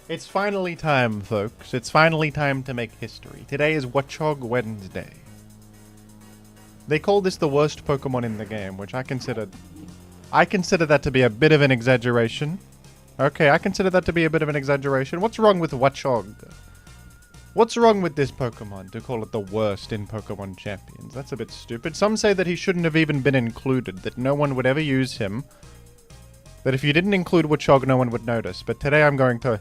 It's finally time, folks. It's finally time to make history. Today is Watchog Wednesday. They call this the worst Pokemon in the game, which I consider that to be a bit of an exaggeration. Okay, I consider that to be a bit of an exaggeration. What's wrong with Watchog? What's wrong with this Pokemon to call it the worst in Pokemon Champions? That's a bit stupid. Some say that he shouldn't have even been included, that no one would ever use him. That if you didn't include Watchog, no one would notice. But today I'm going to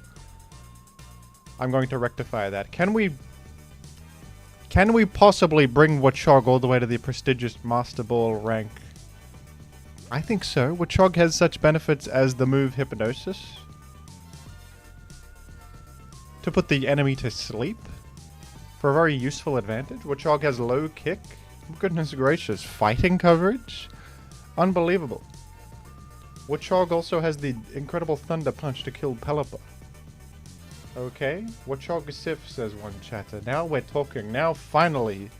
rectify that. Can we possibly bring Watchog all the way to the prestigious Master Ball rank? I think so. Watchog has such benefits as the move Hypnosis, to put the enemy to sleep, for a very useful advantage. Watchog has low kick. Goodness gracious. Fighting coverage? Unbelievable. Watchog also has the incredible Thunder Punch to kill Pelipper. Okay, Watchog Sif, says one chatter. Now we're talking. Now finally,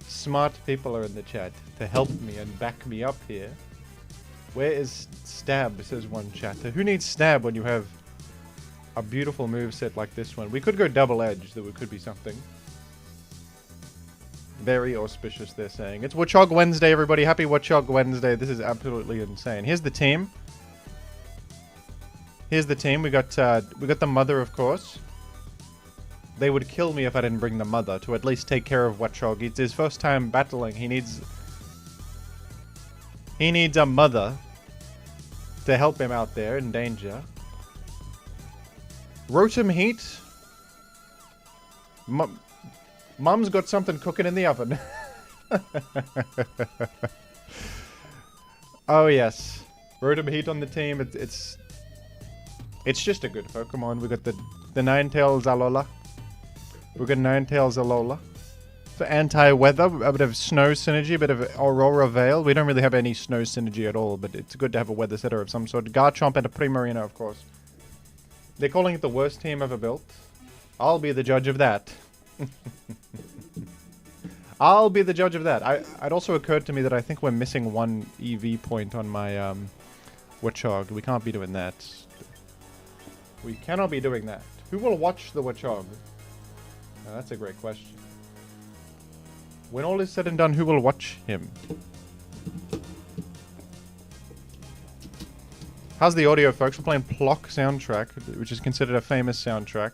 smart people are in the chat to help me and back me up here. Where is Stab, says one chatter. Who needs Stab when you have a beautiful moveset like this one? We could go double edge, that could be something. Very auspicious, they're saying. It's Watchog Wednesday, everybody. Happy Watchog Wednesday. This is absolutely insane. Here's the team. Here's the team. We got the mother, of course. They would kill me if I didn't bring the mother to at least take care of Watchog. It's his first time battling. He needs a mother to help him out there in danger. Rotom Heat. Mum's got something cooking in the oven. Oh yes, Rotom Heat on the team. It's just a good Pokemon. We got the Ninetales Alola. We got Ninetales Alola. For anti-weather, a bit of snow synergy, a bit of Aurora Veil. We don't really have any snow synergy at all, but it's good to have a weather setter of some sort. Garchomp and a Primarina, of course. They're calling it the worst team ever built. I'll be the judge of that. I'll be the judge of that. It also occurred to me that I think we're missing one EV point on my Watchog. We can't be doing that. We cannot be doing that. Who will watch the Watchog? Now, that's a great question. When all is said and done, who will watch him? How's the audio, folks? We're playing Plock soundtrack, which is considered a famous soundtrack.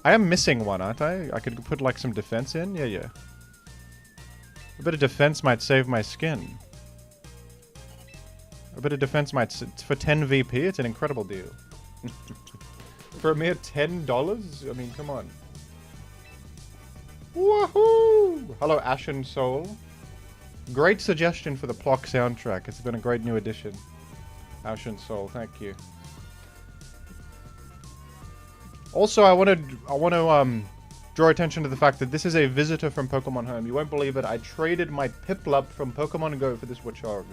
I am missing one, aren't I? I could put like some defense in? Yeah. A bit of defense might save my skin. A bit of defense might... For 10 VP, it's an incredible deal. For a mere $10? I mean, come on. Woohoo! Hello, Ashen Soul. Great suggestion for the Plock soundtrack. It's been a great new addition. Ashen Soul, thank you. Also, I want to draw attention to the fact that this is a visitor from Pokemon Home. You won't believe it. I traded my Piplup from Pokemon Go for this Watchog.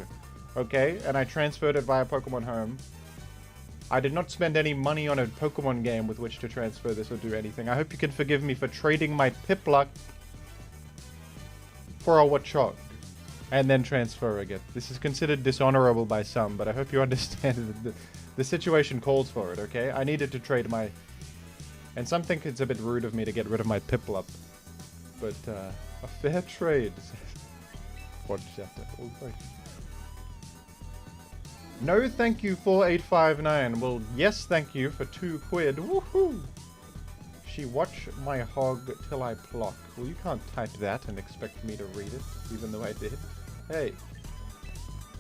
Okay? And I transferred it via Pokemon Home. I did not spend any money on a Pokemon game with which to transfer this or do anything. I hope you can forgive me for trading my Piplup for a Watchog and then transferring it. This is considered dishonorable by some, but I hope you understand that the situation calls for it, okay? I needed to trade my... And some think it's a bit rude of me to get rid of my Piplup. But, a fair trade. No thank you, 4859. Well, yes thank you for 2 quid. Woohoo! She watch my hog till I plock. Well, you can't type that and expect me to read it, even though I did. Hey.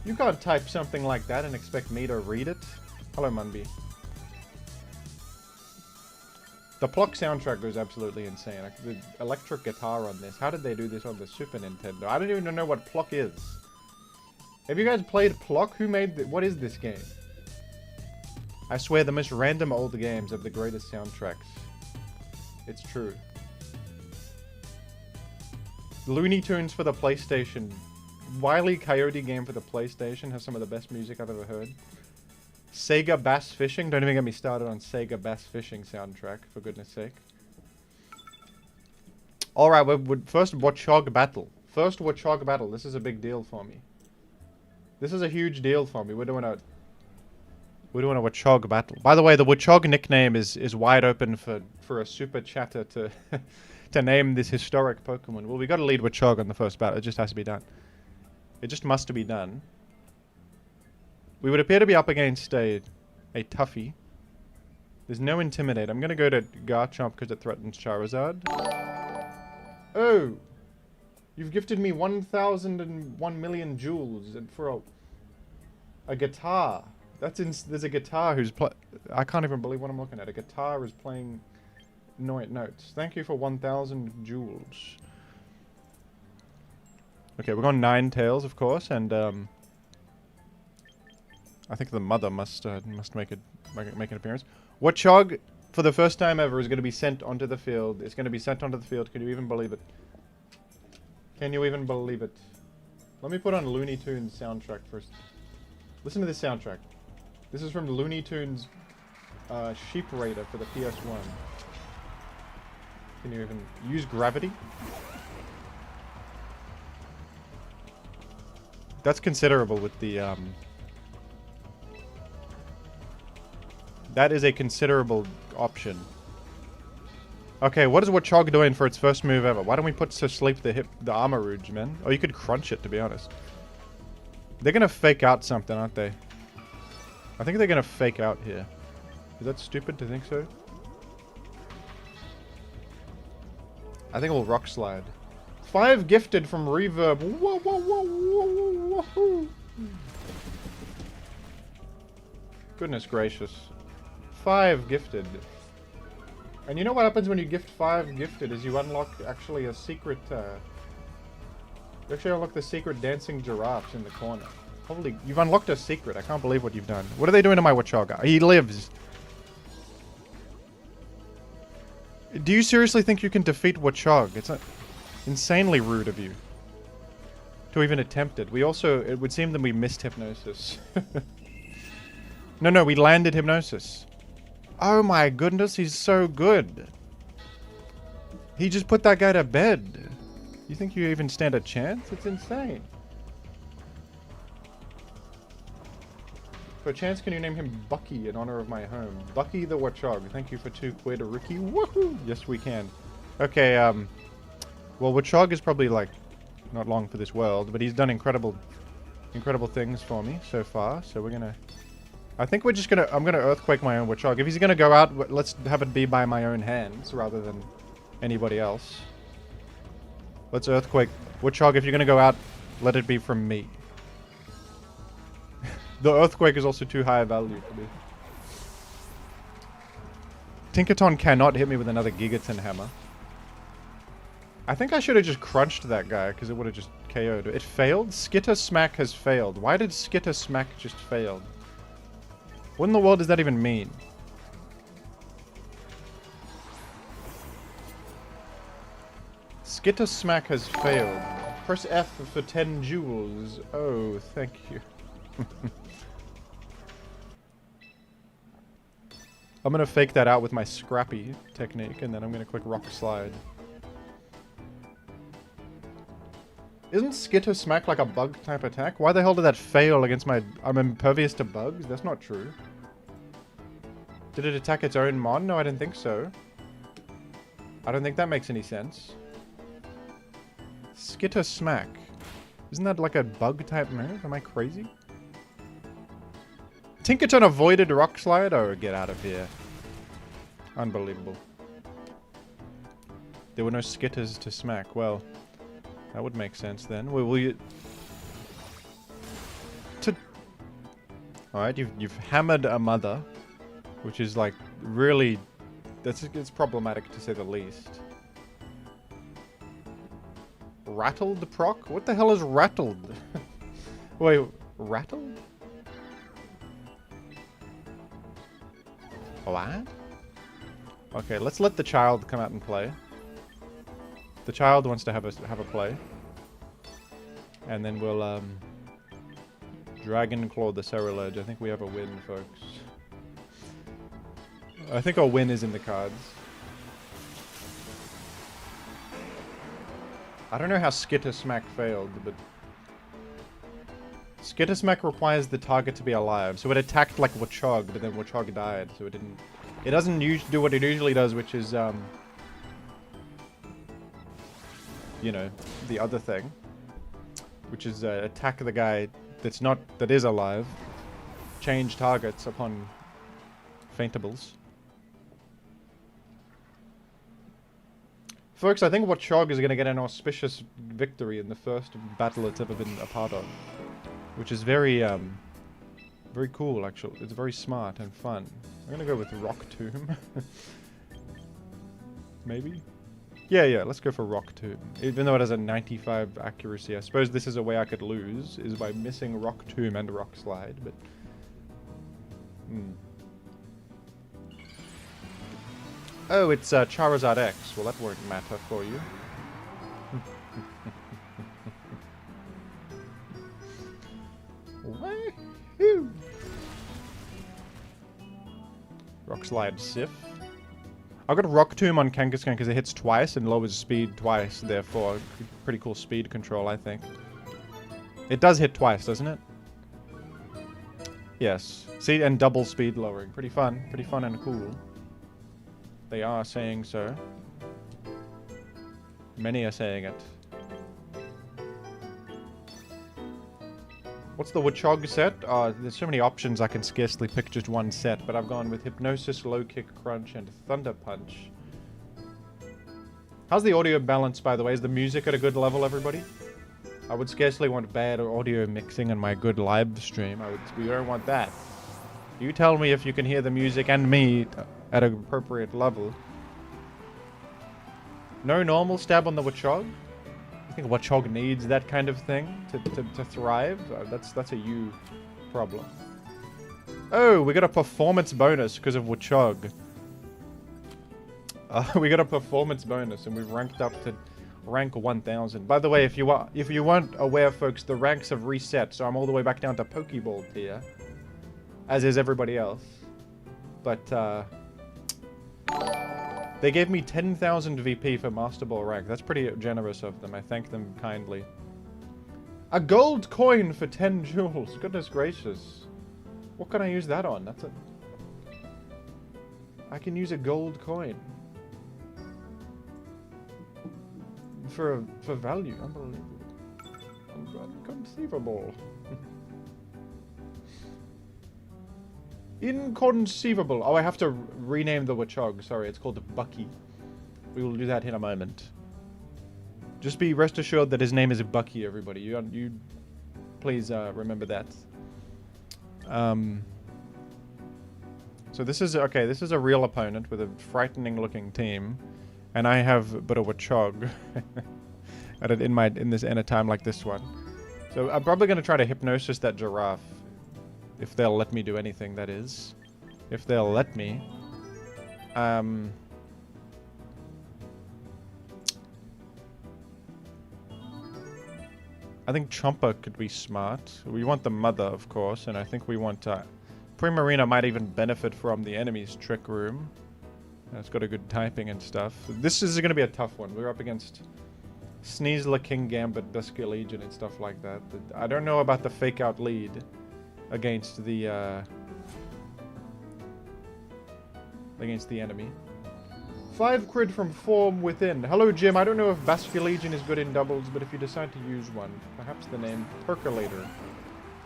You can't type something like that and expect me to read it. Hello, Munby. The Plock soundtrack goes absolutely insane. The electric guitar on this. How did they do this on the Super Nintendo? I don't even know what Plock is. Have you guys played Plock? Who made what is this game? I swear, the most random old games have the greatest soundtracks. It's true. Looney Tunes for the PlayStation. Wile E. Coyote game for the PlayStation has some of the best music I've ever heard. Sega Bass Fishing. Don't even get me started on Sega Bass Fishing soundtrack, for goodness sake. Alright, first Watchog battle. First Watchog battle. This is a big deal for me. This is a huge deal for me. We're doing a We're doing a Watchog battle. By the way, the Watchog nickname is wide open for a super chatter to to name this historic Pokemon. Well, we got to lead Watchog on the first battle. It just has to be done. It just must be done. We would appear to be up against a toughie. There's no Intimidate. I'm going to go to Garchomp because it threatens Charizard. Oh! You've gifted me 1,001 million jewels and for a guitar. There's a guitar who's I can't even believe what I'm looking at. A guitar is playing notes. Thank you for 1,000 jewels. Okay, we're going Ninetales, of course, and I think the mother must make an appearance. Watchog, for the first time ever, is going to be sent onto the field. It's going to be sent onto the field. Can you even believe it? Can you even believe it? Let me put on Looney Tunes soundtrack first. Listen to this soundtrack. This is from Looney Tunes Sheep Raider for the PS1. Can you even use gravity? That's considerable with the that is a considerable option. Okay, what is Watchog doing for its first move ever? Why don't we put to sleep the Armor Rouge, man? Oh, you could crunch it, to be honest. They're gonna fake out something, aren't they? I think they're gonna fake out here. Is that stupid to think so? I think we'll Rock Slide. 5 gifted from Reverb. Whoa, whoa, whoa, whoa, whoa, whoa. Goodness gracious. 5 gifted. And you know what happens when you gift 5 gifted is you unlock actually a secret, you actually unlock the secret dancing giraffes in the corner. Holy, you've unlocked a secret. I can't believe what you've done. What are they doing to my Watchog? He lives. Do you seriously think you can defeat Watchog? It's insanely rude of you to even attempt it. We also, it would seem that we missed Hypnosis. No, we landed Hypnosis. Oh my goodness, he's so good. He just put that guy to bed. You think you even stand a chance? It's insane. For a chance, can you name him Bucky in honor of my home? Bucky the Watchog. Thank you for 2 quid, Ricky. Woohoo! Yes, we can. Okay, well, Watchog is probably, like, not long for this world, but he's done incredible things for me so far, so we're gonna... I think we're just gonna... I'm gonna Earthquake my own Watchog. If he's gonna go out, let's have it be by my own hands, rather than anybody else. Let's Earthquake. Watchog, if you're gonna go out, let it be from me. The Earthquake is also too high a value for me. Tinkaton cannot hit me with another Gigaton Hammer. I think I should have just crunched that guy, because it would have just KO'd. It failed? Skitter Smack has failed. Why did Skitter Smack just fail? What in the world does that even mean? Skitter Smack has failed. Press F for 10 jewels. Oh, thank you. I'm gonna fake that out with my Scrappy technique, and then I'm gonna click Rock Slide. Isn't Skitter Smack like a bug type attack? Why the hell did that fail against my... I'm impervious to bugs? That's not true. Did it attack its own mon? No, I didn't think so. I don't think that makes any sense. Skitter Smack. Isn't that like a bug type move? Am I crazy? Tinkerton avoided Rock Slide? Oh, get out of here. Unbelievable. There were no Skitters to smack. Well, that would make sense then. Will you... Alright, you've hammered a mother. Which is like, really... It's problematic to say the least. Rattled proc? What the hell is rattled? Wait, rattled? What? Okay, let's let the child come out and play. The child wants to have a play. And then we'll, Dragon Claw the Cerulege. I think we have a win, folks. I think our win is in the cards. I don't know how Skitter Smack failed, but... Skittersmack requires the target to be alive, so it attacked like Watchog, but then Watchog died, so it didn't... It doesn't do what it usually does, which is, you know, the other thing. Which is attack the guy that is alive. Change targets upon faintables. Folks, I think Watchog is going to get an auspicious victory in the first battle it's ever been a part of. Which is very, very cool, actually. It's very smart and fun. I'm going to go with Rock Tomb. Maybe? Yeah, let's go for Rock Tomb. Even though it has a 95 accuracy, I suppose this is a way I could lose, is by missing Rock Tomb and Rock Slide, but... Oh, it's Charizard X. Well, that won't matter for you. Woohoo! Rock Slide Sif. I got Rock Tomb on Kangaskhan because it hits twice and lowers speed twice, therefore pretty cool speed control, I think. It does hit twice, doesn't it? Yes. See, and double speed lowering. Pretty fun and cool. They are saying so. Many are saying it. What's the Watchog set? There's so many options I can scarcely pick just one set, but I've gone with Hypnosis, Low Kick, Crunch, and Thunder Punch. How's the audio balance, by the way? Is the music at a good level, everybody? I would scarcely want bad audio mixing in my good live stream. We don't want that. You tell me if you can hear the music and me at an appropriate level. No normal stab on the Watchog? I think Watchog needs that kind of thing to thrive. That's a you problem. Oh, we got a performance bonus because of Watchog. We got a performance bonus and we've ranked up to rank 1000. By the way, if you weren't aware, folks, the ranks have reset, so I'm all the way back down to Pokeball tier, as is everybody else. But they gave me 10,000 VP for Master Ball rank. That's pretty generous of them. I thank them kindly. A gold coin for 10 jewels. Goodness gracious. What can I use that on? I can use a gold coin. For value. Unbelievable. Inconceivable. Inconceivable. Oh, I have to rename the Watchog. Sorry, it's called Bucky. We will do that in a moment. Just be rest assured that his name is Bucky, everybody. You please remember that. So this is okay. This is a real opponent with a frightening-looking team, and I have but a Watchog in a time like this one. So I'm probably going to try to hypnosis that giraffe. If they'll let me do anything, that is. If they'll let me. I think Chomper could be smart. We want the mother, of course, and I think we want... Primarina might even benefit from the enemy's trick room. It's got a good typing and stuff. This is going to be a tough one. We're up against Sneasler, King Gambit, Dusky Legion, and stuff like that. I don't know about the fake-out lead against the enemy. 5 crit from Form Within. Hello, Jim. I don't know if Basque Legion is good in doubles, but if you decide to use one, perhaps the name Percolator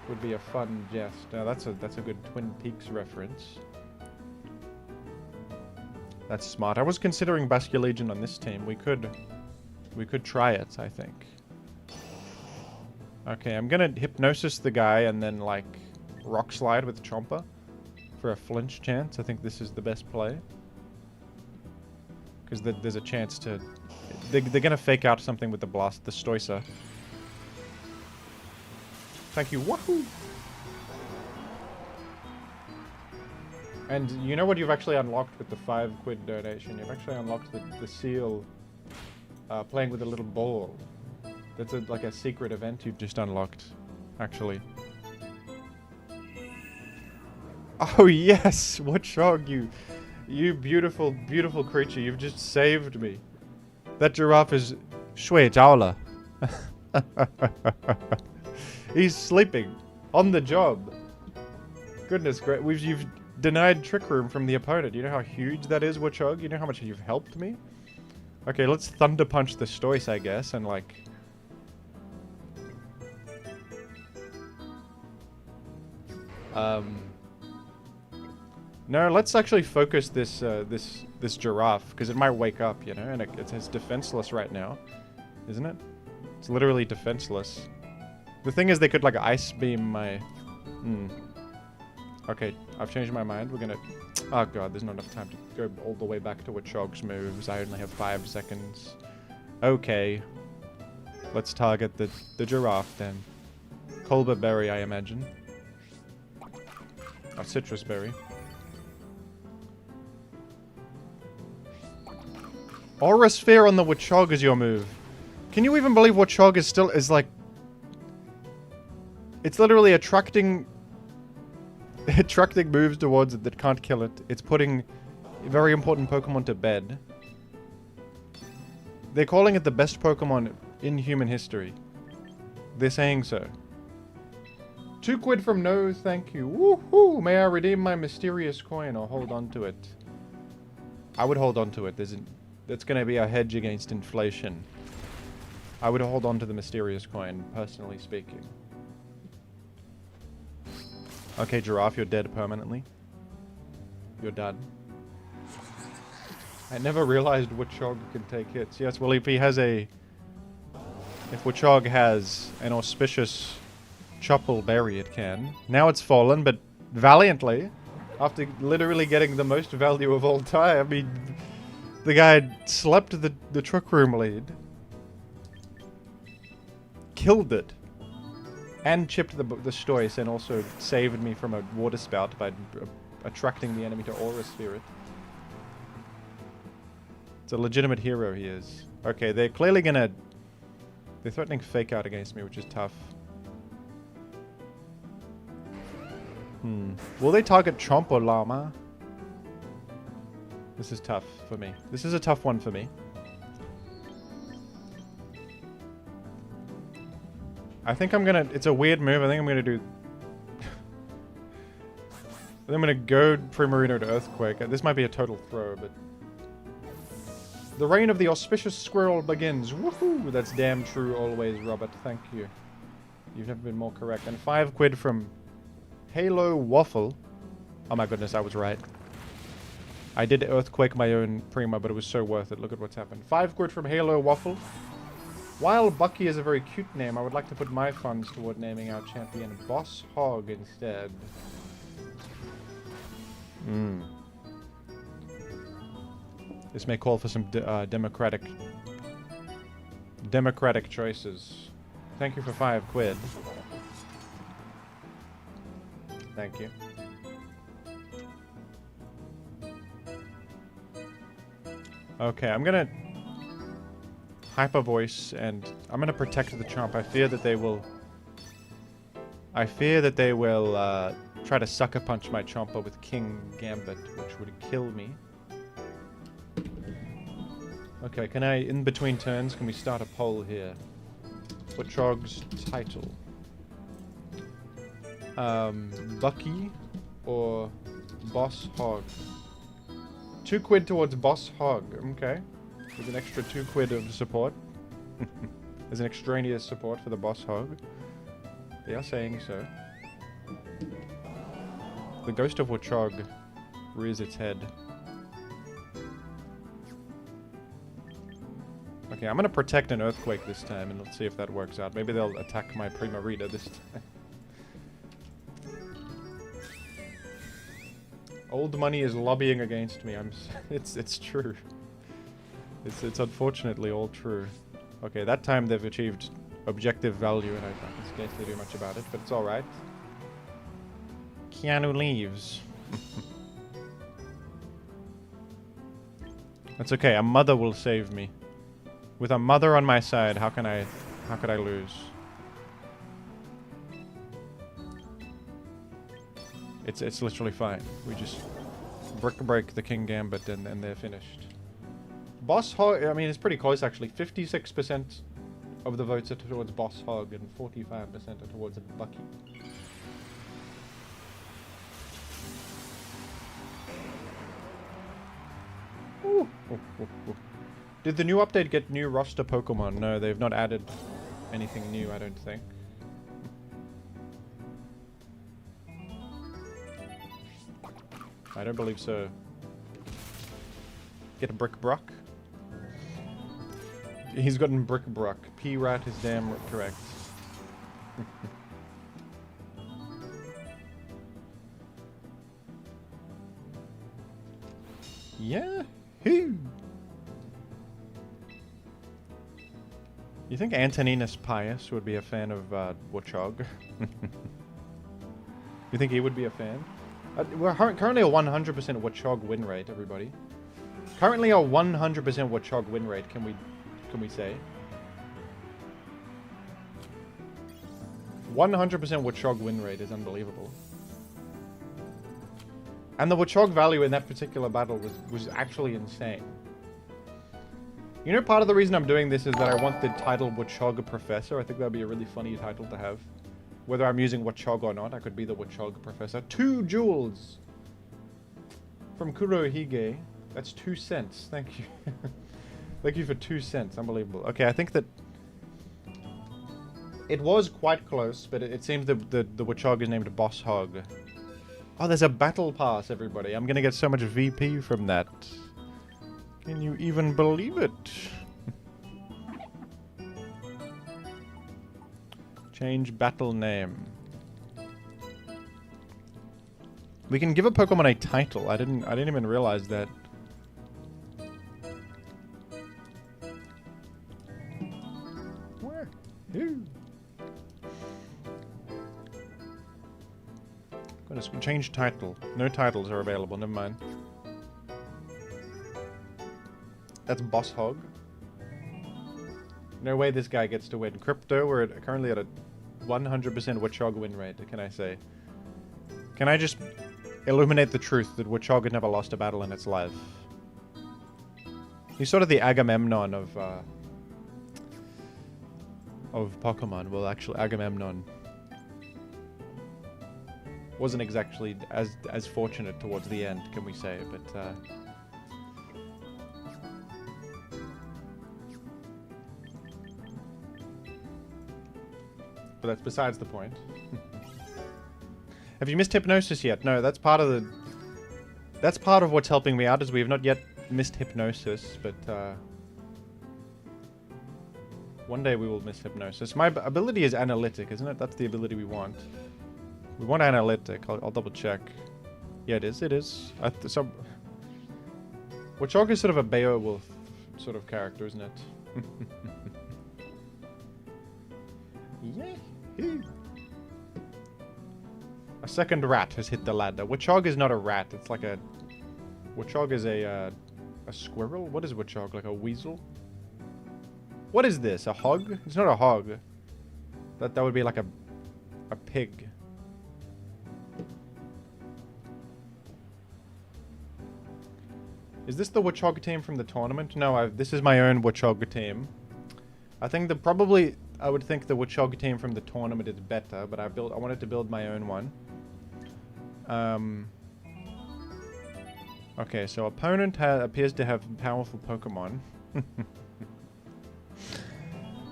would be a fun jest. Now, that's a good Twin Peaks reference. That's smart. I was considering Basque Legion on this team. We could try it, I think. Okay, I'm gonna Hypnosis the guy and then, like, Rock Slide with Chomper for a flinch chance. I think this is the best play. Because there's a chance to... They're gonna fake out something with the Blast, the Stoicer. Thank you. Wahoo! And you know what you've actually unlocked with the 5 quid donation? You've actually unlocked the seal playing with a little ball. That's like a secret event you've just unlocked, actually. Oh yes! Watchog, you beautiful, beautiful creature. You've just saved me. That giraffe is... Shui Jaula. He's sleeping. On the job. Goodness, great. You've denied Trick Room from the opponent. You know how huge that is, Watchog? You know how much you've helped me? Okay, let's Thunder Punch the Stoice, I guess, and like... No, let's actually focus this this giraffe, because it might wake up, you know, and it's defenseless right now, isn't it? It's literally defenseless. The thing is, they could like ice beam my... Okay, I've changed my mind. We're gonna... Oh god, there's not enough time to go all the way back to Watchog's moves. I only have 5 seconds. Okay. Let's target the giraffe then. Colbur berry, I imagine. A citrus berry. Aura Sphere on the Watchog is your move. Can you even believe Watchog is like... It's literally attracting moves towards it that can't kill it. It's putting very important Pokemon to bed. They're calling it the best Pokemon in human history. They're saying so. 2 quid from no, thank you. Woohoo! May I redeem my mysterious coin or hold on to it? I would hold on to it. That's going to be a hedge against inflation. I would hold on to the mysterious coin, personally speaking. Okay, Giraffe, you're dead permanently. You're done. I never realized Watchog can take hits. Yes, well, if he has a... If Watchog has an auspicious Chople Berry, it can. Now it's fallen, but valiantly. After literally getting the most value of all time. I mean, the guy slept the Trick Room lead. Killed it. And chipped the Stoice and also saved me from a water spout by attracting the enemy to Aura Sphere. It's a legitimate hero he is. Okay, they're clearly gonna... They're threatening Fake Out against me, which is tough. Will they target Chomp or Llama? This is tough for me. This is a tough one for me. I think I'm gonna... It's a weird move. I think I'm gonna do... I'm gonna go Primarina to Earthquake. This might be a total throw, but... The reign of the auspicious squirrel begins. Woohoo! That's damn true always, Robert. Thank you. You've never been more correct. And 5 quid from Halo Waffle. Oh my goodness, I was right. I did Earthquake my own Prima, but it was so worth it. Look at what's happened. 5 quid from Halo Waffle. While Bucky is a very cute name, I would like to put my funds toward naming our champion Boss Hog instead. This may call for some democratic choices. Thank you for 5 quid. Thank you. Okay, I'm gonna Hyper Voice and I'm gonna protect the Chomp. I fear that they will try to Sucker Punch my Chomper with King Gambit, which would kill me. Okay, can I, in between turns, can we start a poll here? Watchog's title. Bucky or Boss Hog? 2 quid towards Boss Hog, okay. There's an extra 2 quid of support. There's an extraneous support for the Boss Hog. They are saying so. The Ghost of Watchog rears its head. Okay, I'm gonna protect an Earthquake this time, and let's see if that works out. Maybe they'll attack my Primarina this time. Old money is lobbying against me. It's true. It's unfortunately all true. Okay, that time they've achieved objective value, and I can scarcely do much about it, but it's all right. Keanu leaves. That's okay. A mother will save me. With a mother on my side, how could I lose? It's literally fine. We just break the King Gambit and they're finished. Boss Hog, I mean, it's pretty close actually. 56% of the votes are towards Boss Hog and 45% are towards Bucky. Ooh, ooh, ooh, ooh. Did the new update get new roster Pokemon? No, they've not added anything new, I don't think. I don't believe so. Get a Brick Brock. He's gotten Brick Brock. P-Rat is damn correct. Yeah. You think Antoninus Pius would be a fan of Watchog? You think he would be a fan? We're currently a 100% Watchog win rate, everybody. Currently a 100% Watchog win rate, can we say? 100% Watchog win rate is unbelievable. And the Watchog value in that particular battle was actually insane. You know, part of the reason I'm doing this is that I want the title Watchog Professor. I think that would be a really funny title to have. Whether I'm using Watchog or not, I could be the Watchog Professor. 2 jewels! From Kurohige. That's 2 cents. Thank you. Thank you for 2 cents. Unbelievable. Okay, I think that... It was quite close, but it seems the Watchog is named Boss Hog. Oh, there's a battle pass, everybody. I'm gonna get so much VP from that. Can you even believe it? Change battle name. We can give a Pokemon a title. I didn't even realize that. Where? Ooh. Goodness, change title. No titles are available. Never mind. That's Boss Hog. No way this guy gets to win. Crypto, we're currently at a 100% Watchog win rate, can I say. Can I just illuminate the truth that Watchog had never lost a battle in its life? He's sort of the Agamemnon of Pokemon. Well, actually, Agamemnon wasn't exactly as fortunate towards the end, can we say, but that's besides the point. Have you missed Hypnosis yet? No, that's part of what's helping me out, is we have not yet missed Hypnosis, but one day we will miss Hypnosis. My ability is Analytic, isn't it? That's the ability we want. We want Analytic. I'll double check. Yeah, it is. It is. Watchog is sort of a Beowulf sort of character, isn't it? Yeah. A second rat has hit the ladder. Watchog is not a rat. It's like a... Watchog is a squirrel? What is Watchog? Like a weasel? What is this? A hog? It's not a hog. That would be like a pig. Is this the Watchog team from the tournament? No, this is my own Watchog team. I think I would think the Watchog team from the tournament is better, but I wanted to build my own one. Okay, so opponent appears to have powerful Pokemon.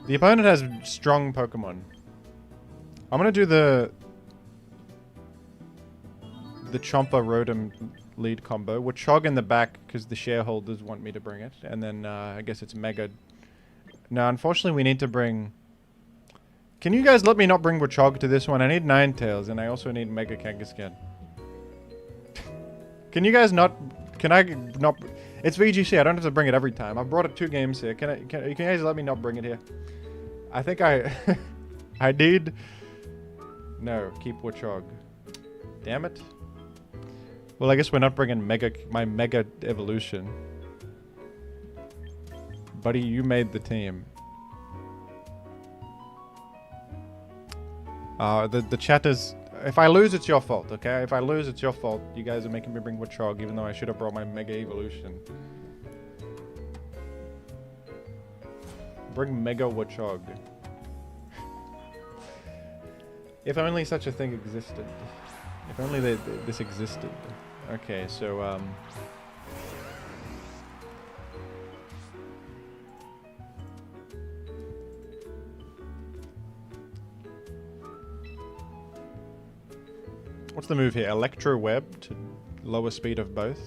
The opponent has strong Pokemon. I'm gonna do the Chomper Rotom lead combo. Watchog in the back because the shareholders want me to bring it, and then I guess it's Mega. No, unfortunately we need to bring... Can you guys let me not bring Watchog to this one? I need Ninetales, and I also need Mega Kangaskhan. Can you guys not... Can I not... It's VGC, I don't have to bring it every time. I've brought it 2 games here. Can you guys let me not bring it here? I think I need... No, keep Watchog. Damn it. Well, I guess we're not bringing my Mega Evolution. Buddy, you made the team. The chat is... If I lose, it's your fault, okay? If I lose, it's your fault. You guys are making me bring Watchog, even though I should have brought my Mega Evolution. Bring Mega Watchog. If only such a thing existed. If only this existed. Okay, so, What's the move here? Electro Web to lower speed of both.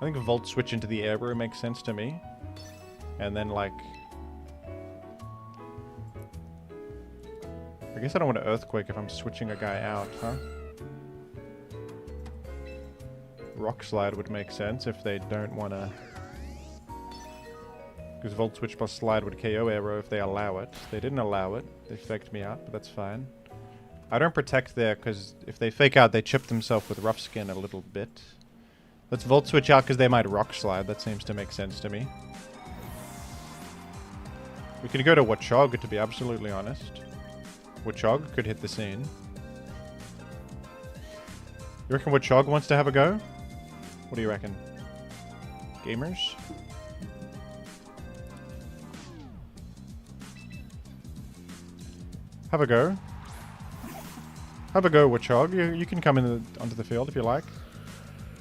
I think a Volt Switch into the air brew makes sense to me. And then, like... I guess I don't want to Earthquake if I'm switching a guy out, huh? Rock Slide would make sense if they don't want to... Because Volt Switch plus Slide would KO Arrow if they allow it. They didn't allow it. They faked me out, but that's fine. I don't protect there, because if they fake out, they chip themselves with Rough Skin a little bit. Let's Volt Switch out because they might Rock Slide. That seems to make sense to me. We could go to Watchog, to be absolutely honest. Watchog could hit the scene. You reckon Watchog wants to have a go? What do you reckon? Gamers? Have a go. Have a go, Watchog. You can come onto the field if you like.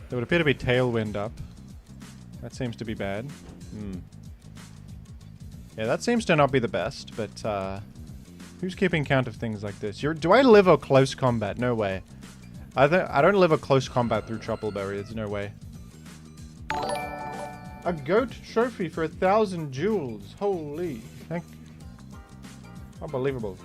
There would appear to be Tailwind up. That seems to be bad. Yeah, that seems to not be the best, but who's keeping count of things like this? Do I live a close combat? No way. I don't live a close combat through Truffleberry. There's no way. A goat trophy for 1,000 jewels. Holy. Unbelievable.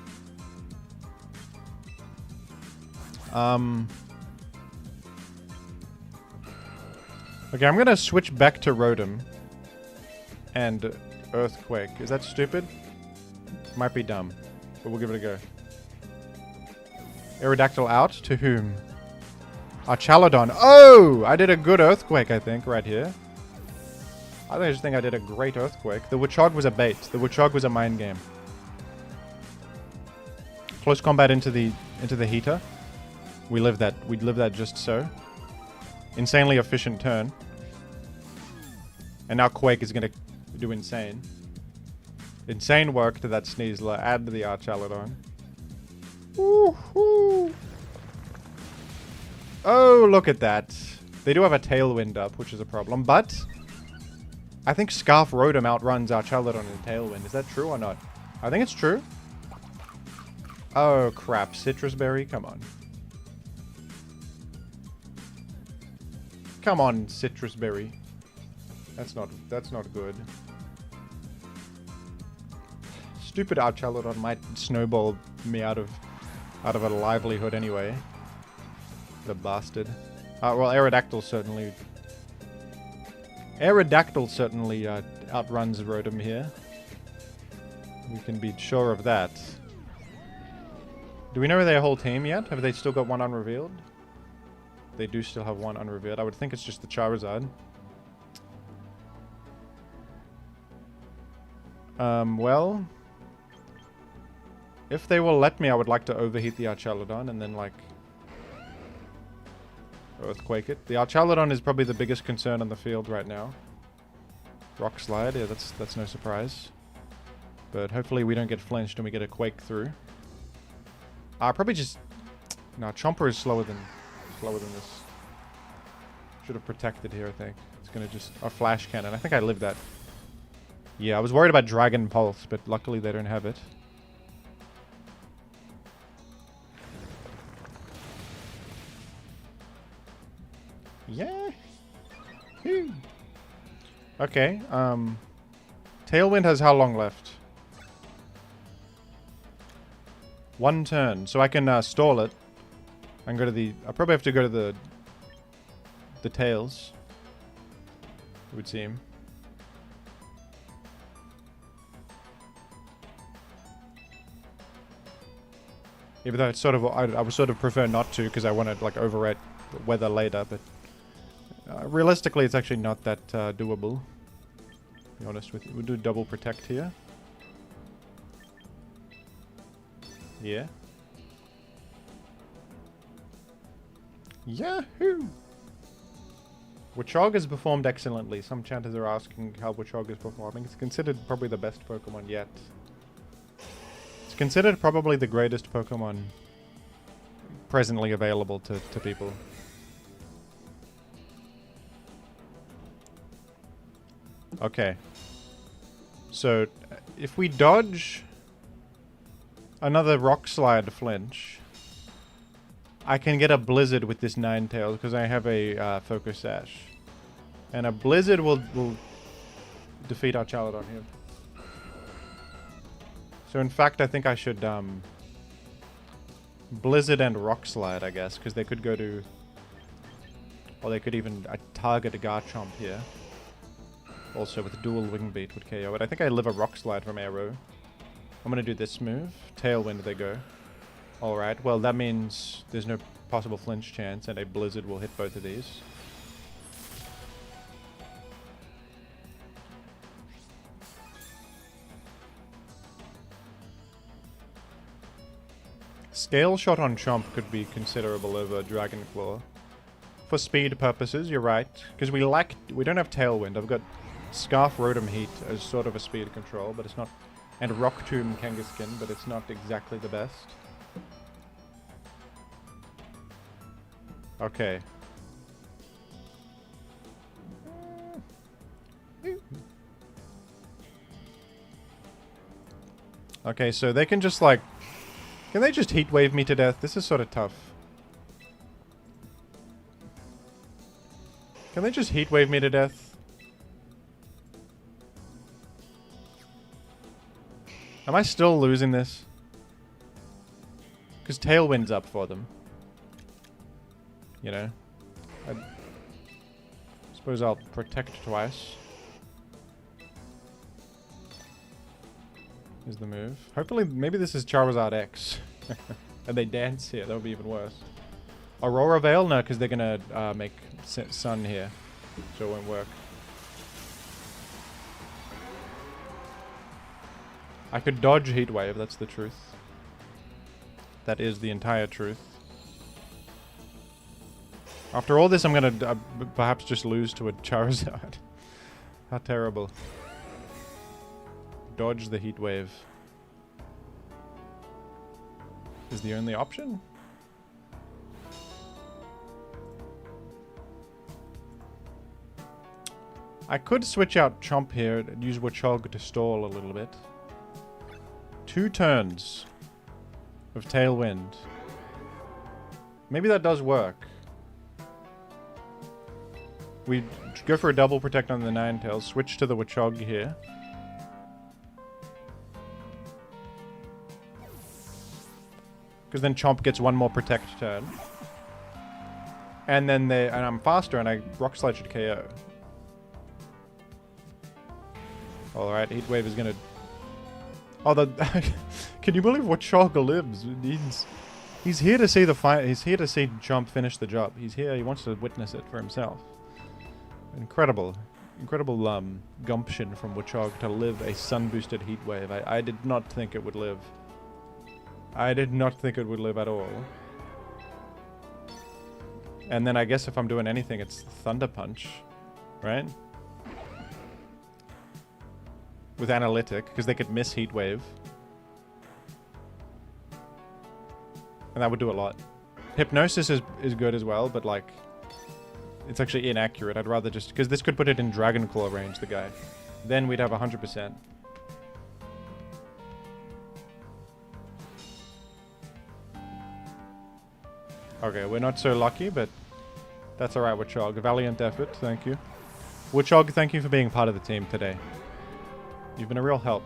Okay, I'm gonna switch back to Rotom. And Earthquake. Is that stupid? Might be dumb. But we'll give it a go. Aerodactyl out? To whom? Archaludon. Oh! I did a good Earthquake, I think, right here. I just think I did a great Earthquake. The Watchog was a bait. The Watchog was a mind game. Close combat into the heater. We live that just so. Insanely efficient turn. And now Quake is gonna do insane. Insane work to that Sneasler. Add to the Archaludon. Woohoo! Oh, look at that. They do have a Tailwind up, which is a problem, but I think Scarf Rotom outruns Archaludon in Tailwind. Is that true or not? I think it's true. Oh, crap. Citrus Berry? Come on. Come on, Citrus Berry. That's not good. Stupid Archaludon might snowball me out of a livelihood anyway. The bastard. Well, Aerodactyl certainly outruns Rotom here. We can be sure of that. Do we know their whole team yet? Have they still got one unrevealed? They do still have one unrevealed. I would think it's just the Charizard. Well... If they will let me, I would like to overheat the Archaludon and then, like... Earthquake it. The Archaludon is probably the biggest concern on the field right now. Rock Slide, yeah, that's no surprise. But hopefully we don't get flinched and we get a Quake through. Probably just... No, Chomper is slower than this. Should have protected here, I think. It's gonna just... A Flash Cannon. I think I lived that. Yeah, I was worried about Dragon Pulse, but luckily they don't have it. Yeah. Okay, Tailwind has how long left? 1 turn. So I can stall it and go to the... I probably have to go to the Tails. It would seem. Even though it's sort of... I would sort of prefer not to because I want to like override weather later, but... realistically, it's actually not that doable. To be honest with you. We'll do double protect here. Yeah. Yahoo! Watchog has performed excellently. Some chanters are asking how Watchog is performing. It's considered probably the best Pokemon yet. It's considered probably the greatest Pokemon presently available to people. Okay. So, if we dodge... another rock slide flinch, I can get a blizzard with this Ninetales because I have a focus sash. And a blizzard will defeat our Chaladon here. So in fact, I think I should blizzard and rock slide, I guess, because they could go to, or they could even target a Garchomp here. Also with dual wing beat would KO it. I think I live a rock slide from arrow. I'm gonna do this move. Tailwind they go. Alright, well that means there's no possible flinch chance and a blizzard will hit both of these. Scale shot on Chomp could be considerable over Dragon Claw. For speed purposes, you're right. Because we don't have Tailwind. I've got Scarf Rotom Heat as sort of a speed control, but it's not... And Rock Tomb Kangaskhan, but it's not exactly the best. Okay. Okay, so they can just like... Can they just Heat Wave me to death? This is sort of tough. Can they just Heat Wave me to death? Am I still losing this? Because Tailwind's up for them. You know? I suppose I'll protect twice. Is the move. Hopefully, maybe this is Charizard X. And they dance here. That would be even worse. Aurora Veil? No, because they're going to make Sun here. So it won't work. I could dodge Heat Wave. That's the truth. That is the entire truth. After all this, I'm going to perhaps just lose to a Charizard. How terrible. Dodge the Heat Wave. Is the only option? I could switch out Chomp here and use Watchog to stall a little bit. 2 turns of Tailwind. Maybe that does work. We go for a double protect on the Ninetales, switch to the Watchog here. Because then Chomp gets 1 more protect turn. And then and I'm faster and I Rock Slide should KO. Alright, Heat Wave is gonna... Oh, can you believe Watchog lives? He's here to see the fight. He's here to see Chomp finish the job. He's here, he wants to witness it for himself. Incredible. Incredible gumption from Watchog to live a sun-boosted Heat Wave. I did not think it would live. I did not think it would live at all. And then I guess if I'm doing anything, it's Thunder Punch, right? With Analytic, because they could miss Heat Wave. And that would do a lot. Hypnosis is good as well, but like... It's actually inaccurate. I'd rather just... Because this could put it in Dragon Claw range, the guy. Then we'd have 100%. Okay, we're not so lucky, but that's alright, Watchog. Valiant effort, thank you. Watchog, thank you for being part of the team today. You've been a real help.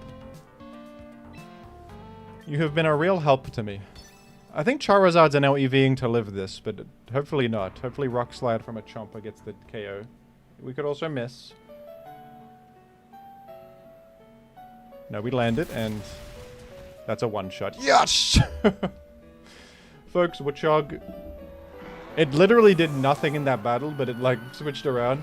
You have been a real help to me. I think Charizards are now EVing to live this, but hopefully not. Hopefully Rock Slide from a Chomper gets the KO. We could also miss. No, we land it, and that's a one-shot. Yes! Folks, Watchog... It literally did nothing in that battle, but it, like, switched around.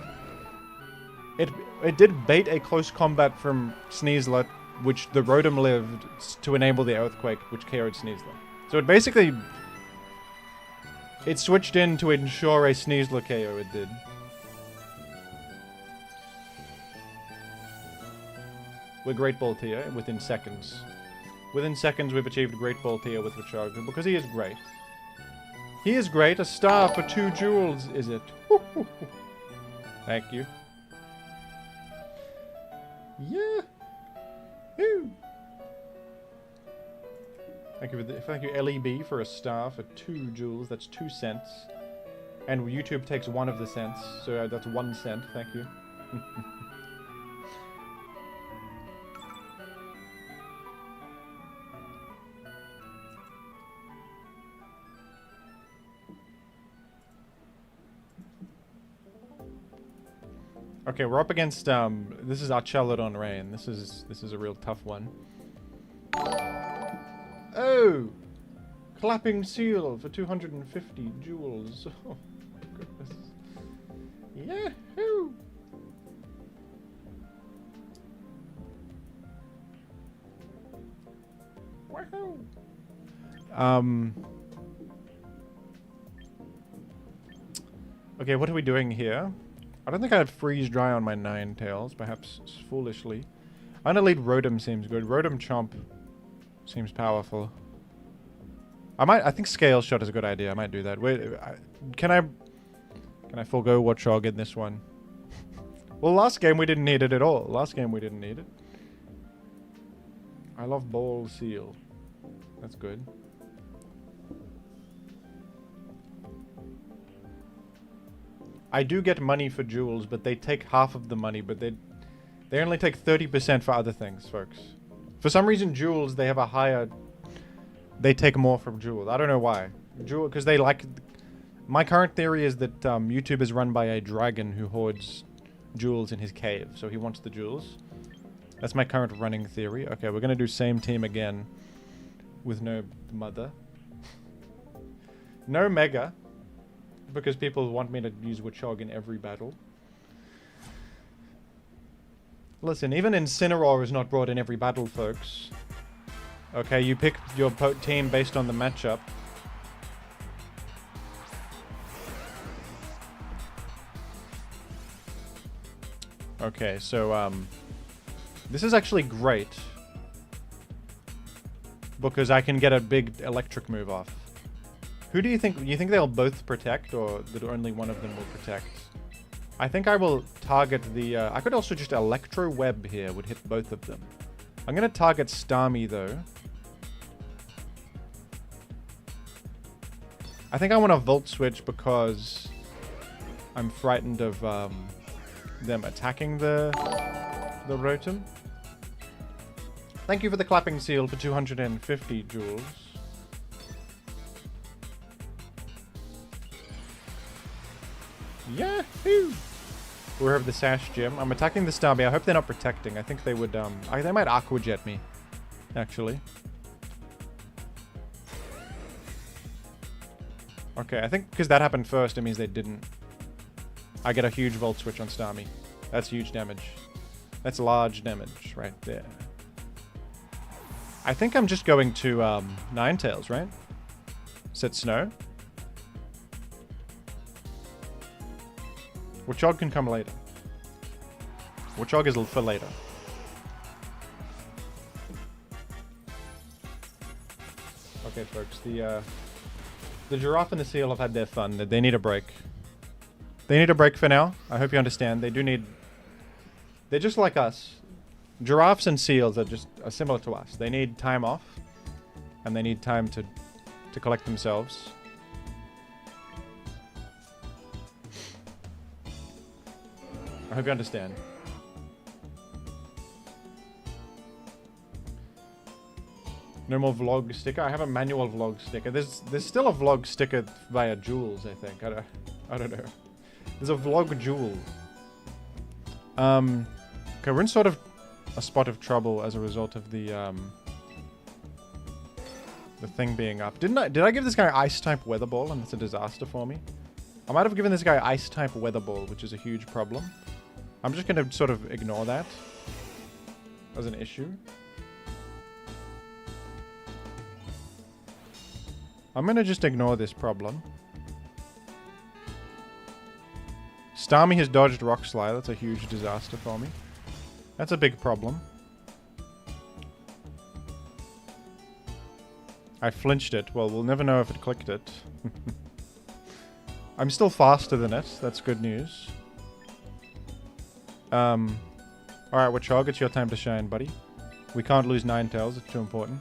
It did bait a close combat from Sneasler, which the Rotom lived to enable the Earthquake, which KO'd Sneasler. So it basically... It switched in to ensure a Sneasler KO, it did. We're Great Ball tier within seconds. Within seconds we've achieved Great Ball tier with Watchog, because he is great. He is great. A star for 2 jewels, is it? Thank you. Yeah. Woo. Thank you LEB for a star for 2 jewels. That's 2 cents. And YouTube takes 1 of the cents, so that's 1 cent. Thank you. Okay, we're up against this is Archelodon Rain. This is a real tough one. Oh! Clapping seal for 250 jewels. Oh my goodness. Yahoo! Wahoo! Okay, what are we doing here? I don't think I'd freeze dry on my 9 tails, perhaps foolishly. Unelite Rotom seems good. Rotom Chomp seems powerful. I think Scale Shot is a good idea. I might do that. Wait, can I forego Watchog in this one? Well, last game we didn't need it at all. Last game we didn't need it. I love Ball Seal. That's good. I do get money for jewels, but they take half of the money, but they only take 30% for other things, folks. For some reason, jewels, they have a higher... They take more from jewels. I don't know why. Jewel, because they like... My current theory is that YouTube is run by a dragon who hoards jewels in his cave, so he wants the jewels. That's my current running theory. Okay, we're gonna do same team again with no mother. No mega. Because people want me to use Watchog in every battle. Listen, even Incineroar is not brought in every battle, folks. Okay, you pick your team based on the matchup. Okay, so, this is actually great. Because I can get a big electric move off. Who do you think? You think they'll both protect, or that only one of them will protect? I think I will target the... I could also just Electro Web here, would hit both of them. I'm going to target Starmie, though. I think I want to Volt Switch because I'm frightened of them attacking the Rotom. Thank you for the Clapping Seal for 250 jewels. Yahoo! We're over the Sash Gym. I'm attacking the Starmie. I hope they're not protecting. I think they would, they might Aqua Jet me, actually. Okay, I think because that happened first, it means they didn't. I get a huge Volt Switch on Starmie. That's huge damage. That's large damage right there. I think I'm just going to, Ninetales, right? Set Snow. Watchog can come later. Watchog is for later. Okay, folks. The giraffe and the seal have had their fun. They need a break. They need a break for now. I hope you understand. They do need... They're just like us. Giraffes and seals are similar to us. They need time off. And they need time to collect themselves. I hope you understand. No more vlog sticker. I have a manual vlog sticker. There's still a vlog sticker via jewels, I think. I don't know. There's a vlog jewel. Okay, we're in sort of a spot of trouble as a result of the thing being up. Did I give this guy Ice type Weather Ball and it's a disaster for me? I might have given this guy Ice type Weather Ball, which is a huge problem. I'm just going to sort of ignore that as an issue. I'm going to just ignore this problem. Starmie has dodged Rock Slide. That's a huge disaster for me. That's a big problem. I flinched it. Well, we'll never know if it clicked it. I'm still faster than it. That's good news. Alright, Watchog, it's your time to shine, buddy. We can't lose Ninetales. It's too important.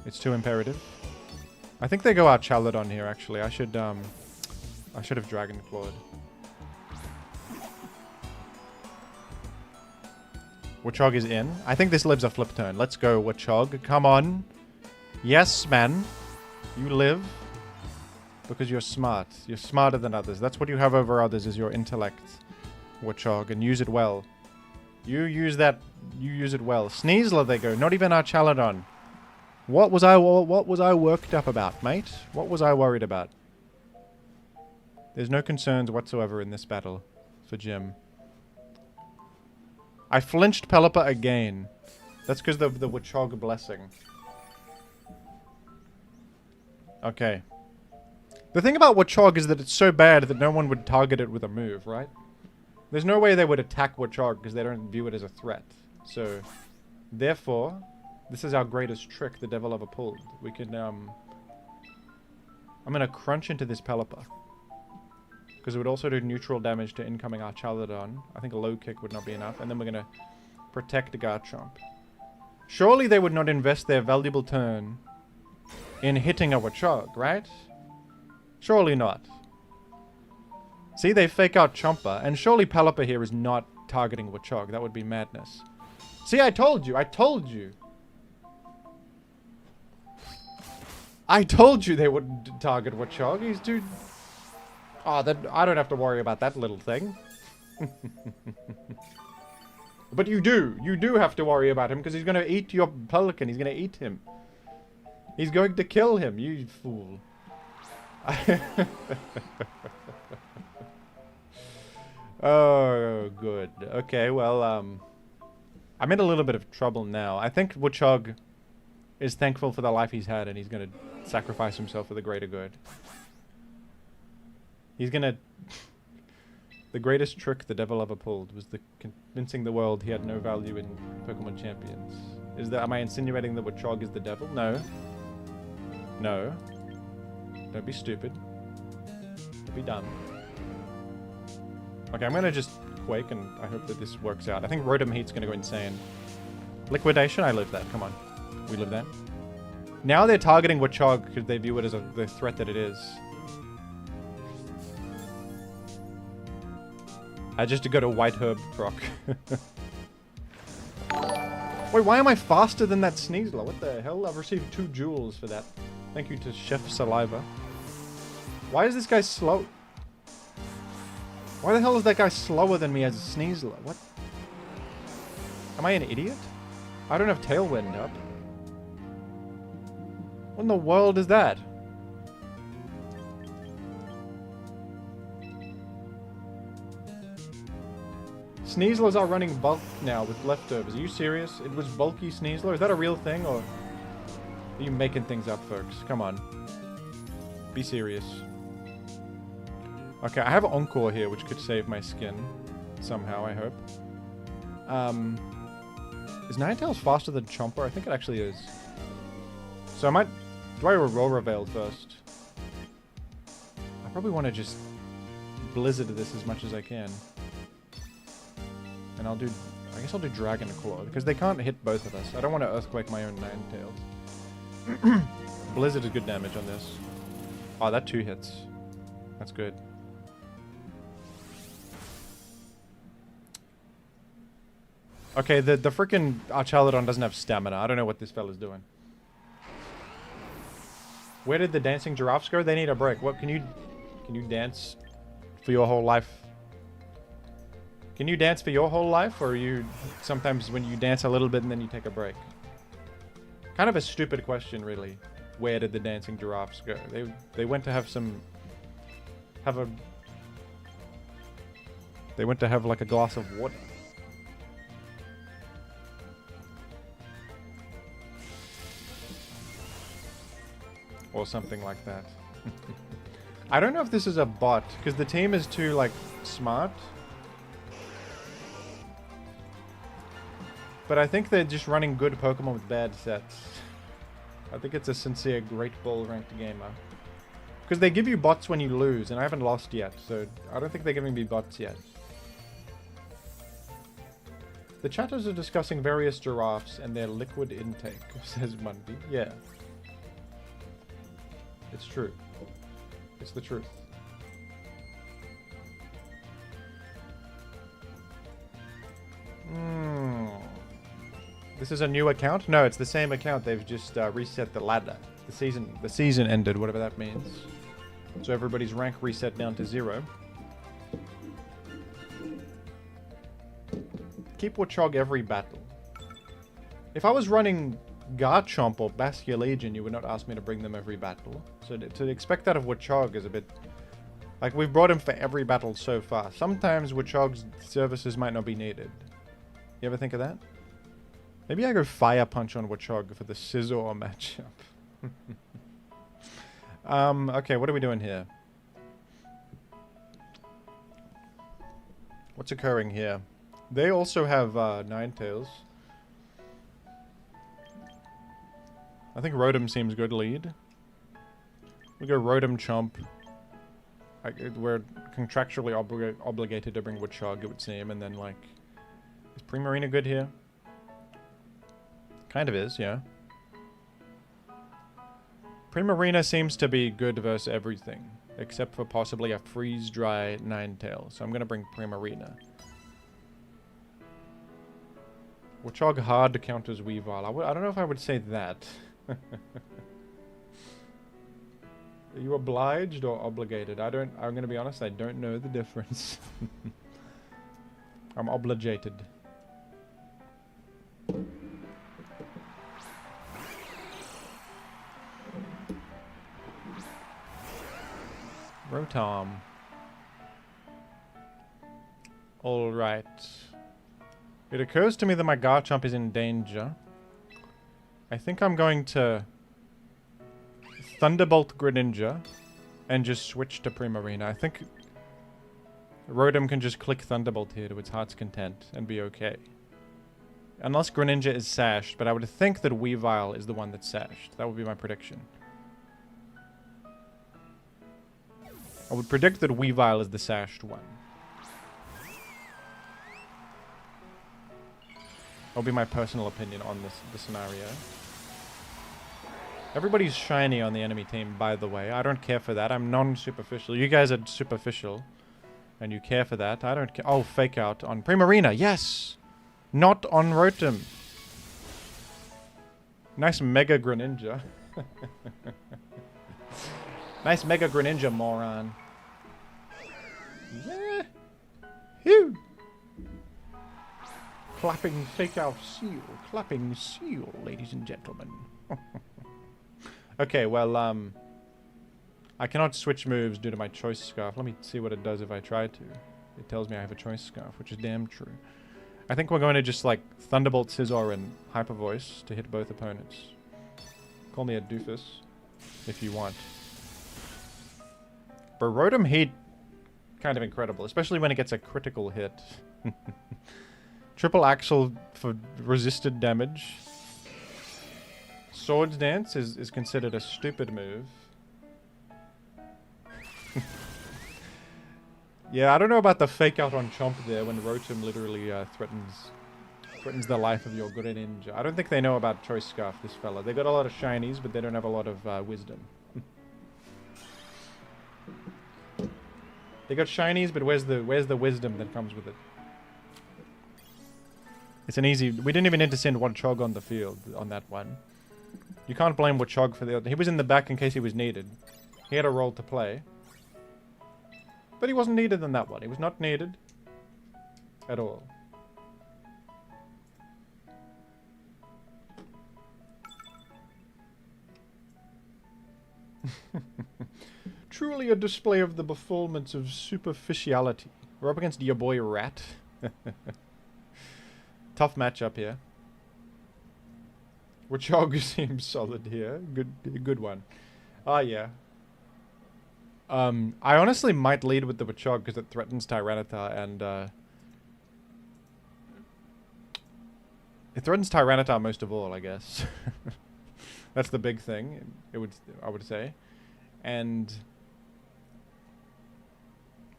It's too imperative. I think they go out Chaladon here, actually. I should have Dragon Clawed. Watchog is in. I think this lives a flip turn. Let's go, Watchog. Come on. Yes, man. You live. Because you're smart. You're smarter than others. That's what you have over others, is your intellect, Watchog. And use it well. You use that. You use it well. Sneasler, they go. Not even our Chaladon. What was I worked up about, mate? What was I worried about? There's no concerns whatsoever in this battle for Jim. I flinched Pelipper again. That's because of the Watchog blessing. Okay. The thing about Watchog is that it's so bad that no one would target it with a move, right? There's no way they would attack Watchog because they don't view it as a threat. So, therefore, this is our greatest trick the devil ever pulled. We can, I'm gonna crunch into this Pelipper. Because it would also do neutral damage to incoming Archaladon. I think a low kick would not be enough. And then we're gonna protect Garchomp. Surely they would not invest their valuable turn in hitting a Watchog, right? Surely not. See, they fake out Chomper. And surely Pelipper here is not targeting Watchog. That would be madness. See, I told you. I told you. I told you they wouldn't target Watchog. He's too... Oh, that I don't have to worry about that little thing. But you do. You do have to worry about him because he's going to eat your Pelican. He's going to eat him. He's going to kill him, you fool. Oh, good. Okay, well, I'm in a little bit of trouble now. I think Watchog is thankful for the life he's had and he's going to sacrifice himself for the greater good. He's gonna... The greatest trick the devil ever pulled was convincing the world he had no value in Pokemon Champions. Am I insinuating that Watchog is the devil? No. No. Don't be stupid. Don't be dumb. Okay, I'm gonna just Quake and I hope that this works out. I think Rotom Heat's gonna go insane. Liquidation? I live that. Come on. We live that. Now they're targeting Watchog because they view it as the threat that it is. Just to go to White Herb proc. Wait, why am I faster than that Sneasler? What the hell? I've received 2 jewels for that. Thank you to Chef Saliva. Why is this guy slow? Why the hell is that guy slower than me as a Sneasler? What? Am I an idiot? I don't have Tailwind up. What in the world is that? Sneaslers are running bulk now with leftovers. Are you serious? It was bulky Sneasler? Is that a real thing, or are you making things up, folks? Come on. Be serious. Okay, I have Encore here, which could save my skin. Somehow, I hope. Is Ninetales faster than Chomper? I think it actually is. So I might... Do I roll Reveal first? I probably want to just Blizzard this as much as I can. And I'll do... I guess I'll do Dragon Claw, because they can't hit both of us. I don't want to Earthquake my own Ninetales. Blizzard is good damage on this. Oh, that 2 hits. That's good. Okay, the frickin' Archaladon doesn't have stamina. I don't know what this fella's doing. Where did the dancing giraffes go? They need a break. What, can you dance for your whole life? Can you dance for your whole life, or are you sometimes when you dance a little bit and then you take a break? Kind of a stupid question, really. Where did the dancing giraffes go? They went to have some... They went to have like a glass of water. Or something like that. I don't know if this is a bot, because the team is too, like, smart. But I think they're just running good Pokemon with bad sets. I think it's a sincere Great Ball ranked gamer. Because they give you bots when you lose, and I haven't lost yet, so I don't think they're giving me bots yet. The chatters are discussing various giraffes and their liquid intake, says Mundy. Yeah. It's true. It's the truth. This is a new account? No, it's the same account. They've just reset the ladder. The season ended, whatever that means. So everybody's rank reset down to 0. Keep Watchog every battle. If I was running Garchomp or Bastia Legion, you would not ask me to bring them every battle. So to expect that of Watchog is a bit... Like, we've brought him for every battle so far. Sometimes Watchog's services might not be needed. You ever think of that? Maybe I go Fire Punch on Watchog for the Scizor matchup. Okay, what are we doing here? What's occurring here? They also have Ninetales. I think Rotom seems good lead. We go Rotom Chomp. We're contractually obligated to bring Watchog, it would seem, and then, like... Is Primarina good here? Kind of is, yeah. Primarina seems to be good versus everything, except for possibly a freeze-dry Ninetales. So I'm going to bring Primarina. Watchog hard counters Weavile. I don't know if I would say that. Are you obliged or obligated? I'm going to be honest, I don't know the difference. I'm obligated. Rotom. Alright. It occurs to me that my Garchomp is in danger. I think I'm going to Thunderbolt Greninja and just switch to Primarina. I think Rotom can just click Thunderbolt here to its heart's content and be okay. Unless Greninja is sashed, but I would think that Weavile is the one that's sashed. That would be my prediction. I would predict that Weavile is the sashed one. That'll be my personal opinion on this scenario. Everybody's shiny on the enemy team, by the way. I don't care for that. I'm non-superficial. You guys are superficial. And you care for that. I don't care. Oh, fake out on Primarina. Yes! Not on Rotom. Nice Mega Greninja. Nice Mega Greninja, moron. Yeah. Phew. Clapping fake out seal. Clapping seal, ladies and gentlemen. Okay, well, I cannot switch moves due to my choice scarf. Let me see what it does if I try to. It tells me I have a choice scarf, which is damn true. I think we're going to just, like, Thunderbolt Scizor and Hyper Voice to hit both opponents. Call me a doofus, if you want. But Rotom Heat, kind of incredible, especially when it gets a critical hit. Triple Axle for resisted damage. Swords Dance is considered a stupid move. Yeah, I don't know about the fake out on Chomp there when Rotom literally threatens the life of your Greninja. I don't think they know about Choice Scarf, this fella. They got a lot of shinies, but they don't have a lot of wisdom. They got shinies, but where's the wisdom that comes with it? It's an easy... We didn't even need to send Watchog on the field on that one. You can't blame Watchog for the other... He was in the back in case he was needed. He had a role to play. But he wasn't needed in that one. He was not needed. At all. Truly a display of the performance of superficiality. We're up against your boy Rat. Tough matchup here. Watchog seems solid here. Good one. Ah, yeah. I honestly might lead with the Watchog because it threatens Tyranitar and, it threatens Tyranitar most of all, I guess. That's the big thing, I would say. And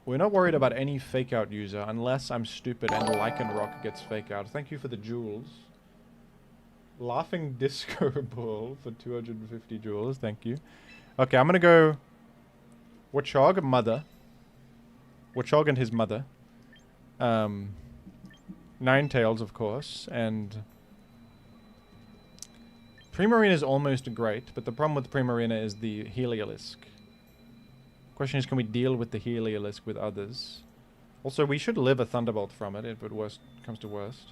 we're not worried about any fake out user unless I'm stupid and Lycanroc gets fake out. Thank you for the jewels. Laughing Disco Ball for 250 jewels, thank you. Okay, I'm gonna go Watchog, mother. Watchog and his mother. Ninetales, of course, and Primarina is almost great, but the problem with Primarina is the Heliolisk. Question is, can we deal with the Heliolisk with others? Also, we should live a Thunderbolt from it if it worst comes to worst.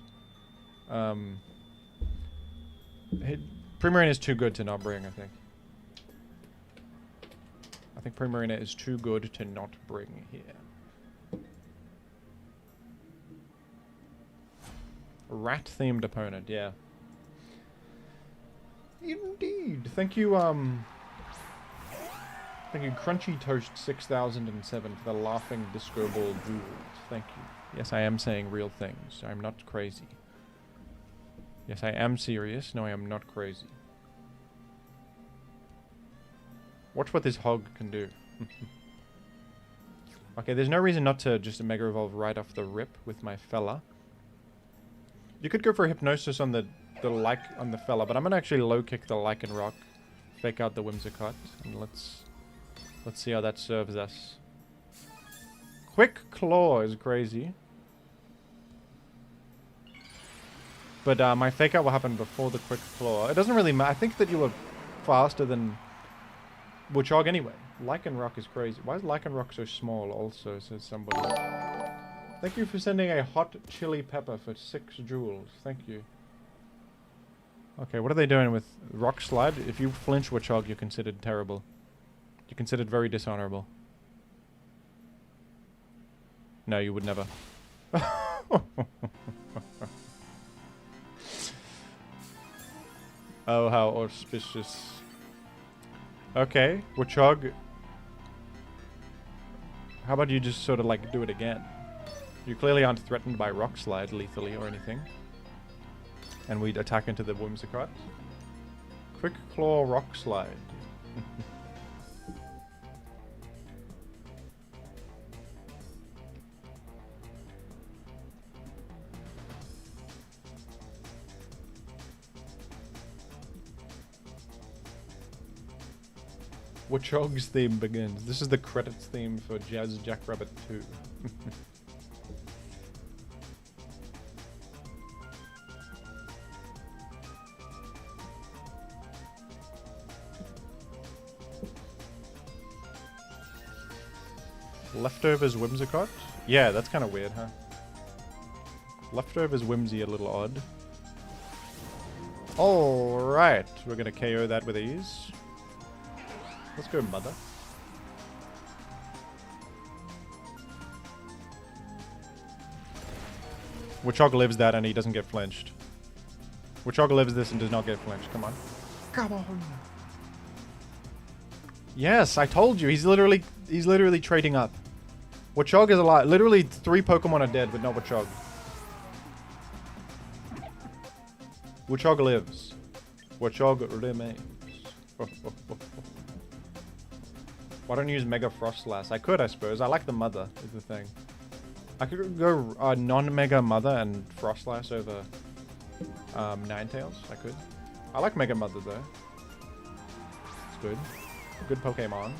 Primarina is too good to not bring, I think. I think Primarina is too good to not bring here. Rat-themed opponent, yeah. Indeed. Thank you, thank you, Crunchy Toast 6007 for the laughing disco ball jewels. Thank you. Yes, I am saying real things. I'm not crazy. Yes, I am serious. No, I am not crazy. Watch what this hog can do. Okay, there's no reason not to just Mega Evolve right off the rip with my fella. You could go for Hypnosis on the on the fella, but I'm gonna actually low kick the Lichen Rock, fake out the Whimsicott, and let's see how that serves us. Quick Claw is crazy, but my fake out will happen before the Quick Claw. It doesn't really matter. I think that you were faster than Watchog anyway. Lichen Rock is crazy. Why is Lichen Rock so small? Also, says somebody. Thank you for sending a hot chili pepper for 6 jewels. Thank you. Okay, what are they doing with Rock Slide? If you flinch Watchog, you're considered terrible. You're considered very dishonorable. No, you would never. Oh, how auspicious. Okay, Watchog. How about you just sort of like do it again? You clearly aren't threatened by Rock Slide lethally or anything. And we'd attack into the Whimsicott. Quick Claw Rock Slide. Watchog's theme begins. This is the credits theme for Jazz Jackrabbit 2. Leftovers Whimsicott? Yeah, that's kind of weird, huh? Leftovers Whimsy a little odd. Alright, we're gonna KO that with ease. Let's go, Mother. Watchog lives that and he doesn't get flinched. Watchog lives this and does not get flinched. Come on. Come on. Yes, I told you. He's literally trading up. Watchog is alive. Literally 3 Pokemon are dead, but not Watchog. Watchog lives. Watchog remains. Why don't you use Mega Frostlass? I could, I suppose. I like the Mother, is the thing. I could go non-Mega Mother and Frostlass over Ninetales. I could. I like Mega Mother, though. It's good. Good Pokemon.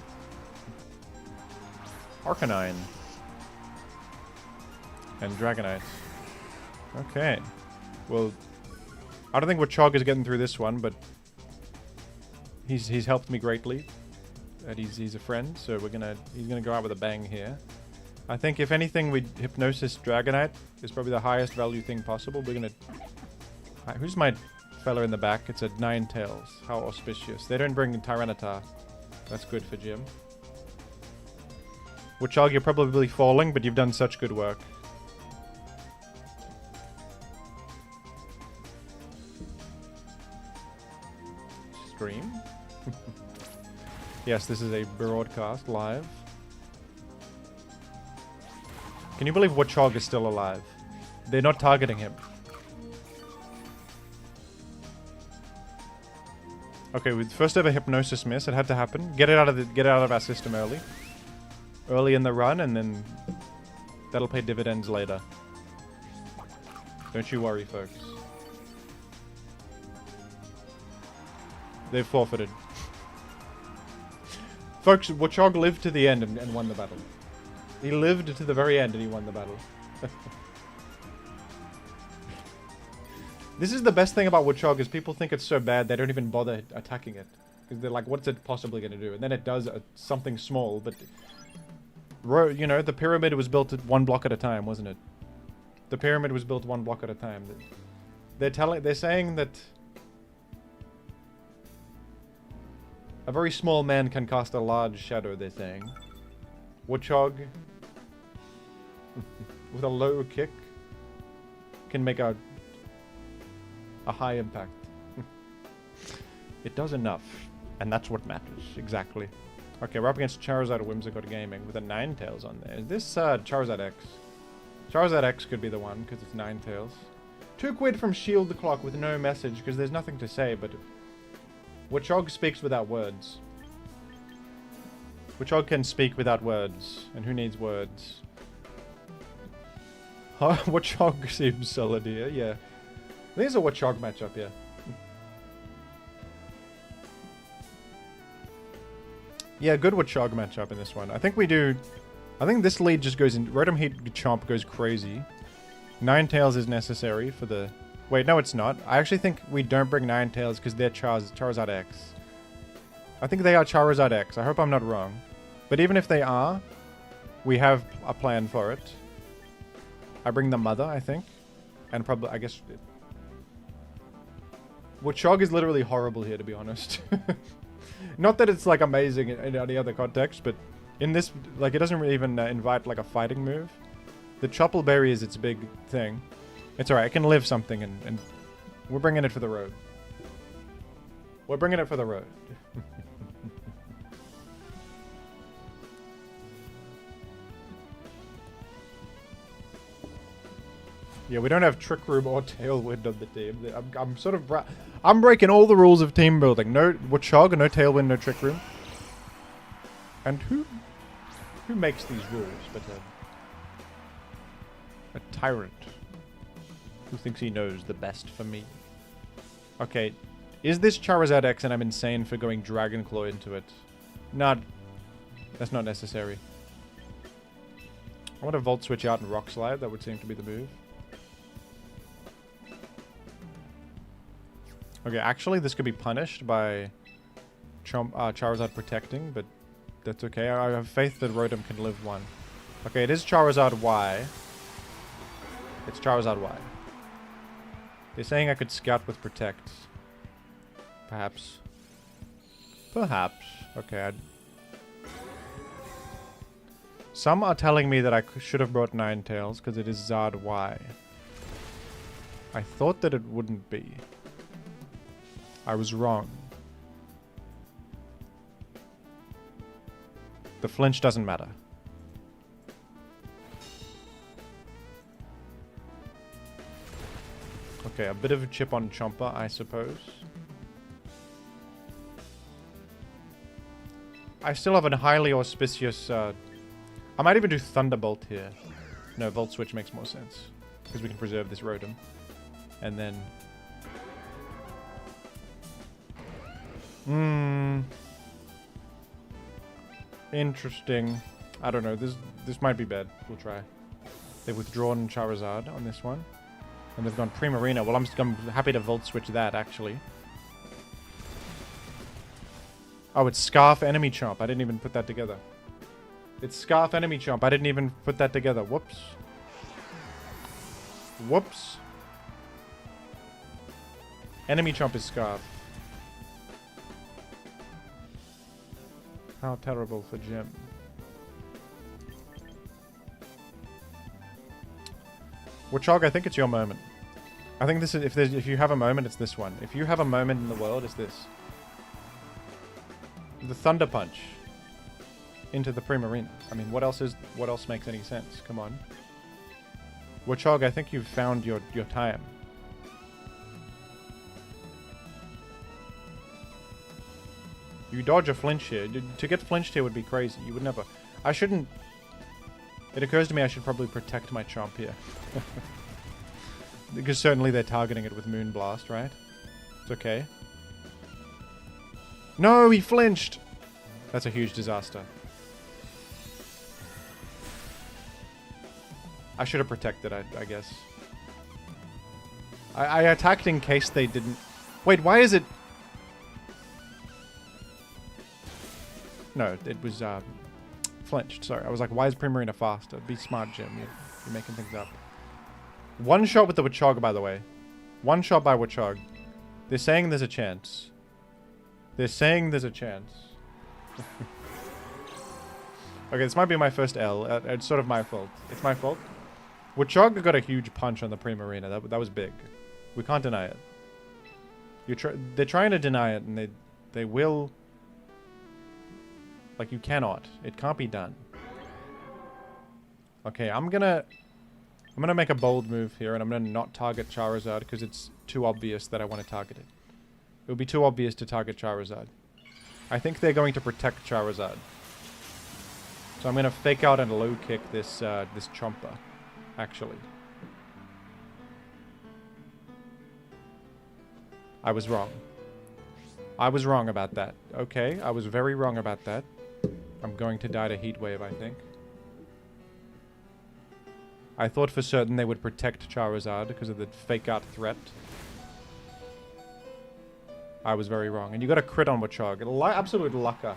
Arcanine. And Dragonite. Okay. Well, I don't think Watchog is getting through this one, but he's helped me greatly. And he's a friend, so he's gonna go out with a bang here. I think if anything, we Hypnosis Dragonite is probably the highest value thing possible. We're gonna. Who's my fella in the back? It's a Ninetales. How auspicious! They don't bring Tyranitar. That's good for Jim. Watchog, you're probably falling, but you've done such good work. Stream? Yes, this is a broadcast live. Can you believe Watchog is still alive? They're not targeting him. Okay, with first ever Hypnosis miss, it had to happen. Get it out of our system early. Early in the run, and then that'll pay dividends later. Don't you worry, folks. They've forfeited. Folks, Watchog lived to the end and won the battle. He lived to the very end and he won the battle. This is the best thing about Watchog is people think it's so bad they don't even bother attacking it. Because they're like, what's it possibly going to do? And then it does something small, but... You know, the pyramid was built at 1 block at a time, wasn't it? The pyramid was built 1 block at a time. They're saying that... a very small man can cast a large shadow, they're saying. Watchog... with a low kick... can make a high impact. It does enough. And that's what matters. Exactly. Okay, we're up against Charizard Whimsicott Gaming with a Ninetales on there. Is this Charizard X? Charizard X could be the one, because it's Ninetales. 2 quid from Shield the Clock with no message, because there's nothing to say, but... Watchog speaks without words. Watchog can speak without words. And who needs words? Watchog seems solid here, yeah. There's a Watchog matchup here. Yeah, good Watchog matchup in this one. I think we do... I think this lead just goes in... Rotom Heat Chomp goes crazy. Ninetales is necessary for the... Wait, no it's not. I actually think we don't bring Ninetales because they're Charizard X. I think they are Charizard X. I hope I'm not wrong. But even if they are, we have a plan for it. I bring the Mother, I think. And probably, I guess... Watchog is literally horrible here, to be honest. Not that it's, like, amazing in any other context, but in this, like, it doesn't really even invite, like, a fighting move. The Chople Berry is its big thing. It's alright, it can live something, and we're bringing it for the road. We're bringing it for the road. Yeah, we don't have Trick Room or Tailwind on the team. I'm sort of... I'm breaking all the rules of team building. No Watchog, no Tailwind, no Trick Room. And who makes these rules but a tyrant who thinks he knows the best for me? Okay, is this Charizard X and I'm insane for going Dragon Claw into it? Not... That's not necessary. I want to Volt Switch out and Rock Slide. That would seem to be the move. Okay, actually, this could be punished by Charizard protecting, but that's okay. I have faith that Rotom can live one. Okay, it is Charizard Y. It's Charizard Y. They're saying I could Scout with Protect. Perhaps. Perhaps. Okay, Some are telling me that I should have brought Ninetales, because it is Zard Y. I thought that it wouldn't be. I was wrong. The flinch doesn't matter. Okay, a bit of a chip on Chomper, I suppose. I still have a highly auspicious... I might even do Thunderbolt here. No, Volt Switch makes more sense. Because we can preserve this Rotom. And then... Interesting. I don't know. This might be bad. We'll try. They've withdrawn Charizard on this one. And they've gone Primarina. Well, I'm happy to Volt Switch that, actually. Oh, it's Scarf Enemy Chomp. I didn't even put that together. It's Scarf Enemy Chomp. I didn't even put that together. Whoops. Whoops. Enemy Chomp is Scarf. How terrible for Jim. Watchog, I think it's your moment. I think this is if you have a moment, it's this one. If you have a moment in the world, it's this. The Thunder Punch into the Primarina. I mean, what else makes any sense? Come on. Watchog, I think you've found your time. You dodge a flinch here. To get flinched here would be crazy. You would never... I shouldn't... It occurs to me I should probably protect my Chomp here. Because certainly they're targeting it with Moonblast, right? It's okay. No, he flinched! That's a huge disaster. I should have protected, I guess. I attacked in case they didn't... Wait, why is it... No, it was flinched. Sorry, I was like, why is Primarina faster? Be smart, Jim. You're making things up. One shot with the Watchog, by the way. One shot by Watchog. They're saying there's a chance. They're saying there's a chance. Okay, this might be my first L. It's sort of my fault. It's my fault. Watchog got a huge punch on the Primarina. That was big. We can't deny it. They're trying to deny it, and they will... Like, you cannot. It can't be done. Okay, I'm gonna make a bold move here, and I'm gonna not target Charizard, because it's too obvious that I want to target it. It would be too obvious to target Charizard. I think they're going to protect Charizard. So I'm gonna fake out and low kick this this Chomper, actually. I was wrong. I was wrong about that. Okay, I was very wrong about that. I'm going to die to Heat Wave, I think. I thought for certain they would protect Charizard because of the fake out threat. I was very wrong. And you got a crit on Watchog. Absolute lucker.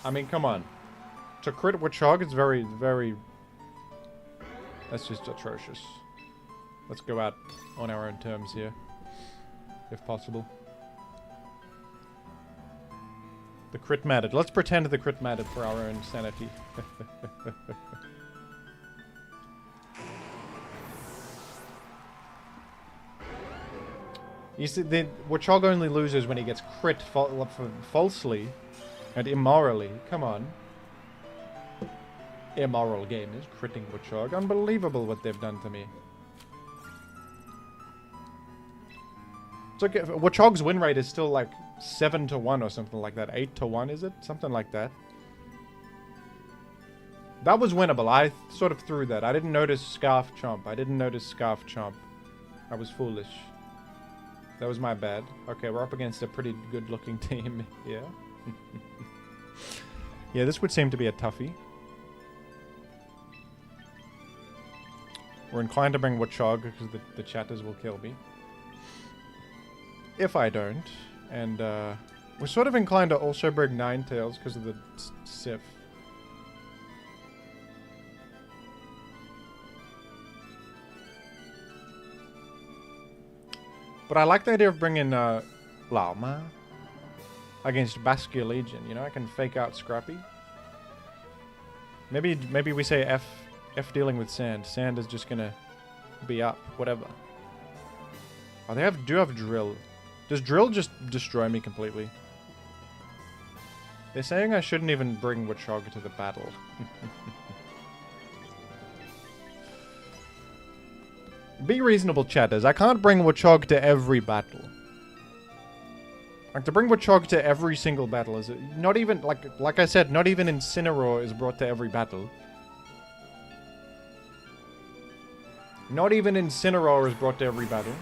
I mean, come on. To crit Watchog is very, very... That's just atrocious. Let's go out on our own terms here. If possible. The crit mattered. Let's pretend the crit mattered for our own sanity. You see, the Watchog only loses when he gets crit falsely and immorally. Come on. Immoral gamers critting Watchog. Unbelievable what they've done to me. It's okay. Watchog's win rate is still like 7-1 or something like that. 8-1, is it? Something like that. That was winnable. I sort of threw that. I didn't notice Scarf Chomp. I was foolish. That was my bad. Okay, we're up against a pretty good-looking team here. Yeah, this would seem to be a toughie. We're inclined to bring Watchog because the chatters will kill me. If I don't. And we're sort of inclined to also bring Ninetales because of the Sif. But I like the idea of bringing Llama against Baskia Legion. You know, I can fake out Scrappy. Maybe we say F dealing with Sand. Sand is just gonna be up, whatever. Oh, they do have Drill. Does Drill just destroy me completely? They're saying I shouldn't even bring Watchog to the battle. Be reasonable, chatters. I can't bring Watchog to every battle. Like, to bring Watchog to every single battle is not even, like I said, not even Incineroar is brought to every battle. Not even Incineroar is brought to every battle.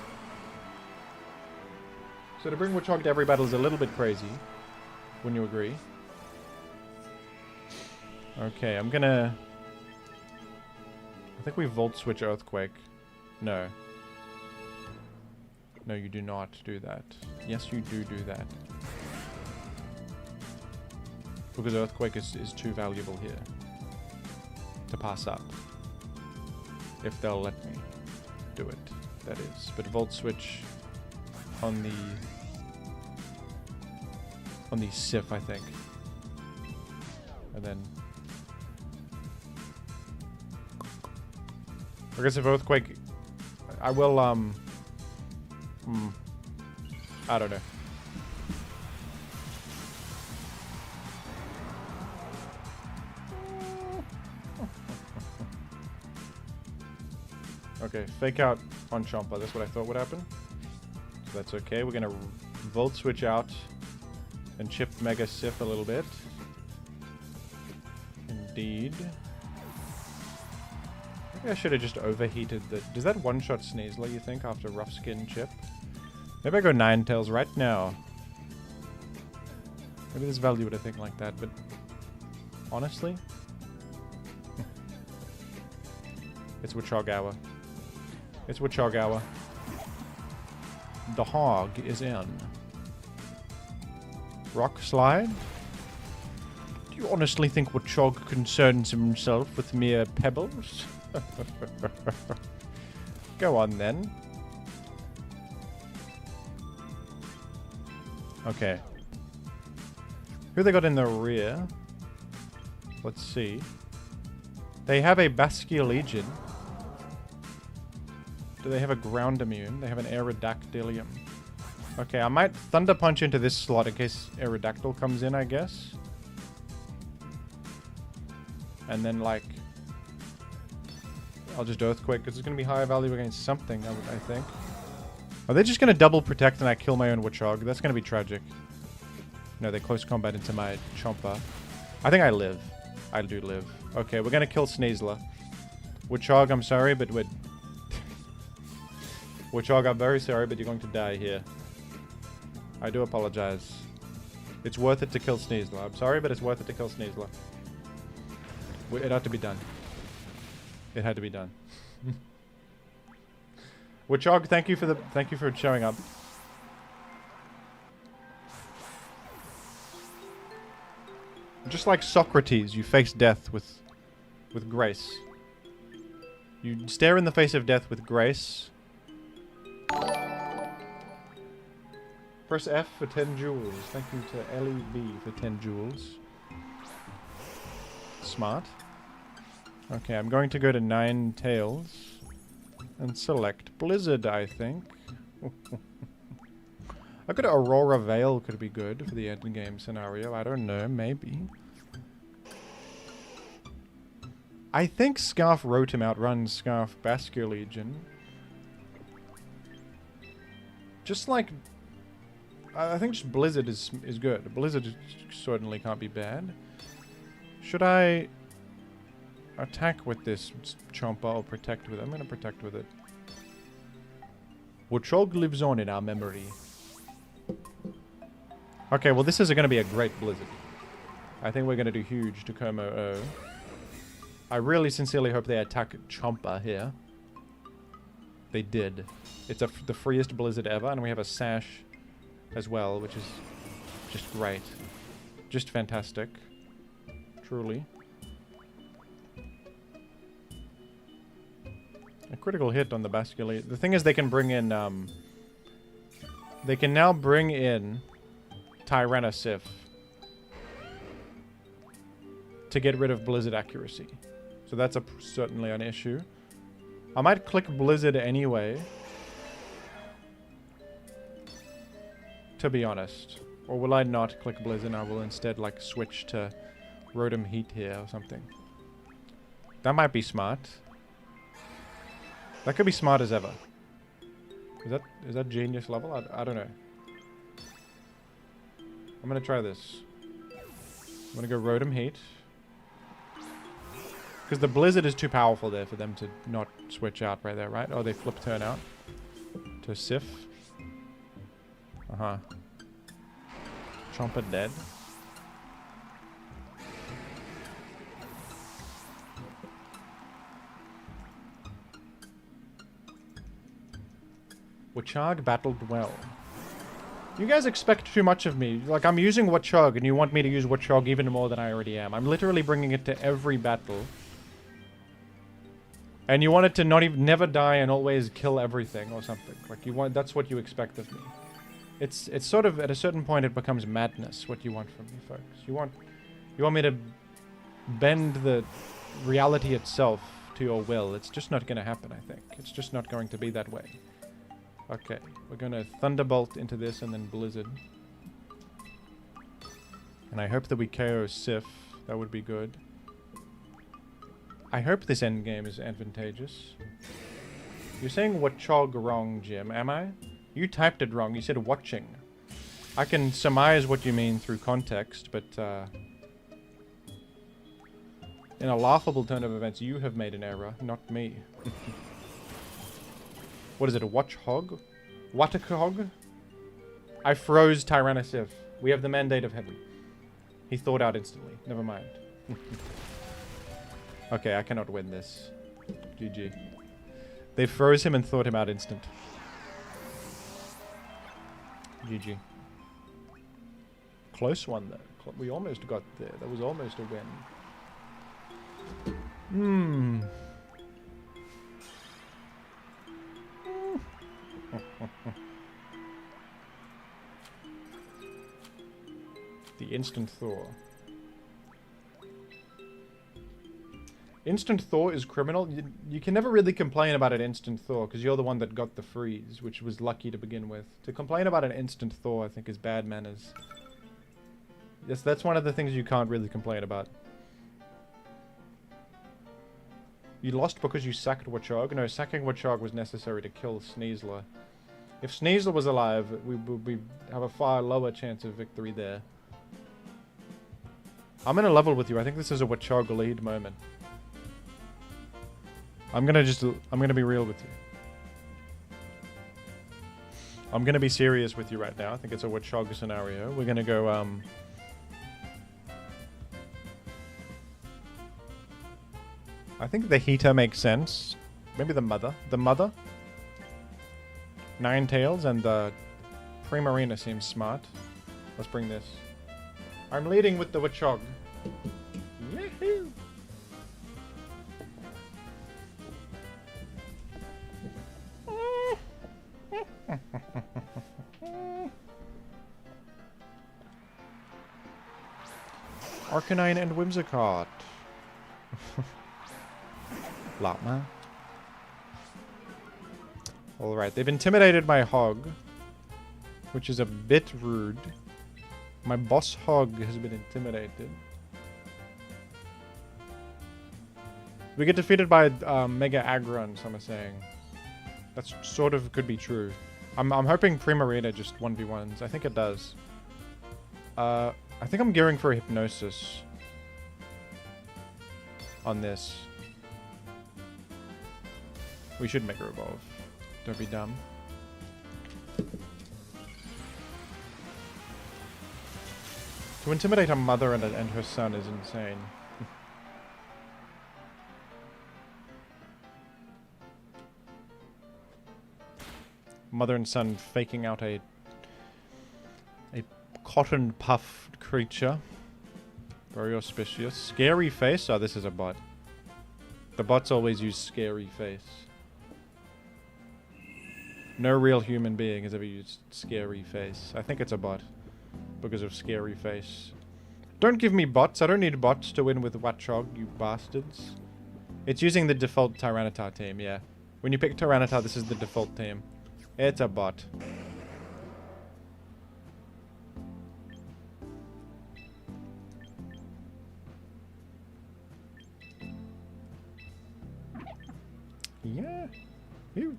So to bring Watchog to every battle is a little bit crazy. Wouldn't you agree? Okay, I'm gonna... I think we Volt Switch Earthquake. No. No, you do not do that. Yes, you do that. Because Earthquake is too valuable here. To pass up. If they'll let me do it, that is. But Volt Switch on the Sif, I think. And then I guess if Earthquake, I will I don't know. Okay, fake out on Chomper. That's what I thought would happen. So that's okay. We're gonna Volt Switch out and chip Mega Sif a little bit. Indeed. Maybe I should have just overheated the... Does that one-shot Sneasler, you think, after Rough Skin chip? Maybe I go Ninetales right now. Maybe there's value to think like that, but honestly, it's Watchog hour. It's Watchog hour. The hog is in. Rock slide? Do you honestly think Watchog concerns himself with mere pebbles? Go on then. Okay. Who they got in the rear? Let's see. They have a Baskia Legion. Do they have a ground immune? They have an Aerodactylium. Okay, I might Thunder Punch into this slot in case Aerodactyl comes in, I guess. And then, like... I'll just Earthquake, because it's going to be higher value against something, I think. Are they just going to double protect and I kill my own Watchog? That's going to be tragic. No, they close combat into my Chomper. I think I live. I do live. Okay, we're going to kill Sneasler. Watchog, I'm sorry, but we're... Watchog, I'm very sorry, but you're going to die here. I do apologize. It's worth it to kill Sneasler. I'm sorry, but it's worth it to kill Sneasler. It had to be done. It had to be done. Watchog, thank you for showing up. Just like Socrates, you face death with grace. You stare in the face of death with grace. Press F for 10 jewels. Thank you to LEB for 10 jewels. Smart. Okay, I'm going to go to 9 tails and select Blizzard, I think. I could Aurora Veil could be good for the end game scenario. I don't know, maybe. I think Scarf Rotom outruns Scarf Baskia Legion. Just like... I think just Blizzard is good. Blizzard certainly can't be bad. Should I attack with this Chomper or protect with it? I'm going to protect with it. Watchog lives on in our memory. Okay, well this is going to be a great Blizzard. I think we're going to do huge to Como O. I really sincerely hope they attack Chomper here. They did. It's the freest Blizzard ever, and we have a Sash as well, which is just great. Just fantastic. Truly. A critical hit on the Baskia Legion. The thing is they can bring in, they can now bring in Tyrannosif to get rid of Blizzard accuracy. So that's certainly an issue. I might click Blizzard anyway. To be honest. Or will I not click Blizzard and I will instead like switch to Rotom Heat here or something. That might be smart. That could be smart as ever. Is that genius level? I don't know. I'm gonna try this. I'm gonna go Rotom Heat. Because the Blizzard is too powerful there for them to not switch out right there, right? Oh, they flip turn out to Sif. Uh-huh. Chomper dead. Watchog battled well. You guys expect too much of me. Like, I'm using Watchog, and you want me to use Watchog even more than I already am. I'm literally bringing it to every battle. And you want it to never die and always kill everything or something. Like, that's what you expect of me. It's sort of, at a certain point, it becomes madness, what you want from me, folks. You want me to bend the reality itself to your will. It's just not going to happen, I think. It's just not going to be that way. Okay, we're going to Thunderbolt into this and then Blizzard. And I hope that we KO Sif. That would be good. I hope this endgame is advantageous. You're saying Watchog wrong, Jim, am I? You typed it wrong. You said watching. I can surmise what you mean through context, but in a laughable turn of events, you have made an error, not me. What is it, a Watchog? Watchog? I froze Tyrannosif. We have the mandate of heaven. He thawed out instantly. Never mind. Okay, I cannot win this. GG. They froze him and thawed him out instant. GG. Close one though. We almost got there. That was almost a win. The instant thaw. Instant thaw is criminal. You can never really complain about an instant thaw because you're the one that got the freeze, which was lucky to begin with. To complain about an instant thaw, I think, is bad manners. Yes, that's one of the things you can't really complain about. You lost because you sacked Watchog? No, sacking Watchog was necessary to kill Sneasler. If Sneasler was alive, we have a far lower chance of victory there. I'm in a level with you. I think this is a Watchog lead moment. I'm gonna be real with you. I'm gonna be serious with you right now. I think it's a Watchog scenario. We're gonna go, I think the heater makes sense. Maybe the mother. The mother. Ninetales and the Primarina seems smart. Let's bring this. I'm leading with the Watchog. Yahoo! Arcanine and Whimsicott. Latma. Alright, they've intimidated my hog, which is a bit rude. My boss hog has been intimidated. We get defeated by Mega Aggron, some are saying. That's sort of could be true. I'm hoping Primarina just 1v1s. I think it does. I think I'm gearing for a Hypnosis on this. We should Mega Evolve. Don't be dumb. To intimidate a mother and her son is insane. Mother and son faking out a cotton puffed creature. Very auspicious. Scary face? Oh, this is a bot. The bots always use scary face. No real human being has ever used scary face. I think it's a bot. Because of scary face. Don't give me bots. I don't need bots to win with Watchog, you bastards. It's using the default Tyranitar team, yeah. When you pick Tyranitar, this is the default team. It's a bot. Yeah. Ew.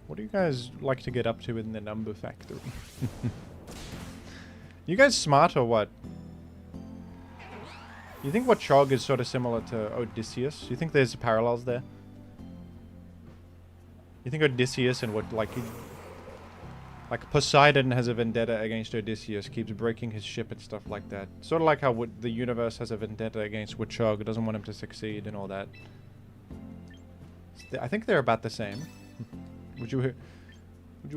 What do you guys like to get up to in the number factory? You guys smart or what? You think Watchog is sort of similar to Odysseus? You think there's parallels there? You think Odysseus and what, like Poseidon has a vendetta against Odysseus, keeps breaking his ship and stuff like that. Sort of like how the universe has a vendetta against Watchog, doesn't want him to succeed and all that. I think they're about the same. Would you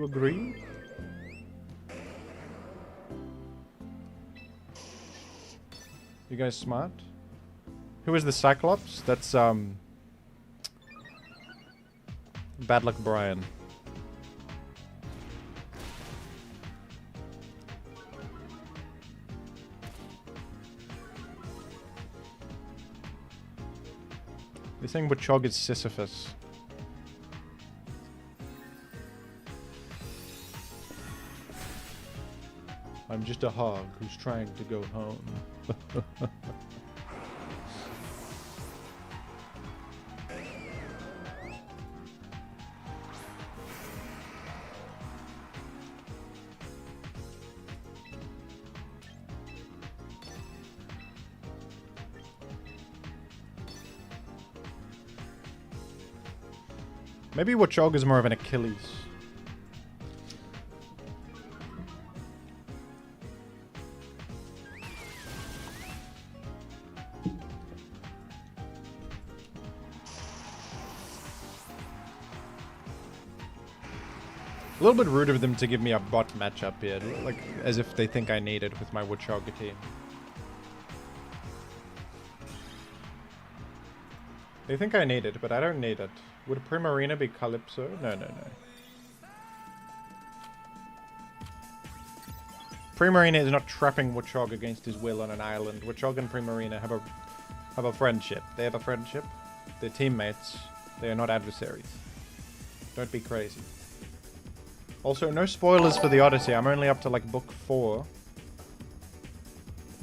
agree? You guys smart? Who is the Cyclops? That's Bad Luck Brian. They're saying Watchog is Sisyphus. I'm just a hog who's trying to go home. Maybe Watchog is more of an Achilles. A little bit rude of them to give me a bot matchup here, like as if they think I need it with my Watchog team. They think I need it, but I don't need it. Would Primarina be Calypso? No, no, no. Primarina is not trapping Watchog against his will on an island. Watchog and Primarina have a friendship. They have a friendship. They're teammates. They are not adversaries. Don't be crazy. Also, no spoilers for the Odyssey. I'm only up to like book 4.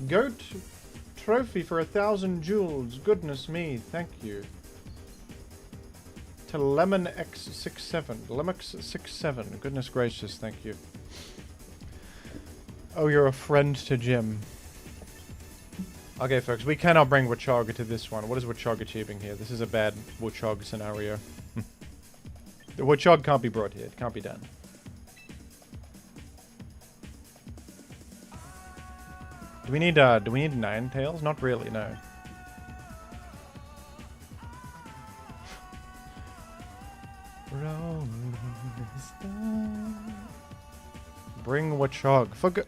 Goat trophy for 1,000 jewels. Goodness me, thank you. To Lemon X67. Lemx67. Goodness gracious, thank you. Oh, you're a friend to Jim. Okay, folks, we cannot bring Watchog to this one. What is Watchog achieving here? This is a bad Watchog scenario. The Watchog can't be brought here. It can't be done. Do we need 9 tails? Not really, no. Bring Watchog.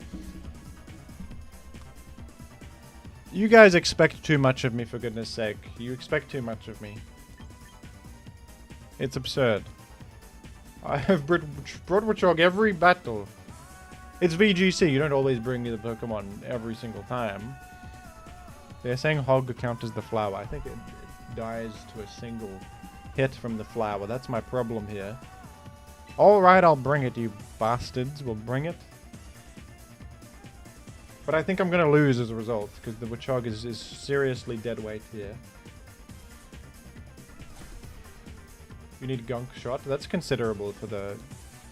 You guys expect too much of me, for goodness sake. You expect too much of me. It's absurd. I have brought Watchog every battle. It's VGC, you don't always bring me the Pokemon every single time. They're saying Hog counters the flower. I think it dies to a single hit from the flower. That's my problem here. Alright, I'll bring it, you bastards. We'll bring it. But I think I'm going to lose as a result, because the Watchog is seriously dead weight here. You need Gunk Shot. That's considerable for the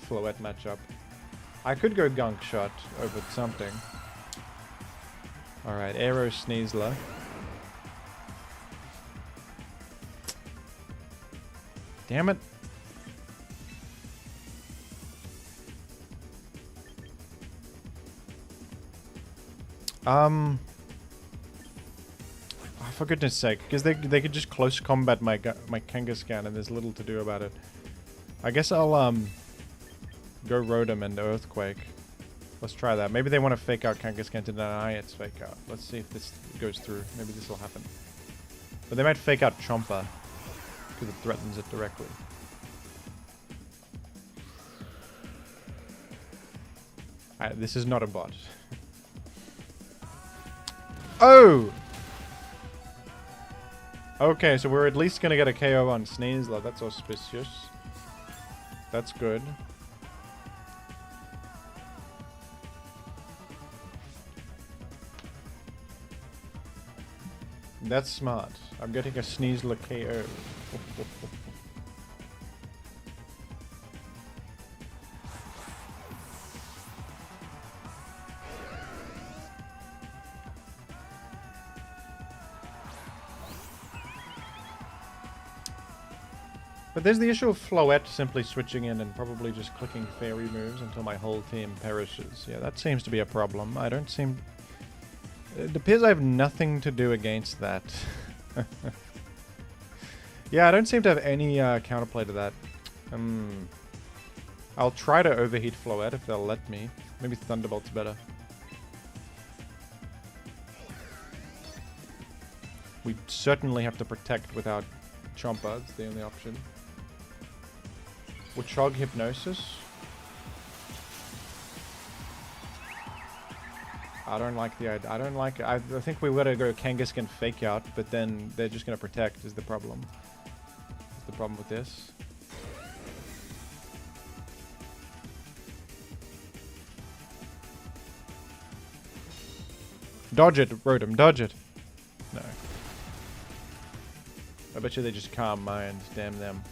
Floette matchup. I could go Gunk Shot over something. Alright, Aero Sneasler. Damn it. Oh, for goodness sake, because they could just close combat my Kangaskhan and there's little to do about it. I guess I'll go Rotom and Earthquake. Let's try that. Maybe they want to fake out Kangaskhan to deny its fake out. Let's see if this goes through. Maybe this will happen. But they might fake out Chompa because it threatens it directly. This is not a bot. Oh! Okay, so we're at least gonna get a KO on Sneasler. That's auspicious. That's good. That's smart. I'm getting a Sneasler KO. But there's the issue of Floette simply switching in and probably just clicking fairy moves until my whole team perishes. Yeah, that seems to be a problem. I don't seem... It appears I have nothing to do against that. Yeah, I don't seem to have any counterplay to that. I'll try to overheat Floette if they'll let me. Maybe Thunderbolt's better. We certainly have to protect without Chompa. It's the only option. Watchog Hypnosis. I don't like the idea. I don't like it. I think we gotta go Kangaskhan fake out, but then they're just gonna protect is the problem. Is the problem with this. Dodge it, Rotom, dodge it. No. I bet you they just calm mind. Damn them.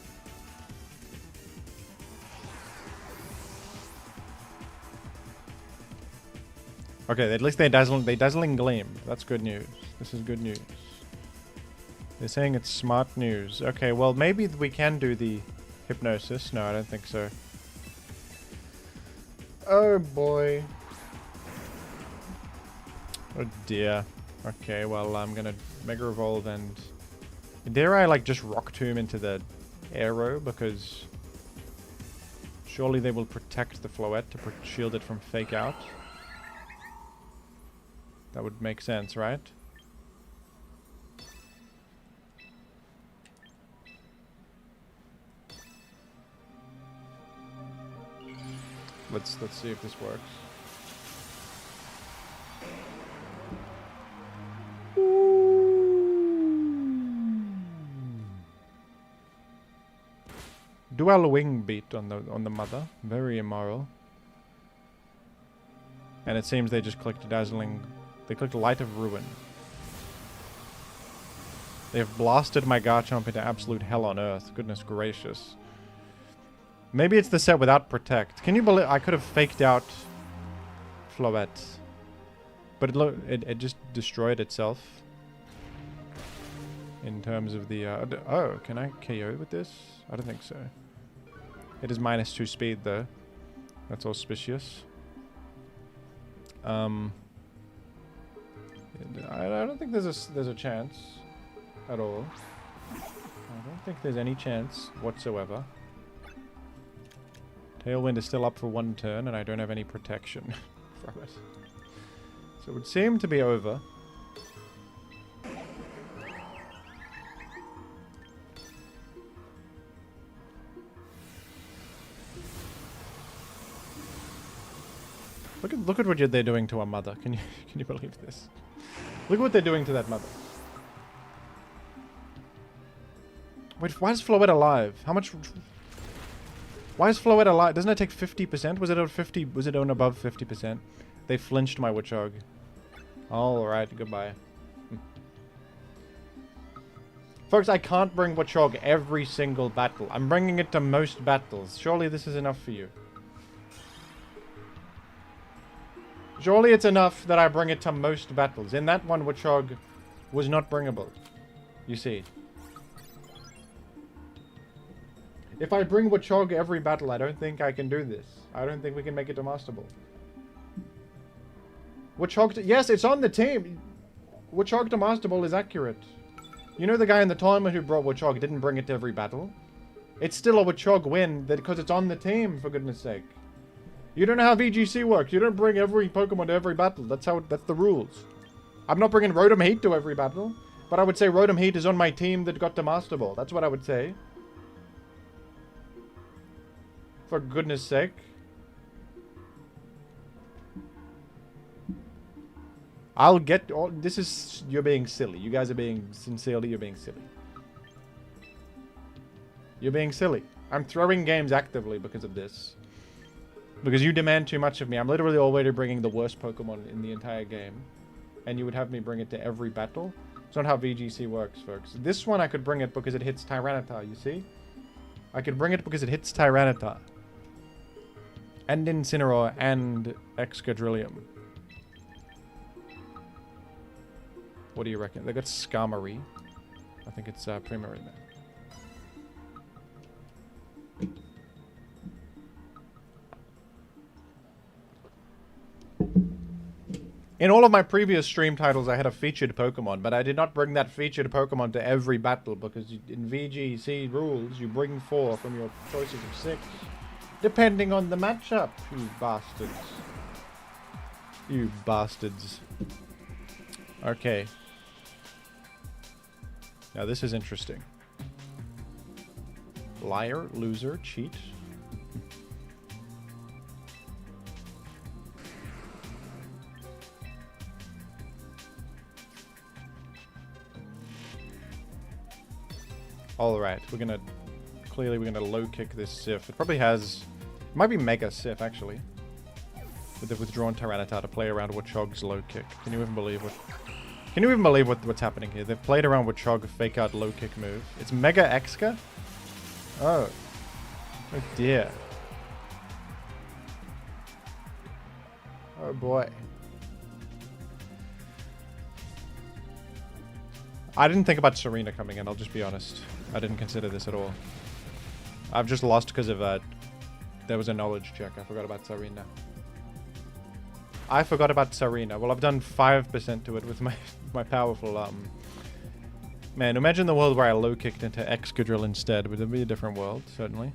Okay, at least they dazzling gleam. That's good news. This is good news. They're saying it's smart news. Okay, well maybe we can do the Hypnosis? No, I don't think so. Oh boy. Oh dear. Okay, well, I'm gonna Mega Evolve and... Dare I, like, just Rock Tomb into the arrow? Because... surely they will protect the Floette to shield it from Fake Out. That would make sense, right? Let's see if this works. Dual wing beat on the mother. Very immoral. And it seems they just clicked dazzling. They clicked Light of Ruin. They've blasted my Garchomp into absolute hell on earth. Goodness gracious. Maybe it's the set without Protect. Can you believe I could have faked out Floette? But it just destroyed itself. In terms of the... oh, can I KO with this? I don't think so. It is -2 speed though. That's auspicious. I don't think there's a chance at all. I don't think there's any chance whatsoever. Tailwind is still up for 1 turn, and I don't have any protection from it. So it would seem to be over. Look at what they're doing to our mother. Can you believe this? Look at what they're doing to that mother. Wait, why is Floette alive? How much? Why is Floette alive? Doesn't it take 50%? Was it on 50? Was it on above 50%? They flinched my Watchog. All right, goodbye. Folks, I can't bring Watchog every single battle. I'm bringing it to most battles. Surely this is enough for you. Surely it's enough that I bring it to most battles. In that one, Watchog was not bringable. You see. If I bring Watchog every battle, I don't think I can do this. I don't think we can make it to Master Ball. Watchog yes, it's on the team. Watchog to Master Ball is accurate. You know the guy in the tournament who brought Watchog didn't bring it to every battle? It's still a Watchog win because it's on the team, for goodness sake. You don't know how VGC works. You don't bring every Pokemon to every battle. That's the rules. I'm not bringing Rotom Heat to every battle, but I would say Rotom Heat is on my team that got to Master Ball. That's what I would say. For goodness sake. I'll get all this is you're being silly. You guys are being you're being silly. You're being silly. I'm throwing games actively because of this. Because you demand too much of me. I'm literally already bringing the worst Pokemon in the entire game. And you would have me bring it to every battle. It's not how VGC works, folks. This one I could bring it because it hits Tyranitar, you see? I could bring it because it hits Tyranitar. And Incineroar and Excadrillium. What do you reckon? They got Skarmory. I think it's Primarine there. In all of my previous stream titles, I had a featured Pokemon, but I did not bring that featured Pokemon to every battle because in VGC rules, you bring 4 from your choices of 6, depending on the matchup, you bastards. You bastards. Okay. Now this is interesting. Liar, loser, cheat. Alright, clearly we're gonna low kick this Sif. It probably has, it might be Mega Sif actually. With the withdrawn Tyranitar to play around Watchog's low kick. Can you even believe what's happening here? They've played around Watchog fake out low kick move. It's Mega Exca? Oh. Oh dear. Oh boy. I didn't think about Serena coming in, I'll just be honest. I didn't consider this at all. I've just lost because of there was a knowledge check. I forgot about Tsarina. I forgot about Tsarina. Well, I've done 5% to it with my powerful Man, imagine the world where I low kicked into Excadrill instead. Would it be a different world? Certainly.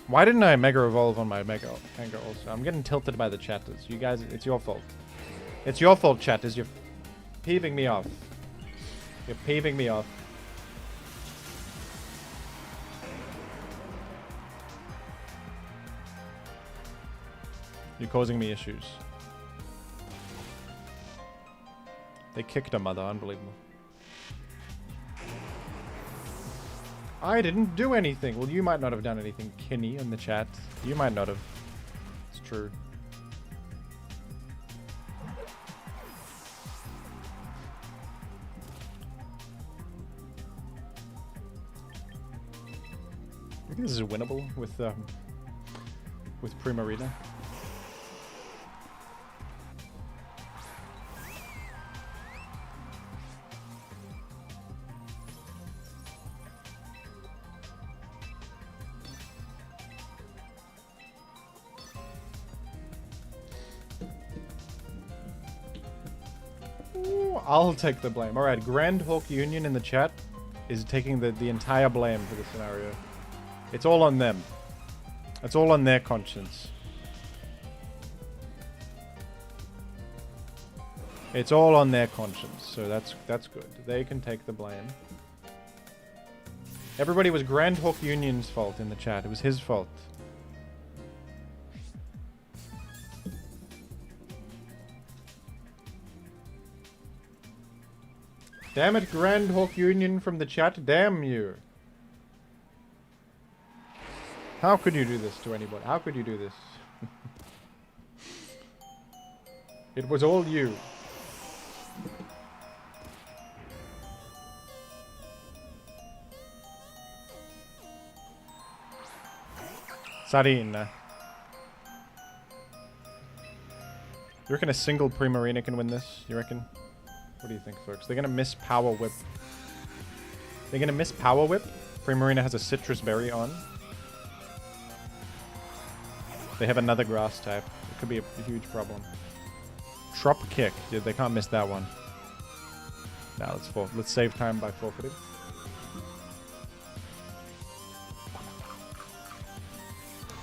Why didn't I Mega Evolve on my Mega also? I'm getting tilted by the chatters. You guys, it's your fault. It's your fault, chatters. You're peeving me off. You're peeving me off. You're causing me issues. They kicked a mother. Unbelievable. I didn't do anything. Well, you might not have done anything, Kinney, in the chat. You might not have. It's true. I think this is winnable with Primarina. I'll take the blame. Alright, Grand Hawk Union in the chat is taking the entire blame for the scenario. It's all on them. It's all on their conscience. It's all on their conscience, so that's good. They can take the blame. Everybody was Grand Hawk Union's fault in the chat. It was his fault. Damn it, Grand Hawk Union from the chat. Damn you. How could you do this to anybody? How could you do this? It was all you. Sarina. You reckon a single Primarina can win this? You reckon? What do you think, folks? They're gonna miss Power Whip. They're gonna miss Power Whip. Primarina has a Citrus Berry on. They have another Grass type. It could be a huge problem. Trop Kick. Yeah, they can't miss that one. Now let's save time by forfeiting.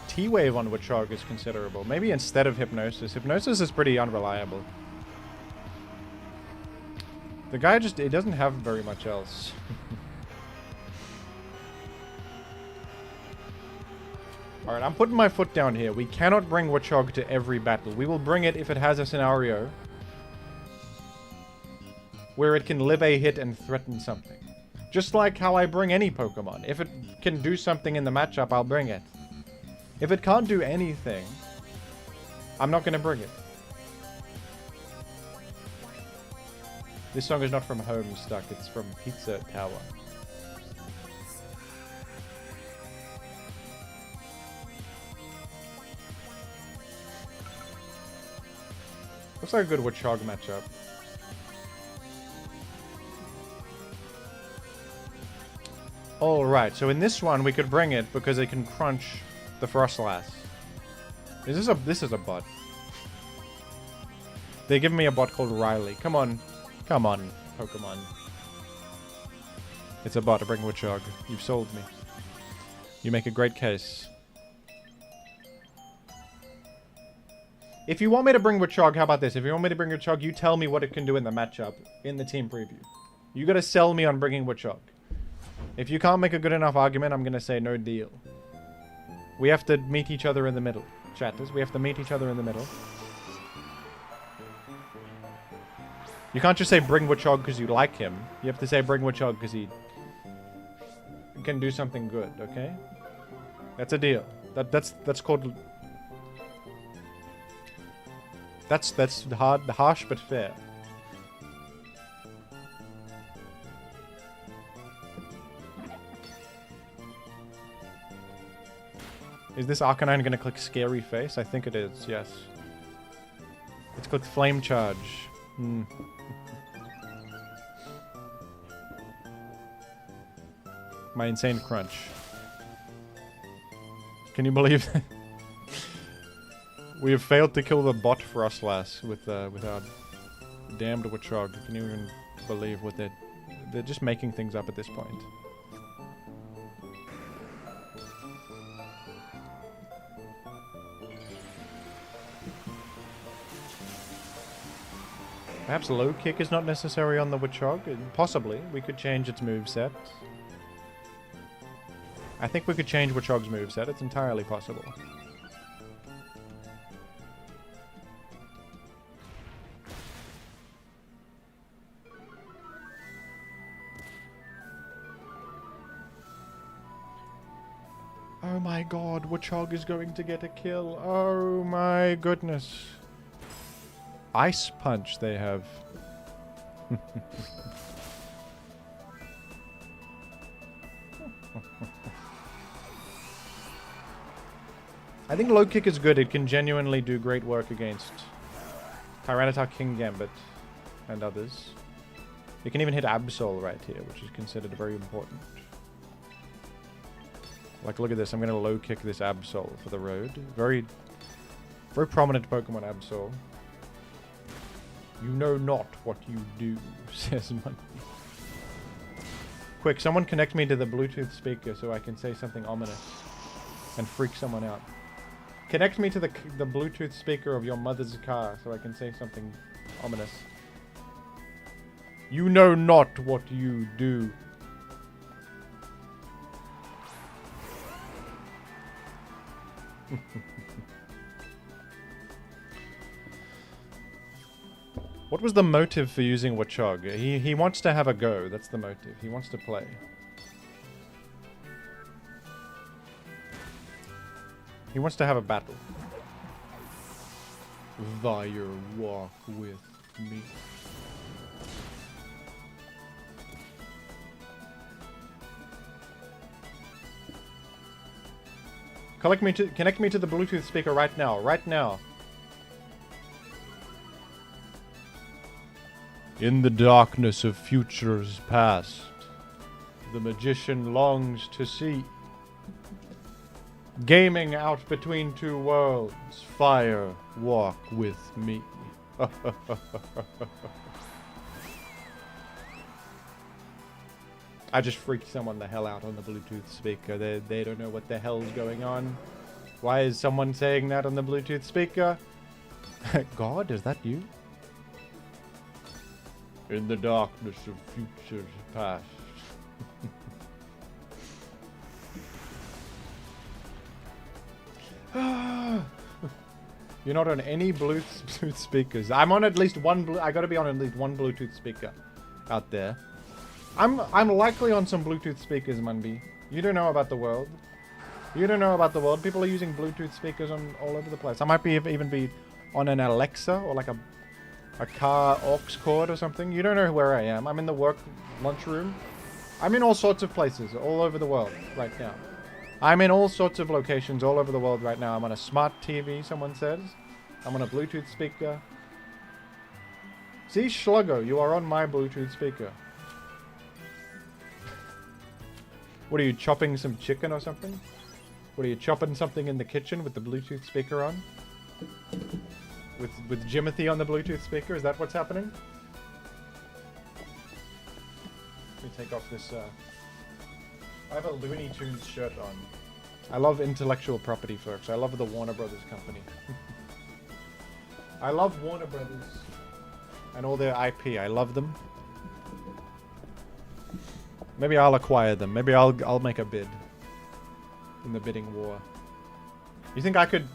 T-Wave on Watchog is considerable. Maybe instead of Hypnosis. Hypnosis is pretty unreliable. The guy just, he doesn't have very much else. Alright, I'm putting my foot down here. We cannot bring Watchog to every battle. We will bring it if it has a scenario where it can live a hit and threaten something. Just like how I bring any Pokemon. If it can do something in the matchup, I'll bring it. If it can't do anything, I'm not going to bring it. This song is not from Homestuck, it's from Pizza Tower. Looks like a good Watchog matchup. Alright, so in this one we could bring it because it can crunch the Frostlass. This is a bot. They give me a bot called Riley. Come on. Come on, Pokemon. It's a bot to bring Watchog. You've sold me. You make a great case. If you want me to bring Watchog, how about this? If you want me to bring Watchog, you tell me what it can do in the matchup in the team preview. You gotta sell me on bringing Watchog. If you can't make a good enough argument, I'm gonna say no deal. We have to meet each other in the middle. Chatters, we have to meet each other in the middle. You can't just say bring Watchog because you like him. You have to say bring Watchog because he can do something good, okay? That's a deal. That's called... That's harsh but fair. Is this Arcanine gonna click Scary Face? I think it is, yes. It's clicked Flame Charge. My insane crunch. Can you believe that? We have failed to kill the bot Frostlass with our damned Watchog. Can you even believe what they're just making things up at this point. Perhaps low kick is not necessary on the Watchog. Possibly. We could change its moveset. I think we could change Watchog's moveset. It's entirely possible. Oh my god, Watchog is going to get a kill. Oh my goodness. Ice Punch they have. I think low kick is good. It can genuinely do great work against Tyranitar, King Gambit, and others. You can even hit Absol right here, which is considered very important. Like, look at this. I'm going to low kick this Absol for the road. Very prominent Pokemon, Absol. You know not what you do, says Money. Quick, someone connect me to the Bluetooth speaker so I can say something ominous and freak someone out. Connect me to the Bluetooth speaker of your mother's car so I can say something ominous. You know not what you do. What was the motive for using Watchog? He wants to have a go. That's the motive. He wants to play. He wants to have a battle. Via walk with me. Connect me to the Bluetooth speaker right now. Right now. In the darkness of futures past, the magician longs to see. Gaming out between two worlds, fire, walk with me. I just freaked someone the hell out on the Bluetooth speaker. They don't know what the hell's going on. Why is someone saying that on the Bluetooth speaker? God, is that you? In the darkness of futures past. You're not on any Bluetooth speakers. I'm on at least one. I gotta be on at least one Bluetooth speaker out there. I'm likely on some Bluetooth speakers, Munby. You don't know about the world. You don't know about the world. People are using Bluetooth speakers on all over the place. I might be even be on an Alexa or like a car aux cord or something. You don't know where I am. I'm in the work lunchroom. I'm in all sorts of places all over the world right now. I'm in all sorts of locations all over the world right now. I'm on a smart TV, someone says. I'm on a Bluetooth speaker. See, Schluggo, you are on my Bluetooth speaker. What are you, chopping some chicken or something? What are you, chopping something in the kitchen with the Bluetooth speaker on? With Jimothy on the Bluetooth speaker? Is that what's happening? Let me take off this, I have a Looney Tunes shirt on. I love intellectual property, folks. I love the Warner Brothers company. I love Warner Brothers and all their IP. I love them. Maybe I'll acquire them. Maybe I'll make a bid in the bidding war. You think I could...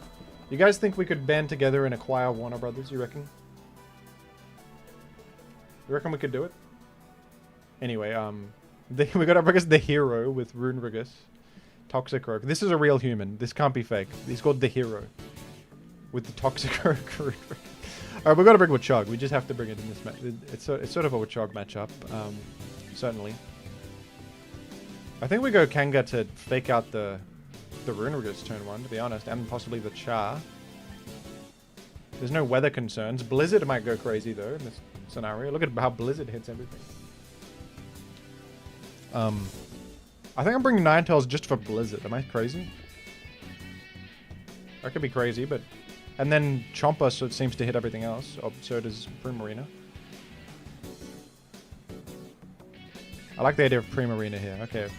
You guys think we could band together and acquire Warner Brothers, you reckon? You reckon we could do it? Anyway, we got Rigus the Hero with Runerigus. Toxicroak. This is a real human. This can't be fake. He's called the Hero. With the Toxicroak. Alright, we've got to bring Watchog. We just have to bring it in this match. It's sort of a Watchog matchup. Certainly. I think we go Kanga to fake out the Runerigus turn 1, to be honest, and possibly the Char. There's no weather concerns. Blizzard might go crazy, though, in this scenario. Look at how Blizzard hits everything. I think I'm bringing Ninetales just for Blizzard. Am I crazy? I could be crazy, but... And then Chomper, so it seems to hit everything else. Oh, so does Primarina. I like the idea of Primarina here. Okay.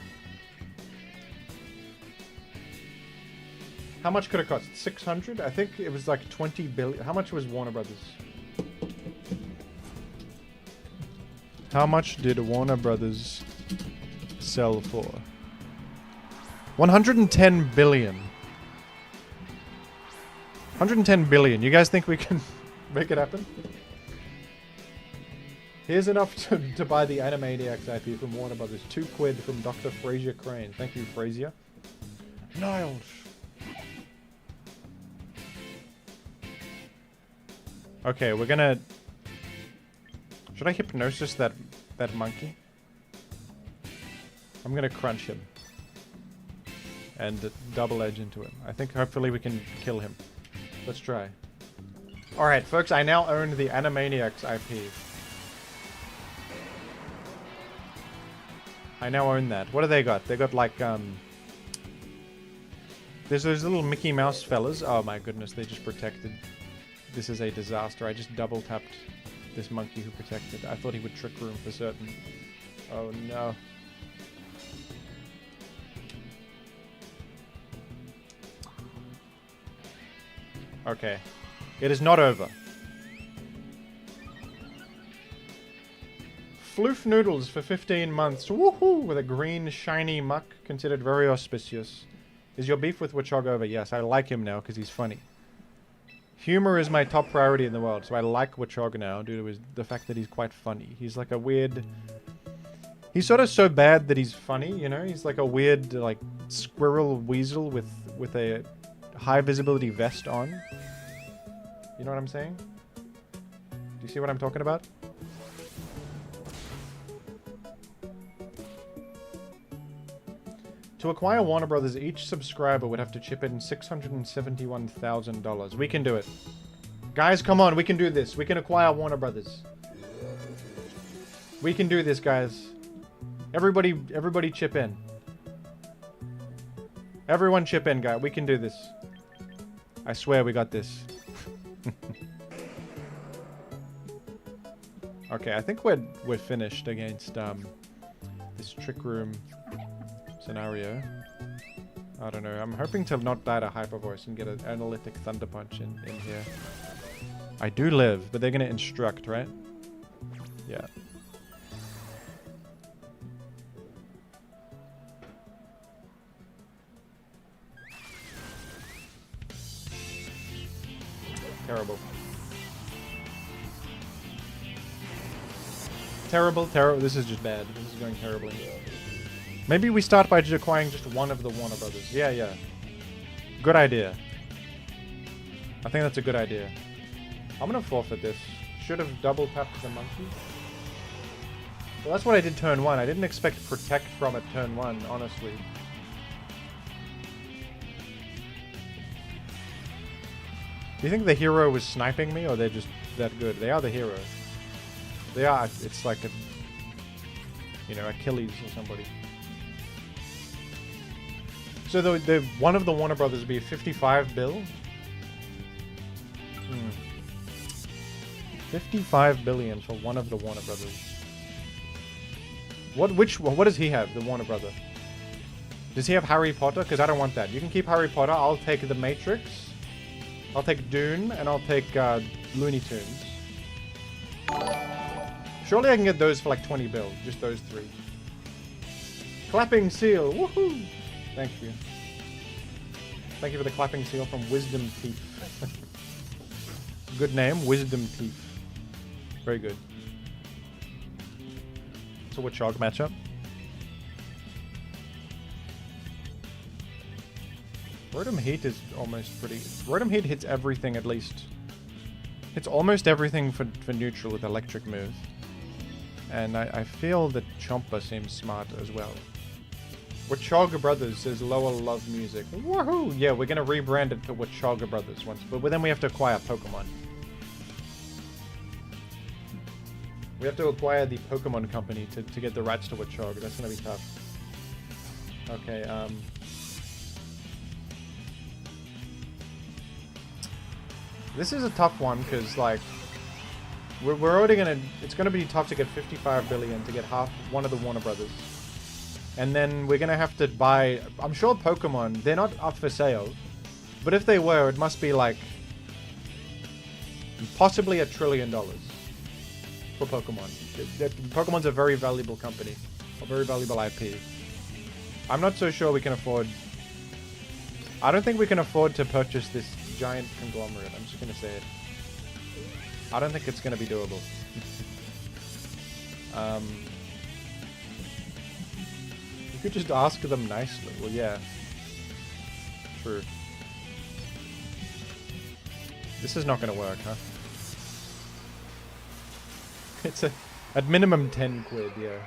How much could it cost? 600? I think it was like 20 billion. How much was Warner Brothers? How much did Warner Brothers sell for? 110 billion. 110 billion. You guys think we can make it happen? Here's enough to buy the Animaniacs IP from Warner Brothers. 2 quid from Dr. Fraser Crane. Thank you, Fraser. Niles. Okay, we're gonna... Should I hypnosis that monkey? I'm gonna crunch him. And double edge into him. I think hopefully we can kill him. Let's try. Alright, folks, I now own the Animaniacs IP. I now own that. What do they got? They got like, there's those little Mickey Mouse fellas. Oh my goodness, they just protected. This is a disaster. I just double tapped this monkey who protected. I thought he would trick room for certain. Oh no. Okay. It is not over. Floof noodles for 15 months. Woohoo! With a green, shiny muck. Considered very auspicious. Is your beef with Watchog over? Yes, I like him now because he's funny. Humor is my top priority in the world, so I like Watchog now due to the fact that he's quite funny. He's like a weird... He's sort of so bad that he's funny, you know? He's like a weird, like, squirrel weasel with a high visibility vest on. You know what I'm saying? Do you see what I'm talking about? To acquire Warner Brothers, each subscriber would have to chip in $671,000. We can do it. Guys, come on, we can do this. We can acquire Warner Brothers. We can do this, guys. Everybody chip in. Everyone chip in, guy. We can do this. I swear we got this. Okay, I think we're finished against this trick room scenario. I don't know. I'm hoping to not die to Hyper Voice and get an analytic Thunder Punch in here. I do live, but they're gonna instruct, right? Yeah. Terrible. Terrible. This is just bad. This is going terribly. Maybe we start by just acquiring just one of the Warner Brothers. Yeah. Good idea. I think that's a good idea. I'm gonna forfeit this. Should have double tapped the monkey. Well, that's what I did turn 1. I didn't expect Protect from it turn 1, honestly. Do you think the hero was sniping me, or they're just that good? They are the hero. They are. It's like a, you know, Achilles or somebody. So the one of the Warner Brothers would be 55 bill. 55 billion for one of the Warner Brothers. What does he have? The Warner Brother. Does he have Harry Potter? Because I don't want that. You can keep Harry Potter. I'll take The Matrix. I'll take Dune, and I'll take Looney Tunes. Surely I can get those for like 20 bill. Just those 3. Clapping Seal. Woohoo! Thank you. Thank you for the clapping seal from Wisdom Teeth. Good name, Wisdom Teeth. Very good. It's a Watchog matchup. Rotom Heat is almost pretty... Rotom Heat hits everything at least. Hits almost everything for neutral with electric move. And I feel that Chomper seems smart as well. Watchog Brothers says lower love music. Woohoo! Yeah, we're gonna rebrand it to Watchog Brothers once, but then we have to acquire Pokemon. We have to acquire the Pokemon company to get the rights to Watchog. That's gonna be tough. Okay, this is a tough one, because, like, we're already gonna... It's gonna be tough to get 55 billion to get one of the Warner Brothers. And then we're gonna have to buy... I'm sure Pokemon, they're not up for sale. But if they were, it must be, like... possibly $1 trillion for Pokemon. Pokemon's a very valuable company. A very valuable IP. I'm not so sure we can afford... I don't think we can afford to purchase this giant conglomerate. I'm just gonna say it. I don't think it's gonna be doable. You could just ask them nicely. Well, yeah. True. This is not gonna work, huh? It's at minimum 10 quid, yeah.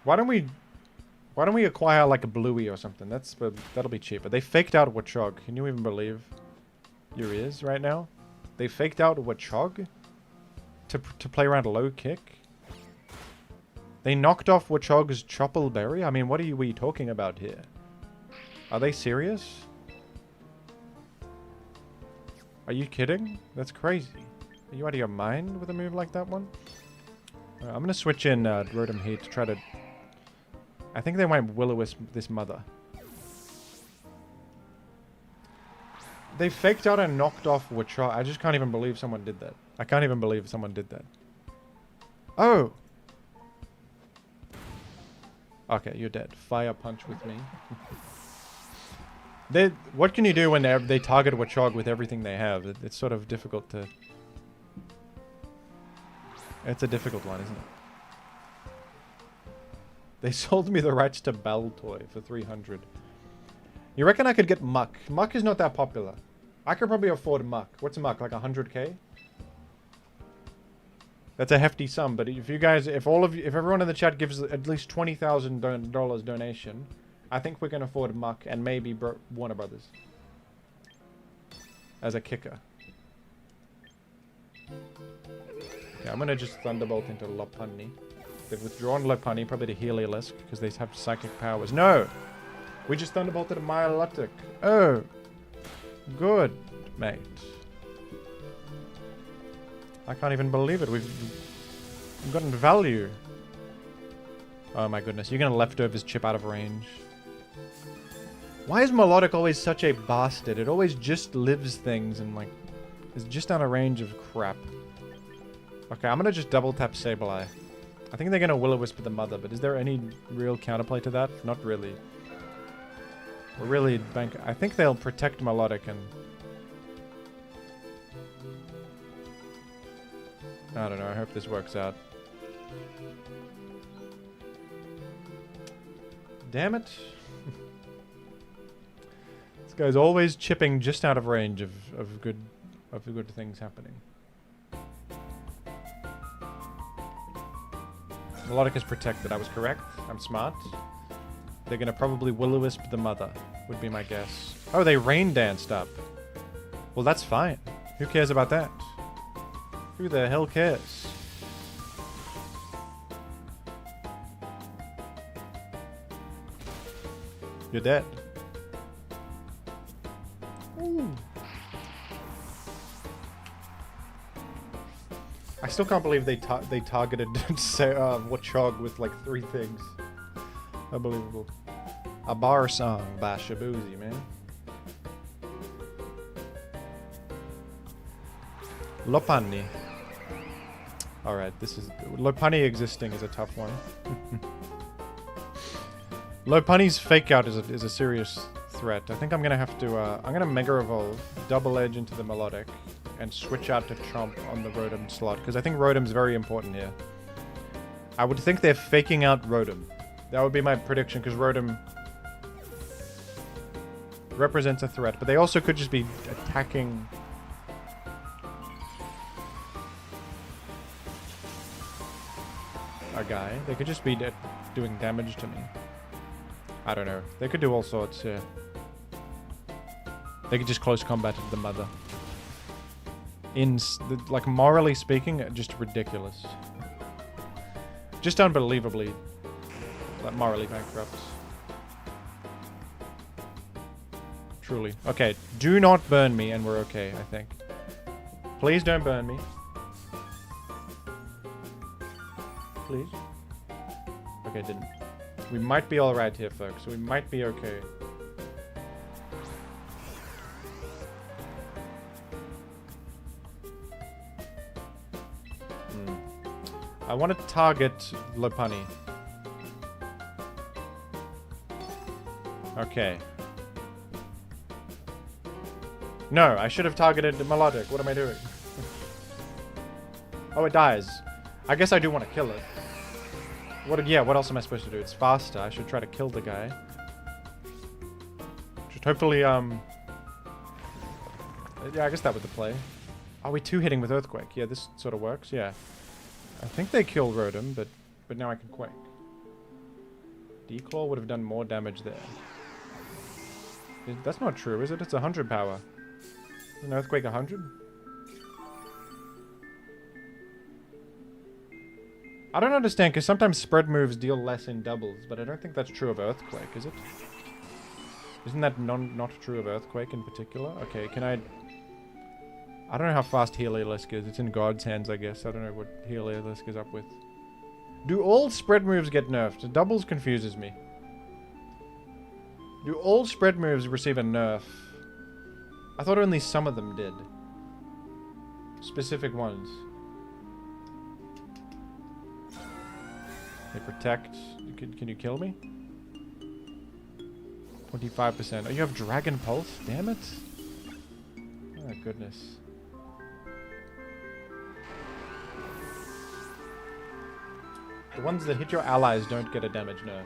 Why don't we acquire like a Bluey or something? That'll be cheaper. They faked out Watchog. Can you even believe your ears right now? They faked out Watchog to play around low kick. They knocked off Watchog's Choppleberry. I mean, what are we talking about here? Are they serious? Are you kidding? That's crazy. Are you out of your mind with a move like that one? I'm going to switch in Rotom Heat to try to... I think they might Will-O-Wisp this mother. They faked out and knocked off Watchog. I just can't even believe someone did that. I can't even believe someone did that. Oh! Okay, you're dead. Fire punch with me. What can you do when they target Watchog with everything they have? It's sort of difficult to... It's a difficult one, isn't it? They sold me the rights to Balatro for 300. You reckon I could get Muck? Muck is not that popular. I could probably afford Muck. What's Muck? Like 100k? That's a hefty sum, but if you guys, if everyone in the chat gives at least $20,000 donation, I think we can afford Muck and maybe Warner Brothers as a kicker. Okay, I'm gonna just Thunderbolt into Lopunny. They've withdrawn Lopunny, probably to Heliolisk, because they have psychic powers. No! We just Thunderbolted a Milotic. Oh! Good, mate. I can't even believe it. We've gotten value. Oh my goodness. You're gonna Leftovers chip out of range. Why is Milotic always such a bastard? It always just lives things and, like, is just out of range of crap. Okay, I'm gonna just double tap Sableye. I think they're gonna Will-O-Wisp the mother, but is there any real counterplay to that? Not really. We're really I think they'll protect Milotic and... I don't know, I hope this works out. Damn it. This guy's always chipping just out of range of good things happening. Milotic is protected. I was correct. I'm smart. They're gonna probably Will-O-Wisp the mother, would be my guess. Oh, they rain danced up. Well, that's fine. Who cares about that? Who the hell cares? You're dead. Ooh. I still can't believe they targeted Watchog with like 3 things. Unbelievable. A bar song by Shabuzi, man. Lopunny. Alright, this is... Lopunny existing is a tough one. Lopunny's fake out is a serious threat. I think I'm gonna have to... I'm gonna Mega Evolve, Double Edge into the Milotic, and switch out to Chomp on the Rotom slot, because I think Rotom's very important here. I would think they're faking out Rotom. That would be my prediction, because Rotom represents a threat, but they also could just be attacking... a guy. They could just be doing damage to me. I don't know. They could do all sorts, yeah. They could just close combat to the mother. Like, morally speaking, just ridiculous. Just unbelievably Like morally bankrupt. Truly. Okay, do not burn me and we're okay, I think. Please don't burn me. Please. Okay, didn't. We might be alright here, folks. We might be okay. I want to target Lopunny. Okay. No, I should have targeted Melodic. What am I doing? Oh, it dies. I guess I do want to kill it. Yeah, what else am I supposed to do? It's faster. I should try to kill the guy. Just hopefully, yeah, I guess that was the play. Are we two-hitting with Earthquake? Yeah, this sort of works, yeah. I think they killed Rotom, but now I can Quake. Declaw would have done more damage there. That's not true, is it? It's 100 power. Is an Earthquake 100? I don't understand, because sometimes spread moves deal less in doubles, but I don't think that's true of Earthquake, is it? Isn't that not true of Earthquake in particular? Okay, can I don't know how fast Heliolisk is. It's in God's hands, I guess. I don't know what Heliolisk is up with. Do all spread moves get nerfed? Doubles confuses me. Do all spread moves receive a nerf? I thought only some of them did. Specific ones. They protect. Can you kill me? 25%. Oh, you have Dragon Pulse? Damn it. Oh, goodness. The ones that hit your allies don't get a damage nerf.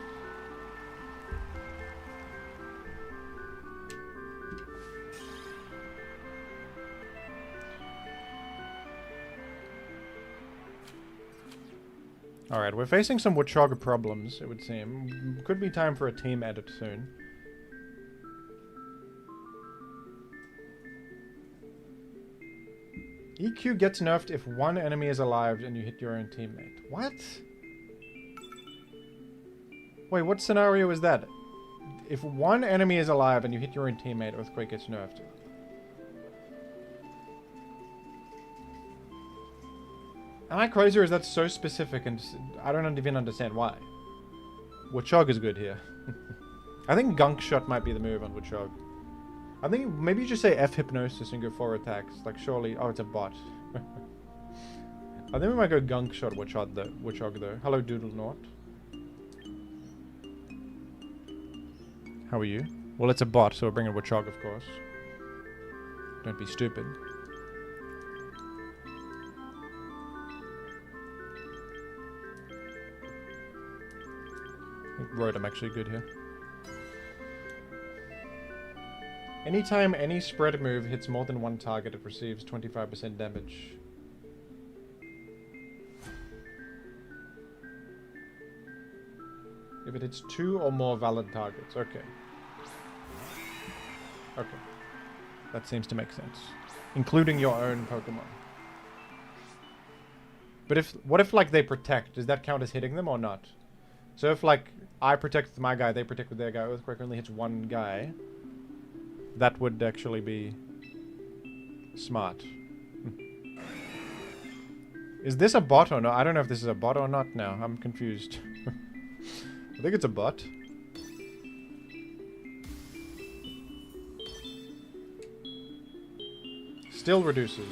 Alright, we're facing some Watchog problems, it would seem. Could be time for a team edit soon. EQ gets nerfed if one enemy is alive and you hit your own teammate. What? Wait, what scenario is that? If one enemy is alive and you hit your own teammate, Earthquake gets nerfed. Am I crazy or is that so specific and I don't even understand why? Watchog is good here. I think Gunk Shot might be the move on Watchog. I think maybe you just say F Hypnosis and go 4 attacks. Like surely... Oh, it's a bot. I think we might go Gunk Shot Watchog though. Hello Doodle Naught. How are you? Well, it's a bot, so we're bringing Watchog, of course. Don't be stupid. I think Rotom actually good here. Anytime any spread move hits more than one target, it receives 25% damage. If it hits 2 or more valid targets. Okay. Okay. That seems to make sense. Including your own Pokemon. But what if, like, they protect? Does that count as hitting them or not? So if, like, I protect with my guy, they protect with their guy, Earthquake only hits one guy, that would actually be smart. Is this a bot or not? I don't know if this is a bot or not now. I'm confused. I think it's a bot. Still reduces.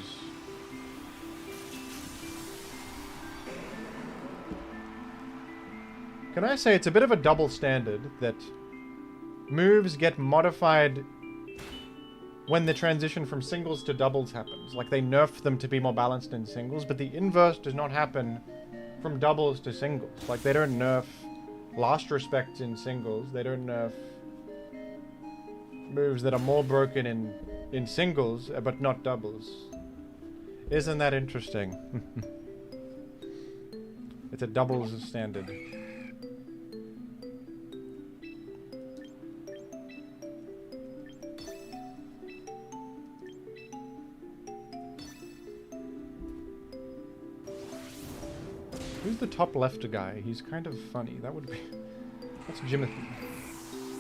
Can I say it's a bit of a double standard that moves get modified when the transition from singles to doubles happens. Like they nerf them to be more balanced in singles, but the inverse does not happen from doubles to singles. Like they don't nerf Last Respect in singles. They don't nerf moves that are more broken in singles, but not doubles. Isn't that interesting? It's a doubles standard. Who's the top left guy? He's kind of funny. That would be... What's Jimothy?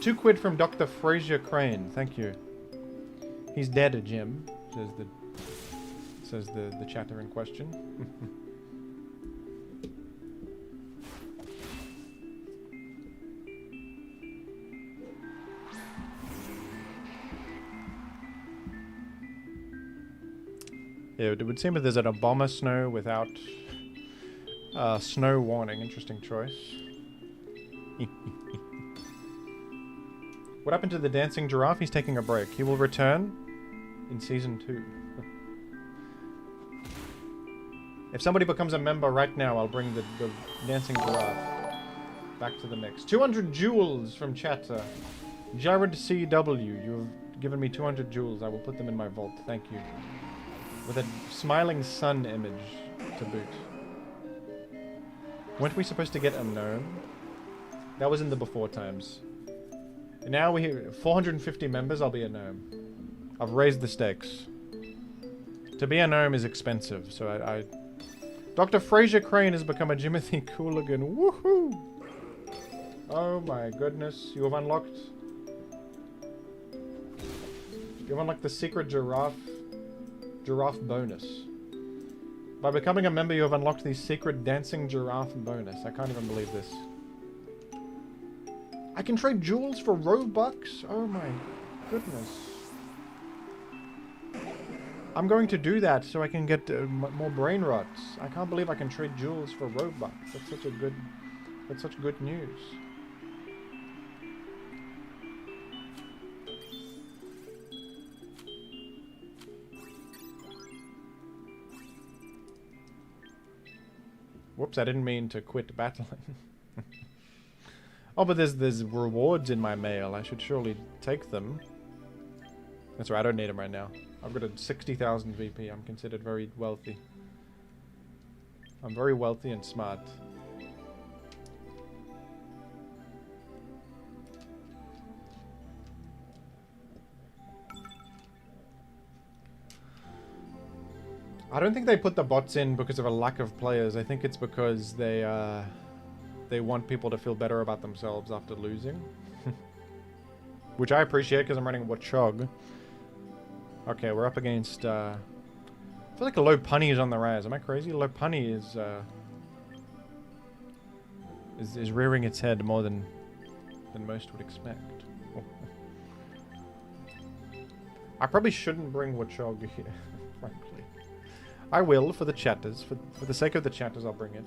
2 quid from Dr. Fraser Crane. Thank you. He's dead, Jim, says the chatter in question. Yeah, it would seem that there's an bomber snow without snow warning. Interesting choice. What happened to the dancing giraffe? He's taking a break. He will return in Season 2. If somebody becomes a member right now, I'll bring the dancing giraffe back to the mix. 200 jewels from chatter. Jared CW, you have given me 200 jewels. I will put them in my vault. Thank you. With a smiling sun image to boot. Weren't we supposed to get a gnome? That was in the before times. And now we have 450 members, I'll be a gnome. I've raised the stakes. To be a gnome is expensive, so I Dr. Fraser Crane has become a Jimothy Cooligan. Woohoo! Oh my goodness, you have unlocked... You've unlocked the secret giraffe bonus. By becoming a member, you have unlocked the secret dancing giraffe bonus. I can't even believe this. I can trade jewels for Robux? Oh my goodness. I'm going to do that so I can get more brain rots. I can't believe I can trade jewels for Robux. That's such good news. Whoops, I didn't mean to quit battling. Oh, but there's rewards in my mail. I should surely take them. That's right, I don't need them right now. I've got a 60,000 VP. I'm considered very wealthy. I'm very wealthy and smart. I don't think they put the bots in because of a lack of players. I think it's because they want people to feel better about themselves after losing. Which I appreciate because I'm running Watchog. Okay, we're up against... I feel like a low punny is on the rise. Am I crazy? Low punny is rearing its head more than most would expect. I probably shouldn't bring Watchog here, frankly. I will, for the chatters. For the sake of the chatters, I'll bring it.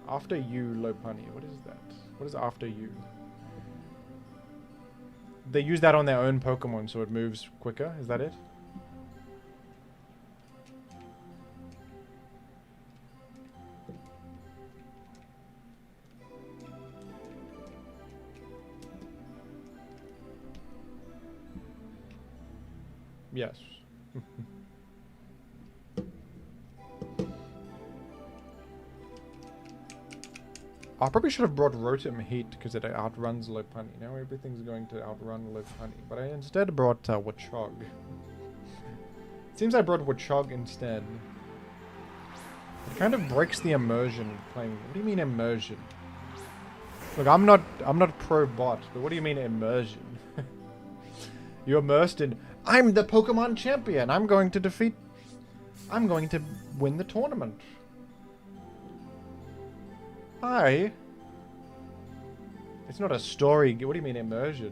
After you, low punny. What is that? What is after you? They use that on their own Pokemon, so it moves quicker. Is that it? Yes. I probably should have brought Rotom Heat because it outruns Lopunny. Now everything's going to outrun Lopunny. But I instead brought Watchog. Seems I brought Watchog instead. It kind of breaks the immersion playing. What do you mean immersion? Look, I'm not pro bot, but what do you mean immersion? You're immersed in, I'm the Pokemon champion. I'm going to win the tournament. Hi. It's not a story. What do you mean immersion?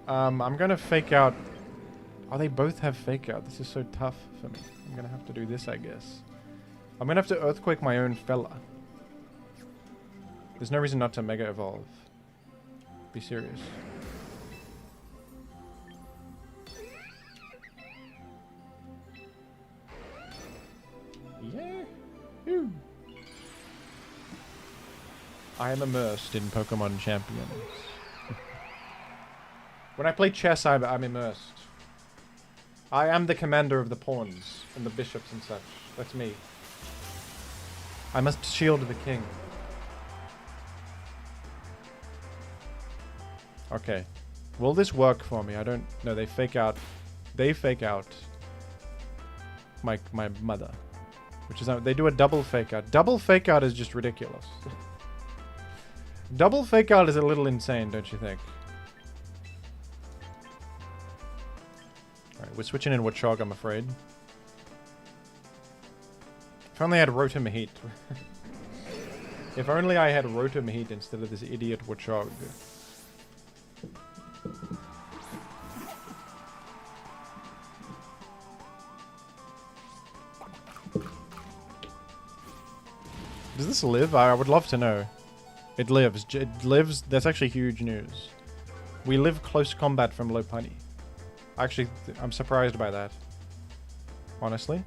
I'm gonna fake out. Oh, they both have fake out. This is so tough for me. I'm gonna have to do this, I guess. I'm gonna have to earthquake my own fella. There's no reason not to mega evolve. Be serious. Yeah. Ooh. I am immersed in Pokemon Champions. When I play chess, I'm immersed. I am the commander of the pawns and the bishops and such. That's me. I must shield the king. Okay. Will this work for me? I don't know. They fake out. They fake out my mother. Which is, they do a double fake out. Double fake out is just ridiculous. Double fake out is a little insane, don't you think? Alright, we're switching in Watchog, I'm afraid. If only I had Rotom Heat. If only I had Rotom Heat instead of this idiot Watchog. Does this live? I would love to know. It lives. It lives. That's actually huge news. We live close combat from Lopunny. Actually, I'm surprised by that. Honestly.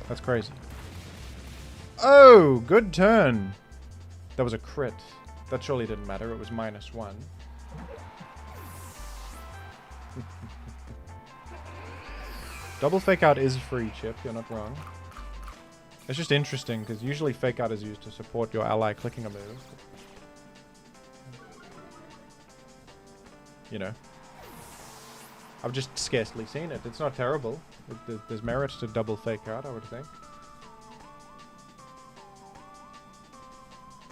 That's crazy. Oh, good turn. That was a crit. That surely didn't matter. It was -1. Double fake out is free, Chip. You're not wrong. It's just interesting, because usually fake out is used to support your ally clicking a move. You know. I've just scarcely seen it. It's not terrible. There's merit to double fake out, I would think.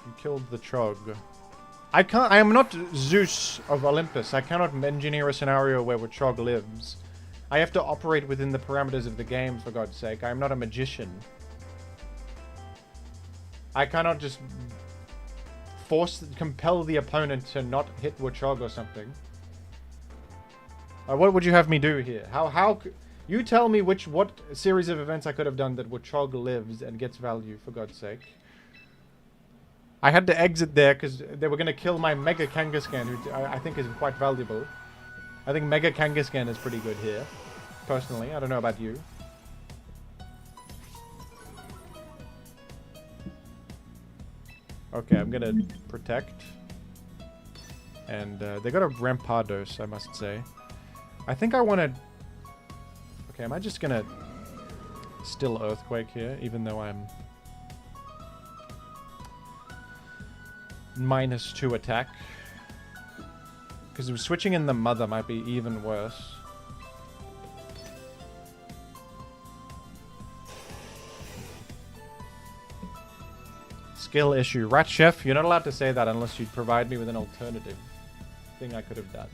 You killed the Chog. I am not Zeus of Olympus. I cannot engineer a scenario where Chog lives. I have to operate within the parameters of the game, for God's sake. I am not a magician. I cannot just compel the opponent to not hit Watchog or something. What would you have me do here? You tell me what series of events I could have done that Watchog lives and gets value, for God's sake. I had to exit there because they were going to kill my Mega Kangaskhan, who I think is quite valuable. I think Mega Kangaskhan is pretty good here, personally. I don't know about you. Okay, I'm gonna protect. And they got a Rampardos, I must say. I think I want to... Okay, am I just gonna still Earthquake here, even though I'm -2 attack? Because switching in the Mother might be even worse. Skill issue. Rat Chef, you're not allowed to say that unless you'd provide me with an alternative thing I could have done.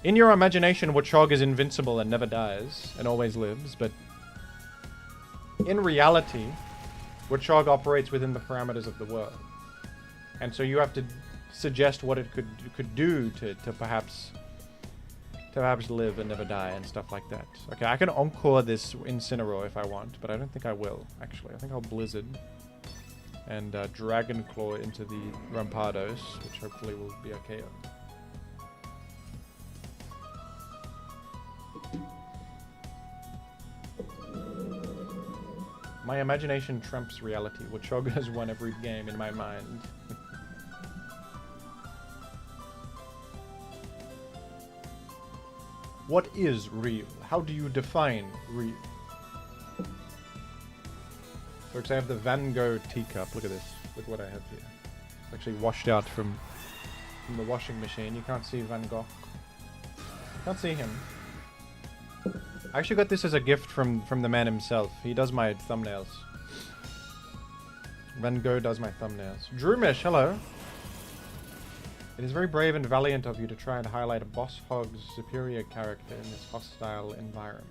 In your imagination, Watchog is invincible and never dies, and always lives, but in reality, Watchog operates within the parameters of the world. And so you have to suggest what it could do to perhaps live and never die and stuff like that. Okay, I can Encore this Incineroar if I want, but I don't think I will, actually. I think I'll Blizzard and Dragon Claw into the Rampardos, which hopefully will be a KO. My imagination trumps reality. Watchog has won every game in my mind. What is real? How do you define real? Folks, I have the Van Gogh teacup. Look at this. Look what I have here. It's actually washed out from the washing machine. You can't see Van Gogh. Can't see him. I actually got this as a gift from the man himself. He does my thumbnails. Van Gogh does my thumbnails. Droomish, hello. It is very brave and valiant of you to try and highlight a boss hog's superior character in this hostile environment.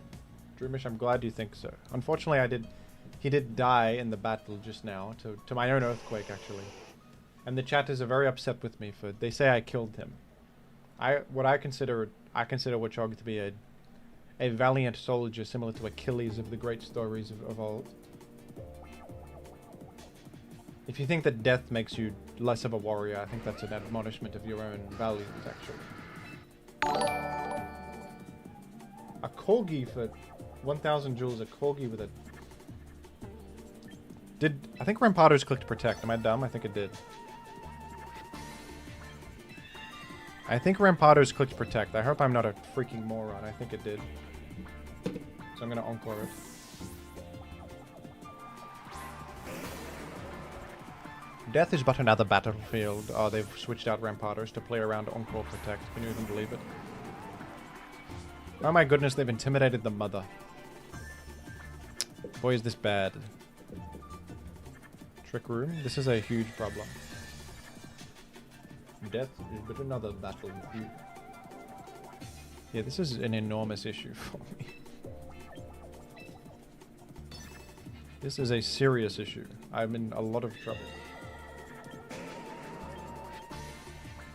Droomish, I'm glad you think so. Unfortunately, he did die in the battle just now, to my own Earthquake, actually. And the chatters are very upset with me for... They say I killed him. I consider Watchog to be a valiant soldier similar to Achilles of the great stories of old. If you think that death makes you less of a warrior, I think that's an admonishment of your own values, actually. A Corgi for 1,000 jewels, a Corgi with a... I think Rampardos clicked Protect. Am I dumb? I think it did. I think Rampardos clicked Protect. I hope I'm not a freaking moron. I think it did. So I'm going to Encore it. Death is but another battlefield. Oh, they've switched out Rampardos to play around Encore Protect. Can you even believe it? Oh my goodness, they've intimidated the Mother. Boy, is this bad. Trick room. This is a huge problem. Death is but another battle with you. Yeah, this is an enormous issue for me. This is a serious issue. I'm in a lot of trouble.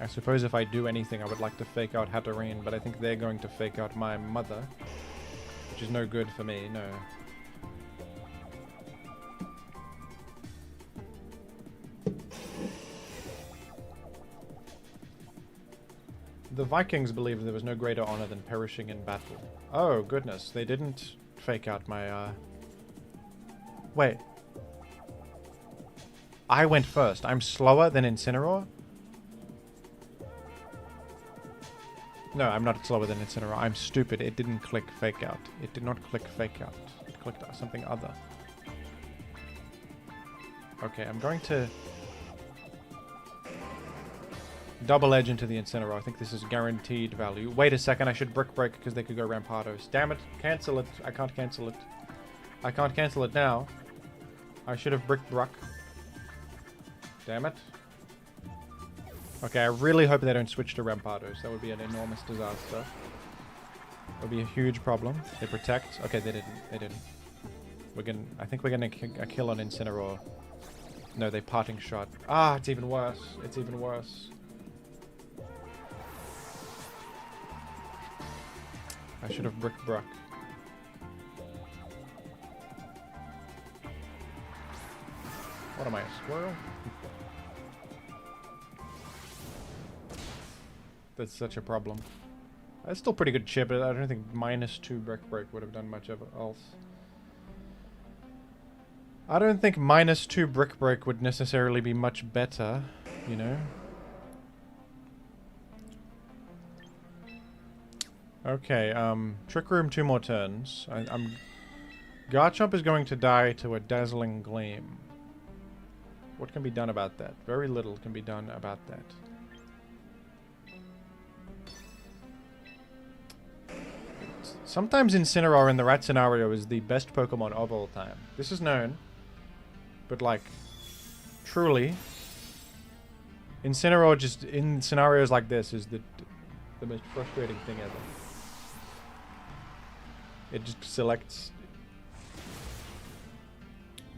I suppose if I do anything, I would like to fake out Hatterene, but I think they're going to fake out my mother, which is no good for me, no. The Vikings believed there was no greater honor than perishing in battle. Oh, goodness. They didn't fake out my, Wait. I went first. I'm slower than Incineroar? No, I'm not slower than Incineroar. I'm stupid. It didn't click fake out. It did not click fake out. It clicked something other. Okay, I'm going to double edge into the Incineroar. I think this is guaranteed value. Wait a second, I should Brick Break because they could go Rampardos. Damn it, cancel it. I can't cancel it. I can't cancel it now. I should have Brick Bruck. Damn it. Okay, I really hope they don't switch to Rampardos. That would be an enormous disaster. That would be a huge problem. They protect. Okay, they didn't. They didn't. I think we're gonna a kill on Incineroar. No, they parting shot. Ah, it's even worse. It's even worse. I should have Brick Bruck. What am I, a squirrel? That's such a problem. That's still pretty good chip, but I don't think -2 Brick Break would have done much of else. I don't think -2 Brick Break would necessarily be much better, you know? Okay, Trick Room 2 more turns. Garchomp is going to die to a Dazzling Gleam. What can be done about that? Very little can be done about that. Sometimes Incineroar in the right scenario is the best Pokemon of all time. This is known. But like, truly, Incineroar just in scenarios like this is the most frustrating thing ever. It just selects,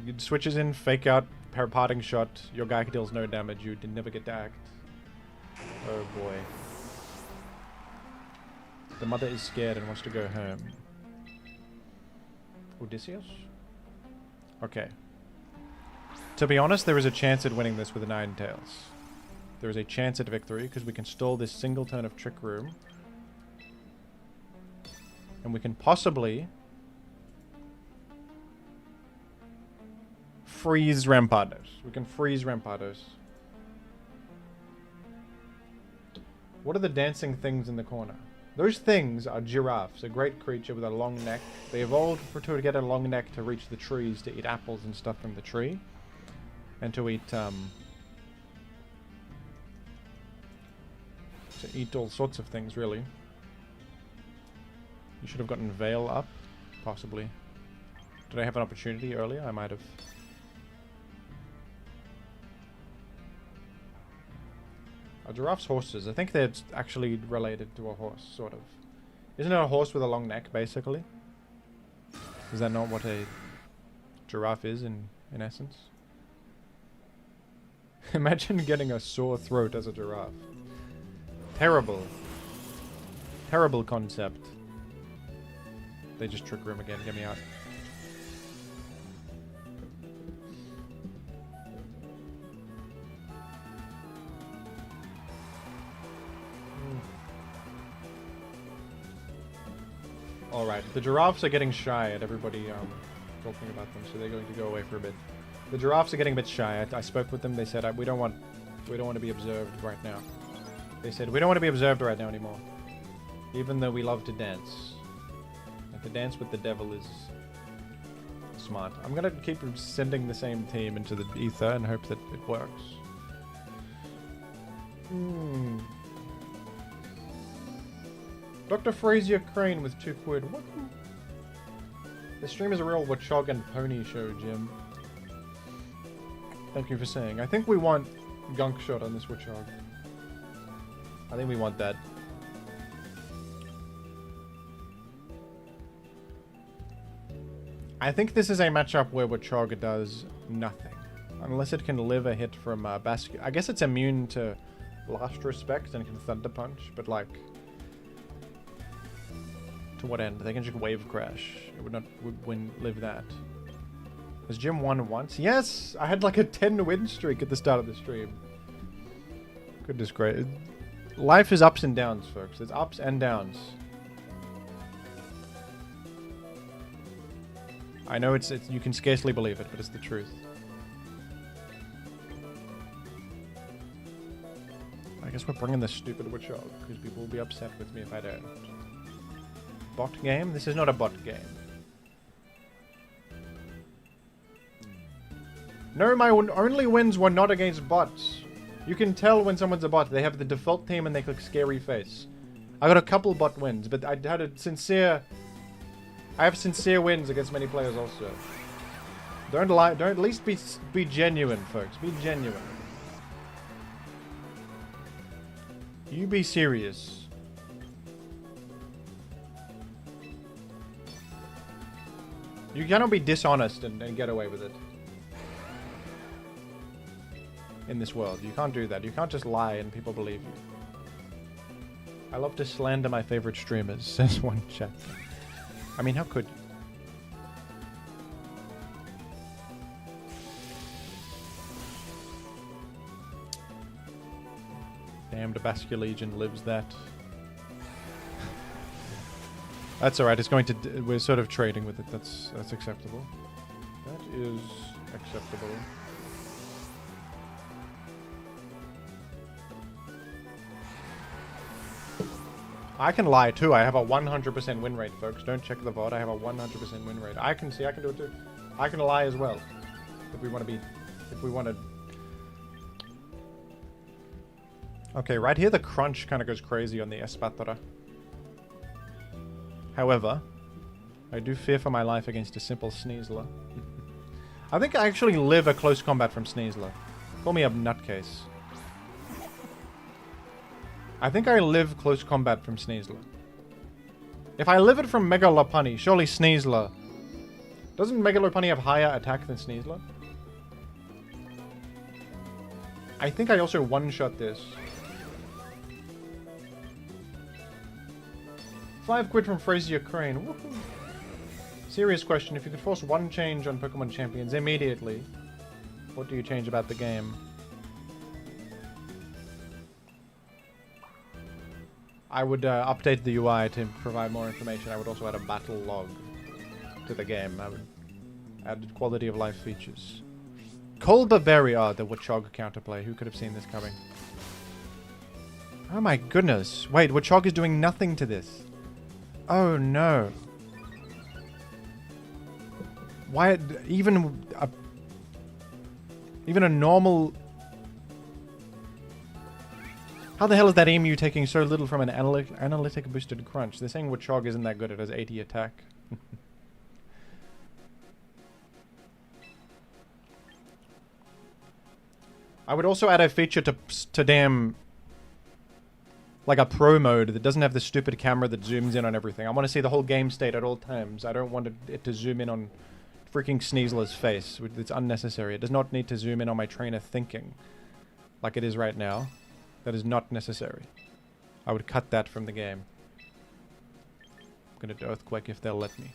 it switches in, fake out, parting shot, your guy deals no damage, you did never get to act. Oh boy. The mother is scared and wants to go home. Odysseus? Okay. To be honest, there is a chance at winning this with a Ninetales. There is a chance at victory because we can stall this single turn of Trick Room. And we can possibly freeze Rampardos. We can freeze Rampardos. What are the dancing things in the corner? Those things are giraffes, a great creature with a long neck. They evolved to get a long neck to reach the trees to eat apples and stuff from the tree. And to eat, all sorts of things, really. You should have gotten Veil up, possibly. Did I have an opportunity earlier? I might have. Are giraffes horses? I think they're actually related to a horse, sort of. Isn't it a horse with a long neck, basically? Is that not what a giraffe is, in essence? Imagine getting a sore throat as a giraffe. Terrible. Terrible concept. They just Trick Room again. Get me out. Alright, the giraffes are getting shy at everybody talking about them, so they're going to go away for a bit. The giraffes are getting a bit shy. I spoke with them. They said we don't want to be observed right now. They said we don't want to be observed right now anymore, even though we love to dance. And to dance with the devil is smart. I'm gonna keep sending the same team into the ether and hope that it works. Dr. Frazier Crane with 2 quid. What? This stream is a real Watchog and Pony show, Jim. Thank you for saying. I think we want Gunk Shot on this Watchog. I think we want that. I think this is a matchup where Watchog does nothing. Unless it can live a hit from Basket. I guess it's immune to Last Respect and can Thunder Punch, but like... to what end? They can just Wave Crash. It would not live that. Has Jim won once? Yes! I had like a 10-win streak at the start of the stream. Goodness gracious. Life is ups and downs, folks. There's ups and downs. I know it's you can scarcely believe it, but it's the truth. I guess we're bringing this stupid Watchog, because people will be upset with me if I don't. Bot game? This is not a bot game. No, my only wins were not against bots. You can tell when someone's a bot. They have the default team and they click scary face. I got a couple bot wins, but I had a sincere... I have sincere wins against many players also. Don't lie. Don't at least be genuine, folks. Be genuine. You be serious. You cannot be dishonest and get away with it. In this world. You can't do that. You can't just lie and people believe you. I love to slander my favorite streamers, says one chat. I mean, how could you? Damned Basque Legion lives that. That's alright, it's going to... we're sort of trading with it, that's acceptable. That is acceptable. I can lie too, I have a 100% win rate, folks. Don't check the VOD, I have a 100% win rate. I can do it too. I can lie as well. If we want to be... if we want to... Okay, right here the crunch kind of goes crazy on the Espatra. However, I do fear for my life against a simple Sneasler. I think I actually live a close combat from Sneasler. Call me a nutcase. I think I live close combat from Sneasler. If I live it from Mega Lopunny, surely Sneasler... Doesn't Mega Lopunny have higher attack than Sneasler? I think I also one-shot this. 5 quid from Frazier Crane. Woohoo. Serious question, if you could force one change on Pokemon Champions immediately, what do you change about the game? I would update the UI to provide more information. I would also add a battle log to the game. I would add quality of life features. Cold Bavaria, the Watchog counterplay. Who could have seen this coming? Oh my goodness. Wait, Watchog is doing nothing to this. Oh no. Why even a normal... How the hell is that emu taking so little from an analytic boosted crunch? They're saying Watchog isn't that good, it has 80 attack. I would also add a feature to damn... like a pro mode that doesn't have the stupid camera that zooms in on everything. I want to see the whole game state at all times. I don't want it to zoom in on freaking Sneasler's face. It's unnecessary. It does not need to zoom in on my trainer thinking like it is right now. That is not necessary. I would cut that from the game. I'm gonna do Earthquake if they'll let me.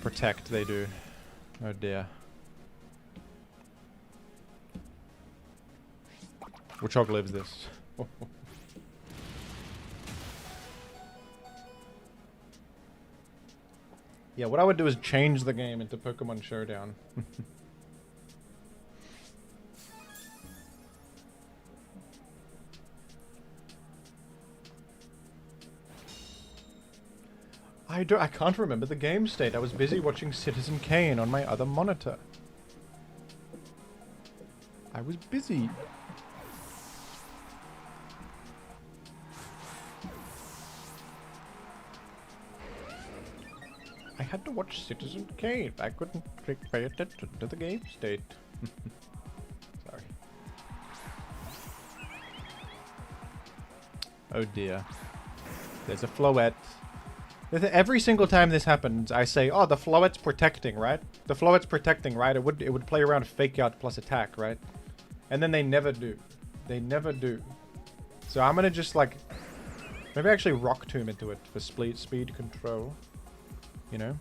Protect, they do. Oh dear. Watchog lives this. Yeah, what I would do is change the game into Pokemon Showdown. I can't remember the game state. I was busy watching Citizen Kane on my other monitor. I was busy. I had to watch Citizen Kane. I couldn't pay attention to the game state. Sorry. Oh dear. There's a floette. Every single time this happens, I say, "Oh, the floette's protecting, right? The floette's protecting, right? It would play around fake out plus attack, right?" And then they never do. They never do. So I'm gonna just like, maybe actually rock tomb into it for speed control. You know,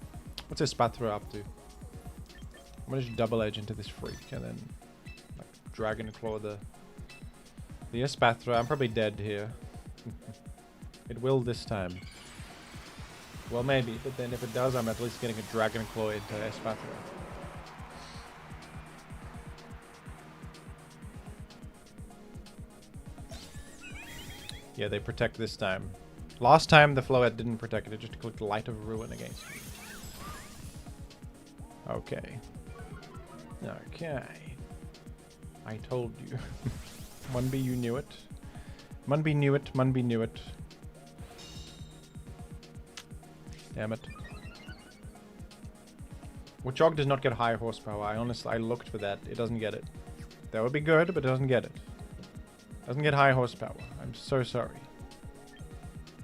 what's this Spathra up to? I'm gonna just double edge into this freak and then like dragon claw the Espathra. I'm probably dead here. It will this time. Well, maybe, but then if it does, I'm at least getting a Dragon Claw into Espathra. Yeah, they protect this time. Last time the Floette didn't protect it, it just clicked Light of Ruin against me. Okay. Okay. I told you. Munby, you knew it. Munby knew it, Munby knew it. Damn it. Watchog does not get high horsepower. I looked for that. It doesn't get it. That would be good, but it doesn't get it. Doesn't get high horsepower. I'm so sorry.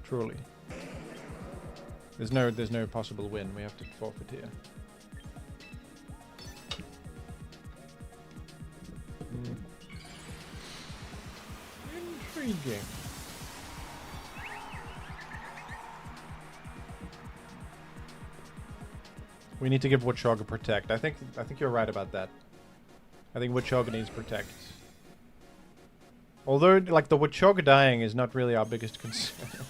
Truly. There's no possible win. We have to forfeit here. Intriguing. We need to give Watchog a protect. I think you're right about that. I think Watchog needs protect. Although, like, the Watchog dying is not really our biggest concern.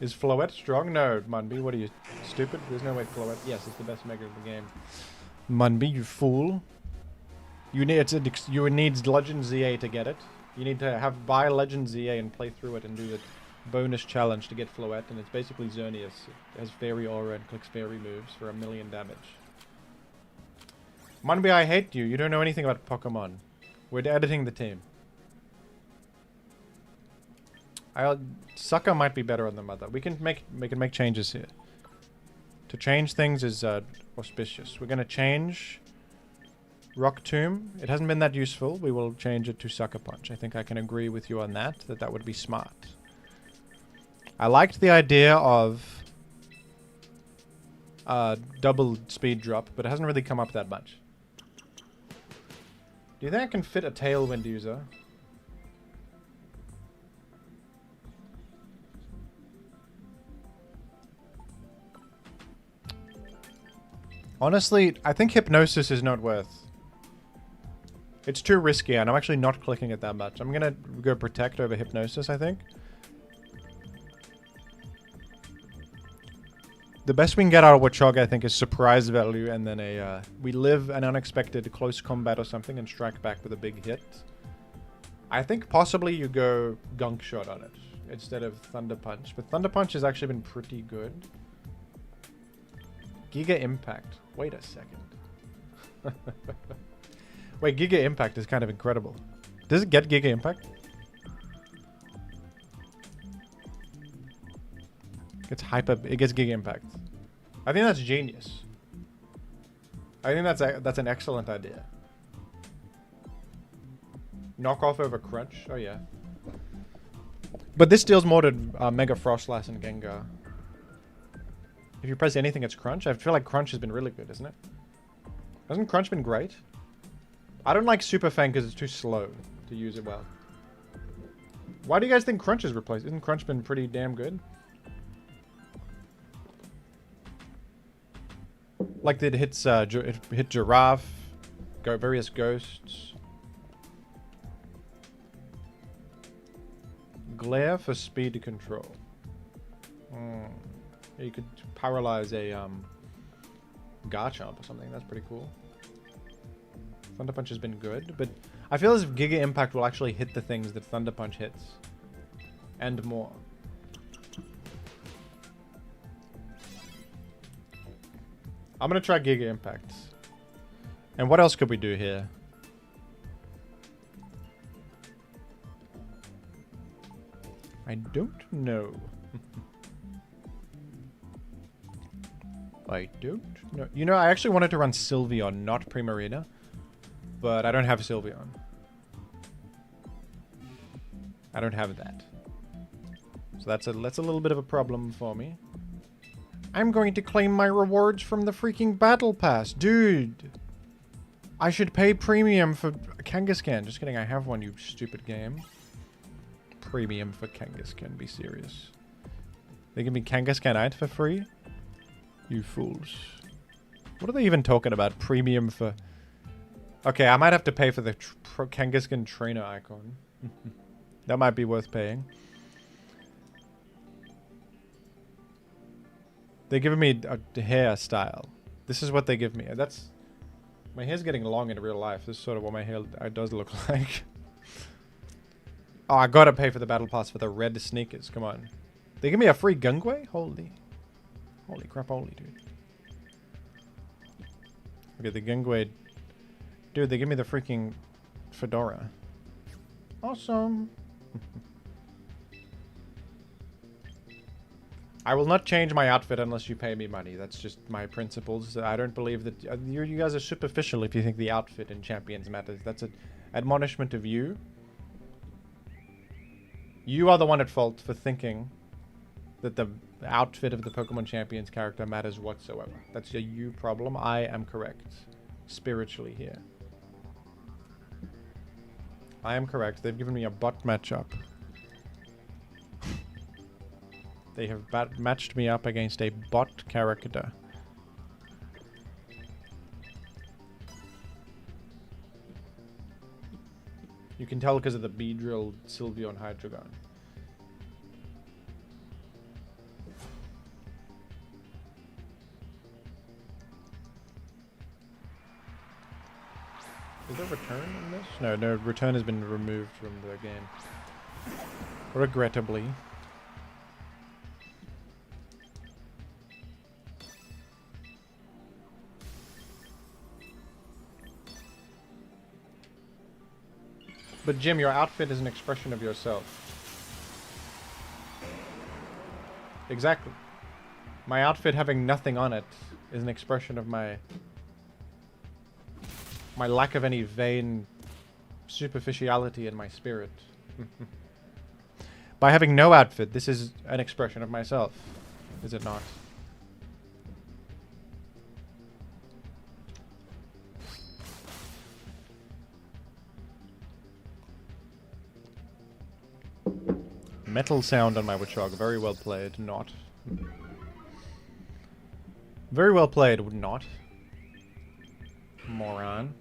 Is Floette strong? No, Munby. What are you, stupid? There's no way Floette. Yes, it's the best mega of the game. Munby, you fool. You need Legend ZA to get it. You need to buy Legend ZA and play through it and do the bonus challenge to get Floette, and it's basically Xerneas. It has fairy aura and clicks fairy moves for 1,000,000 damage. Munby, I hate you. You don't know anything about Pokemon. We're editing the team. Sucker might be better on the mother. We can make changes here. To change things is auspicious. We're gonna change Rock Tomb. It hasn't been that useful. We will change it to Sucker Punch. I think I can agree with you on that. That would be smart. I liked the idea of double speed drop, but it hasn't really come up that much. Do you think I can fit a Tailwind user? Honestly, I think Hypnosis is not worth. It's too risky, and I'm actually not clicking it that much. I'm gonna go Protect over Hypnosis, I think. The best we can get out of Watchog, I think, is surprise value, and then we live an unexpected close combat or something and strike back with a big hit. I think possibly you go Gunk Shot on it instead of Thunder Punch, but Thunder Punch has actually been pretty good. Giga Impact. Wait a second. Wait, Giga Impact is kind of incredible. Does it get Giga Impact? It gets Giga Impact. I think that's genius. I think that's an excellent idea. Knock off over Crunch. Oh yeah. But this deals more to Mega Frostlass and Gengar. If you press anything, it's Crunch. I feel like Crunch has been really good, isn't it? Hasn't Crunch been great? I don't like Super Fang because it's too slow to use it well. Why do you guys think Crunch is replaced? Isn't Crunch been pretty damn good? Like it hits, it hit Giraffe, various ghosts. Glare for speed control. You could paralyze a Garchomp or something. That's pretty cool. Thunder Punch has been good, but I feel as if Giga Impact will actually hit the things that Thunder Punch hits. And more. I'm gonna try Giga Impact. And what else could we do here? I don't know. I don't know. You know, I actually wanted to run Sylveon, not Primarina. But I don't have Sylveon. I don't have that. So that's a little bit of a problem for me. I'm going to claim my rewards from the freaking battle pass. Dude. I should pay premium for Kangaskhan. Just kidding, I have one, you stupid game. Premium for Kangaskhan, be serious. They give me Kangaskhanite for free? You fools. What are they even talking about? Premium for... Okay, I might have to pay for the Kangaskhan trainer icon. That might be worth paying. They're giving me a hairstyle. This is what they give me. That's... My hair's getting long in real life. This is sort of what my hair does look like. Oh, I gotta pay for the battle pass for the red sneakers. Come on. They give me a free Gungway? Holy crap, holy dude. Okay, the Gungway. Dude, they give me the freaking fedora. Awesome. I will not change my outfit unless you pay me money. That's just my principles. I don't believe that... you guys are superficial if you think the outfit in Champions matters. That's an admonishment of you. You are the one at fault for thinking that the outfit of the Pokemon Champions character matters whatsoever. That's a you problem. I am correct. Spiritually here. I am correct. They've given me a bot matchup. They have matched me up against a bot character. You can tell because of the Beedrill, Sylveon, Hydreigon. Is there return in this? No, no, return has been removed from the game. Regrettably. But Jim, your outfit is an expression of yourself. Exactly. My outfit having nothing on it is an expression of my lack of any vain superficiality in my spirit. By having no outfit, this is an expression of myself, is it not? Metal sound on my Watchog. Very well played. Not. Very well played. Not. Moron.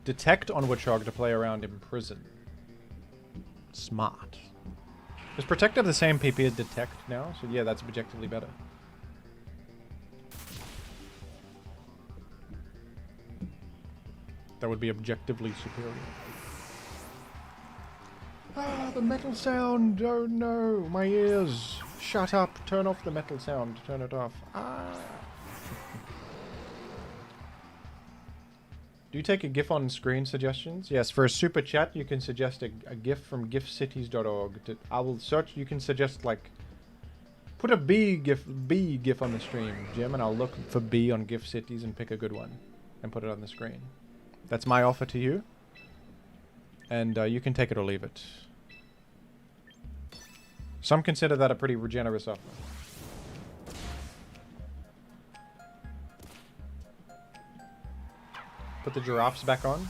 Detect on Watchog to play around in prison. Smart. Is Protective the same PP as Detect now? So yeah, that's objectively better. That would be objectively superior. Ah, the metal sound! Oh no, my ears! Shut up! Turn off the metal sound. Turn it off. Ah! Do you take a GIF on screen suggestions? Yes, for a super chat, you can suggest a GIF from gifcities.org. I will search. You can suggest like, put a B GIF on the stream, Jim, and I'll look for B on GIF Cities and pick a good one and put it on the screen. That's my offer to you. And you can take it or leave it. Some consider that a pretty generous offer. Put the giraffes back on.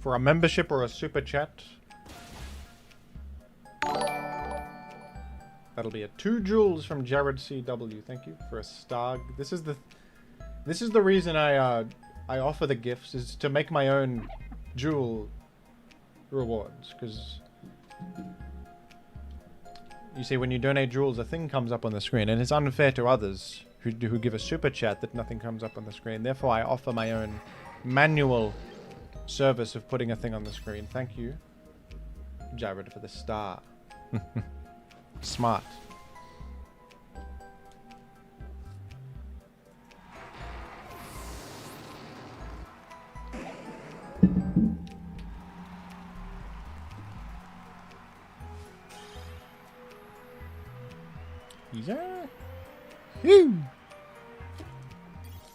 For a membership or a super chat, that'll be a 2 jewels from Jared CW. Thank you for a star. This is the reason I offer the gifts, is to make my own jewel rewards. Because you see, when you donate jewels, a thing comes up on the screen, and it's unfair to others who give a super chat that nothing comes up on the screen. Therefore, I offer my own manual service of putting a thing on the screen. Thank you, Jared, for the star. Smart. Yeah. Whew.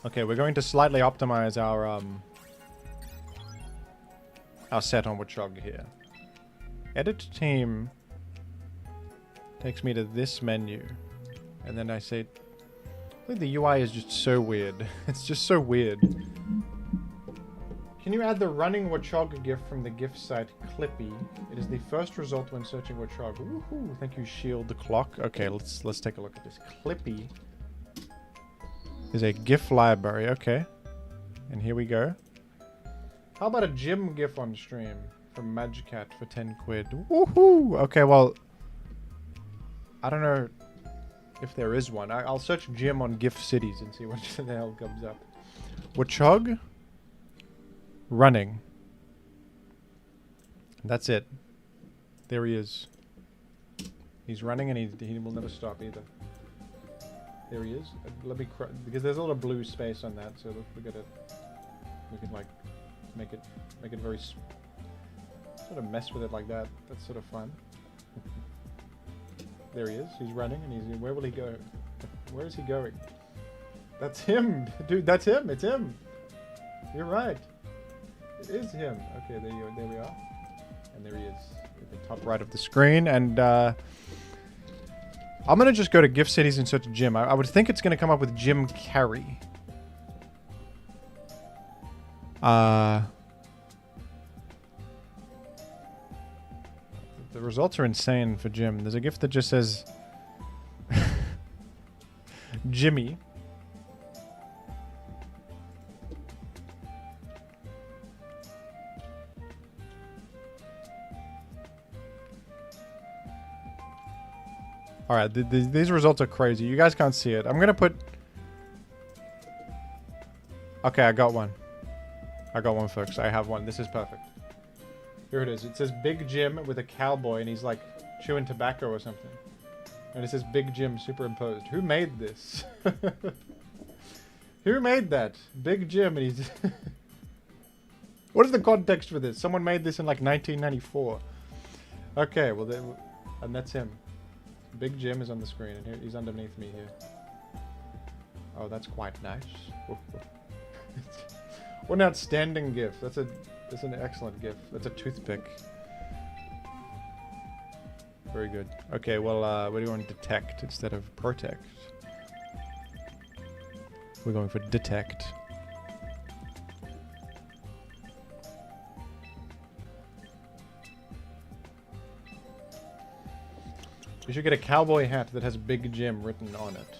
Okay, we're going to slightly optimize our set on Watchog here. Edit team takes me to this menu, and then I say, I think the UI is just so weird. It's just so weird. Can you add the running Watchog GIF from the GIF site Clippy? It is the first result when searching Watchog. Woohoo! Thank you, Shield the Clock. Okay, let's take a look at this. Clippy is a GIF library. Okay, and here we go. How about a Jim GIF on stream from Magcat for 10 quid? Woohoo! Okay, well, I don't know if there is one. I'll search Jim on GIF cities and see what the hell comes up. Watchog running. That's it. There he is. He's running and he will never stop either. There he is. Let me because there's a lot of blue space on that, so we can like make it very sort of mess with it like that. That's sort of fun. There he is. He's running and he's where will he go? Where is he going? That's him, dude. That's him. It's him. You're right. It is him. Okay, there we are. And there he is at the top right of the screen. And I'm going to just go to GIF cities and search Jim. I would think it's going to come up with Jim Carrey. The results are insane for Jim. There's a GIF that just says Jimmy. Alright, these results are crazy. You guys can't see it. I'm gonna put... Okay, I got one. I got one, folks. I have one. This is perfect. Here it is. It says Big Jim with a cowboy, and he's like chewing tobacco or something. And it says Big Jim superimposed. Who made this? Who made that? Big Jim, and he's... What is the context for this? Someone made this in like 1994. Okay, well, and that's him. Big Jim is on the screen, and he's underneath me here. Oh, that's quite nice. What an outstanding GIF. That's an excellent GIF. That's a toothpick. Very good. Okay, well, what do you want? Detect instead of protect. We're going for detect. You should get a cowboy hat that has Big Jim written on it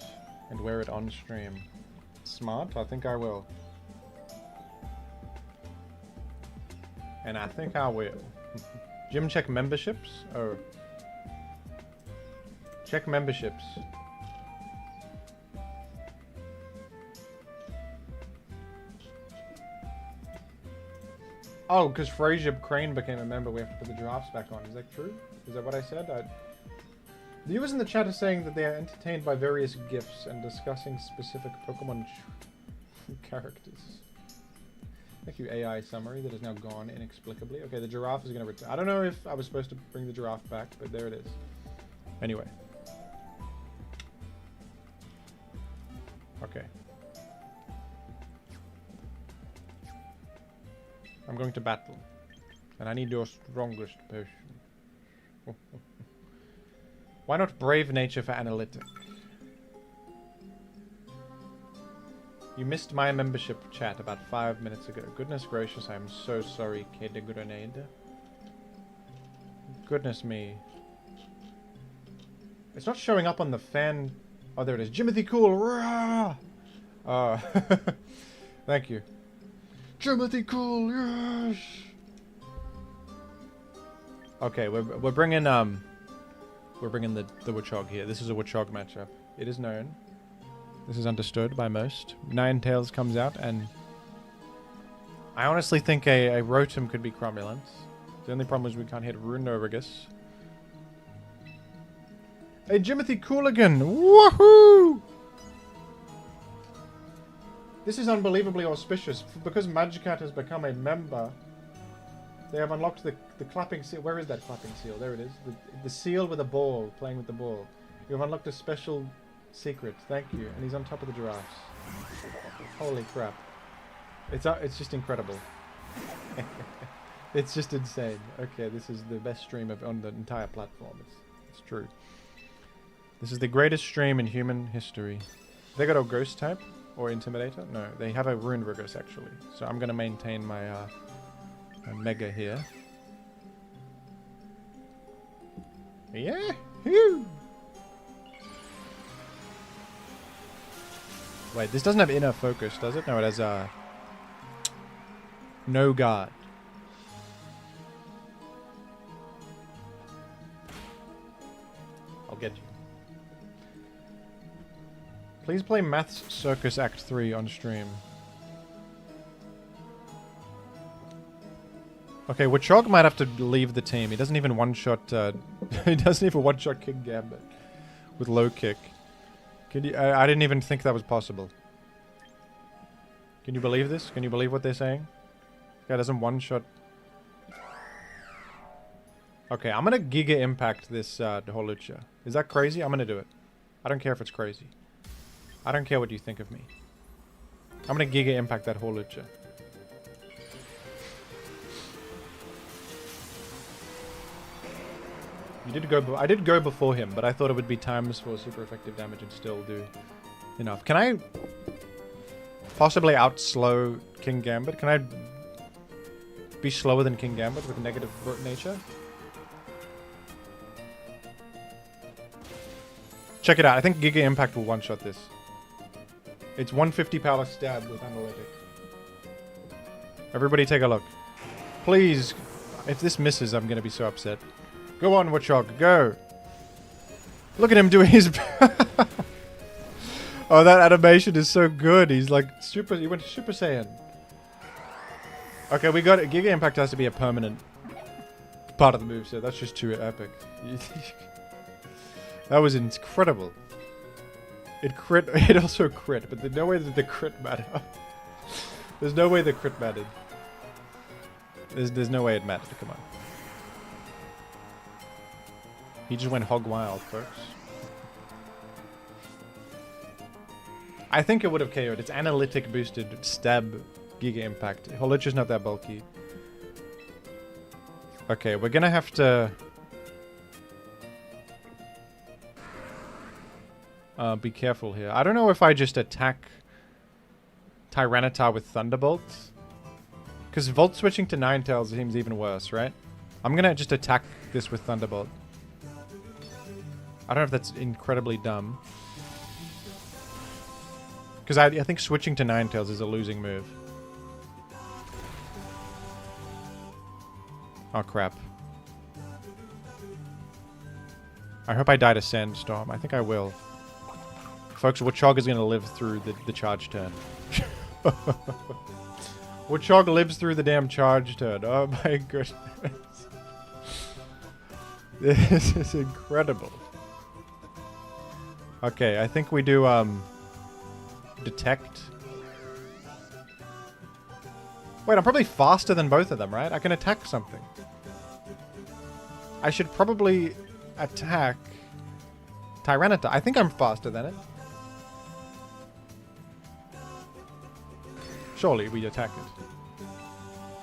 and wear it on stream. Smart? I think I will. And I think I will. Jim, check memberships? Oh. Check memberships. Oh, because Frazier Crane became a member, we have to put the giraffes back on. Is that true? Is that what I said? The viewers in the chat are saying that they are entertained by various GIFs and discussing specific Pokemon characters. Thank you, AI summary that is now gone inexplicably. Okay, the giraffe is going to return. I don't know if I was supposed to bring the giraffe back, but there it is. Anyway. Okay. I'm going to battle. And I need your strongest potion. Why not Brave Nature for Analytic? You missed my membership chat about 5 minutes ago. Goodness gracious, I'm so sorry, Kid Grenade. Goodness me. It's not showing up on the fan... Oh, there it is. Jimothy Cool! Rah! Thank you. Jimothy Cool, yes! Okay, we're bringing, we're bringing the Watchog here. This is a Watchog matchup. It is known. This is understood by most. Ninetales comes out, and I honestly think a Rotom could be Cromulent. The only problem is we can't hit Runoragus. Hey, Jimothy Cooligan! Woohoo! This is unbelievably auspicious. Because Magicat has become a member, they have unlocked the clapping seal. Where is that clapping seal? There it is. The seal with a ball, playing with the ball. You've unlocked a special secret. Thank you. And he's on top of the giraffes. Holy crap. It's just incredible. It's just insane. Okay, this is the best stream on the entire platform. It's true. This is the greatest stream in human history. They got a ghost type or intimidator? No, they have a rune regress actually. So I'm gonna maintain my mega here. Yeah. Whew. Wait, this doesn't have inner focus, does it? No, it has no guard. I'll get you. Please play Maths Circus Act 3 on stream. Okay, Watchog might have to leave the team. He doesn't even one-shot... he doesn't even one-shot King Gambit with low kick. Can you... I didn't even think that was possible. Can you believe this? Can you believe what they're saying? This guy doesn't one-shot... Okay, I'm gonna Giga Impact this Holucha. Is that crazy? I'm gonna do it. I don't care if it's crazy. I don't care what you think of me. I'm gonna Giga Impact that Holucha. You did go. I did go before him, but I thought it would be times for super effective damage and still do enough. Can I possibly out-slow King Gambit? Can I be slower than King Gambit with negative nature? Check it out. I think Giga Impact will one-shot this. It's 150 power stab with analytic. Everybody take a look. Please. If this misses, I'm going to be so upset. Go on, Watchog. Go. Look at him doing his... Oh, that animation is so good. He's like super... He went Super Saiyan. Okay, we got it. Giga Impact has to be a permanent part of the move, so that's just too epic. That was incredible. It crit... It also crit, but there's no way that the crit mattered. There's no way the crit mattered. There's no way it mattered. Come on. He just went hog wild, folks. I think it would have KO'd. It's analytic boosted stab Giga Impact. Holucha's not that bulky. Okay, we're gonna have to... be careful here. I don't know if I just attack Tyranitar with Thunderbolt. Because Volt switching to Ninetales seems even worse, right? I'm gonna just attack this with Thunderbolt. I don't know if that's incredibly dumb. Because I think switching to Ninetales is a losing move. Oh, crap. I hope I die to Sandstorm. I think I will. Folks, Watchog is going to live through the charge turn. Watchog lives through the damn charge turn. Oh my goodness. This is incredible. Okay, I think we do, detect. Wait, I'm probably faster than both of them, right? I can attack something. I should probably attack Tyranitar. I think I'm faster than it. Surely we attack it.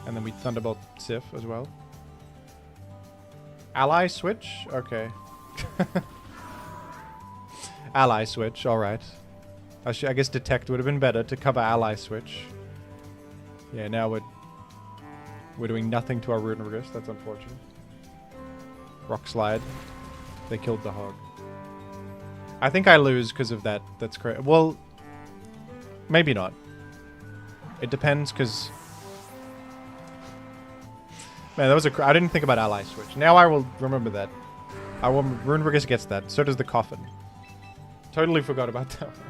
And then we Thunderbolt Sif as well. Ally switch? Okay. Ally switch, alright. I guess detect would have been better to cover ally switch. Yeah, now we're doing nothing to our rune regress. That's unfortunate. Rock slide. They killed the hog. I think I lose because of that. That's correct. Well, maybe not. It depends because... Man, that was a... I didn't think about ally switch. Now I will remember that. Rune regress gets that. So does the coffin. Totally forgot about that one.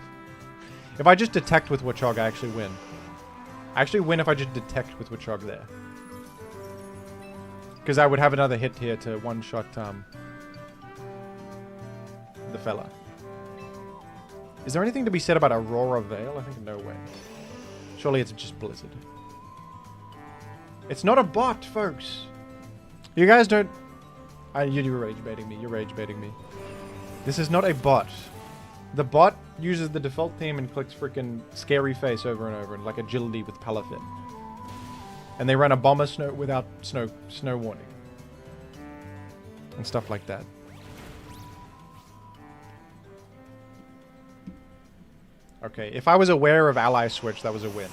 If I just detect with Watchog, I actually win. I actually win if I just detect with Watchog there. Because I would have another hit here to one-shot the fella. Is there anything to be said about Aurora Veil? I think no way. Surely it's just Blizzard. It's not a bot, folks. You guys don't... you're rage baiting me. You're rage baiting me. This is not a bot. The bot uses the default theme and clicks freaking scary face over and over, and like agility with Palafin. And they run a bomber snow without snow warning. And stuff like that. Okay, if I was aware of ally switch, that was a win.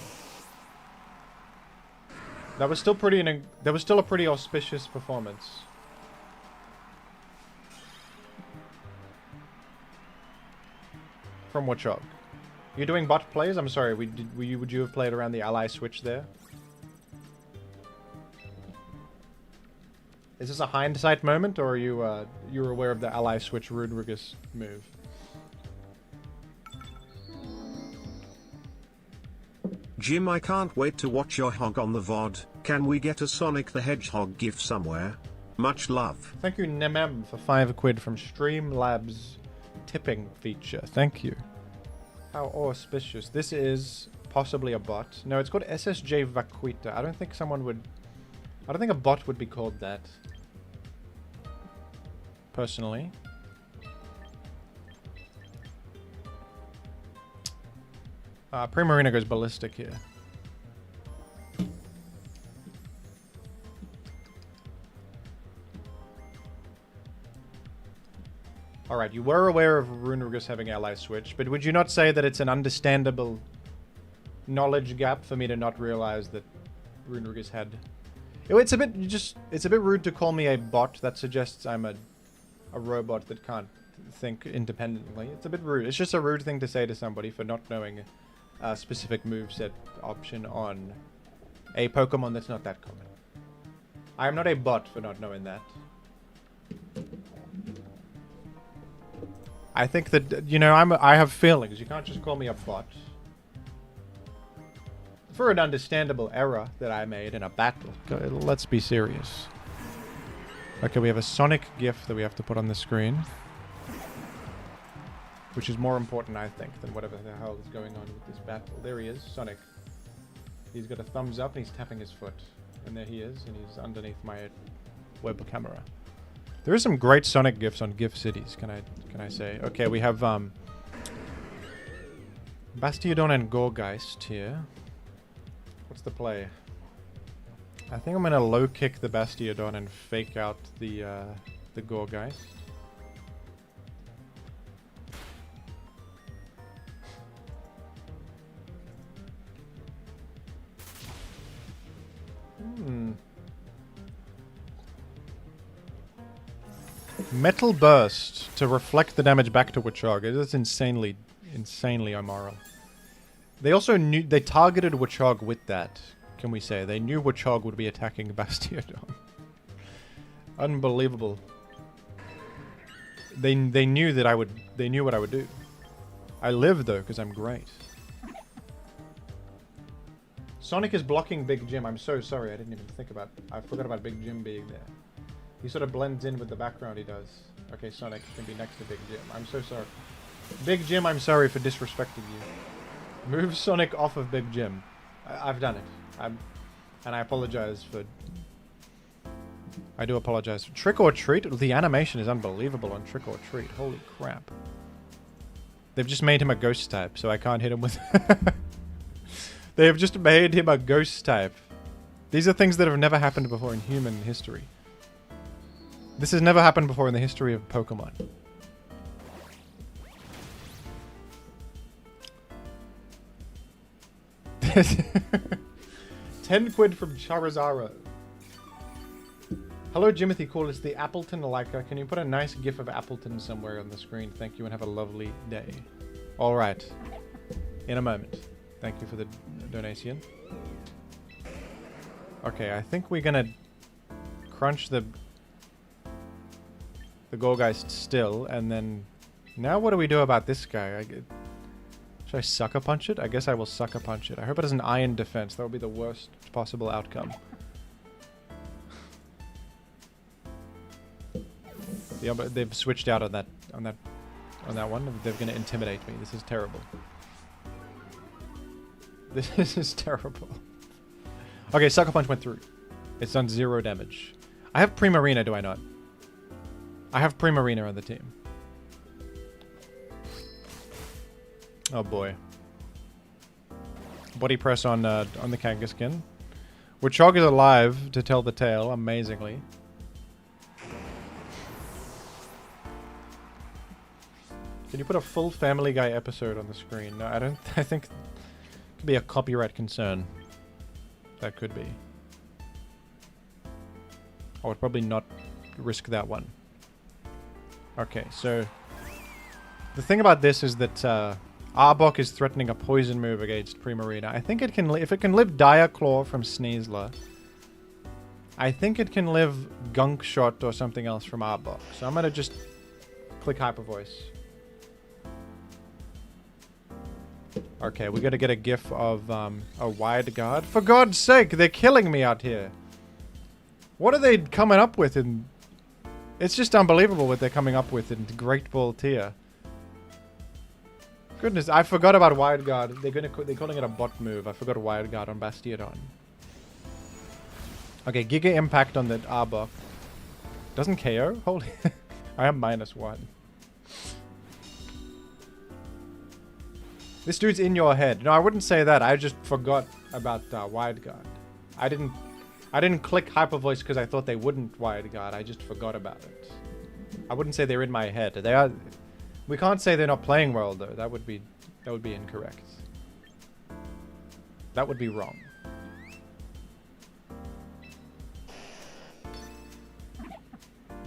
That was still a pretty auspicious performance. From Watchog. You're doing bot plays? I'm sorry, would you have played around the ally switch there? Is this a hindsight moment, or are you you're aware of the ally switch Rodriguez move? Jim, I can't wait to watch your hog on the VOD. Can we get a Sonic the Hedgehog gif somewhere? Much love. Thank you, Nemem, for 5 quid from Streamlabs tipping feature. Thank you. How auspicious. This is possibly a bot. No, it's called SSJ Vaquita. I don't think a bot would be called that. Personally. Primarina goes ballistic here. Alright, you were aware of Runrugus having ally switch, but would you not say that it's an understandable knowledge gap for me to not realize that Runrugus had... It's a bit rude to call me a bot. That suggests I'm a robot that can't think independently. It's a bit rude. It's just a rude thing to say to somebody for not knowing a specific moveset option on a Pokemon that's not that common. I am not a bot for not knowing that. I think that, you know, I have feelings. You can't just call me a bot. For an understandable error that I made in a battle. Let's be serious. Okay, we have a Sonic GIF that we have to put on the screen. Which is more important, I think, than whatever the hell is going on with this battle. There he is, Sonic. He's got a thumbs up and he's tapping his foot. And there he is, and he's underneath my web camera. There is some great Sonic GIFs on GIF Cities, can I say. Okay, we have Bastiodon and Gorgeist here. What's the play? I think I'm gonna low kick the Bastiodon and fake out the Gorgeist. Metal Burst to reflect the damage back to Watchog. It is insanely immoral. They also knew they targeted Watchog with that. Can we say they knew Watchog would be attacking Bastiodon? Unbelievable. They knew that they knew what I would do. I live though because I'm great. Sonic is blocking Big Jim. I'm so sorry. I didn't even think about. I forgot about Big Jim being there. He sort of blends in with the background he does. Okay, Sonic can be next to Big Jim. I'm so sorry. Big Jim, I'm sorry for disrespecting you. Move Sonic off of Big Jim. I've done it. And I apologize for... I do apologize. Trick or Treat? The animation is unbelievable on Trick or Treat. Holy crap. They've just made him a ghost type, so I can't hit him with... They have just made him a ghost type. These are things that have never happened before in human history. This has never happened before in the history of Pokemon. £10 from Charizard. Hello, Jimothy. Call us the Appleton Leica. Can you put a nice gif of Appleton somewhere on the screen? Thank you and have a lovely day. Alright. In a moment. Thank you for the donation. Okay, I think we're gonna crunch the Gorgeist still, and then... Now what do we do about this guy? Should I Sucker Punch it? I guess I will Sucker Punch it. I hope it has an Iron Defense. That would be the worst possible outcome. Yeah, but they've switched out on that one. They're gonna intimidate me. This is terrible. This is terrible. Okay, Sucker Punch went through. It's done 0 damage. I have Primarina, do I not? I have Primarina on the team. Oh boy. Body press on the Kangaskhan. Watchog is alive to tell the tale, amazingly. Can you put a full Family Guy episode on the screen? No, I don't. I think it could be a copyright concern. That could be. I would probably not risk that one. Okay, so the thing about this is that Arbok is threatening a poison move against Primarina. I think it can, if it can live Dire Claw from Sneasler, I think it can live Gunk Shot or something else from Arbok. So I'm gonna just click Hyper Voice. Okay, we gotta get a gif of a wide guard. For God's sake, they're killing me out here. What are they coming up with in... It's just unbelievable what they're coming up with in Great Ball tier. Goodness, I forgot about wide guard. They're calling it a bot move. I forgot a wide guard on Bastiodon. Okay, Giga Impact on the Arbok. Doesn't KO? Holy... I am -1. This dude's in your head. No, I wouldn't say that. I just forgot about wide guard. I didn't click Hyper Voice because I thought they wouldn't wide guard. I just forgot about it. I wouldn't say they're in my head. They are. We can't say they're not playing well though. That would be incorrect. That would be wrong.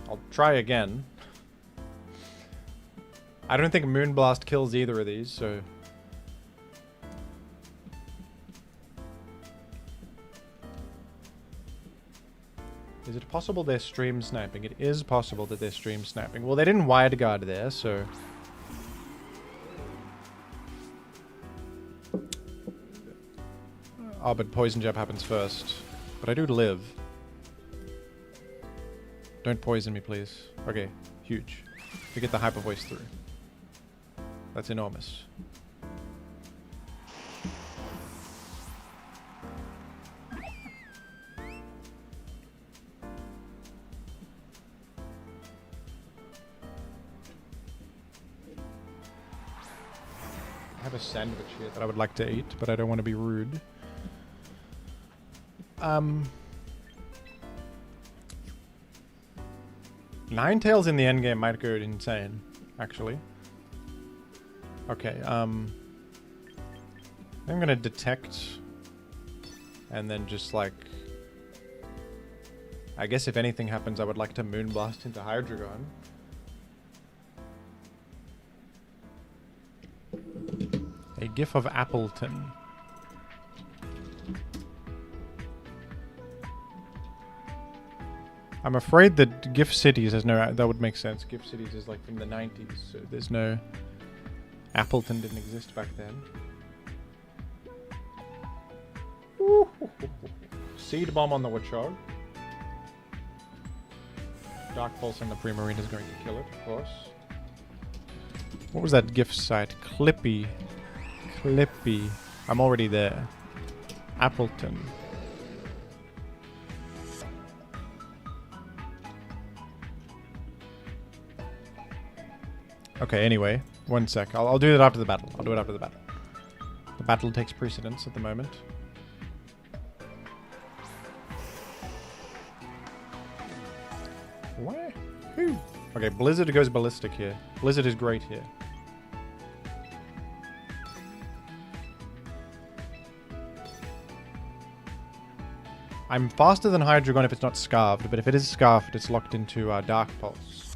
I'll try again. I don't think Moonblast kills either of these, so... Is it possible they're stream sniping? It is possible that they're stream sniping. Well, they didn't wide guard there, so... Oh, but Poison Jab happens first. But I do live. Don't poison me, please. Okay, huge. We get the Hyper Voice through. That's enormous. I have a sandwich here that I would like to eat, but I don't want to be rude. Ninetales in the endgame might go insane, actually. Okay, I'm gonna detect, and then just like, I guess if anything happens, I would like to Moonblast into Hydreigon. A gif of Appleton. I'm afraid that GIF Cities has no... That would make sense. GIF Cities is like from the 90s, so there's no... Appleton didn't exist back then. Seed Bomb on the Watchog. Dark Pulse on the Primarina is going to kill it, of course. What was that GIF site? Clippy. Clippy. I'm already there. Appleton. Okay, anyway. One sec. I'll do it after the battle. I'll do it after the battle. The battle takes precedence at the moment. Where? Who? Okay, Blizzard goes ballistic here. Blizzard is great here. I'm faster than Hydreigon if it's not Scarfed, but if it is Scarfed, it's locked into Dark Pulse.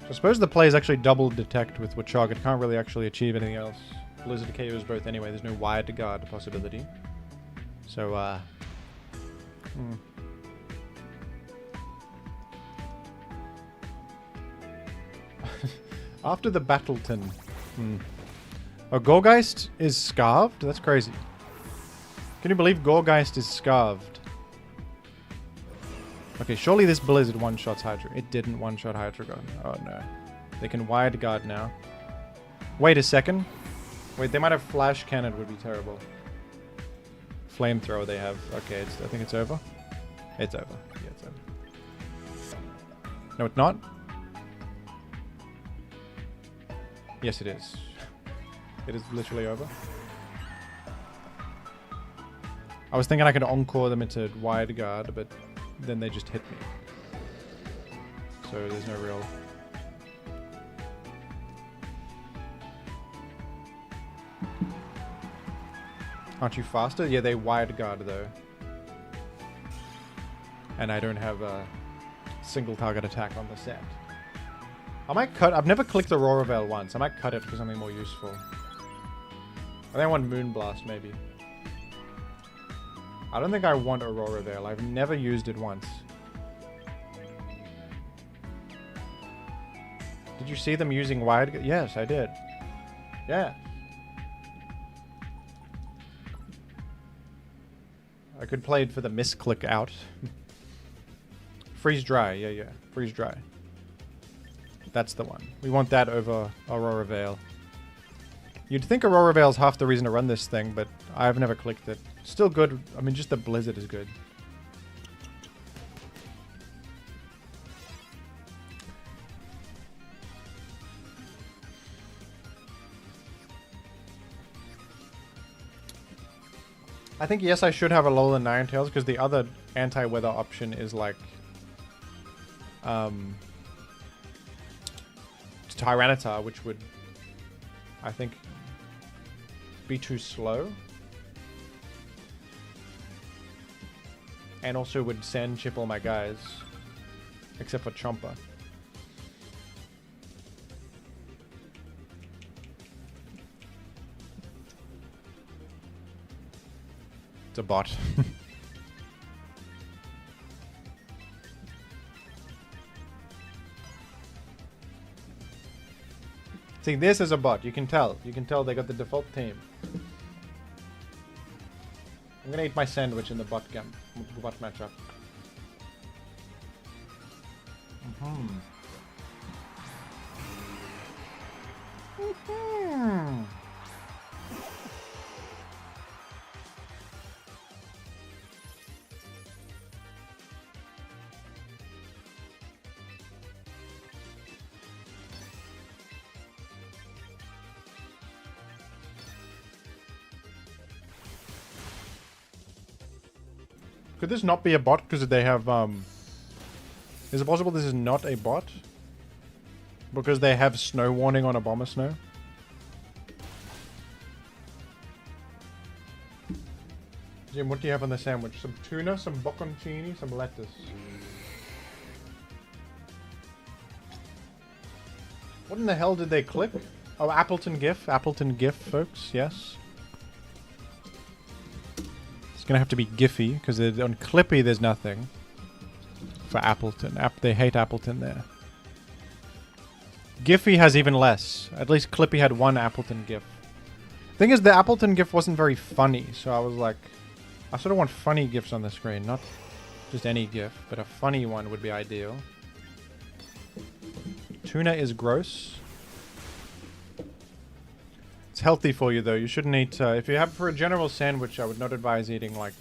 So I suppose the play is actually double detect with Watchog. It can't really actually achieve anything else. Blizzard KOs both anyway. There's no wide guard possibility. So, After the Battleton. Oh, Gorgeist is Scarved? That's crazy. Can you believe Gorgeist is Scarved? Okay, surely this Blizzard one-shots Hydreigon. It didn't one-shot Hydreigon. Oh no. They can wide guard now. Wait a second. Wait, they might have Flash Cannon, would be terrible. Flamethrower they have. Okay, I think it's over. It's over. Yeah, it's over. No, it's not. Yes, it is. It is literally over. I was thinking I could encore them into wide guard, but then they just hit me. So there's no real... Aren't you faster? Yeah, they wide guard though. And I don't have a single target attack on the set. I might cut... I've never clicked Aurora Veil once. I might cut it for something more useful. I think I want Moonblast, maybe. I don't think I want Aurora Veil. I've never used it once. Did you see them using wide... Yes, I did. Yeah. I could play it for the misclick out. Freeze Dry. Yeah, yeah. Freeze Dry. That's the one. We want that over Aurora Veil. You'd think Aurora Veil's half the reason to run this thing, but I've never clicked it. Still good. I mean, just the Blizzard is good. I think, yes, I should have a Alolan Ninetales, because the other anti-weather option is like... Tyranitar, which would, I think, be too slow. And also would sand chip all my guys. Except for Chomper. It's a bot. See, this is a bot. You can tell. You can tell they got the default team. I'm gonna eat my sandwich in the bot game, bot matchup. Could this not be a bot because they have, is it possible this is not a bot? Because they have snow warning on a Bomber Snow? Jim, what do you have on the sandwich? Some tuna, some bocconcini, some lettuce. What in the hell did they click? Oh, Appleton GIF. Appleton GIF, folks. Yes. It's gonna have to be Giphy, because on Clippy there's nothing for Appleton. They hate Appleton there. Giphy has even less. At least Clippy had one Appleton GIF. Thing is, the Appleton GIF wasn't very funny, so I was like, I sort of want funny GIFs on the screen, not just any GIF, but a funny one would be ideal. Tuna is gross. It's healthy for you though. You shouldn't eat, if you have for a general sandwich, I would not advise eating like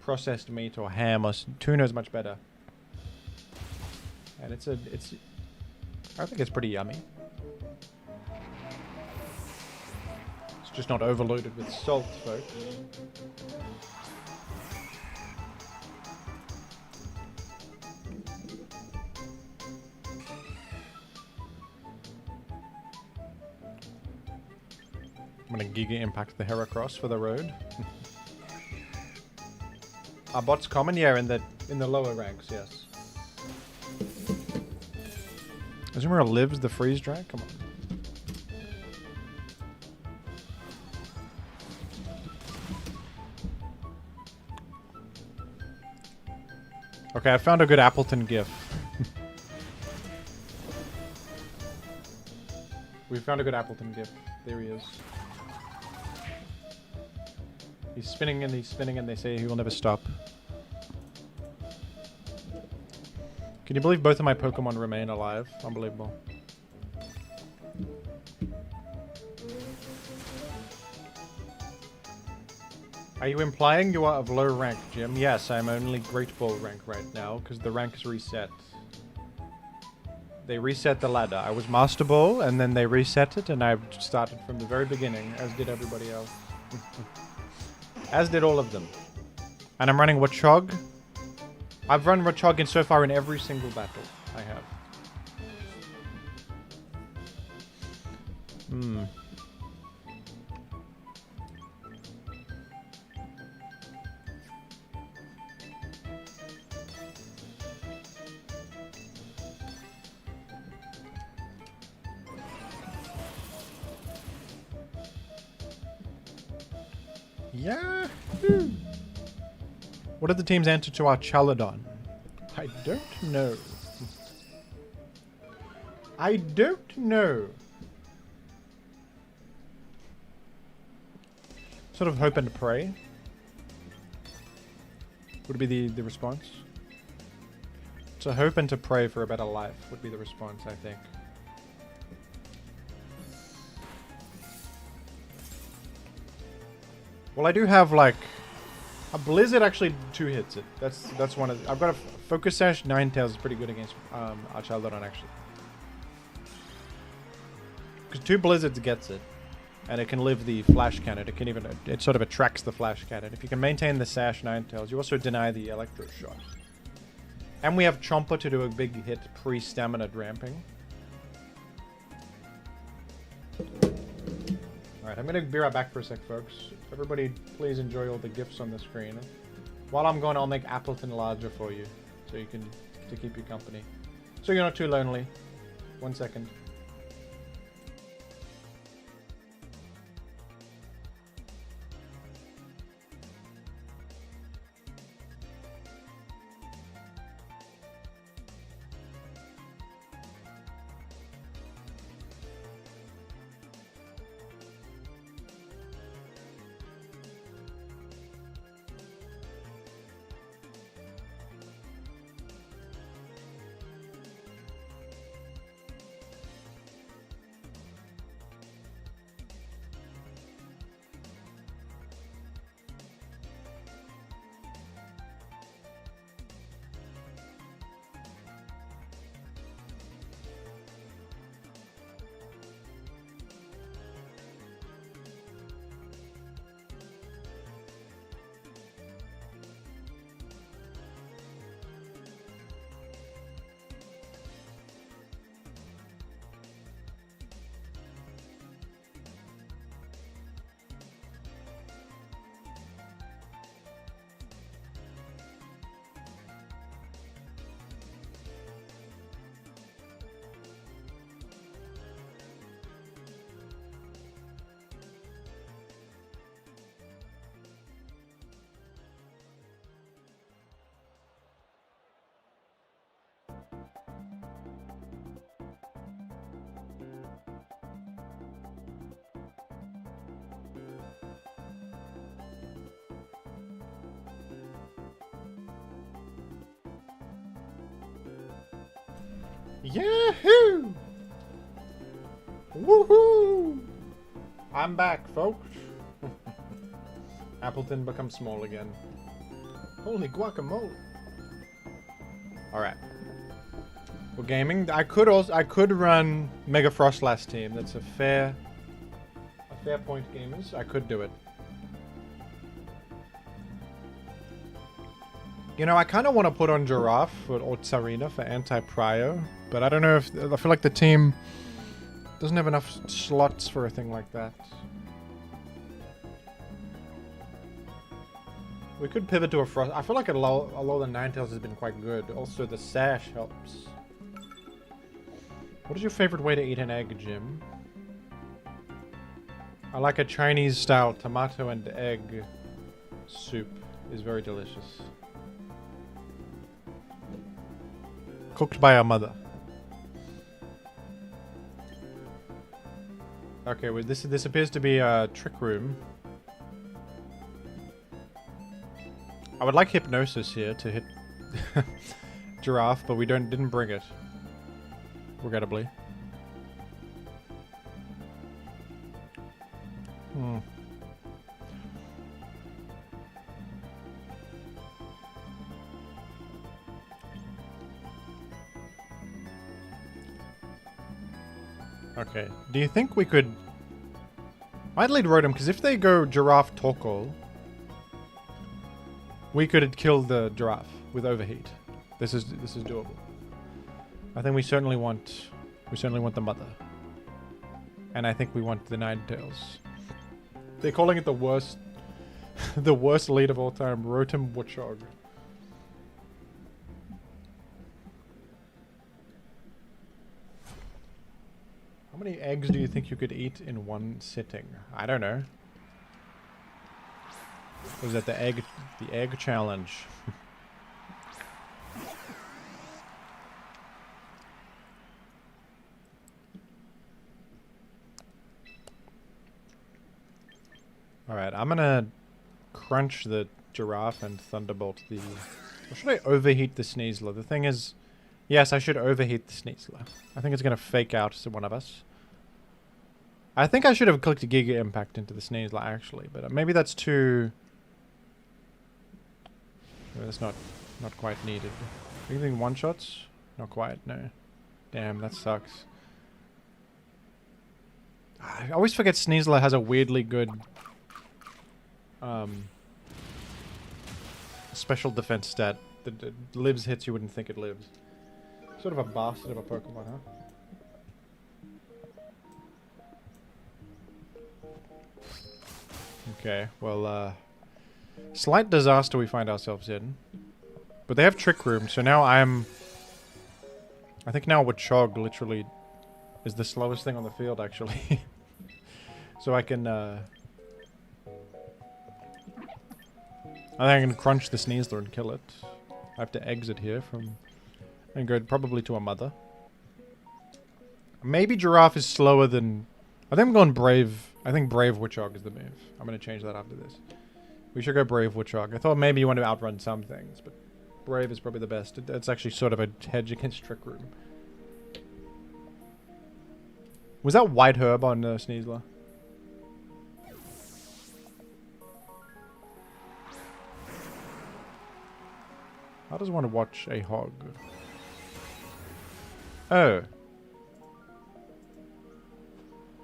processed meat or ham. Or tuna is much better. And I think it's pretty yummy. It's just not overloaded with salt, folks. I'm gonna Giga Impact the Heracross for the road. Are bots common? Yeah, in the lower ranks, yes. Azumarill lives the freeze dry? Come on. Okay, I found a good Appleton GIF. We found a good Appleton GIF. There he is. He's spinning and they say he will never stop. Can you believe both of my Pokemon remain alive? Unbelievable. Are you implying you are of low rank, Jim? Yes, I'm only Great Ball rank right now, because the rank is reset. They reset the ladder. I was Master Ball, and then they reset it, and I started from the very beginning, as did everybody else. As did all of them. And I'm running Watchog. I've run Watchog so far in every single battle I have. Hmm. Yahoo! What are the team's answer to our Chaladon? I don't know. I don't know. Sort of hope and pray would be the response. To hope and to pray for a better life would be the response, I think. Well, I do have like a Blizzard actually 2 hits it. That's one of I've got a Focus Sash. Ninetales is pretty good against Archalodon actually. Because 2 Blizzards gets it. And it can live the flash cannon. It sort of attracts the flash cannon. If you can maintain the Sash Ninetales, you also deny the Electro Shot. And we have Chomper to do a big hit pre-stamina ramping. Alright, I'm gonna be right back for a sec, folks. Everybody, please enjoy all the gifts on the screen. While I'm gone, I'll make Appleton larger for you. So you can, to keep you company. So you're not too lonely. 1 second. Yahoo! Woohoo! I'm back, folks. Appleton becomes small again. Holy guacamole! All right, we're gaming. I could run Mega Frost last team. That's a fair point, gamers. I could do it. You know, I kind of want to put on Giraffe or Tsarina for anti-prio, but I don't know if... I feel like the team doesn't have enough slots for a thing like that. We could pivot to a Frost... I feel like although the Ninetales has been quite good, also the Sash helps. What is your favorite way to eat an egg, Jim? I like a Chinese-style tomato and egg soup. It's very delicious. Cooked by our mother. Okay, well, this appears to be a trick room. I would like Hypnosis here to hit Giraffe, but we didn't bring it. Regrettably. Okay. Do you think we could... I'd lead Rotom, because if they go Giraffe Torkoal, we could kill the Giraffe with Overheat. This is doable. I think we certainly want the Mother. And I think we want the Ninetales. They're calling it the worst the worst lead of all time, Rotom Watchog. How many eggs do you think you could eat in one sitting? I don't know. Was that the egg challenge? Alright, I'm gonna crunch the Giraffe and Thunderbolt the... Or should I overheat the Sneasler? The thing is... Yes, I should overheat the Sneasler. I think it's gonna fake out to one of us. I think I should have clicked a Giga Impact into the Sneasler, actually. But maybe that's too... That's not quite needed. Are you thinking one-shots? Not quite, no. Damn, that sucks. I always forget Sneasler has a weirdly good... special defense stat that lives hits you wouldn't think it lives. Sort of a bastard of a Pokemon, huh? Okay, well, slight disaster we find ourselves in. But they have Trick Room, so now I think now Watchog literally is the slowest thing on the field, actually. So I can, I think I can crunch the Sneasler and kill it. I have to exit here from... And go probably to a Mother. Maybe Giraffe is slower than... I think I'm going Brave. I think Brave Watchog is the move. I'm going to change that after this. We should go Brave Watchog. I thought maybe you want to outrun some things, but Brave is probably the best. It's actually sort of a hedge against Trick Room. Was that White Herb on Sneasler? How does one watch a hog? Oh.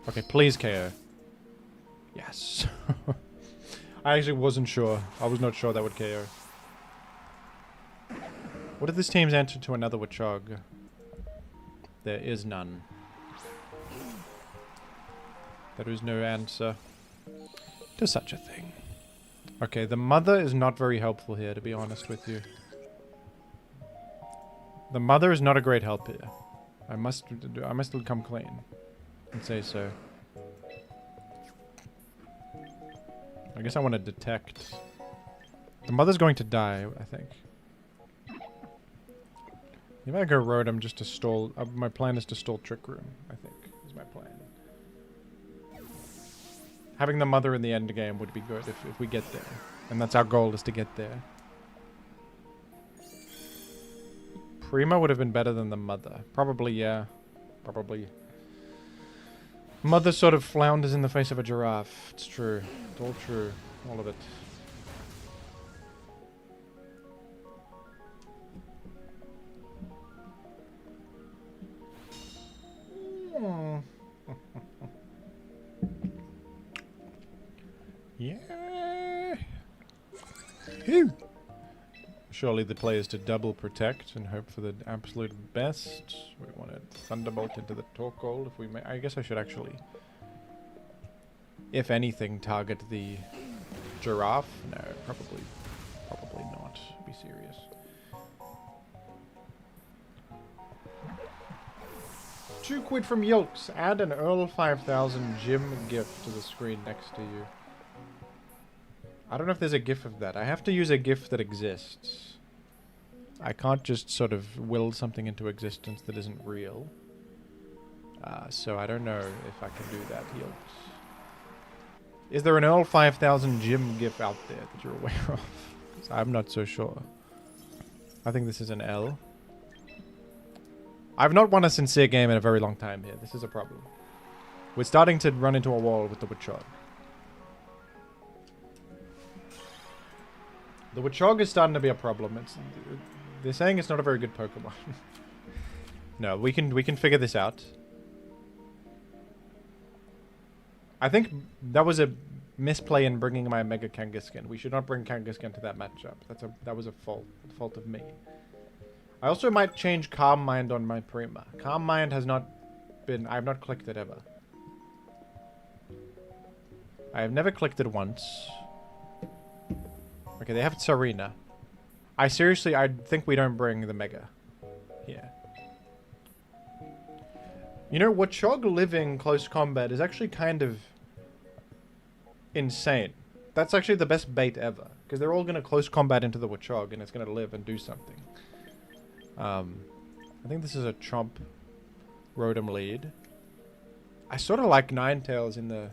Okay, please KO. Yes. I actually wasn't sure. I was not sure that would KO. What if this team's answer to another Watchog? There is none. There is no answer to such a thing. Okay, the Mother is not very helpful here, to be honest with you. The Mother is not a great help here. I must come clean and say so. I guess I want to detect. The Mother's going to die, I think. If I go Rotom just to stall... my plan is to stall Trick Room, I think, is my plan. Having the Mother in the end game would be good if we get there. And that's our goal, is to get there. Prima would have been better than the Mother. Probably, yeah. Probably. Mother sort of flounders in the face of a Giraffe. It's true. It's all true. All of it. Yeah. Phew. Surely the play is to double protect and hope for the absolute best. We want to Thunderbolt into the Torkoal if we may. I guess I should actually, if anything, target the Giraffe. No, probably not. Be serious. £2 from Yilks. Add an Earl 5000 Jim gift to the screen next to you. I don't know if there's a GIF of that. I have to use a GIF that exists. I can't just sort of will something into existence that isn't real. So I don't know if I can do that, Yilks. Is there an Earl 5000 Jim GIF out there that you're aware of? I'm not so sure. I think this is an L. I've not won a sincere game in a very long time here. This is a problem. We're starting to run into a wall with the Watchog. The Watchog is starting to be a problem. They're saying it's not a very good Pokemon. No, we can figure this out. I think that was a misplay in bringing my Mega Kangaskhan. We should not bring Kangaskhan to that matchup. That was a fault of me. I also might change Calm Mind on my Prima. Calm Mind has not been... I have not clicked it ever. I have never clicked it once. Okay, they have Tsarina. I think we don't bring the Mega here. You know, Watchog living close combat is actually kind of insane. That's actually the best bait ever. Because they're all going to close combat into the Watchog and it's going to live and do something. I think this is a Chomp Rotom lead. I sort of like Ninetales in the...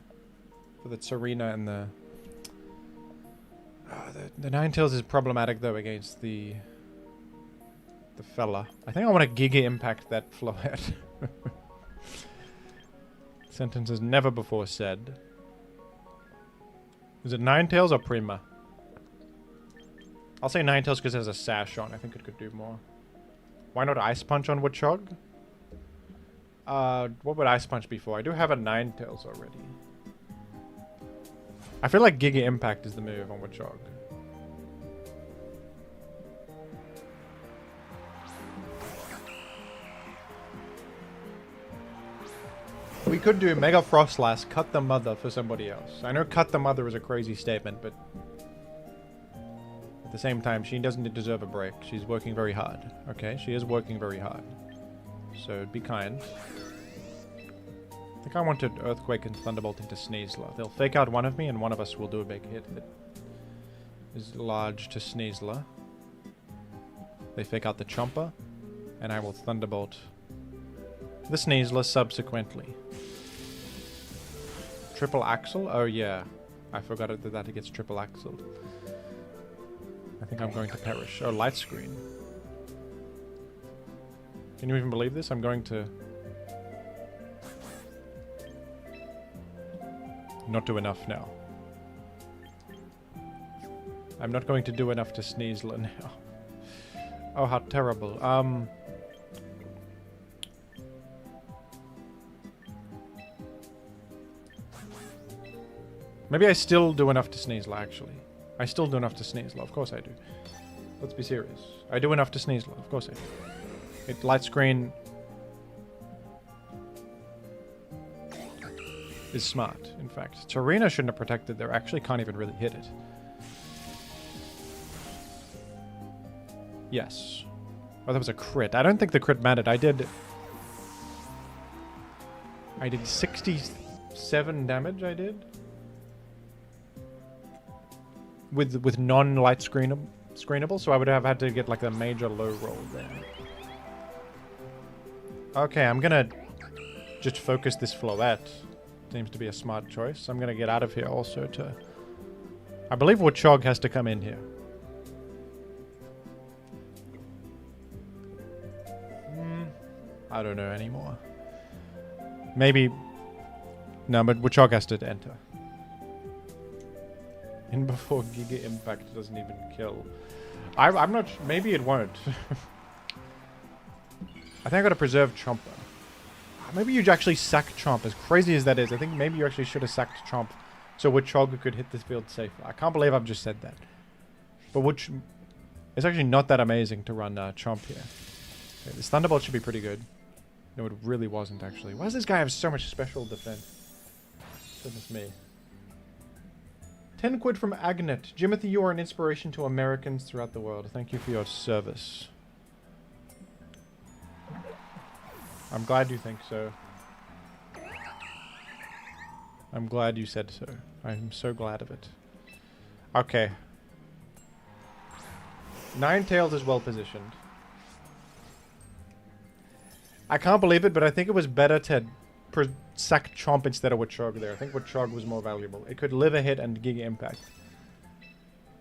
for the Tsarina and the... the Ninetales is problematic though against the fella. I think I want to Giga Impact that Floette. Sentences never before said. Is it Ninetales or Prima? I'll say Ninetales because it has a sash on. I think it could do more. Why not Ice Punch on Watchog? What would Ice Punch be for? I do have a Ninetales already. I feel like Giga Impact is the move on Watchog. We could do Mega Frostlass, cut the mother for somebody else. I know cut the mother is a crazy statement, but at the same time, she doesn't deserve a break. She's working very hard. Okay, she is working very hard. So be kind. I think I wanted Earthquake and Thunderbolt into Sneasler. They'll fake out one of me and one of us will do a big hit that is large to Sneasler. They fake out the Chomper and I will Thunderbolt the Sneasler subsequently. Triple Axle? Oh yeah. I forgot that it gets triple axled. I think I'm going to perish. Oh, Light Screen. Can you even believe this? I'm going to... not do enough now. I'm not going to do enough to Sneasler now. Oh, how terrible. Maybe I still do enough to Sneasler, actually. I still do enough to Sneasler. Of course I do. Let's be serious. I do enough to Sneasler. Of course I do. It Light Screen is smart, in fact. Tsarina shouldn't have protected there. Actually can't even really hit it. Yes. Oh, that was a crit. I don't think the crit mattered. I did 67 damage, I did. With non-light screenable, so I would have had to get like a major low roll there. Okay, I'm gonna just focus this Floette. Seems to be a smart choice. I'm gonna get out of here also to... I believe Watchog has to come in here. I don't know anymore. Maybe... No, but Watchog has to enter. In before Giga Impact doesn't even kill. I'm not... Maybe it won't. I think I gotta preserve Chomper. Maybe you actually sack Chomp. As crazy as that is, I think maybe you actually should have sacked Chomp so Watchog could hit this field safer. I can't believe I've just said that. But it's actually not that amazing to run Chomp here. Okay, this Thunderbolt should be pretty good. No, it really wasn't actually. Why does this guy have so much special defense? Goodness me. 10 quid from Agnet. Jimothy, you are an inspiration to Americans throughout the world. Thank you for your service. I'm glad you think so. I'm glad you said so. I'm so glad of it. Okay. Ninetales is well positioned. I can't believe it, but I think it was better to sack Chomp instead of Watchog there. I think Watchog was more valuable. It could live a hit and Giga Impact.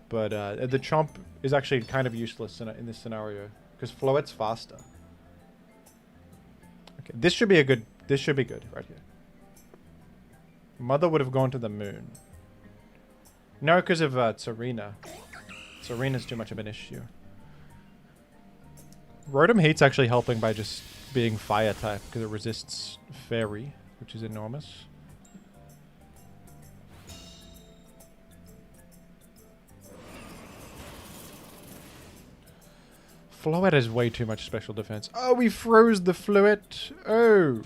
But the Chomp is actually kind of useless in this scenario. Because Floette's faster. Okay, this should be a good... This should be good right here. Mother would have gone to the moon. No, because of Tsarina. Tsarina's too much of an issue. Rotom Heat's actually helping by just being fire type because it resists Fairy, which is enormous. Floette has way too much special defense. Oh, we froze the Floette. Oh.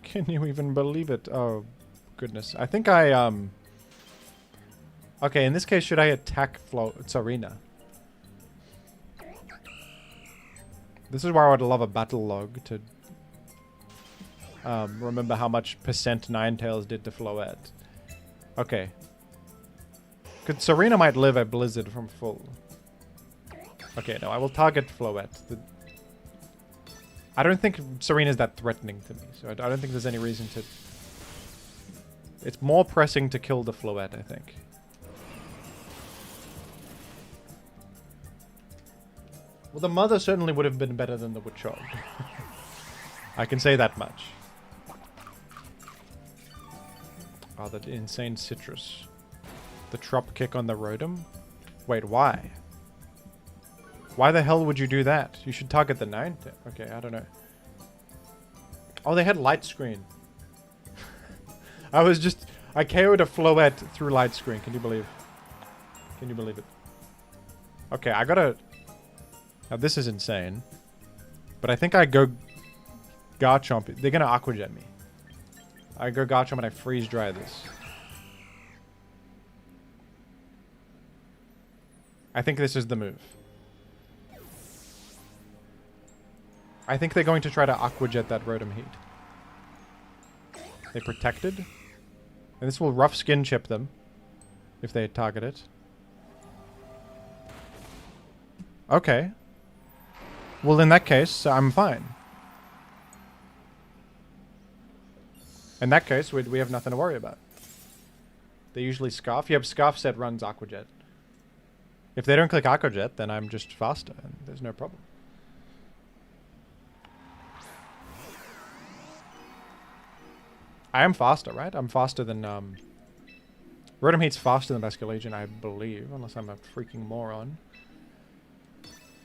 Can you even believe it? Oh, goodness. I think I, okay, in this case, should I attack Tsarina? This is where I would love a battle log to remember how much percent Ninetales did to Floette. Okay. Because Tsarina might live a blizzard from full. Okay, no, I will target Floette. I don't think Tsarina's that threatening to me, so I don't think there's any reason to... It's more pressing to kill the Floette, I think. Well, the mother certainly would have been better than the Watchog. I can say that much. Oh, that insane citrus. The trop kick on the Rotom? Wait, why? Why the hell would you do that? You should target the 9. Okay, I don't know. Oh, they had light screen. I KO'd a Floette through light screen. Can you believe? Can you believe it? Okay, I gotta... Now, this is insane. But I think I go Garchomp. They're gonna Aqua Jet me. I go Garchomp and I freeze dry this. I think this is the move. I think they're going to try to Aqua Jet that Rotom Heat. They protected. And this will rough skin chip them. If they target it. Okay. Well, in that case, I'm fine. In that case, we have nothing to worry about. They usually Scarf. Yep, Scarf set runs Aqua Jet. If they don't click Aqua Jet, then I'm just faster, and there's no problem. I am faster, right? I'm faster than, Rotom Heat's faster than Basculegion, I believe, unless I'm a freaking moron.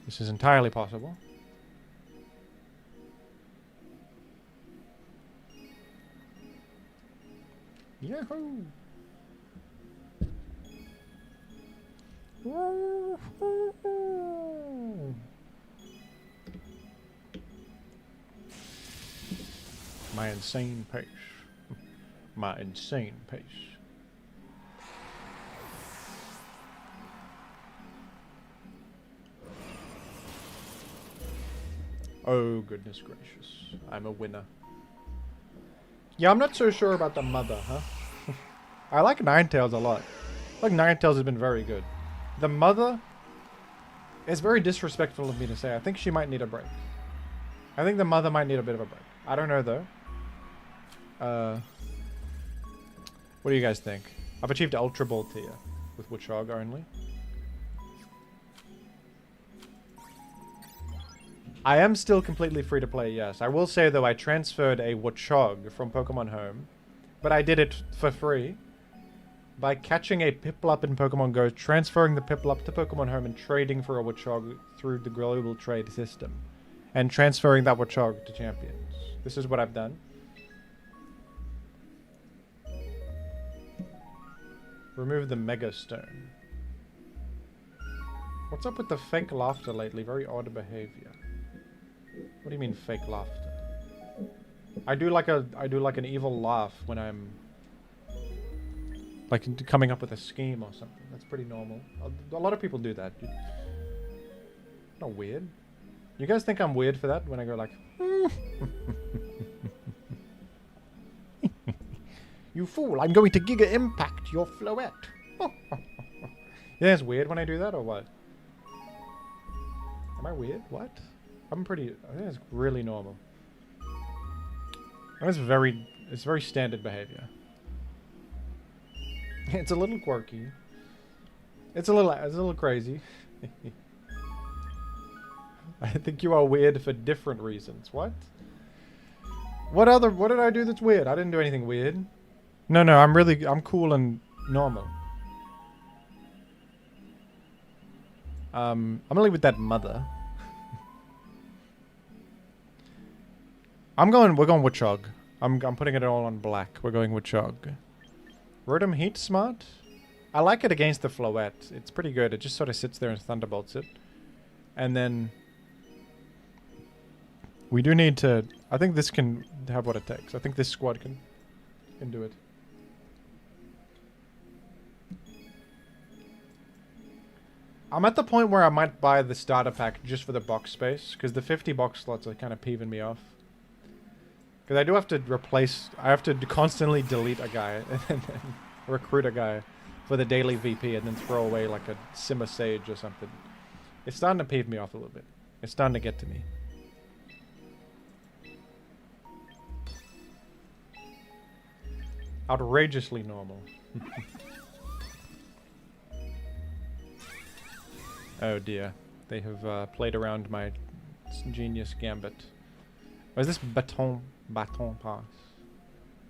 This is entirely possible. Yahoo! My insane pace. My insane pace. Oh, goodness gracious. I'm a winner. Yeah, I'm not so sure about the mother, huh? I like Ninetales a lot. I like Ninetales has been very good. The mother is very disrespectful of me to say. I think she might need a break. I think the mother might need a bit of a break. I don't know, though. What do you guys think? I've achieved Ultra Ball tier with Watchog only. I am still completely free to play, yes. I will say, though, I transferred a Watchog from Pokemon Home, but I did it for free by catching a Piplup in Pokemon Go, transferring the Piplup to Pokemon Home, and trading for a Watchog through the global trade system, and transferring that Watchog to Champions. This is what I've done. Remove the Mega Stone. What's up with the fake laughter lately? Very odd behavior. What do you mean fake laughter? I do like an evil laugh when I'm like coming up with a scheme or something. That's pretty normal. A lot of people do that. Not weird. You guys think I'm weird for that when I go like You fool, I'm going to Giga Impact your Floette. You think it's weird when I do that or what? Am I weird? What? I think it's really normal. It's very standard behavior. It's a little quirky. It's a little crazy. I think you are weird for different reasons. What? What did I do that's weird? I didn't do anything weird. No, I'm cool and normal. I'm gonna leave with that mother. We're going Watchog. I'm putting it all on black. We're going Watchog. Rotom Heat smart? I like it against the Floette. It's pretty good. It just sort of sits there and thunderbolts it. And then We do need to... I think this can have what it takes. I think this squad can do it. I'm at the point where I might buy the starter pack just for the box space, because the 50 box slots are kind of peeving me off. Because I do have to replace... I have to constantly delete a guy and then recruit a guy for the daily VP and then throw away like a Simmer Sage or something. It's starting to peeve me off a little bit. It's starting to get to me. Outrageously normal. Oh dear. They have played around my genius gambit. Or is this baton pass?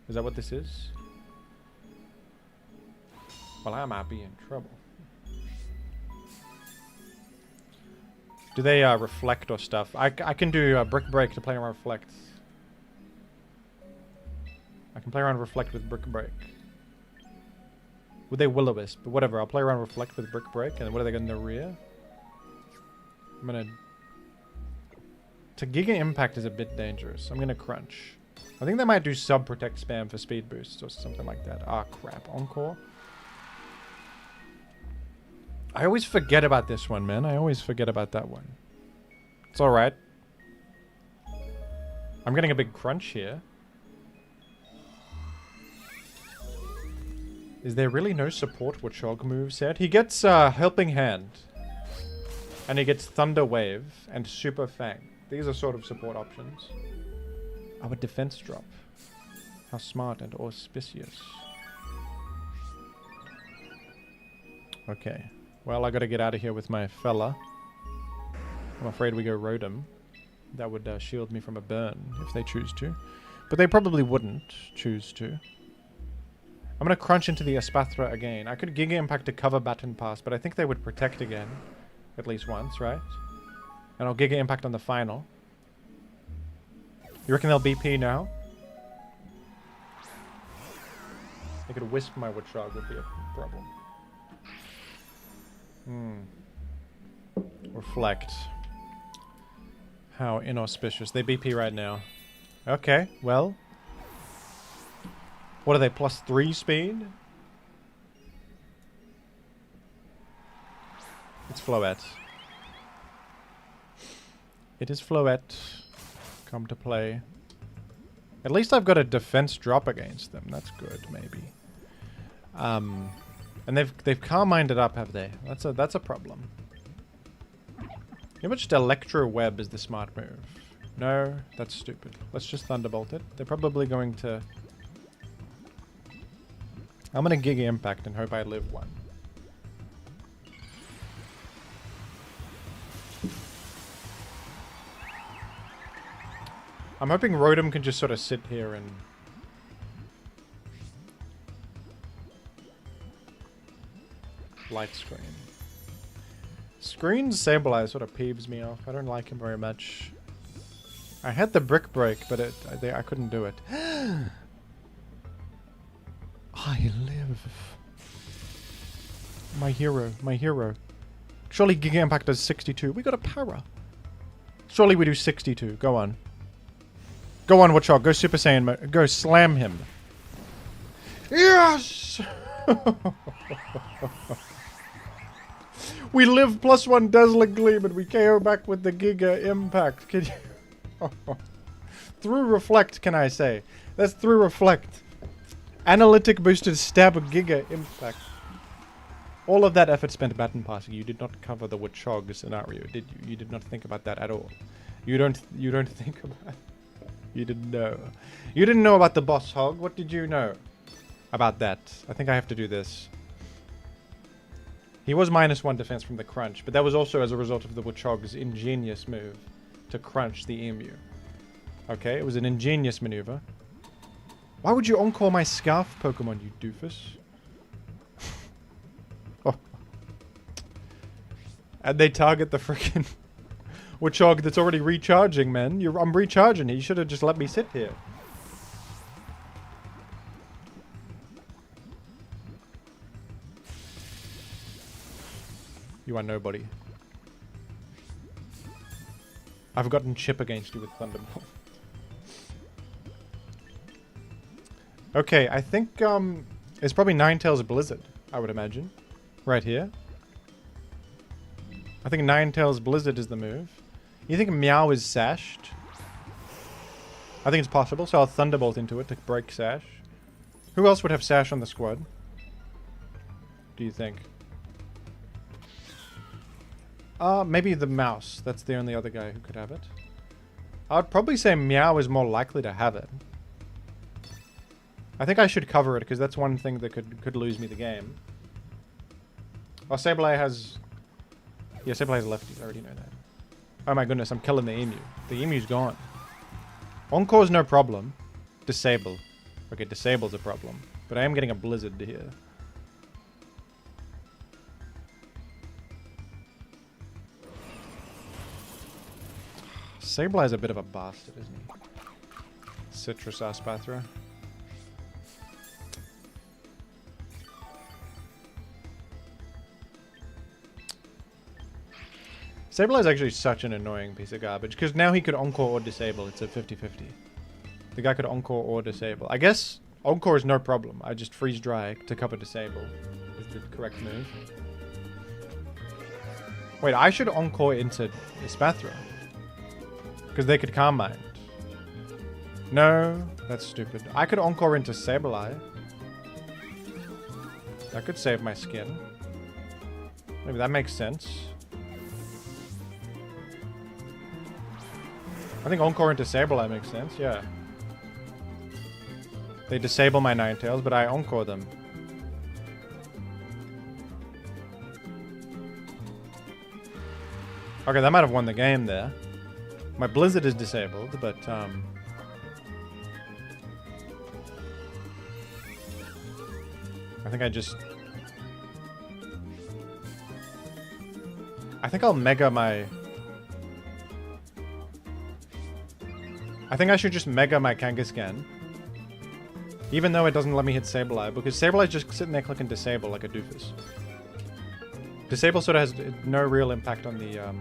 Is that what this is? Well, I might be in trouble. Do they reflect or stuff? I can do brick break to play around reflect. I can play around reflect with brick break. Would they will-o-wisp? But whatever, I'll play around reflect with brick break. And what are they got in the rear? I'm gonna... To Giga Impact is a bit dangerous. I'm gonna crunch. I think they might do sub-protect spam for speed boosts or something like that. Ah, crap. Encore? I always forget about this one, man. I always forget about that one. It's alright. I'm getting a big crunch here. Is there really no support Watchog moveset? He gets Helping Hand. And he gets Thunder Wave and Super Fang. These are sort of support options. Oh, a defense drop. How smart and auspicious. Okay. Well, I gotta get out of here with my fella. I'm afraid we go Rotom. That would shield me from a burn if they choose to. But they probably wouldn't choose to. I'm gonna crunch into the Espathra again. I could Giga Impact to cover Baton Pass, but I think they would protect again. At least once, right? And I'll Giga Impact on the final. You reckon they'll BP now? They could Wisp my Watchog would be a problem. Reflect. How inauspicious. They BP right now. Okay, well. What are they, +3 speed? It's Floette. It is Floette. Come to play. At least I've got a defense drop against them. That's good, maybe. And they've Carmined it up, have they? That's a problem. Maybe just Electro Web is the smart move. No, that's stupid. Let's just Thunderbolt it. They're probably going to... I'm gonna Giga Impact and hope I live one. I'm hoping Rotom can just sort of sit here and... Light Screen. Screen Sableye sort of peeves me off. I don't like him very much. I had the Brick Break, but I couldn't do it. I live. My hero, my hero. Surely Giga Impact does 62. We got a para. Surely we do 62. Go on. Go on, Watchog. Go Super Saiyan mode. Go slam him. Yes! We live +1 Dazzling Gleam and we KO back with the Giga Impact. Can you... Through Reflect, can I say. That's through Reflect. Analytic boosted stab Giga Impact. All of that effort spent Baton Passing. You did not cover the Watchog scenario, did you? You did not think about that at all. You don't think about... You didn't know. You didn't know about the Boss Hog. What did you know about that? I think I have to do this. He was -1 defense from the crunch, but that was also as a result of the Watchog's ingenious move to crunch the Emu. Okay, it was an ingenious maneuver. Why would you encore my Scarf Pokemon, you doofus? Oh. And they target the frickin' Watchog that's already recharging, man. I'm recharging. You should have just let me sit here. You are nobody. I've gotten chip against you with Thunderbolt. Okay, I think it's probably Ninetales Blizzard, I would imagine. Right here. I think Ninetales Blizzard is the move. You think Meow is sashed? I think it's possible, so I'll Thunderbolt into it to break Sash. Who else would have Sash on the squad? Do you think? Maybe the mouse. That's the only other guy who could have it. I'd probably say Meow is more likely to have it. I think I should cover it, because that's one thing that could lose me the game. Oh, Sableye has... Yeah, Sableye has lefties. I already know that. Oh my goodness, I'm killing the emu. The emu's gone. Encore's no problem. Disable. Okay, disable's a problem. But I am getting a blizzard here. Sableye's a bit of a bastard, isn't he? Citrus Aspathra. Sableye is actually such an annoying piece of garbage, because now he could Encore or Disable. It's a 50-50. The guy could Encore or Disable. I guess Encore is no problem. I just Freeze Dry to cover Disable is the correct move. Wait, I should Encore into Espathra, because they could Calm Mind. No, that's stupid. I could Encore into Sableye. That could save my skin. Maybe that makes sense. I think Encore into Sableye makes sense, yeah. They disable my Ninetales, but I Encore them. Okay, that might have won the game there. My Blizzard is disabled, but I think I'll Mega my... I think I should just Mega my Kangaskhan. Even though it doesn't let me hit Sableye, because Sableye's just sitting there clicking Disable like a doofus. Disable sort of has no real impact on the,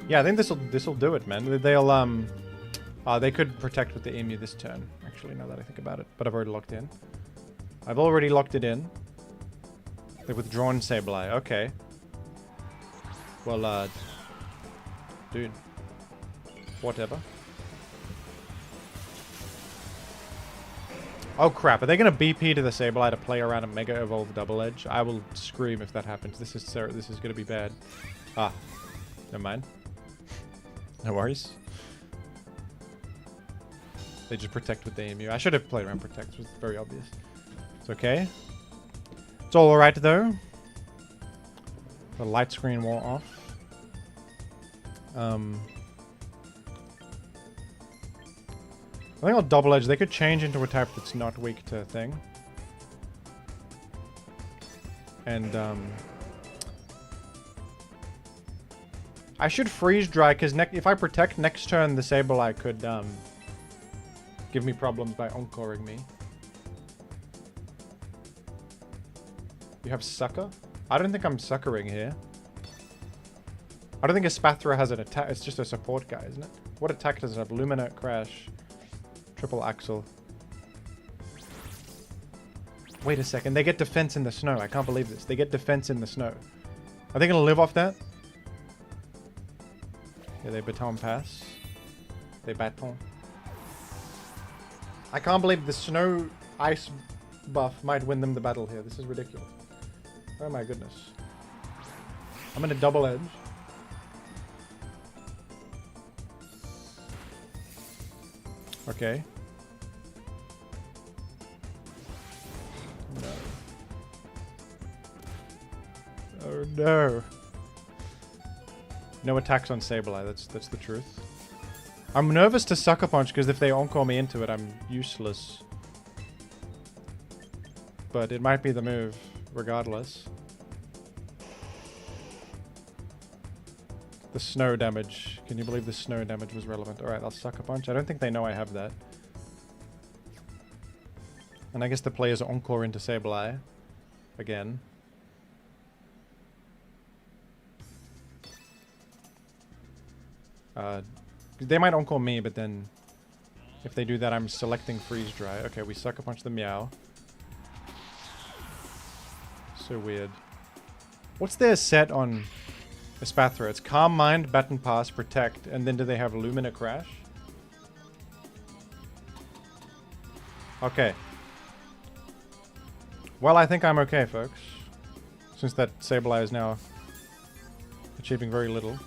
Yeah, I think this'll do it, man. They'll, they could protect with the Emu this turn, actually, now that I think about it. But I've already locked in. I've already locked it in. They've withdrawn Sableye, okay. Well, dude. Whatever. Oh crap, are they gonna BP to the Sableye to play around a Mega Evolve Double Edge? I will scream if that happens. This is gonna be bad. Ah. Never mind. No worries. They just protect with the Emu. I should have played around Protect, it was very obvious. It's okay. It's all alright though. The light screen wore off. I think I'll Double Edge. They could change into a type that's not weak to thing. And, I should Freeze Dry, because if I Protect next turn, the Sableye could, give me problems by Encoring me. You have Sucker? I don't think I'm Suckering here. I don't think Espathra has an attack. It's just a support guy, isn't it? What attack does it have? Luminate, Crash, Triple Axle. Wait a second. They get defense in the snow. I can't believe this. They get defense in the snow. Are they going to live off that? Yeah, they Baton Pass. They Baton. I can't believe the snow ice buff might win them the battle here. This is ridiculous. Oh my goodness. I'm going to Double Edge. Okay. No. Oh no. No attacks on Sableye, that's the truth. I'm nervous to Sucker Punch because if they Encore me into it, I'm useless. But it might be the move, regardless. The snow damage. Can you believe the snow damage was relevant? Alright, I'll Sucker Punch. I don't think they know I have that. And I guess the players Encore into Sableye. Again. They might encore me, but then if they do that, I'm selecting freeze dry. Okay, we sucker punch the meow. So weird. What's their set on Espathra? It's Calm Mind, Baton Pass, Protect, and then do they have Lumina Crash? Okay. Well, I think I'm okay, folks. Since that Sableye is now achieving very little.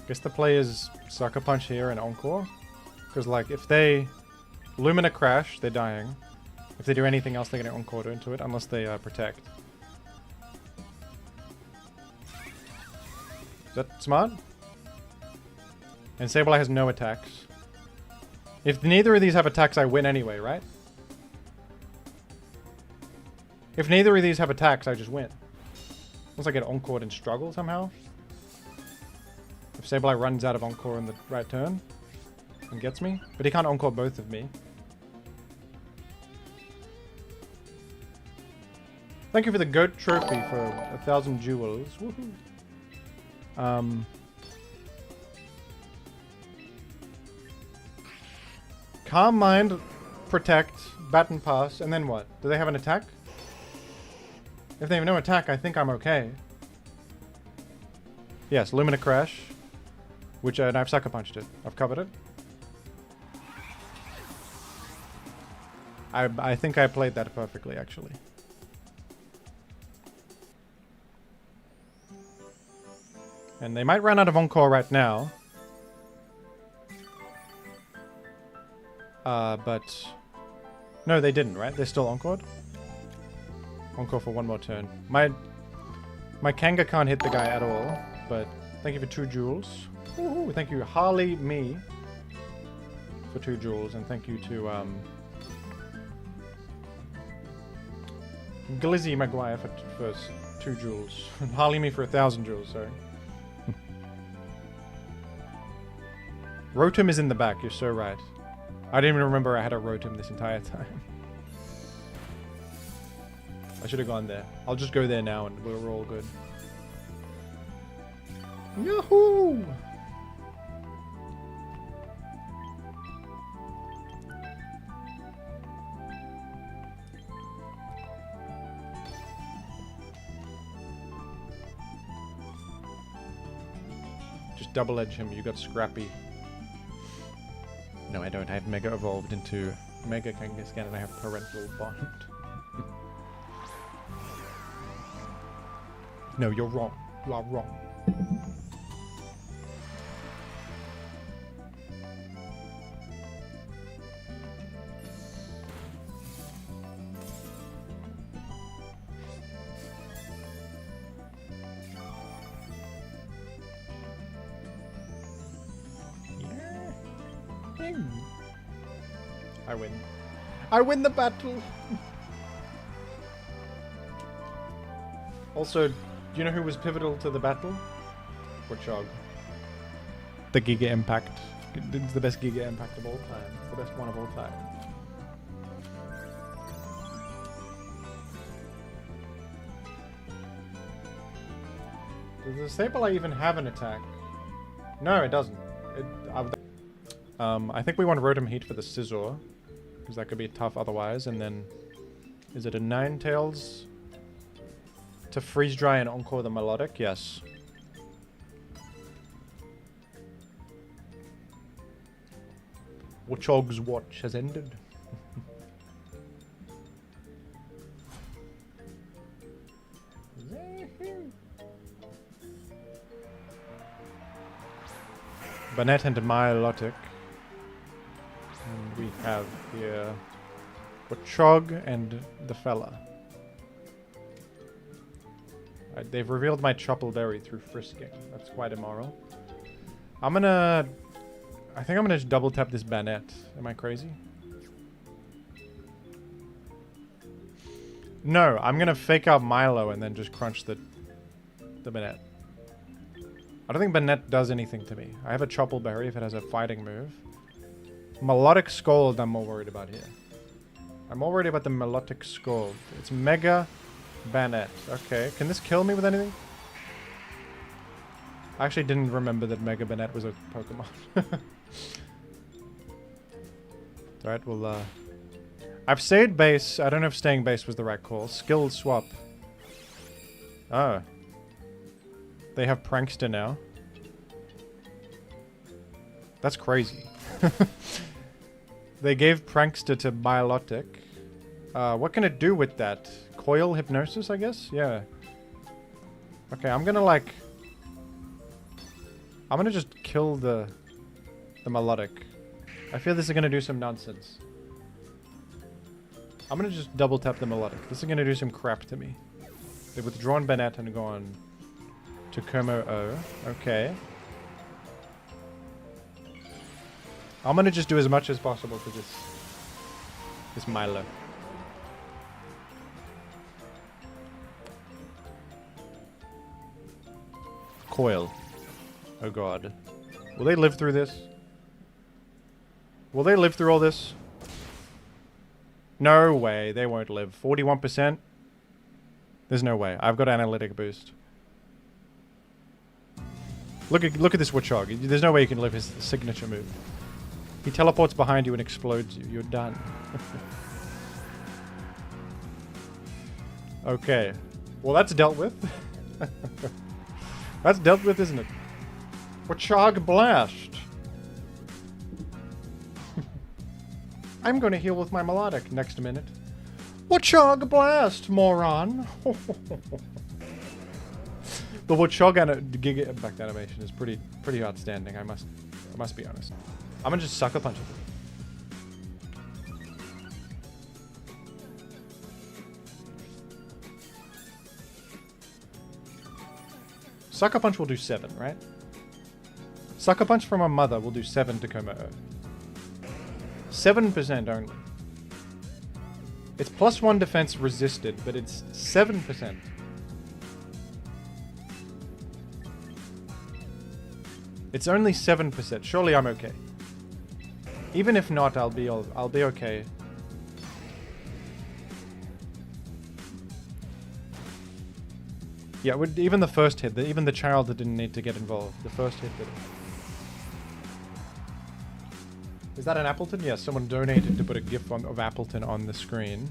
Guess the play is Sucker Punch here and Encore. Because, like, if they Lumina Crash, they're dying. If they do anything else, they're going to Encore into it, unless they Protect. Is that smart? And Sableye has no attacks. If neither of these have attacks, I win anyway, right? If neither of these have attacks, I just win. Unless I get Encored and struggle somehow. If Sableye runs out of Encore in the right turn and gets me. But he can't Encore both of me. Thank you for the goat trophy for 1,000 jewels. Woohoo. Calm Mind, Protect, Baton Pass, and then what? Do they have an attack? If they have no attack, I think I'm okay. Yes, Lumina Crash. Which, and I've Sucker Punched it. I've covered it. I think I played that perfectly, actually. And they might run out of Encore right now. But... No, they didn't, right? They're still Encored? Encore for one more turn. My Kanga can't hit the guy at all, but thank you for 2 jewels. Ooh, thank you, Harley Me, for 2 jewels, and thank you to, Glizzy Maguire for 2 jewels. And Harley Me for 1,000 jewels, sorry. Rotom is in the back, you're so right. I didn't even remember I had a Rotom this entire time. I should have gone there. I'll just go there now and we're all good. Yahoo! Just double edge him, you got Scrappy. No, I don't. I have Mega evolved into Mega Kangaskhan and I have Parental Bond. No, you're wrong. You are wrong. I win. I win the battle! Also, do you know who was pivotal to the battle? Watchog. The Giga Impact. It's the best Giga Impact of all time. It's the best one of all time. Does the Sableye even have an attack? No, it doesn't. I think we want Rotom Heat for the Scizor. Because that could be tough otherwise. And then... Is it a Ninetales? To freeze dry and Encore the Melodic? Yes. Watchog's watch has ended. Banette and Milotic. And we have here Watchog and the fella. Right, they've revealed my Choppleberry through frisking. That's quite immoral. I think I'm gonna just double tap this Banette. Am I crazy? No, I'm gonna fake out Milo and then just crunch the Banette. I don't think Banette does anything to me. I have a Choppleberry if it has a fighting move. Melodic Scold I'm more worried about here. I'm more worried about the Melodic Scold. It's Mega Banette. Okay, can this kill me with anything? I actually didn't remember that Mega Banette was a Pokemon. Alright, well, I've stayed base. I don't know if staying base was the right call. Skill swap. Oh. They have Prankster now. That's crazy. They gave Prankster to Biolotic. What can it do with that? Coil Hypnosis, I guess? Yeah. Okay, I'm gonna like... I'm gonna just kill the Melodic. I feel this is gonna do some nonsense. I'm gonna just double tap the Melodic. This is gonna do some crap to me. They've withdrawn Banette and gone to Como O. Okay. I'm gonna just do as much as possible to this Milo. Coil. Oh god. Will they live through this? Will they live through all this? No way. They won't live. 41%? There's no way. I've got analytic boost. Look at this Watchog. There's no way you can live his signature move. He teleports behind you and explodes you. You're done. Okay. Well, that's dealt with. That's dealt with, isn't it? Watchog Blast. I'm going to heal with my Melodic next minute. Watchog Blast, moron. The Watchog Giga Impact animation is pretty outstanding. I must be honest. I'm gonna just Sucker Punch it. Sucker Punch will do 7, right? Sucker Punch from a mother will do 7 to Como O. 7% only. It's +1 defense resisted, but it's 7%. It's only 7%. Surely I'm okay. Even if not, I'll be okay. Yeah, even the first hit, even the child that didn't need to get involved, the first hit did it. Is that an Appleton? Yes, someone donated to put a GIF of Appleton on the screen.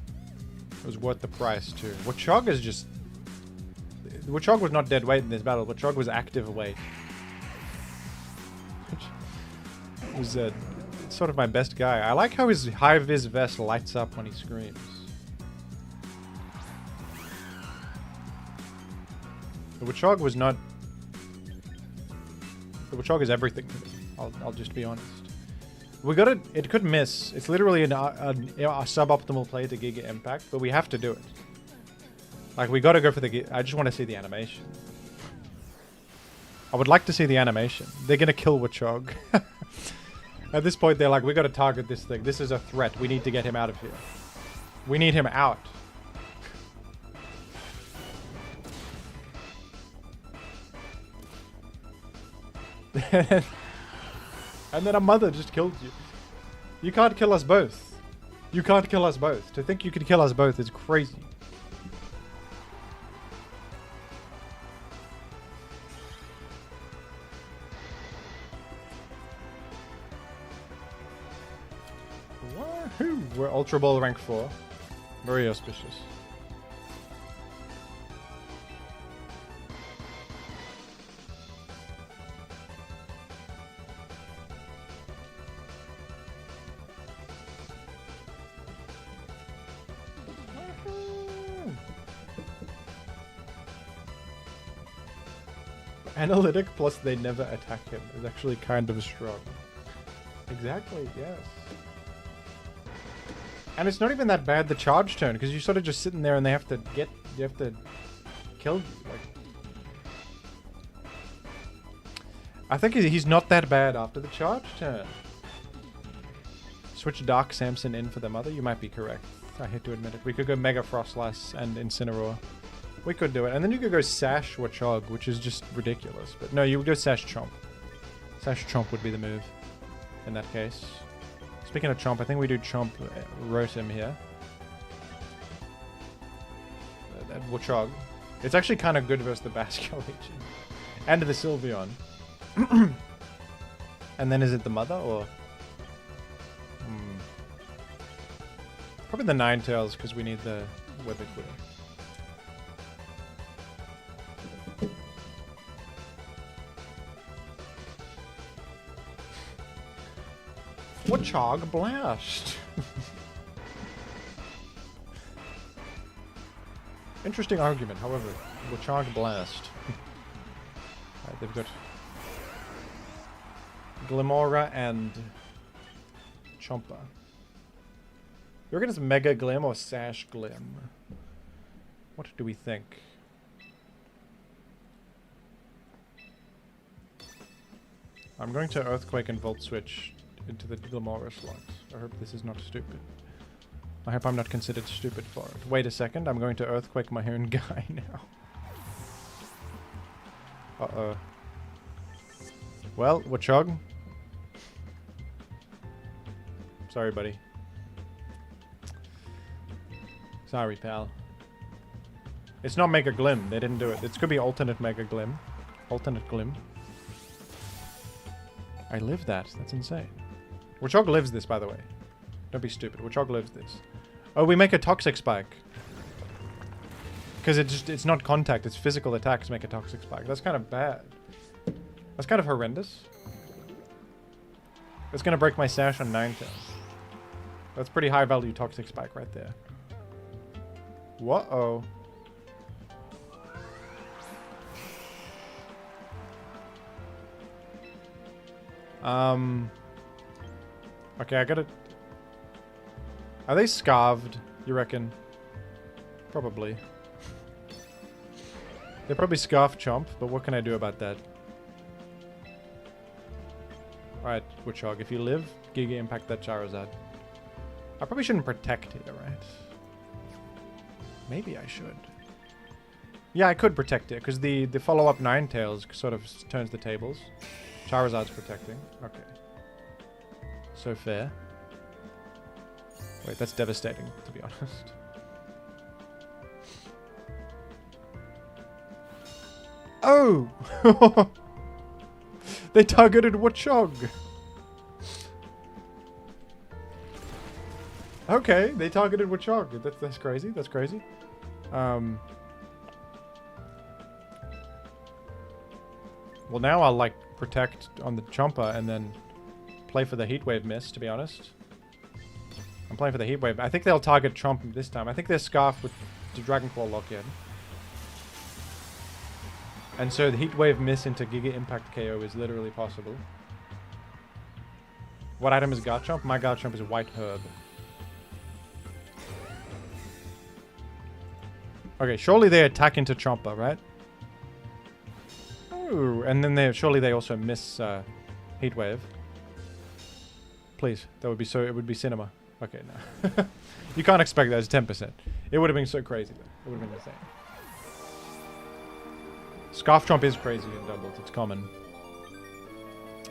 It was worth the price too. Watchog is just... Watchog was not dead weight in this battle. Watchog was active weight. It was sort of my best guy. I like how his high-vis vest lights up when he screams. The Watchog was not... The Watchog is everything to me. I'll just be honest. We got it. It could miss. It's literally a suboptimal play to Giga Impact, but we have to do it. Like, we got to go for the... I just want to see the animation. I would like to see the animation. They're going to kill Watchog. At this point, they're like, we got to target this thing. This is a threat. We need to get him out of here. We need him out. And then a mother just killed you. You can't kill us both. You can't kill us both. To think you could kill us both is crazy. Wahoo! We're Ultra Ball rank 4. Very auspicious. Analytic plus they never attack him is actually kind of strong. Exactly, yes. And it's not even that bad the charge turn, because you're sort of just sitting there and they have to get... You have to kill you. Like, I think he's not that bad after the charge turn. Switch Dark Samson in for the mother? You might be correct. I hate to admit it. We could go Mega Frostlass and Incineroar. We could do it. And then you could go Sash Watchog, which is just ridiculous. But no, you would go Sash Chomp. Sash Chomp would be the move in that case. Speaking of Chomp, I think we do Chomp Rotom here. That Watchog. It's actually kind of good versus the Basculation. And the Sylveon. And then is it the Mother or... Probably the Ninetales because we need the Weather Quitter. Watchog Blast. Interesting argument, however. Watchog Blast. Alright, they've got Glimora and Chompa. You reckon it's Mega Glim or Sash Glim? What do we think? I'm going to Earthquake and Volt Switch into the Glimora slots. I hope this is not stupid. I hope I'm not considered stupid for it. Wait a second, I'm going to Earthquake my own guy now. Uh-oh. Well, Watchog. Sorry, buddy. Sorry, pal. It's not Mega Glim. They didn't do it. It could be alternate Mega Glim. Alternate Glim. I live that. That's insane. Watchog lives this, by the way. Don't be stupid. Watchog lives this. Oh, we make a Toxic Spike. Because it's not contact. It's physical attacks make a Toxic Spike. That's kind of bad. That's kind of horrendous. It's going to break my Sash on Ninetales. That's pretty high value Toxic Spike right there. Whoa. Okay, I gotta... Are they scarved, you reckon? Probably. They probably scarf Chomp, but what can I do about that? Alright, Watchog, if you live, Giga Impact that Charizard. I probably shouldn't protect here, right? Maybe I should. Yeah, I could protect it, because the follow-up Ninetales sort of turns the tables. Charizard's protecting. Okay. So fair. Wait, that's devastating, to be honest. Oh! They targeted Watchog! Okay, they targeted Watchog. That's crazy. That's crazy. Well, now I'll, like, protect on the Chompa and then play for the Heatwave miss, to be honest. I'm playing for the Heatwave. I think they'll target Chomp this time. I think they're Scarf with the Dragon Claw lock in. And so the Heatwave miss into Giga Impact KO is literally possible. What item is Garchomp? My Garchomp is a White Herb. Okay, surely they attack into Chompa, right? Ooh, and then surely they also miss Heatwave. Please, that would be so. It would be cinema. Okay, no. You can't expect that. It's 10%. It would have been so crazy, though. It would have been insane. Scarf Chomp is crazy in doubles. It's common.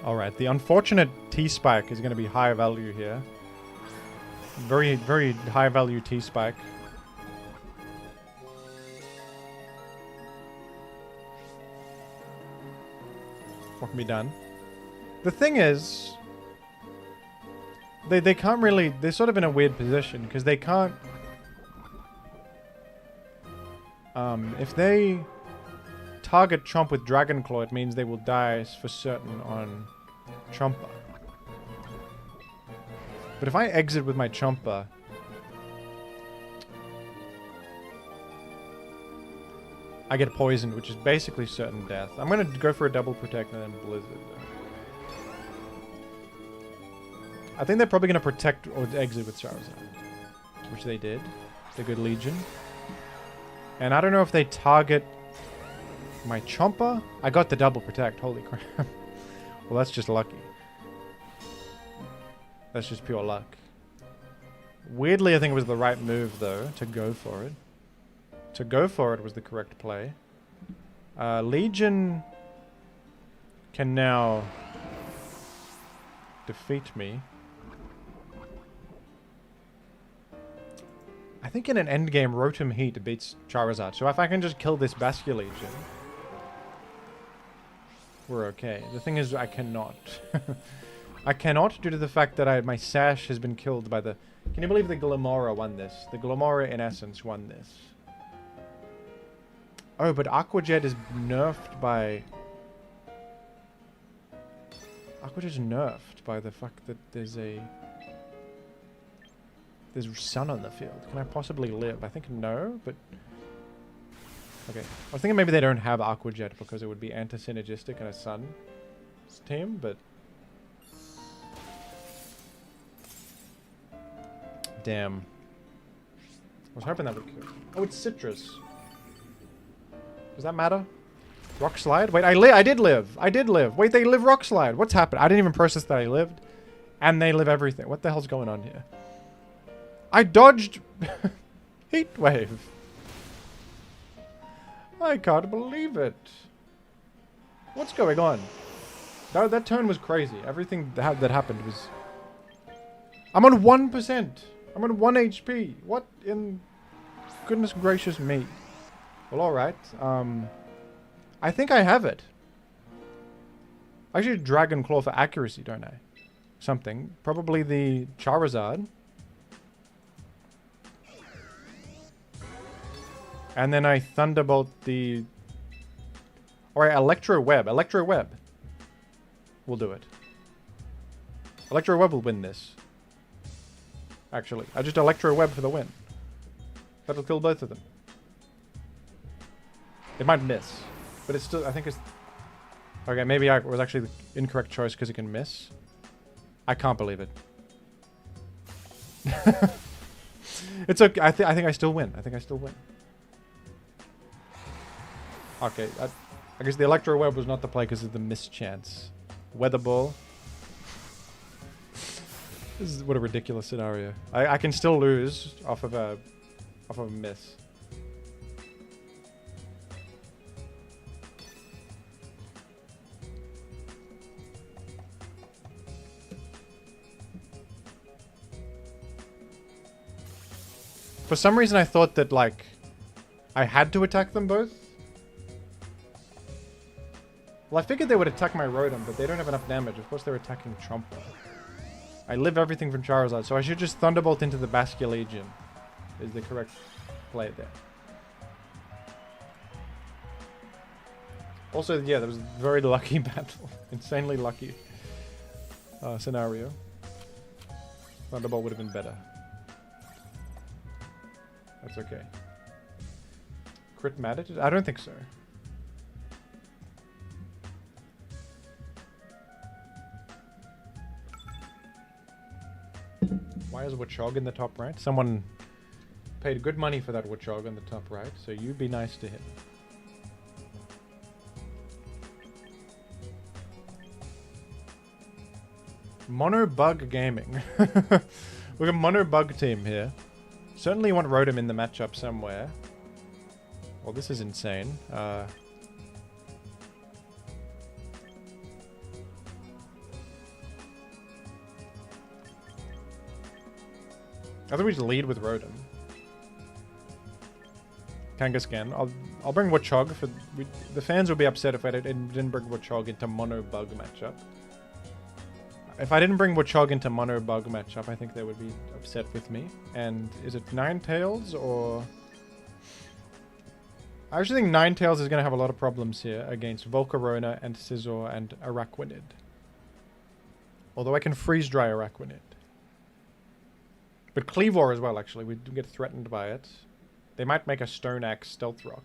Alright, the unfortunate T-Spike is going to be high value here. Very, very high value T-Spike. What can be done? The thing is... They can't really... They're sort of in a weird position, because they can't... if they target Chomp with Dragon Claw, it means they will die for certain on Chompa. But if I exit with my Chompa... I get poisoned, which is basically certain death. I'm going to go for a double protect and then Blizzard. I think they're probably going to protect or exit with Charizard. Which they did. The good Legion. And I don't know if they target my Chompa. I got the double protect. Holy crap. Well, that's just lucky. That's just pure luck. Weirdly, I think it was the right move, though, to go for it. To go for it was the correct play. Legion can now defeat me. I think in an endgame, Rotom Heat beats Charizard. So if I can just kill this Basculegion, we're okay. The thing is, I cannot. I cannot due to the fact that my Sash has been killed by the... Can you believe the Glimmora won this? The Glimmora, in essence, won this. Oh, but Aqua Jet is nerfed by... Aqua Jet's nerfed by the fact that there's sun on the field. Can I possibly live? I think no, but... Okay. I was thinking maybe they don't have Aqua Jet because it would be anti-synergistic in a sun team, but... Damn. I was hoping that would kill. Oh, it's Citrus. Does that matter? Rock Slide? Wait, I did live. I did live. Wait, they live Rock Slide. What's happened? I didn't even process that I lived. And they live everything. What the hell's going on here? I dodged Heat Wave. I can't believe it. What's going on? That turn was crazy. Everything that happened was... I'm on 1%. I'm on 1 HP. What in... Goodness gracious me. Well, alright. I think I have it. I should Dragon Claw for accuracy, don't I? Something. Probably the Charizard. And then I Thunderbolt the... Alright, Electro Web. Electro Web. We'll do it. Electro Web will win this. Actually. I just Electro Web for the win. That'll kill both of them. It might miss. But it's still... I think it's... Okay, maybe I was actually the incorrect choice because it can miss. I can't believe it. It's okay. I think I still win. I think I still win. Okay, I guess the Electro Web was not the play because of the mischance. Weather Ball. This is what a ridiculous scenario. I can still lose off of a miss. For some reason I thought that like I had to attack them both. Well, I figured they would attack my Rotom, but they don't have enough damage. Of course, they're attacking Chomper. I live everything from Charizard, so I should just Thunderbolt into the Basculegion. Is the correct play there. Also, yeah, that was a very lucky battle. Insanely lucky scenario. Thunderbolt would have been better. That's okay. Crit mattered? I don't think so. Why is Watchog in the top right? Someone paid good money for that Watchog in the top right, so you be nice to him. Mono Bug Gaming. We got Mono Bug team here. Certainly want Rotom in the matchup somewhere. Well, this is insane. I think we just lead with Rotom. Kangaskhan. I'll bring Watchog for... the fans will be upset if I didn't bring Watchog into Mono Bug matchup. If I didn't bring Watchog into Mono Bug matchup, I think they would be upset with me. And is it Ninetales or... I actually think Ninetales is going to have a lot of problems here against Volcarona and Scizor and Araquanid. Although I can freeze dry Araquanid. But Cleavor as well, actually. We do get threatened by it. They might make a Stone Axe Stealth Rock.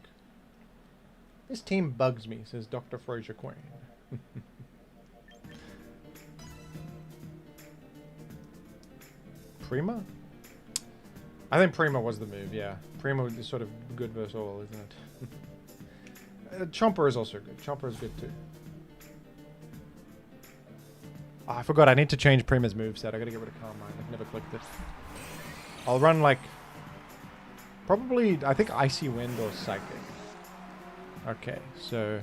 This team bugs me, says Dr. Fraser Queen. Prima? I think Prima was the move, yeah. Prima is sort of good versus all, isn't it? Chomper is also good. Chomper is good too. Oh, I forgot. I need to change Prima's moveset. I gotta get rid of Carmine. I've never clicked it. I'll run like... Probably, I think Icy Wind or Psychic. Okay, so...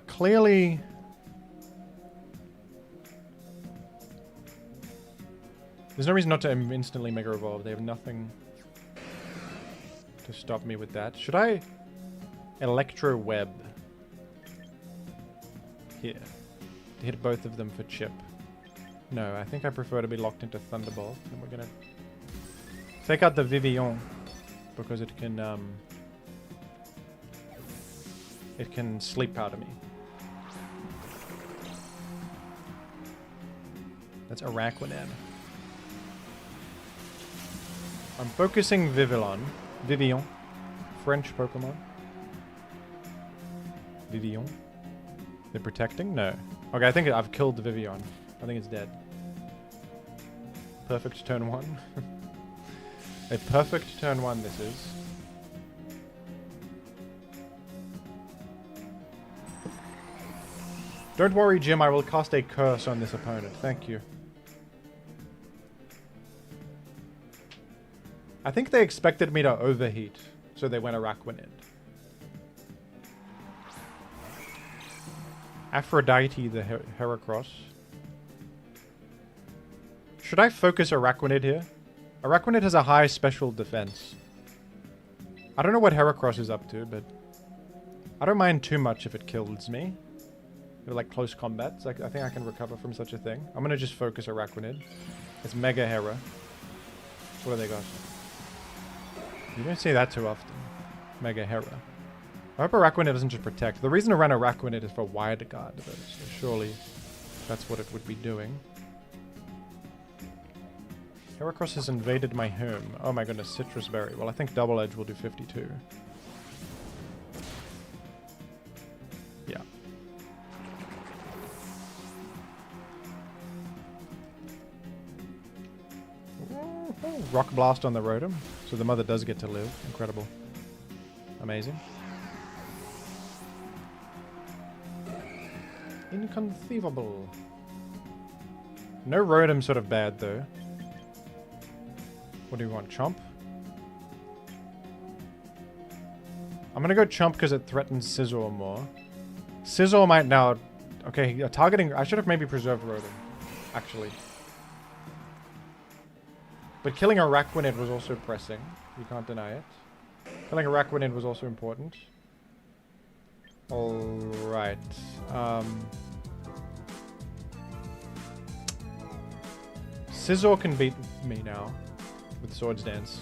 clearly... There's no reason not to instantly Mega Evolve. They have nothing to stop me with that. Should I Electro Web here to hit both of them for chip? No, I think I prefer to be locked into Thunderbolt. And we're gonna take out the Vivillon because it can sleep powder me. That's Araquanid. I'm focusing Vivillon. French Pokemon. Vivillon. They're protecting? No. Okay, I think I've killed the Vivillon. I think it's dead. Perfect turn 1. A perfect turn 1 this is. Don't worry, Jim, I will cast a curse on this opponent. Thank you. I think they expected me to overheat, so they went Araquanid. Aphrodite the Heracross. Should I focus Araquanid here? Araquanid has a high special defense. I don't know what Heracross is up to, but I don't mind too much if it kills me. They're like close combats. I think I can recover from such a thing. I'm gonna just focus Araquanid. It's Mega Hera. What do they got? You don't see that too often. Mega Hera. I hope Araquanid doesn't just protect. The reason to run Araquanid is for Wide Guard, though, so surely that's what it would be doing. Heracross has invaded my home. Oh my goodness, Citrus Berry. Well, I think Double Edge will do 52. Yeah. Rock Blast on the Rotom. So the mother does get to live. Incredible. Amazing. Inconceivable. No Rotom sort of bad though. What do you want? Chomp? I'm gonna go Chomp because it threatens Scizor more. Scizor might now... Okay, targeting... I should have maybe preserved Rotom. Actually. But killing Araquanid was also pressing. You can't deny it. Killing Araquanid was also important. Alright. Scizor can beat me now. With Swords Dance.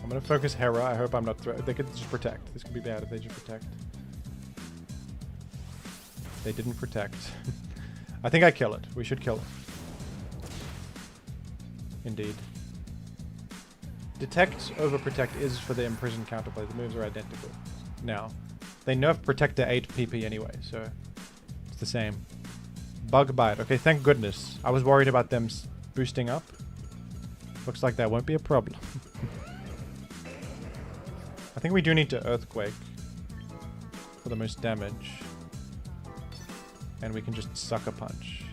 I'm gonna focus Hera. I hope I'm not... They could just protect. This could be bad if they just protect. They didn't protect. I think I kill it. We should kill it. Indeed. Detect over Protect is for the Imprison counterplay. The moves are identical. Now, they nerf Protect to 8 PP anyway, so it's the same. Bug Bite. Okay, thank goodness. I was worried about them boosting up. Looks like that won't be a problem. I think we do need to Earthquake for the most damage. And we can just Sucker Punch.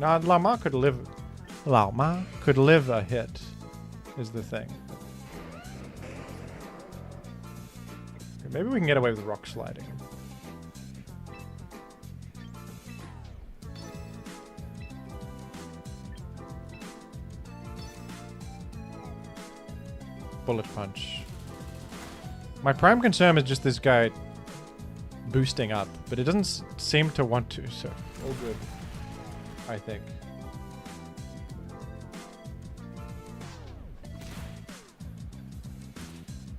Now, Lama could live... Lama could live a hit, is the thing. Okay, maybe we can get away with Rock Sliding. Bullet Punch. My prime concern is just this guy boosting up, but it doesn't seem to want to, so all good, I think.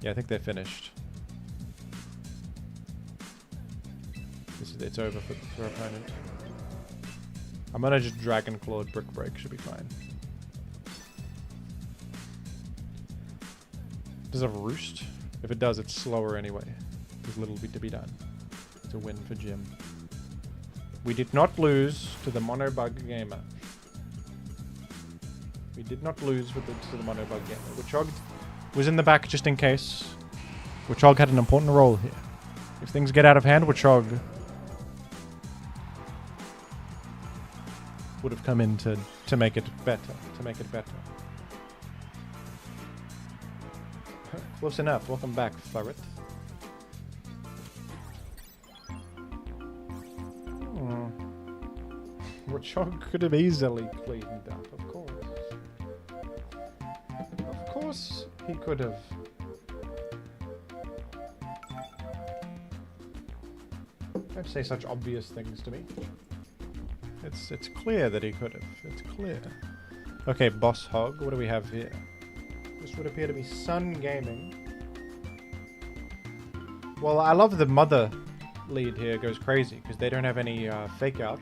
Yeah, I think they're finished. It's over for our opponent. I'm gonna just Dragon Claw Brick Break, should be fine. Does it have Roost? If it does, it's slower anyway. There's little bit to be done. It's a win for Jim. We did not lose to the Monobug Gamer. We did not lose to the Monobug Gamer. Watchog was in the back just in case. Watchog had an important role here. If things get out of hand, Watchog would have come in to make it better. Close enough. Welcome back, Ferret. Watchog could have easily cleaned up, of course. Of course he could have. Don't say such obvious things to me. It's clear that he could have. It's clear. Okay, Boss Hog, what do we have here? This would appear to be Sun Gaming. Well, I love the mother lead here goes crazy because they don't have any fake out.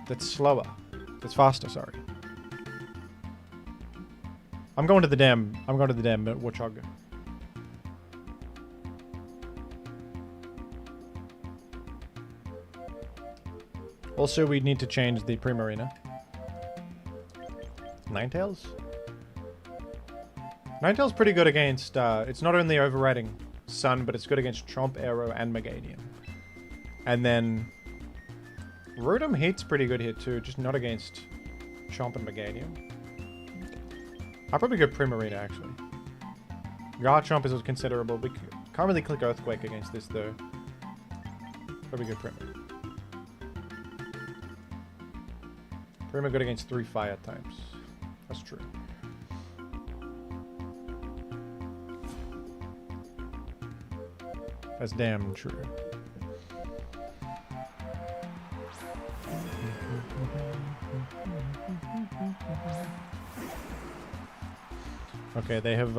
That's slower. That's faster, sorry. I'm going to the dam. Watchog. Also, we need to change the Primarina. Ninetales? Ninetales pretty good against, it's not only overriding Sun, but it's good against Chomp, Arrow, and Meganium. And then Rotom Heat's pretty good here too, just not against Chomp and Meganium. I'll probably go Primarina actually. Garchomp is considerable. We can't really click Earthquake against this though. Probably go Primarina. Prima good against 3 fire types. That's true. That's damn true. Okay, they have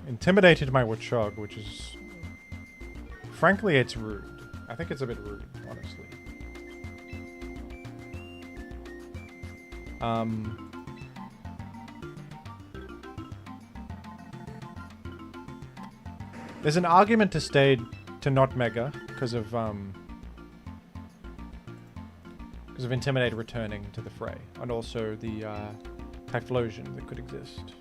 intimidated my Watchog, which is... Frankly, it's rude. I think it's a bit rude, honestly. There's an argument to stay to not Mega because of Intimidate returning to the fray, and also the Typhlosion that could exist.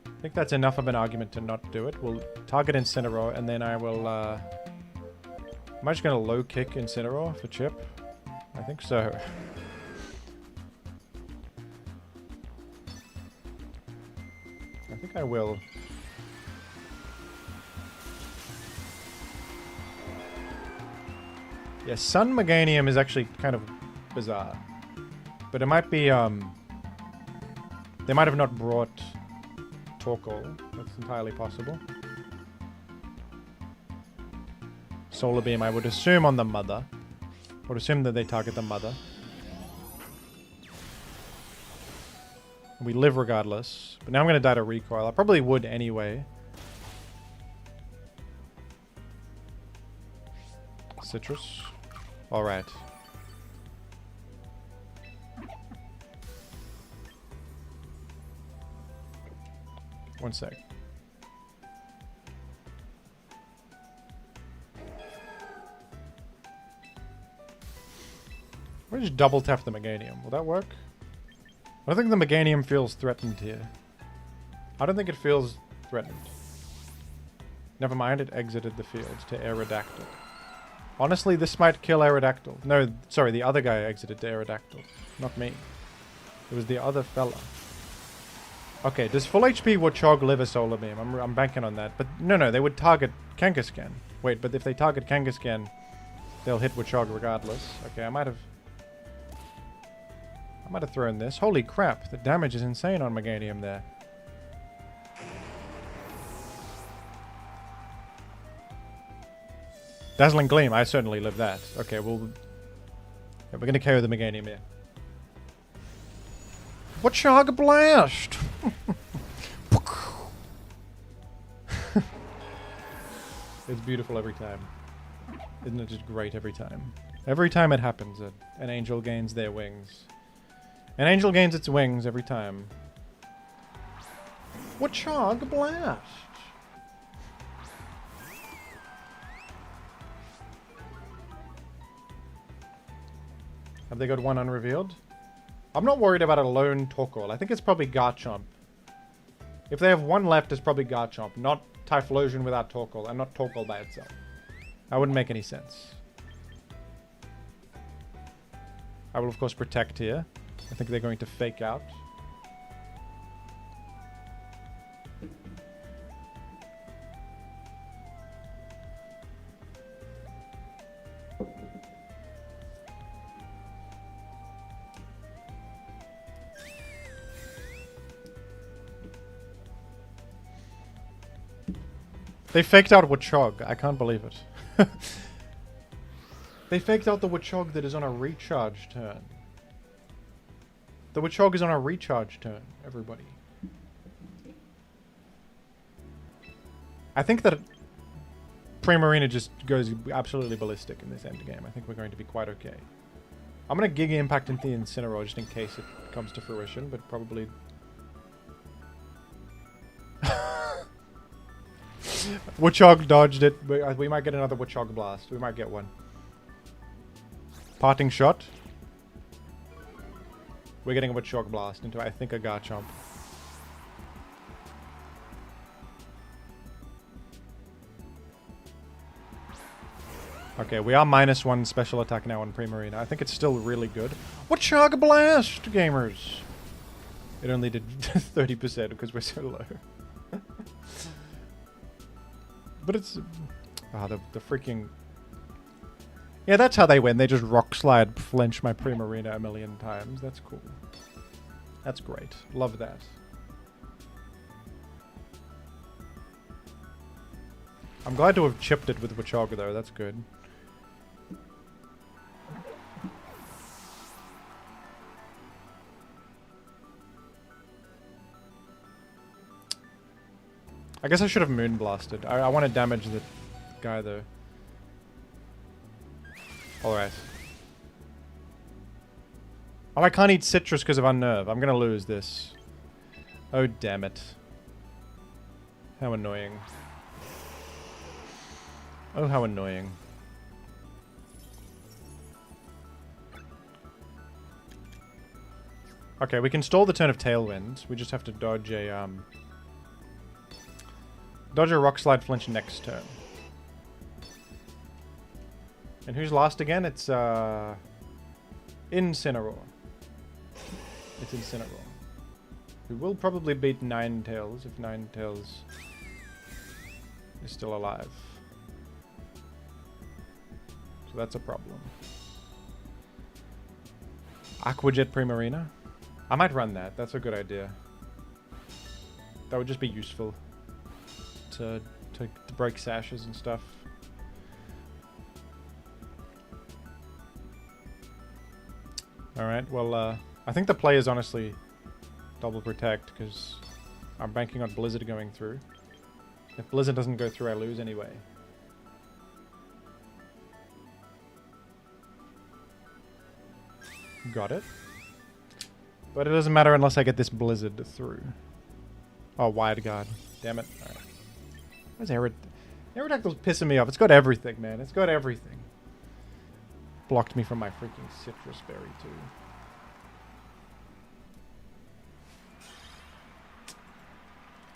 I think that's enough of an argument to not do it. We'll target Incineroar, and then I will... am I just going to low kick Incineroar for chip? I think so. I think I will. Yeah, Sun Meganium is actually kind of bizarre. But it might be, they might have not brought Torkoal. That's entirely possible. Solar Beam, I would assume on the mother. I would assume that they target the mother. We live regardless. But now I'm going to die to recoil. I probably would anyway. Citrus. Alright. One sec. We'll just double tap the Meganium. Will that work? I don't think the Meganium feels threatened here. I don't think it feels threatened. Never mind, it exited the field to Aerodactyl. Honestly, this might kill Aerodactyl. No, sorry, the other guy exited to Aerodactyl. Not me. It was the other fella. Okay, does full HP Watchog live a Solar Beam? I'm banking on that. But no, they would target Kangaskhan. Wait, but if they target Kangaskhan, they'll hit Watchog regardless. Okay, I might have thrown this. Holy crap, the damage is insane on Meganium there. Dazzling Gleam, I certainly live that. Okay, well... Yeah, we're gonna KO the Meganium here. Watchog Blast! It's beautiful every time. Isn't it just great every time? Every time it happens, an angel gains their wings. An angel gains its wings every time. Watchog Blast! Have they got one unrevealed? I'm not worried about a lone Torkoal. I think it's probably Garchomp. If they have one left, it's probably Garchomp, not Typhlosion without Torkoal, and not Torkoal by itself. That wouldn't make any sense. I will, of course, protect here. I think they're going to fake out. They faked out Watchog. I can't believe it. They faked out the Watchog that is on a recharge turn. The Watchog is on a recharge turn, everybody. I think that Primarina just goes absolutely ballistic in this endgame. I think we're going to be quite okay. I'm going to Giga Impact into the Incineroar just in case it comes to fruition, but probably... Watchog dodged it. We might get another Watchog blast. We might get one. Parting shot. We're getting a Watchog blast into, I think, a Garchomp. Okay, we are -1 special attack now on Primarina. I think it's still really good. Watchog blast, gamers! It only did 30% because we're so low. But it's... Ah, the freaking... Yeah, that's how they win. They just rock slide flinch my Primarina a million times. That's cool. That's great. Love that. I'm glad to have chipped it with Watchog though. That's good. I guess I should have Moonblasted. I want to damage the guy though. Alright. Oh, I can't eat citrus because of Unnerve. I'm gonna lose this. Oh, damn it. How annoying. Oh, how annoying. Okay, we can stall the turn of Tailwind. We just have to dodge a, dodge a Rock Slide flinch next turn. And who's last again? It's, Incineroar. It's Incineroar. We will probably beat Ninetales if Ninetales is still alive. So that's a problem. Aqua Jet Primarina? I might run that. That's a good idea. That would just be useful to break sashes and stuff. Alright, well, I think the play is honestly double protect because I'm banking on Blizzard going through. If Blizzard doesn't go through, I lose anyway. Got it. But it doesn't matter unless I get this Blizzard through. Oh, Wide Guard. Damn it. Alright. Where's Aerodactyl's pissing me off. It's got everything, man. It's got everything. Blocked me from my freaking Citrus Berry, too.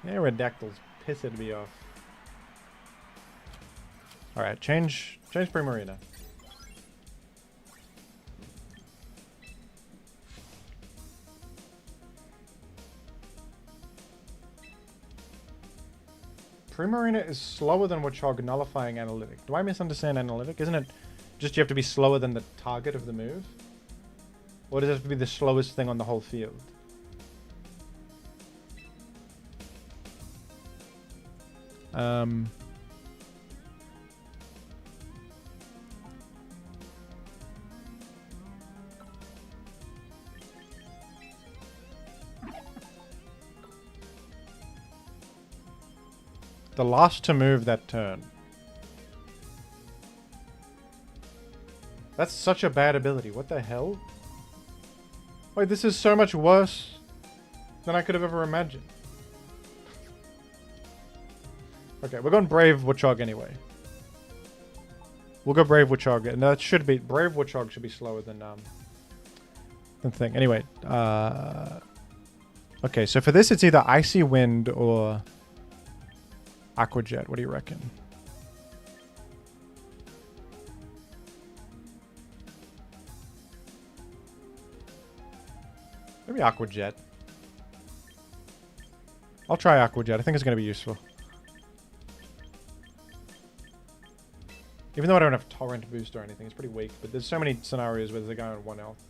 Aerodactyl's pissing me off. Alright, change Primarina. Primarina is slower than Watchog nullifying Analytic. Do I misunderstand Analytic? Isn't it just you have to be slower than the target of the move? Or does it have to be the slowest thing on the whole field? The last to move that turn. That's such a bad ability. What the hell? Wait, this is so much worse than I could have ever imagined. Okay, we're going Brave Watchog anyway. We'll go Brave Watchog, and that should be... Brave Watchog should be slower than thing. Anyway, okay, so for this it's either Icy Wind or... Aqua Jet, what do you reckon? Maybe Aqua Jet. I'll try Aqua Jet. I think it's going to be useful. Even though I don't have Torrent Boost or anything, it's pretty weak. But there's so many scenarios where there's a guy on 1 health.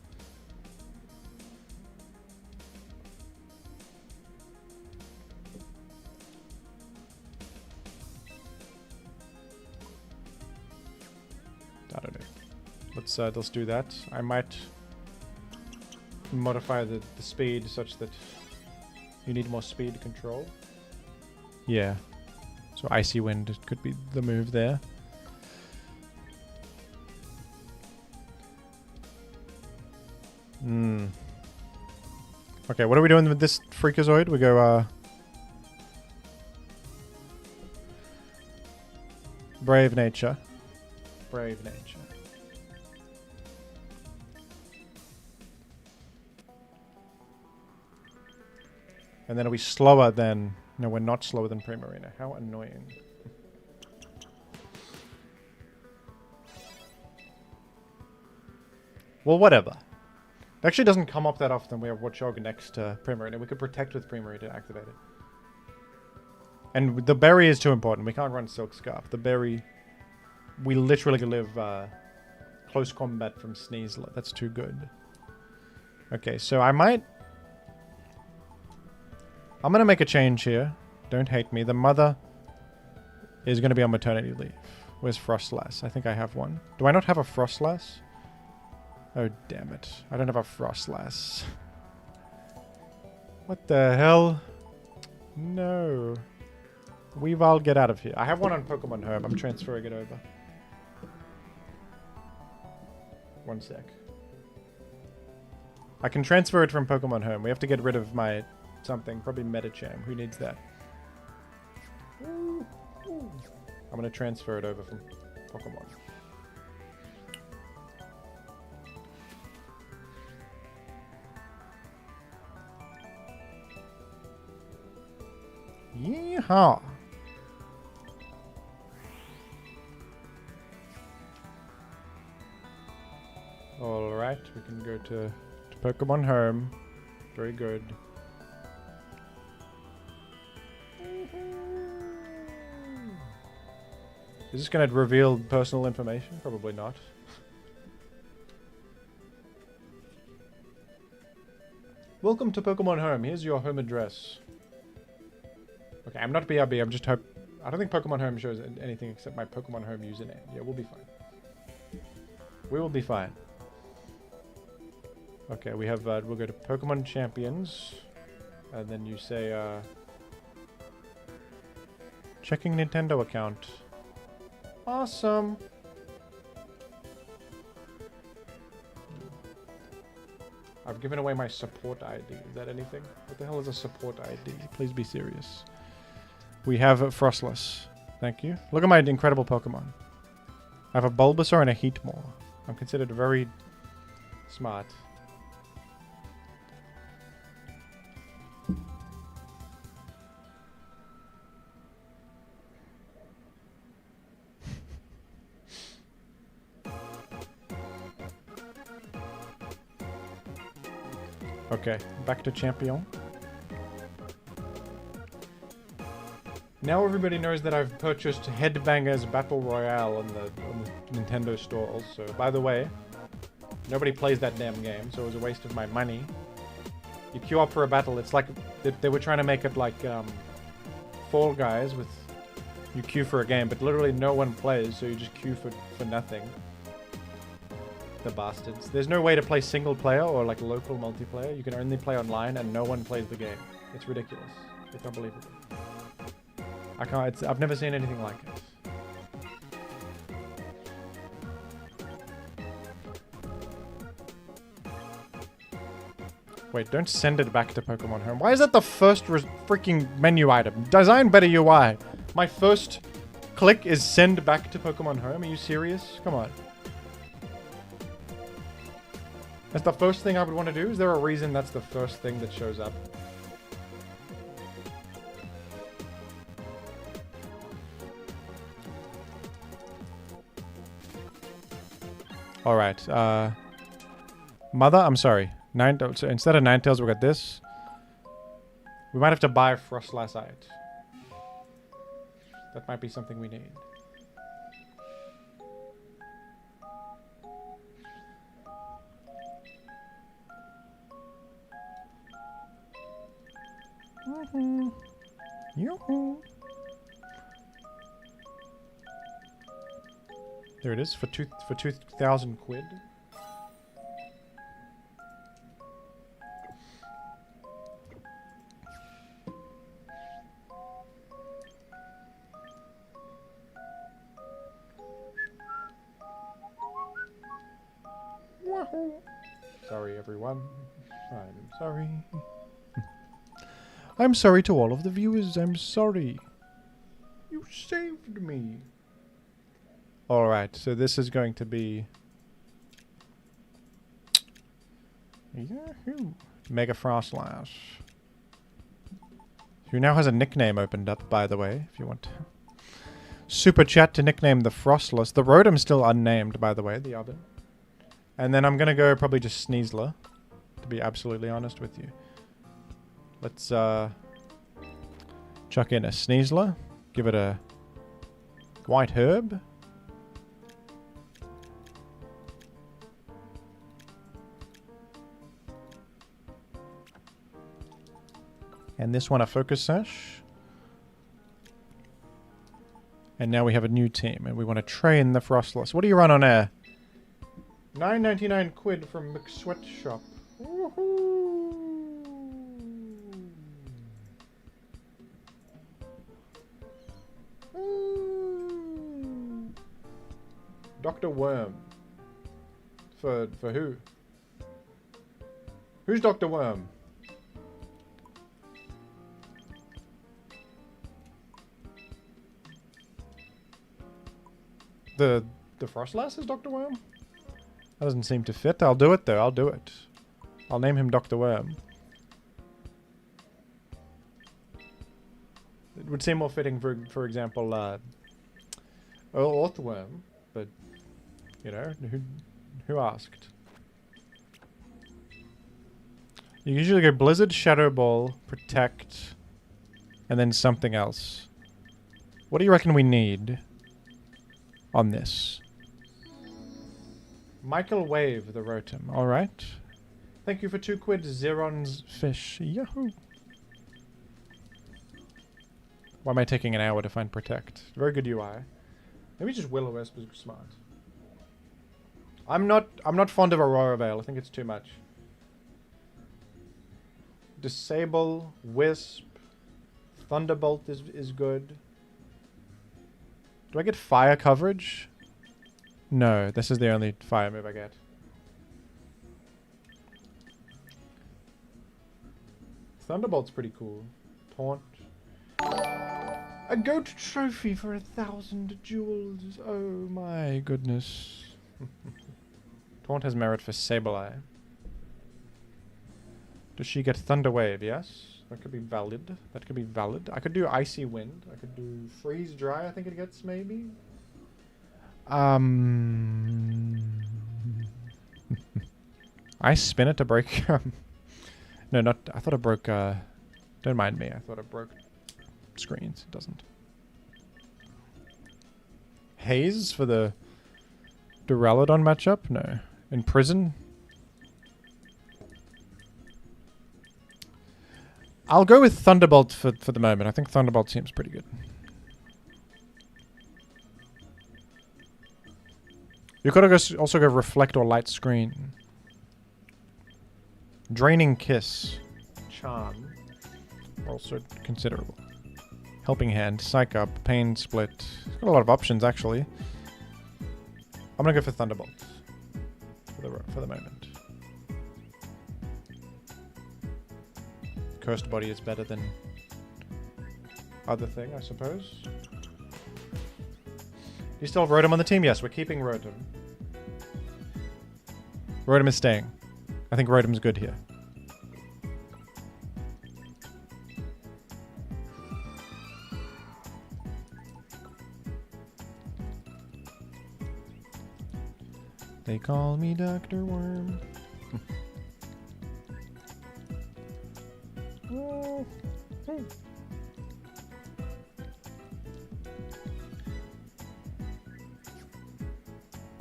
I don't know. Let's do that. I might modify the speed such that you need more speed control. Yeah. So Icy Wind could be the move there. Okay, what are we doing with this Freakazoid? We go, Brave Nature. Brave Nature. And then are we slower than... No, we're not slower than Primarina. How annoying. Well, whatever. It actually doesn't come up that often. We have Watchog next to Primarina. We could protect with Primarina to activate it. And the berry is too important. We can't run Silk Scarf. The berry... We literally can live close combat from Sneasler. That's too good. Okay, so I might... I'm going to make a change here. Don't hate me. The mother is going to be on maternity leave. Where's Frostlass? I think I have one. Do I not have a Frostlass? Oh, damn it. I don't have a Frostlass. What the hell? No. Weavile, get out of here. I have one on Pokemon Home. I'm transferring it over. One sec. I can transfer it from Pokemon Home. We have to get rid of my something. Probably Metacham. Who needs that? I'm going to transfer it over from Pokemon. Yeehaw! Alright, we can go to Pokemon Home. Very good. Is this going to reveal personal information? Probably not. Welcome to Pokemon Home. Here's your home address. Okay, I'm not BRB. I'm just hope. I don't think Pokemon Home shows anything except my Pokemon Home username. Yeah, we'll be fine. We will be fine. Okay, we have. We'll go to Pokemon Champions, and then you say, checking Nintendo account. Awesome. I've given away my support ID. Is that anything? What the hell is a support ID? Please be serious. We have Frostless. Thank you. Look at my incredible Pokemon. I have a Bulbasaur and a Heatmore. I'm considered very smart. Okay, back to Champion. Now everybody knows that I've purchased Headbangers Battle Royale on the Nintendo store also. By the way, nobody plays that damn game, so it was a waste of my money. You queue up for a battle, it's like they were trying to make it like Fall Guys with you queue for a game, but literally no one plays, so you just queue for nothing. The bastards. There's no way to play single player or like local multiplayer. You can only play online and no one plays the game. It's ridiculous. It's unbelievable. I can't, I've never seen anything like it. Wait, don't send it back to Pokemon Home. Why is that the first freaking menu item? Design better UI. My first click is send back to Pokemon Home. Are you serious? Come on. That's the first thing I would want to do? Is there a reason that's the first thing that shows up? Alright, Mother, I'm sorry. So instead of Ninetales, we got this. We might have to buy Frostlassite. That might be something we need. Yoo-hoo. There it is for 2,000 quid. Wahoo. Sorry, everyone. I'm sorry. I'm sorry to all of the viewers. I'm sorry. You saved me. Alright, so this is going to be... Yahoo! Mega Frostlass. Who now has a nickname opened up, by the way, if you want to. Super chat to nickname the Frostlass. The Rotom's still unnamed, by the way, the oven. And then I'm gonna go probably just Sneasler, to be absolutely honest with you. Let's chuck in a Sneasler. Give it a White Herb. And this one a Focus Sash. And now we have a new team, and we want to train the Frostlass. What do you run on air? 9.99 quid from McSweatshop. Woohoo! Dr. Worm. For who? Who's Dr. Worm? The Frostlass is Dr. Worm? That doesn't seem to fit. I'll do it though. I'll do it. I'll name him Dr. Worm. It would seem more fitting for example, Earl Orthworm, but you know, who asked? You usually go Blizzard, Shadow Ball, Protect, and then something else. What do you reckon we need on this? Michael Wave, the Rotom. Alright. Thank you for 2 quid, Zeron's Fish. Yahoo! Why am I taking an hour to find Protect? Very good UI. Maybe just Will-O-Wisp is smart. I'm not fond of Aurora Veil. I think it's too much. Disable, Wisp, Thunderbolt is good. Do I get fire coverage? No, this is the only fire move I get. Thunderbolt's pretty cool. Taunt. A goat trophy for 1,000 jewels. Oh my goodness. Taunt has merit for Sableye. Does she get Thunder Wave? Yes. That could be valid. That could be valid. I could do Icy Wind. I could do Freeze Dry, I think it gets, maybe. I spin it to break. No, not. I thought it broke. Don't mind me. I thought it broke screens. It doesn't. Haze for the Duraludon matchup? No. Imprison? I'll go with Thunderbolt for the moment. I think Thunderbolt seems pretty good. You could also go Reflect or Light Screen. Draining Kiss. Charm. Also considerable. Helping Hand. Psych Up. Pain Split. It's got a lot of options, actually. I'm gonna go for Thunderbolt. For the moment. Cursed Body is better than other thing, I suppose. Do you still have Rotom on the team? Yes, we're keeping Rotom. Rotom is staying. I think Rotom's good here. They call me Dr. Worm.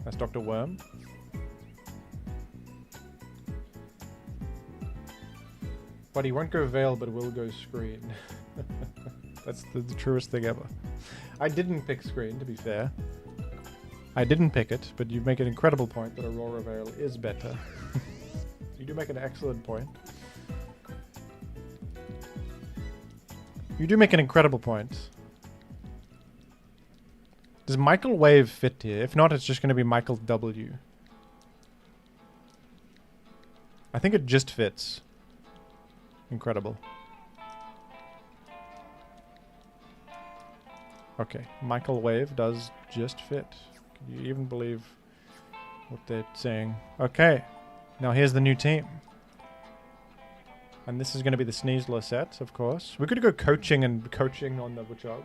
That's Dr. Worm. But he won't go Veil, but will go Screen. That's the truest thing ever. I didn't pick Screen, to be fair. I didn't pick it, but you make an incredible point that Aurora Veil is better. You do make an excellent point. You do make an incredible point. Does Michael Wave fit here? If not, it's just going to be Michael W. I think it just fits. Incredible. Okay, Michael Wave does just fit. Can you even believe what they're saying? Okay, now here's the new team. And this is going to be the Sneasler set, of course. We could go coaching on the Watchog.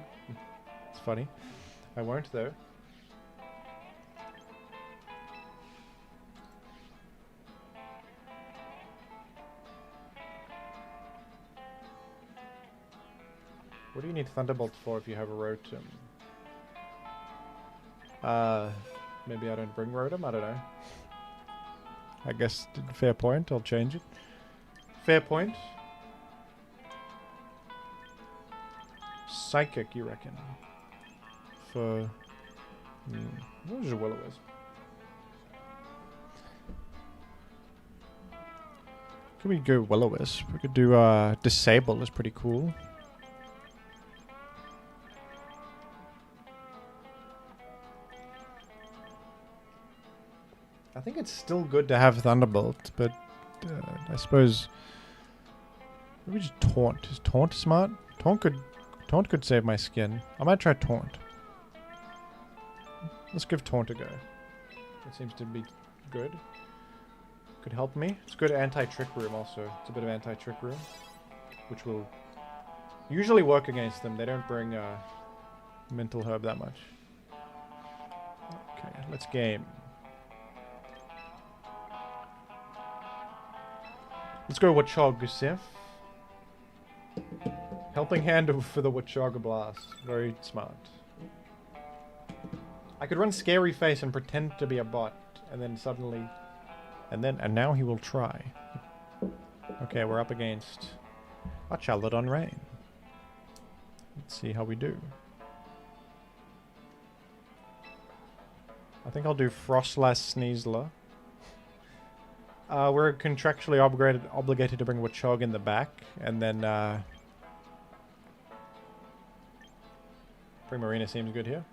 It's funny. I won't, though. What do you need Thunderbolt for if you have a Rotom? Maybe I don't bring Rotom? I don't know. I guess, fair point. I'll change it. Fair point. Psychic, you reckon? For... what is a Will-O-Wisp? Could we go Will-O-Wisp? We could do Disable, is pretty cool. I think it's still good to have Thunderbolt, but I suppose maybe just Taunt. Is Taunt smart? Taunt could save my skin. I might try Taunt. Let's give Taunt a go. It seems to be good. Could help me. It's good anti-trick room also. It's a bit of anti-trick room, which will usually work against them. They don't bring Mental Herb that much. Okay, let's game. Let's go Watchog Sif. Helping hand for the Watchog Blast. Very smart. I could run Scary Face and pretend to be a bot, and then suddenly... And now he will try. Okay, we're up against a Chaladon Rain. Let's see how we do. I think I'll do Frostlass Sneasler. We're contractually obligated to bring Watchog in the back, and then Primarina seems good here.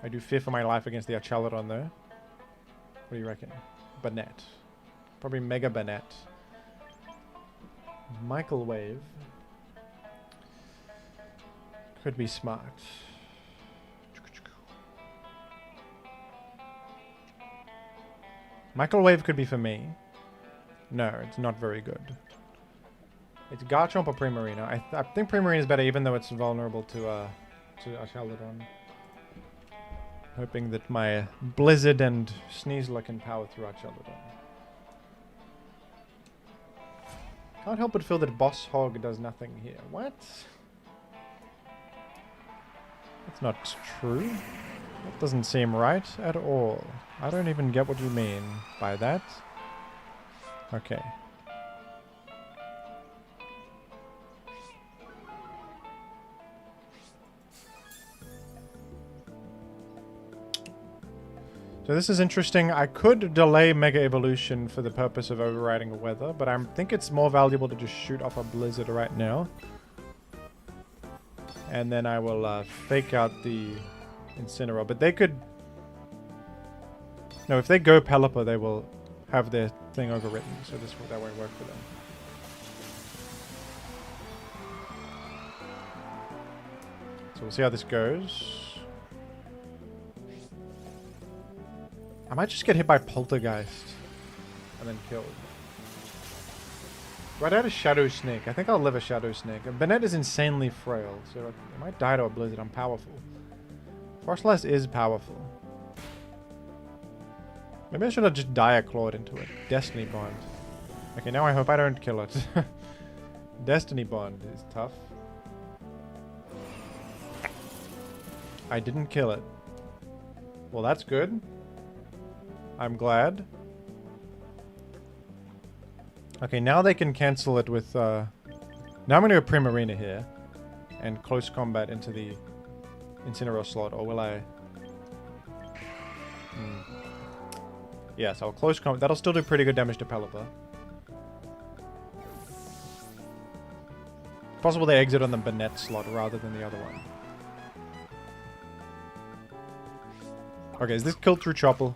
I do fear for my life against the Archaladon though. What do you reckon? Banette. Probably Mega Banette. Michael Wave. Could be smart. Michael Wave could be for me. No, it's not very good. It's Garchomp or Primarina. I think Primarina is better even though it's vulnerable to Archaladon. Hoping that my Blizzard and Sneasler can power through Archaladon. Can't help but feel that Boss Hog does nothing here. What? That's not true. That doesn't seem right at all. I don't even get what you mean by that. Okay. So this is interesting. I could delay Mega Evolution for the purpose of overriding weather, but I think it's more valuable to just shoot off a Blizzard right now. And then I will fake out the Incineroar. But they could... No, if they go Pelipper, they will have their thing overwritten, so that won't work for them. So we'll see how this goes. I might just get hit by Poltergeist and then killed. Right out of Shadow Snake. I think I'll live a Shadow Snake. And Banette is insanely frail, so I might die to a Blizzard. I'm powerful. Frostlass is powerful. Maybe I should have just Clawed into it. Destiny Bond. Okay, now I hope I don't kill it. Destiny Bond is tough. I didn't kill it. Well, that's good. I'm glad. Okay, now they can cancel it with... Now I'm going to go Primarina here. And close combat into the Incineroar slot. Or will I... Yes, I'll close combat. That'll still do pretty good damage to Pelipper. Possible they exit on the Banette slot rather than the other one. Okay, is this killed through Chopple?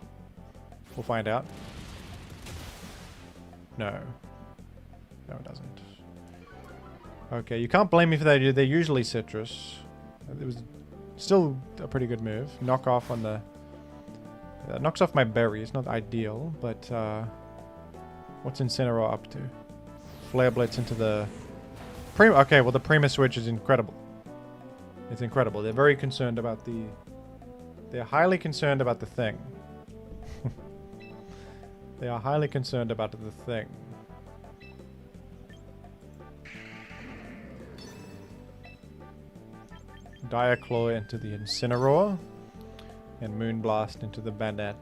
We'll find out. No. No, it doesn't. Okay, you can't blame me for that. They're usually citrus. It was still a pretty good move. Knock off on the... knocks off my berry. It's not ideal, but... what's Incineroar up to? Flare Blitz into the... Okay, well the Prima Switch is incredible. It's incredible. They're very concerned about the... They're highly concerned about the thing. They are highly concerned about the thing. Dire Claw into the Incineroar. And Moonblast into the Banette.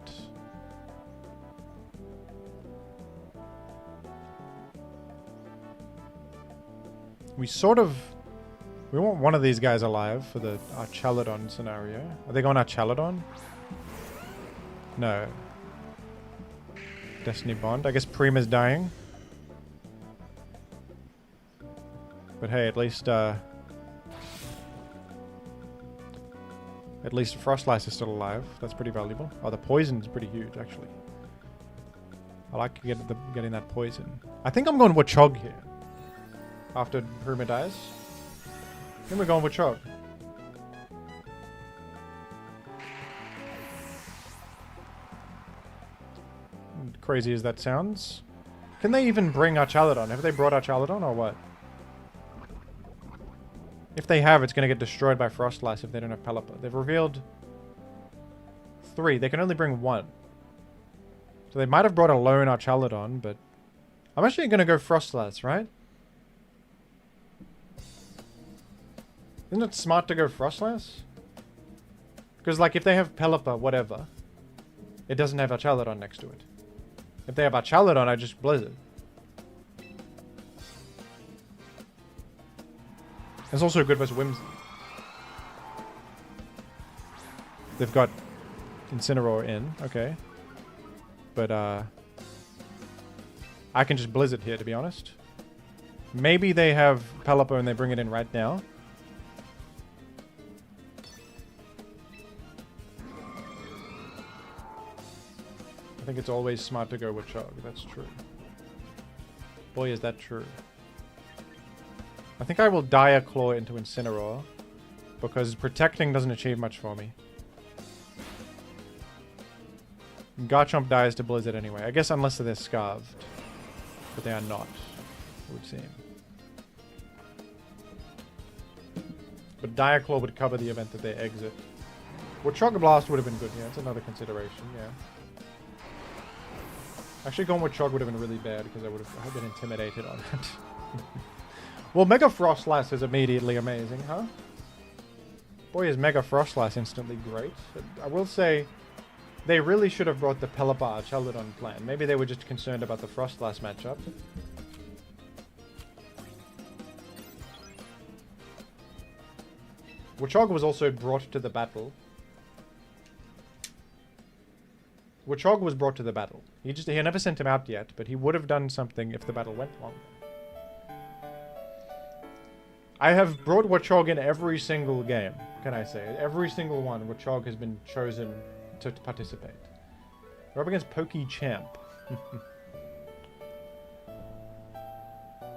We sort of... We want one of these guys alive for the Archaladon scenario. Are they going Archaladon? No. Destiny Bond. I guess Prima's dying. But hey, at least Frostlass is still alive. That's pretty valuable. Oh, the poison's pretty huge, actually. I like getting that poison. I think I'm going Watchog here. After Prima dies. Then we're going Watchog. Crazy as that sounds. Can they even bring Archaladon? Have they brought Archaladon or what? If they have, it's going to get destroyed by Frostlass if they don't have Pelipper. They've revealed 3. They can only bring 1. So they might have brought a lone Archaladon, but... I'm actually going to go Frostlass, right? Isn't it smart to go Frostlass? Because, like, if they have Pelipper, whatever, it doesn't have Archaladon next to it. If they have Archaladon, I just Blizzard. It's also good versus Whimsy. They've got Incineroar in, okay. But, I can just Blizzard here, to be honest. Maybe they have Pelipper and they bring it in right now. I think it's always smart to go with Chog. That's true. Boy, is that true. I think I will Dire Claw into Incineroar. Because protecting doesn't achieve much for me. Garchomp dies to Blizzard anyway. I guess unless they're Scarved. But they are not, it would seem. But Dire Claw would cover the event that they exit. Well, Chog Blast would have been good, yeah. That's another consideration, yeah. Actually, going with Chog would have been really bad because I would have been intimidated on it. Well, Mega Frostlass is immediately amazing, huh? Boy, is Mega Frostlass instantly great. I will say, they really should have brought the Pelipper Archaladon plan. Maybe they were just concerned about the Frostlass matchup. Watchog was also brought to the battle. Watchog was brought to the battle. He never sent him out yet, but he would have done something if the battle went longer. I have brought Watchog in every single game, can I say. Every single one, Watchog has been chosen to participate. We're up against PokeChamp.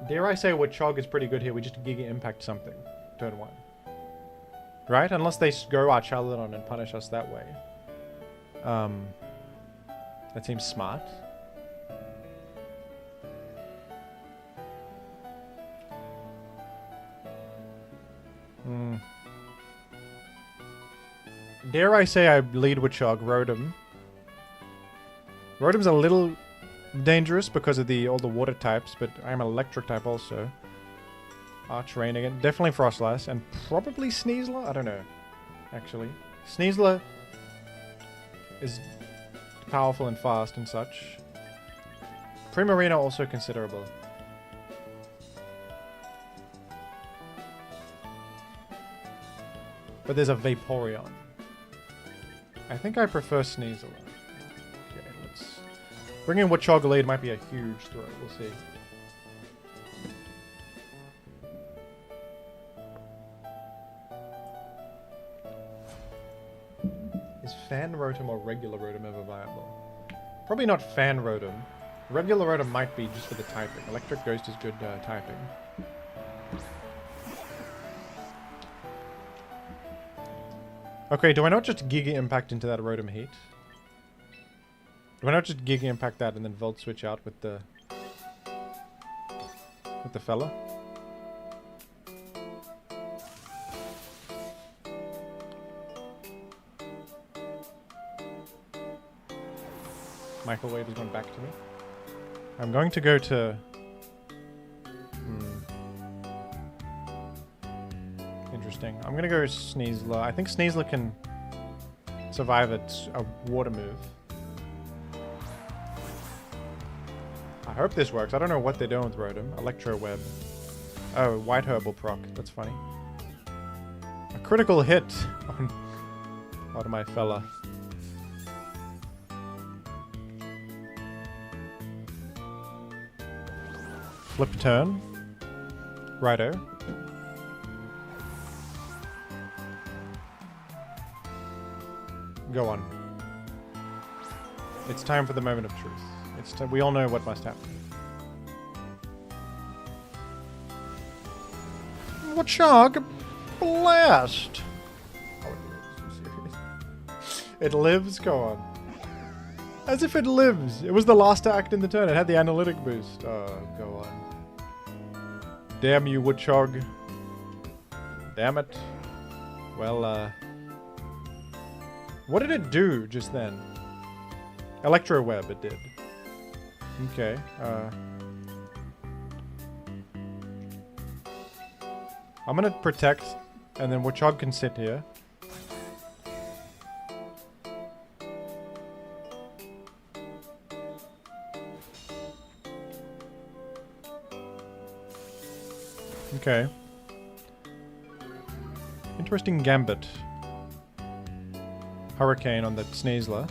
Dare I say Watchog is pretty good here. We just Giga Impact something. Turn 1. Right? Unless they go Archaladon and punish us that way. That seems smart. Dare I say I lead with Chog, Rotom. Rotom's a little dangerous because of all the water types, but I'm electric type also. Archrain again. Definitely Frostlass. And probably Sneasler? I don't know. Actually. Sneasler is powerful and fast and such. Primarina also considerable. But there's a Vaporeon. I think I prefer Sneasler. Okay, let's... Bringing Watchog lead might be a huge throw. We'll see. Is Fan Rotom or Regular Rotom ever viable? Probably not Fan Rotom. Regular Rotom might be just for the typing. Electric Ghost is good typing. Okay, do I not just Giga Impact into that Rotom Heat? Do I not just Giga Impact that and then Volt Switch out with the fella? Microwave has gone back to me. I'm going to go to... Interesting. I'm going to go Sneasler. I think Sneasler can survive a water move. I hope this works. I don't know what they're doing with Rotom. Electro Web. Oh, White Herbal proc. That's funny. A critical hit on my fella. Flip turn. Righto. Go on. It's time for the moment of truth. We all know what must happen. Watchog blast! Oh, it lives. I'm serious. It lives? Go on. As if it lives. It was the last act in the turn. It had the analytic boost. Oh, go on. Damn you, Watchog. Damn it. Well, what did it do just then? Electro Web, it did. Okay, I'm gonna protect, and then Watchog can sit here. Okay. Interesting gambit. Hurricane on the Sneasler.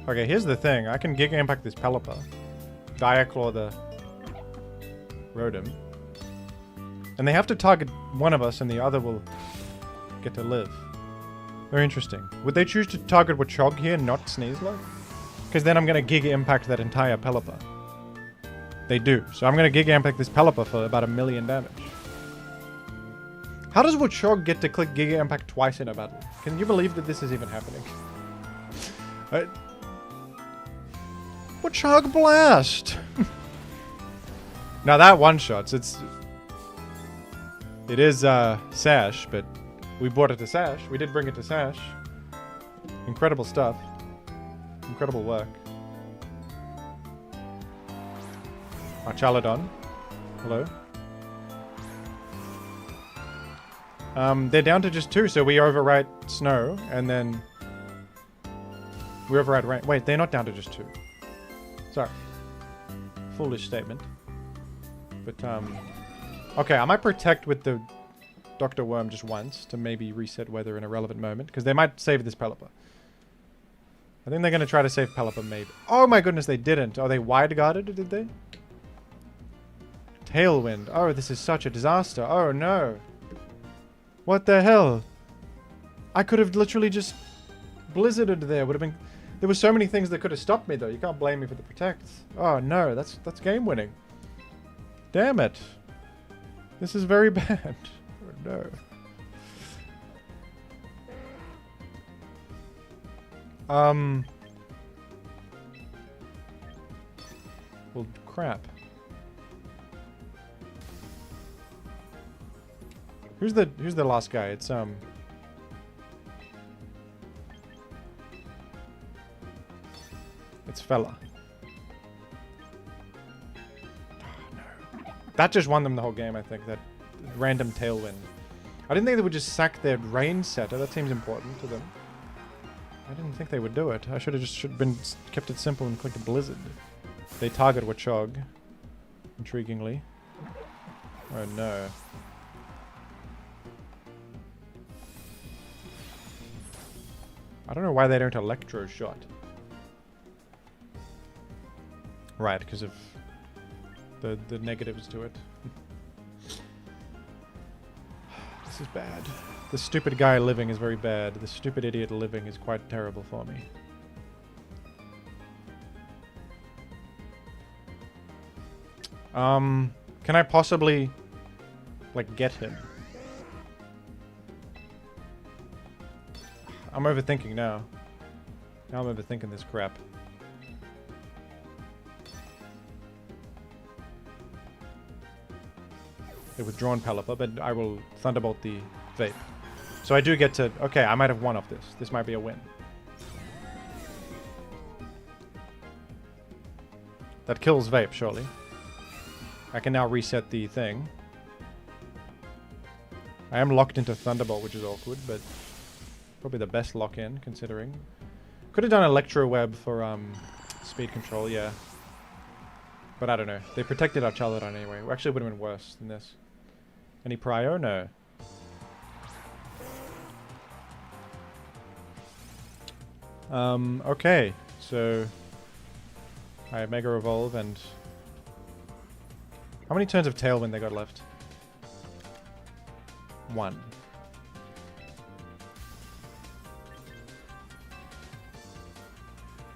Okay, here's the thing. I can Giga Impact this Pelipper. Diaclaw the Rotom. And they have to target one of us and the other will get to live. Very interesting. Would they choose to target Watchog here, not Sneasler? Because then I'm going to Giga Impact that entire Pelipper. They do. So I'm going to Giga Impact this Pelipper for about 1,000,000 damage. How does Watchog get to click Giga Impact twice in a battle? Can you believe that this is even happening? Watchog blast! Now that one-shots, it is Sash, but we brought it to Sash. We did bring it to Sash. Incredible stuff. Incredible work. Archaladon. Hello. They're down to just 2, so we overwrite Snow, and then we override Rain. Wait, they're not down to just 2. Sorry. Foolish statement. But, okay, I might protect with the Dr. Worm just once to maybe reset weather in a relevant moment, because they might save this Pelipper. I think they're going to try to save Pelipper, maybe. Oh my goodness, they didn't. Oh, they wide-guarded, did they? Tailwind. Oh, this is such a disaster. Oh, no. What the hell? I could have literally just blizzarded there. Would have been... There were so many things that could have stopped me, though. You can't blame me for the protect. Oh, no. That's game winning. Damn it. This is very bad. Oh, no. Well, crap. Who's the last guy? It's It's fella. That just won them the whole game, I think. That random tailwind. I didn't think they would just sack their rain setter. That seems important to them. I didn't think they would do it. I should have just been kept it simple and clicked a blizzard. They target Watchog. Intriguingly. Oh no. I don't know why they don't electro shot. Right, because of the negatives to it. This is bad. The stupid guy living is very bad. The stupid idiot living is quite terrible for me. Can I possibly, like, get him? I'm overthinking now. Now I'm overthinking this crap. The withdrawn Pelipper, but I will Thunderbolt the Vape. So I do get to... Okay, I might have won off this. This might be a win. That kills Vape, surely. I can now reset the thing. I am locked into Thunderbolt, which is awkward, but... Probably the best lock-in, considering. Could have done Electro Web for speed control, yeah. But I don't know. They protected our Chaladon anyway. Actually, it would have been worse than this. Any prio? No. Okay. So... I Mega Evolve and... How many turns of Tailwind they got left? 1.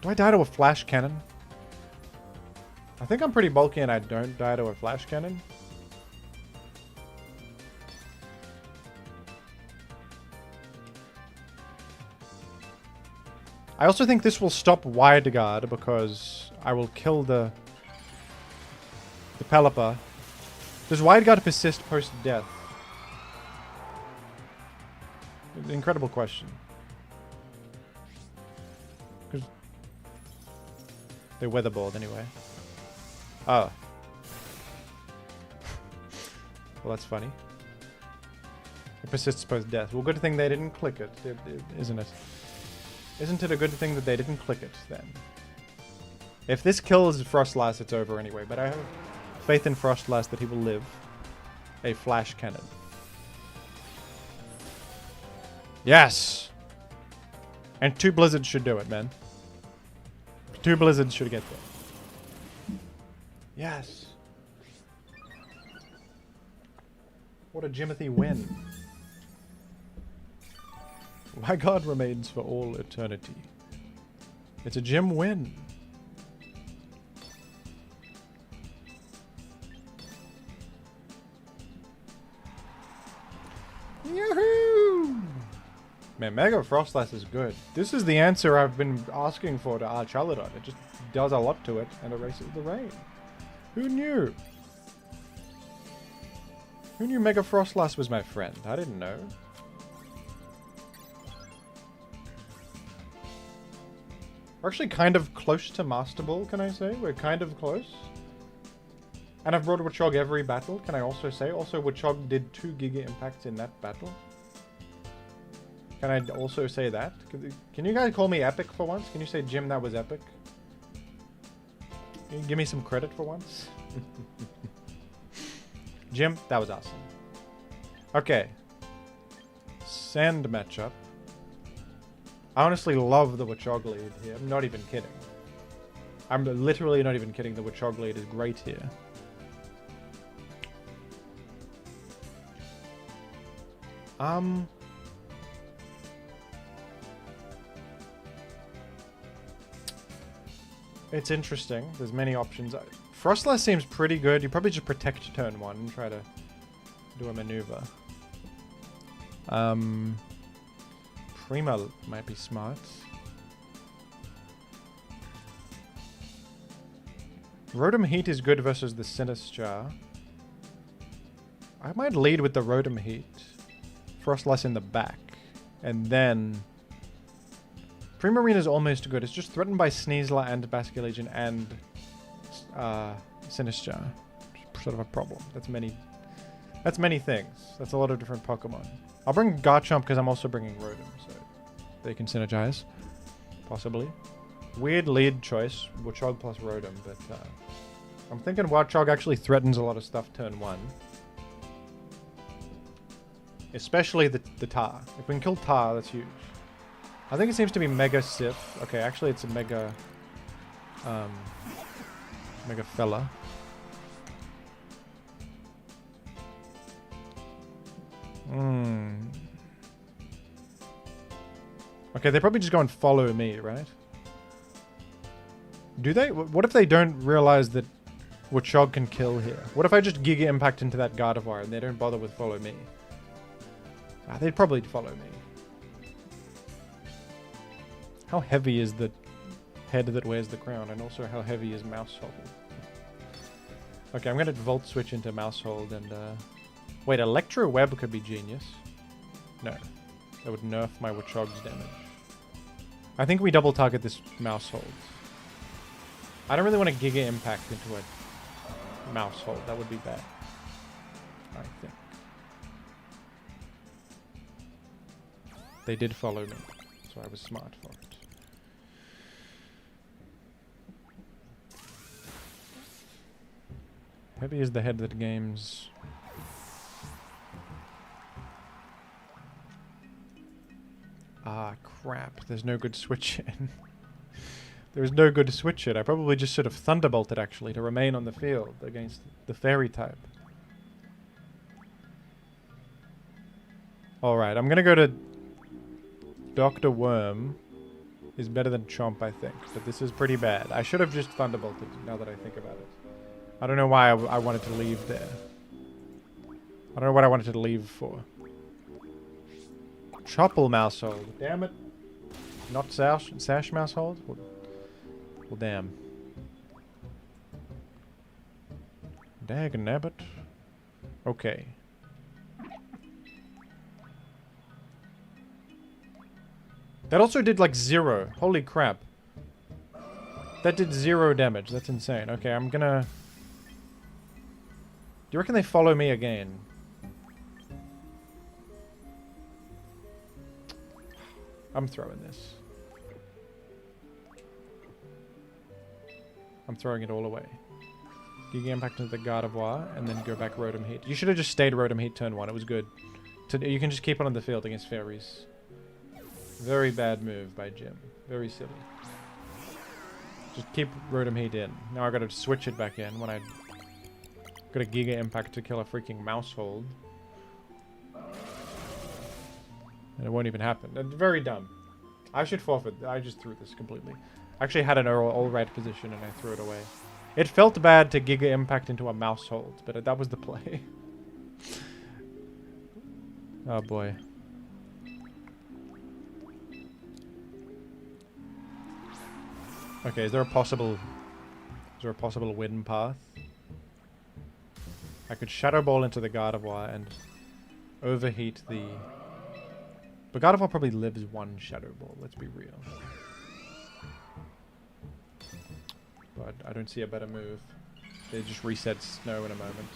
Do I die to a Flash Cannon? I think I'm pretty bulky and I don't die to a Flash Cannon. I also think this will stop Wide Guard because I will kill the Pelipper. Does Wide Guard persist post-death? Incredible question. Because they're weatherboard anyway. Oh. Well, that's funny. It persists post-death. Well, good thing they didn't click it, isn't it? Isn't it a good thing that they didn't click it, then? If this kills Frostlass, it's over anyway, but I have faith in Frostlass that he will live. A Flash Cannon. Yes! And 2 Blizzards should do it, man. 2 Blizzards should get there. Yes! What a Jimothy win. My God remains for all eternity. It's a Jim win. Yoo-hoo! Man, Mega Frostlass is good. This is the answer I've been asking for to Archaladon. It just does a lot to it and erases the rain. Who knew? Who knew Mega Frostlass was my friend? I didn't know. We're actually kind of close to Master Ball, can I say? We're kind of close. And I've brought Watchog every battle, can I also say? Also, Watchog did 2 Giga Impacts in that battle. Can I also say that? Can you guys call me epic for once? Can you say, Jim, that was epic? Can you give me some credit for once? Jim, that was awesome. Okay. Sand matchup. I honestly love the Watchog lead here. I'm not even kidding. I'm literally not even kidding. The Watchog lead is great here. It's interesting. There's many options. Frostlass seems pretty good. You probably just protect turn 1 and try to do a maneuver. Prima might be smart. Rotom Heat is good versus the Sinister. I might lead with the Rotom Heat. Frostlass in the back. And then... Primarina is almost good. It's just threatened by Sneasler and Basculegion and Sinister. sort of a problem. That's many things. That's a lot of different Pokemon. I'll bring Garchomp because I'm also bringing Rotom, so they can synergize. Possibly. Weird lead choice, Watchog plus Rotom, but I'm thinking Watchog actually threatens a lot of stuff turn 1. Especially the Tar. If we can kill Tar, that's huge. I think it seems to be Mega Sif. Okay, actually it's a Mega... Mega Fella. Okay, they probably just go and follow me, right? Do they? What if they don't realize that Watchog can kill here? What if I just Giga Impact into that Gardevoir and they don't bother with follow me? They'd probably follow me. How heavy is the head that wears the crown? And also how heavy is Mousehold? Okay, I'm going to Volt Switch into Mousehold and... Wait, Electro Web could be genius. No. That would nerf my Watchog's damage. I think we double target this Mousehold. I don't really want to Giga Impact into a Mousehold. That would be bad. I think. They did follow me, so I was smart for it. Heavy is the head that games... Ah, crap. There's no good switch in. There's no good switch it. I probably just sort of Thunderbolted, actually, to remain on the field against the Fairy type. Alright, I'm gonna go to... Dr. Worm is better than Chomp, I think. But this is pretty bad. I should have just Thunderbolted, now that I think about it. I don't know why I wanted to leave there. I don't know what I wanted to leave for. Chopple Mousehold. Damn it. Not Sash Mousehold? Well, damn. Dagnabbit. Okay. That also did like 0. Holy crap. That did 0 damage. That's insane. Okay, I'm gonna... Do you reckon they follow me again? I'm throwing this. I'm throwing it all away. Giga Impact into the Gardevoir, and then go back Rotom Heat. You should have just stayed Rotom Heat turn 1. It was good. You can just keep it on the field against Fairies. Very bad move by Jim. Very silly. Just keep Rotom Heat in. Now I gotta switch it back in when I... Got a Giga Impact to kill a freaking Mousehold. And it won't even happen. Very dumb. I should forfeit. I just threw this completely. I actually had an all right position and I threw it away. It felt bad to Giga Impact into a Mousehold, but that was the play. Oh boy. Okay, is there a possible win path? I could Shadow Ball into the Gardevoir and overheat the... But Gardevoir probably lives one Shadow Ball, let's be real. But I don't see a better move. They just reset Snow in a moment.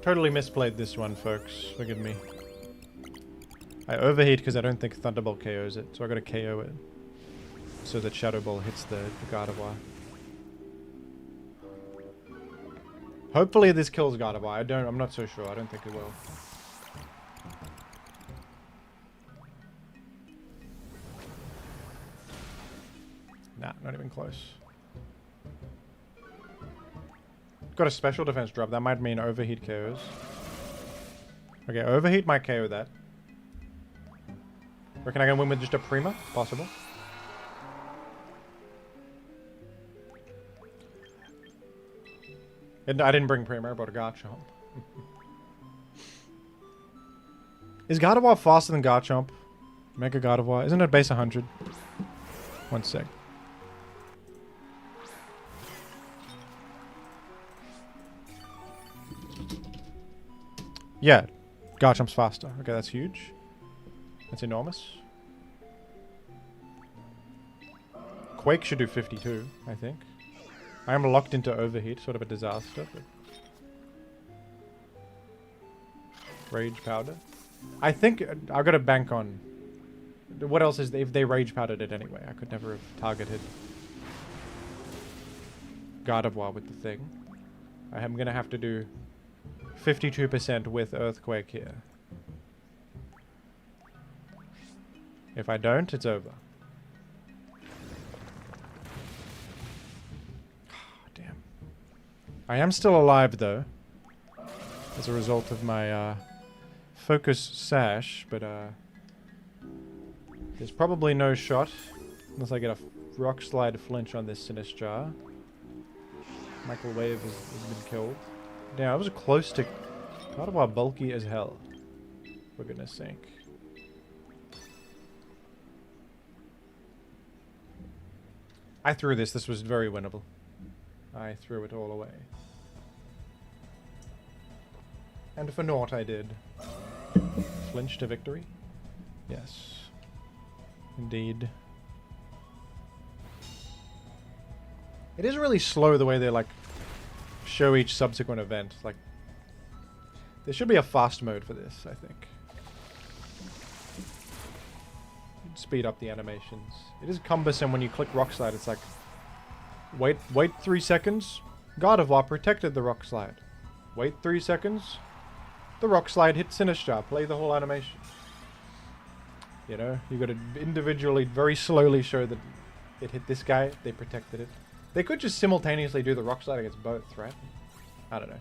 Totally misplayed this one, folks. Forgive me. I overheat because I don't think Thunderbolt KOs it, so I gotta KO it. So that Shadow Ball hits the Gardevoir. Hopefully this kills Gardevoir. I'm not so sure. I don't think it will. Nah, not even close. Got a special defense drop. That might mean overheat KOs. Okay, overheat might KO that. Reckon I can win with just a Prima? Possible. And I didn't bring Prima, I brought a Garchomp. Is Gardevoir faster than Garchomp? Mega Gardevoir. Isn't it base 100? One sec. Yeah. Garchomp's faster. Okay, that's huge. That's enormous. Quake should do 52, I think. I am locked into overheat, sort of a disaster, but... Rage powder. I think I've got to bank on... What else is... If they rage powdered it anyway, I could never have targeted Gardevoir with the thing. I am going to have to do 52% with Earthquake here. If I don't, it's over. Damn. I am still alive, though. As a result of my focus sash, but there's probably no shot unless I get a rock slide flinch on this Sinistrar. Michael Wave has been killed. Damn, I was close to... Gardevoir bulky as hell. For goodness sake. I threw this. This was very winnable. I threw it all away. And for naught I did. Flinch to victory? Yes. Indeed. It is really slow the way they, like, show each subsequent event. Like, there should be a fast mode for this, I think. Speed up the animations. It is cumbersome when you click Rock Slide. It's like, wait 3 seconds. Gardevoir protected the Rock Slide. Wait 3 seconds. The Rock Slide hit Sinistrar. Play the whole animation. You know, you got to individually, very slowly show that it hit this guy. They protected it. They could just simultaneously do the Rock Slide against both, right? I don't know.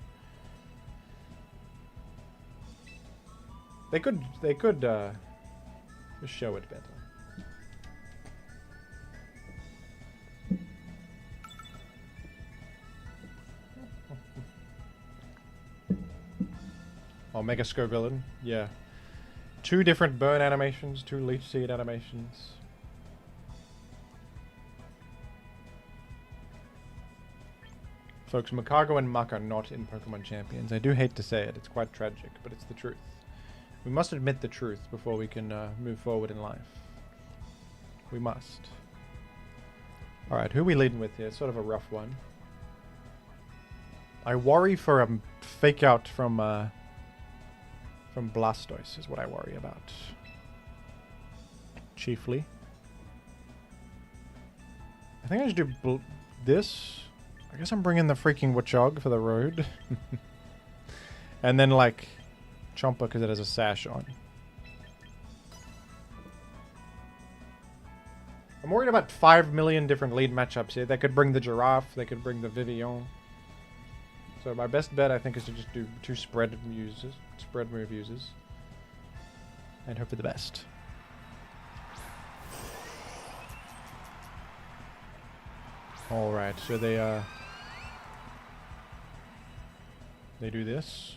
They could just show it better. Oh, Mega Scovillain. Yeah. 2 different burn animations, 2 Leech Seed animations. Folks, Makago and Muk are not in Pokemon Champions. I do hate to say it. It's quite tragic, but it's the truth. We must admit the truth before we can move forward in life. We must. Alright, who are we leading with here? It's sort of a rough one. I worry for a fake out from Blastoise is what I worry about. Chiefly. I think I should do this. I guess I'm bringing the freaking Watchog for the road. And then, like, Chomper because it has a sash on. I'm worried about 5 million different lead matchups here. They could bring the Giraffe. They could bring the Vivillon. So my best bet, I think, is to just do 2 spread move users. And hope for the best. Alright, so they do this.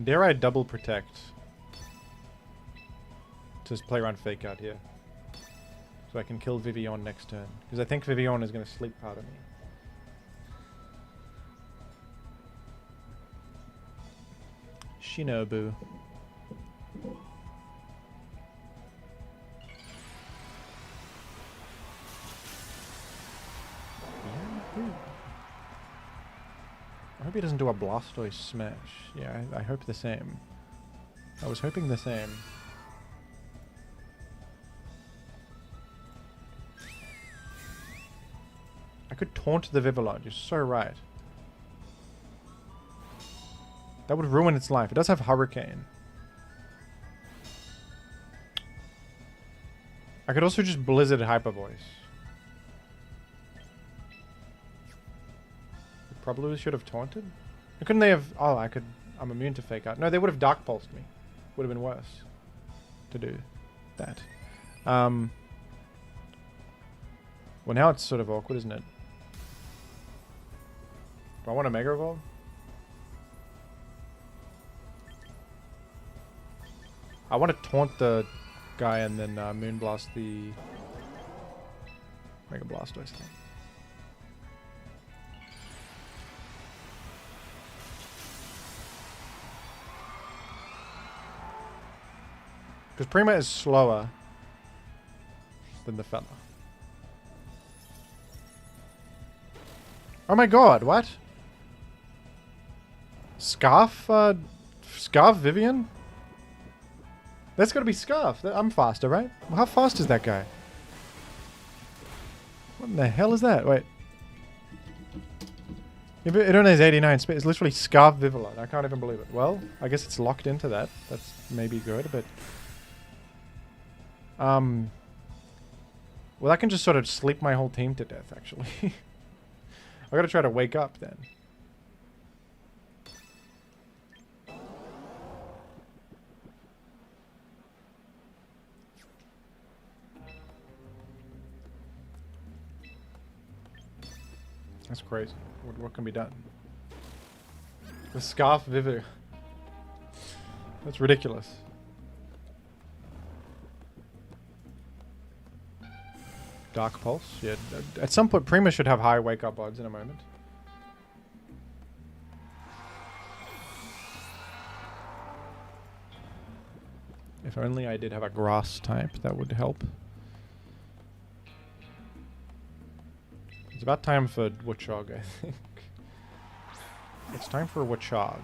Dare I double protect? Just play around fake out here. So I can kill Vivillon next turn. Because I think Vivillon is going to sleep powder me. Shinobu. I hope he doesn't do a Blastoise smash. Yeah, I hope the same. I was hoping the same. I could taunt the Vivillon. You're so right. That would ruin its life. It does have Hurricane. I could also just Blizzard Hyper Voice. It probably should have taunted. Couldn't they have... Oh, I could... I'm immune to fake out. No, they would have Dark Pulsed me. Would have been worse to do that. Well, now it's sort of awkward, isn't it? Do I want to Mega Evolve? I want to taunt the guy and then Moonblast the Mega Blastoise thing. Because Prima is slower than the fella. Oh my god, what? Scarf? Scarf Vivian? That's gotta be Scarf. I'm faster, right? Well, how fast is that guy? What in the hell is that? Wait. It only has 89 speed. It's literally Scarf Vivillon. I can't even believe it. Well, I guess it's locked into that. That's maybe good, but... Well, that can just sort of sleep my whole team to death, actually. I gotta try to wake up, then. That's crazy. What can be done? The Scarf Vivu. That's ridiculous. Dark Pulse? Yeah. At some point, Prima should have high wake-up odds in a moment. If only I did have a grass type, that would help. It's about time for Watchog, I think. It's time for Watchog.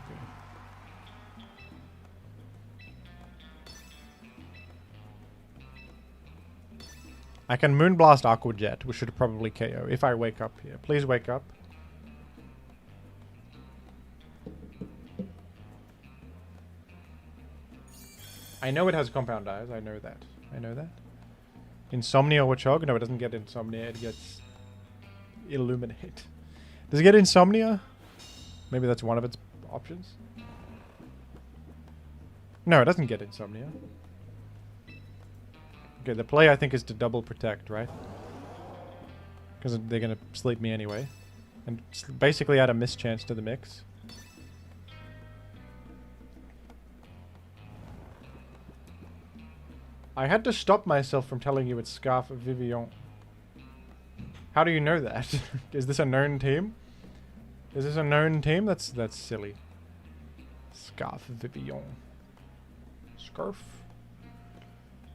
I can Moonblast Aqua Jet, which should probably KO if I wake up here. Please wake up. I know it has Compound Eyes. I know that. I know that. Insomnia Watchog? No, it doesn't get Insomnia. It gets Illuminate. Does it get Insomnia? Maybe that's one of its options. No, it doesn't get Insomnia. Okay, the play I think is to double protect, right? Because they're going to sleep me anyway. And basically add a mischance to the mix. I had to stop myself from telling you it's Scarf Vivian. How do you know that? Is this a known team? Is this a known team? That's silly. Scarf Vivian. Scarf.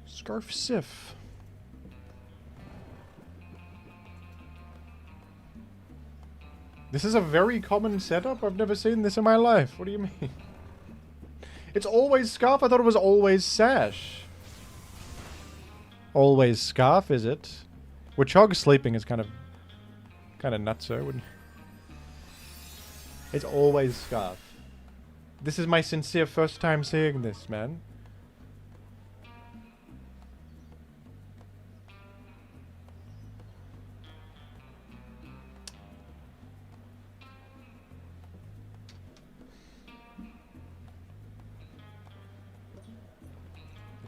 Scarf Sif. This is a very common setup. I've never seen this in my life. What do you mean? It's always Scarf? I thought it was always Sash. Always Scarf, is it? Watchog sleeping is kind of nutso, wouldn't you? It's always Scarf. This is my sincere first time seeing this, man.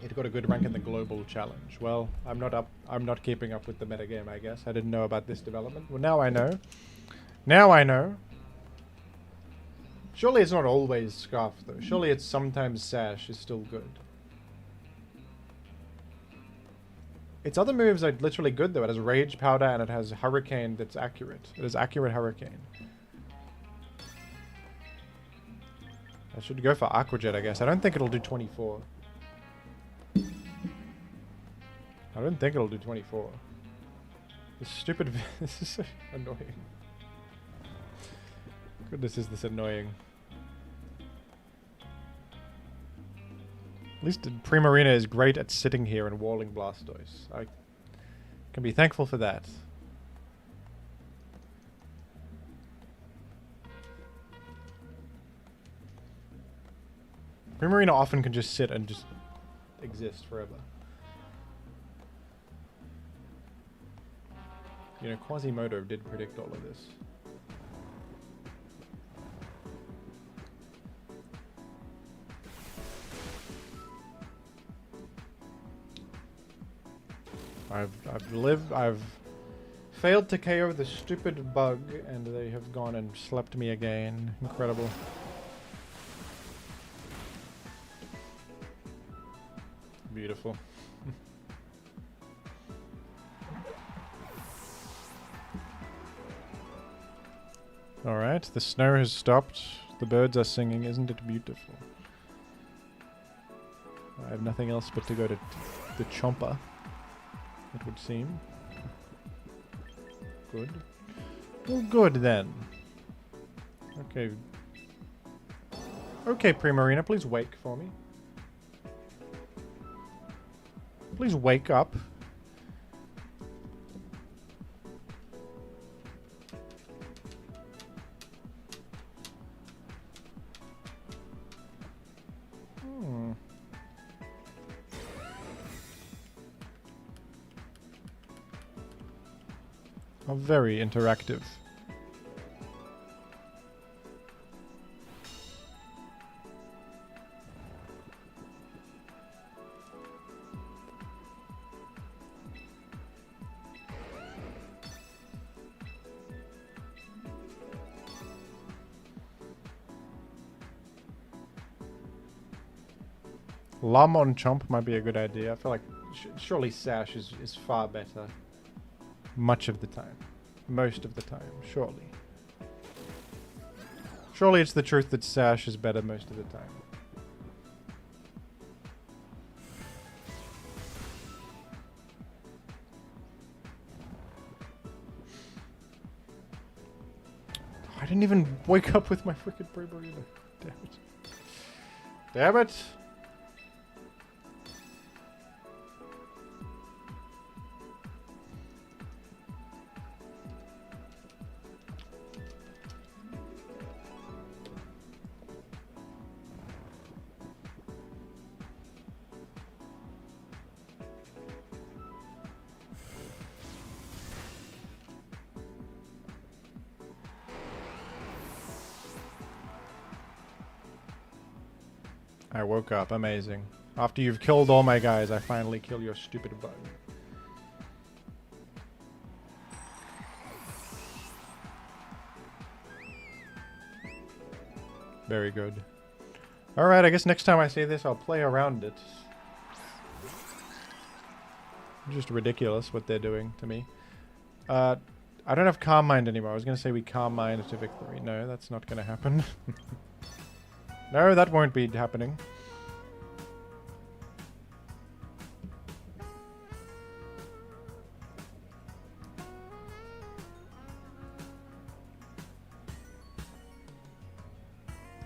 It got a good rank in the global challenge. Well, I'm not keeping up with the metagame, I guess. I didn't know about this development. Well, now I know. Now I know. Surely it's not always Scarf, though. Surely it's sometimes Sash is still good. Its other moves are literally good, though. It has Rage Powder and it has Hurricane that's accurate. It has accurate Hurricane. I should go for Aqua Jet, I guess. I don't think it'll do 24. I don't think it'll do 24. This stupid... This is so annoying. Goodness, is this annoying. At least Primarina is great at sitting here and walling Blastoise. I can be thankful for that. Primarina often can just sit and just exist forever. You know, Quasimodo did predict all of this. I've failed to KO the stupid bug, and they have gone and slept me again. Incredible. Beautiful. Alright, the snow has stopped. The birds are singing. Isn't it beautiful? I have nothing else but to go to the chomper, it would seem. Good. Well, good then. Okay. Okay, Primarina, please wake for me. Please wake up. Oh, very interactive. Lum on Chomp might be a good idea. I feel like surely Sash is far better. Much of the time. Most of the time, surely. Surely it's the truth that Sash is better most of the time. I didn't even wake up with my freaking Primarina. Damn it. Damn it! I woke up. Amazing. After you've killed all my guys, I finally kill your stupid bug. Very good. Alright, I guess next time I see this, I'll play around it. Just ridiculous what they're doing to me. I don't have Calm Mind anymore. I was going to say we Calm Mind to victory. No, that's not going to happen. No, that won't be happening.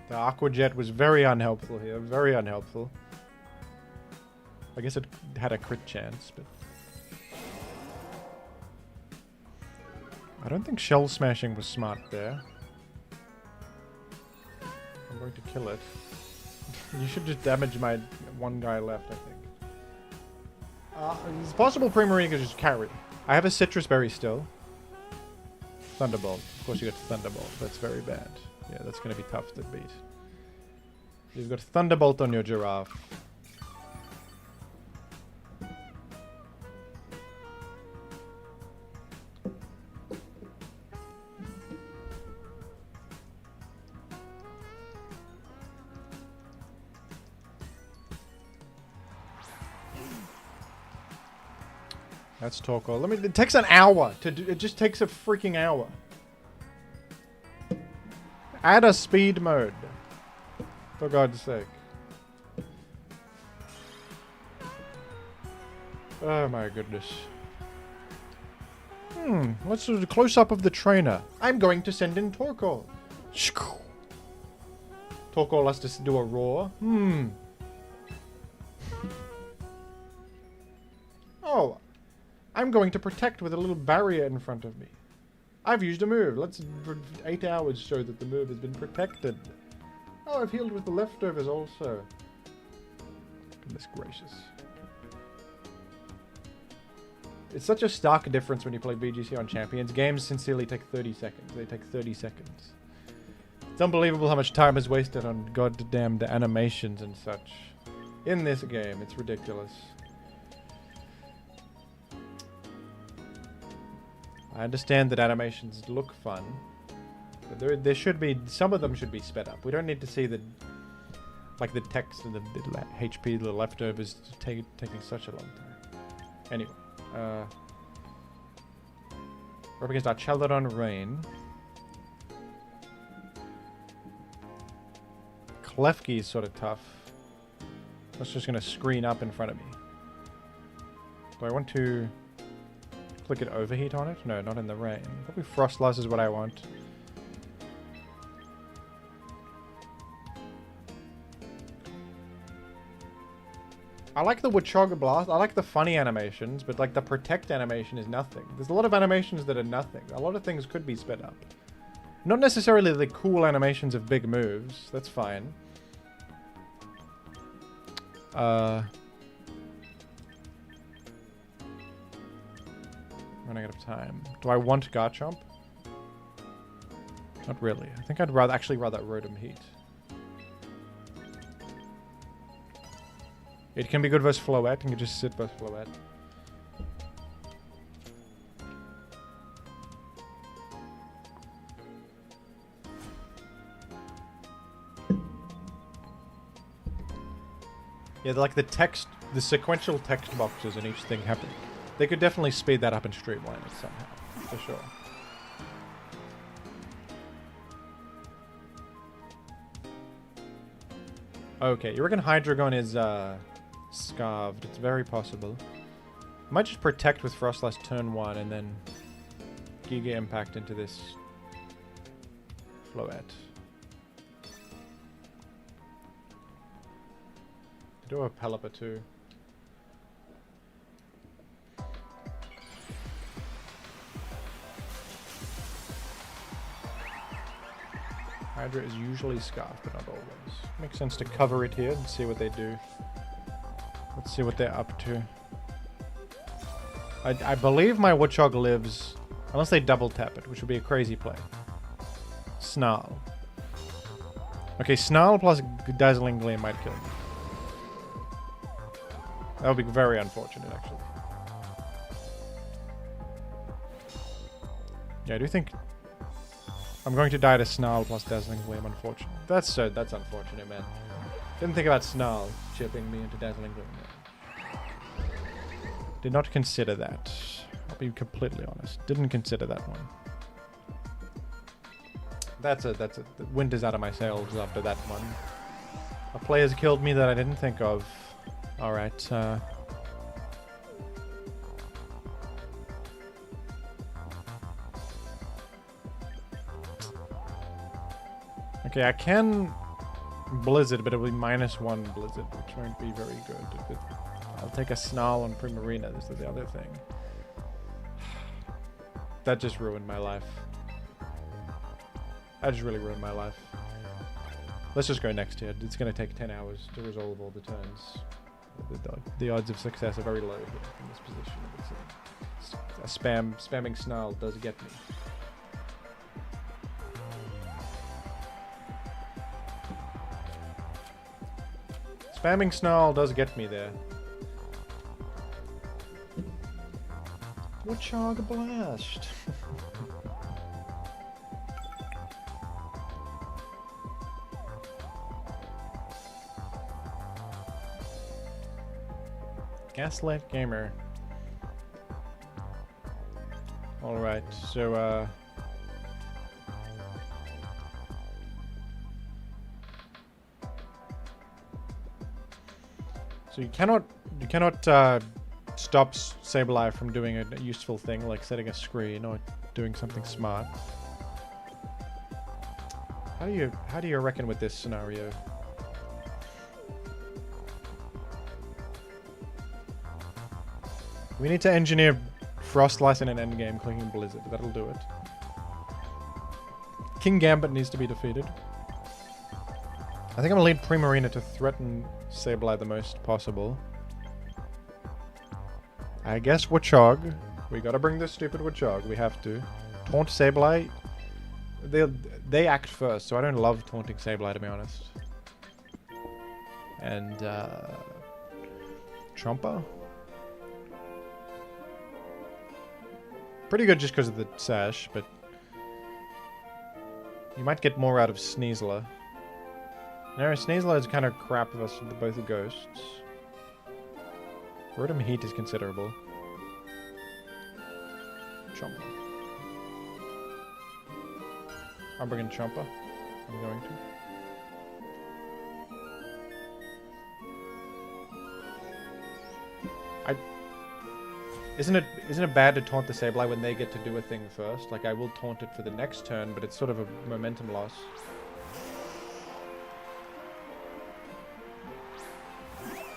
The Aqua Jet was very unhelpful here. Very unhelpful. I guess it had a crit chance, but... I don't think Shell Smashing was smart there. I'm going to kill it. You should just damage my one guy left, I think. It's possible Primarina could just carry. I have a Citrus Berry still. Thunderbolt. Of course you got Thunderbolt. That's very bad. Yeah, that's going to be tough to beat. You've got Thunderbolt on your Giraffe. That's Torkoal. It takes an hour to do. It just takes a freaking hour. Add a speed mode. For God's sake. Oh my goodness. Let's do a close-up of the trainer. I'm going to send in Torkoal. Torkoal has to do a roar. Oh. I'm going to protect with a little barrier in front of me. I've used a move. Let's for 8 hours show that the move has been protected. Oh, I've healed with the leftovers also. Goodness gracious. It's such a stark difference when you play VGC on Champions. Games sincerely take 30 seconds. They take 30 seconds. It's unbelievable how much time is wasted on goddamn animations and such. In this game, it's ridiculous. I understand that animations look fun, but there should be, some of them should be sped up. We don't need to see the, like the text and the HP, the leftovers taking such a long time. Anyway, we're up against Archelodon Rain. Klefki is sort of tough. That's just going to screen up in front of me. Do I want to click it overheat on it? No, not in the rain. Probably frost loss is what I want. I like the Watchog blast. I like the funny animations, but like the protect animation is nothing. There's a lot of animations that are nothing. A lot of things could be sped up. Not necessarily the cool animations of big moves. That's fine. Running out of time. Do I want Garchomp? Not really. I think I'd rather Rotom Heat. It can be good versus Floette. You can just sit versus Floette. Yeah, like the sequential text boxes in each thing happen. They could definitely speed that up and streamline it somehow, for sure. Okay, you reckon Hydreigon is scarved? It's very possible. Might just protect with Frostlass turn 1 and then Giga Impact into this Floette. Do a Pelipper too. Hydra is usually scarfed, but not always. Makes sense to cover it here and see what they do. Let's see what they're up to. I believe my Watchog lives, unless they double tap it, which would be a crazy play. Snarl. Okay, Snarl plus Dazzling Gleam might kill me. That would be very unfortunate, actually. Yeah, I do think I'm going to die to Snarl plus Dazzling Gleam, unfortunately. That's unfortunate, man. Didn't think about Snarl chipping me into Dazzling Gleam. Did not consider that. I'll be completely honest. Didn't consider that one. That's a the wind is out of my sails after that one. A player's killed me that I didn't think of. Alright, okay, I can Blizzard, but it'll be -1 Blizzard, which won't be very good. I'll take a Snarl on Primarina, this is the other thing. That just ruined my life. That just really ruined my life. Let's just go next here. It's going to take 10 hours to resolve all the turns. The odds of success are very low here in this position. Spamming Snarl does get me. Spamming Snarl does get me there. Watchog Blast! Gaslight Gamer. Alright, so you cannot stop Sableye from doing a useful thing like setting a screen or doing something smart. How do you reckon with this scenario? We need to engineer Frostlass in an endgame clicking Blizzard. That'll do it. King Gambit needs to be defeated. I think I'm gonna lead Primarina to threaten Sableye the most possible. I guess Watchog. We gotta bring this stupid Watchog. We have to. Taunt Sableye. They act first, so I don't love taunting Sableye, to be honest. And, Chomper? Pretty good just because of the sash, but you might get more out of Sneasler. No, Sneasler is kind of crap versus both the ghosts. Rotom Heat is considerable. Chomper. I'm bringing Chomper. I'm going to. Isn't it bad to taunt the Sableye when they get to do a thing first? Like, I will taunt it for the next turn, but it's sort of a momentum loss.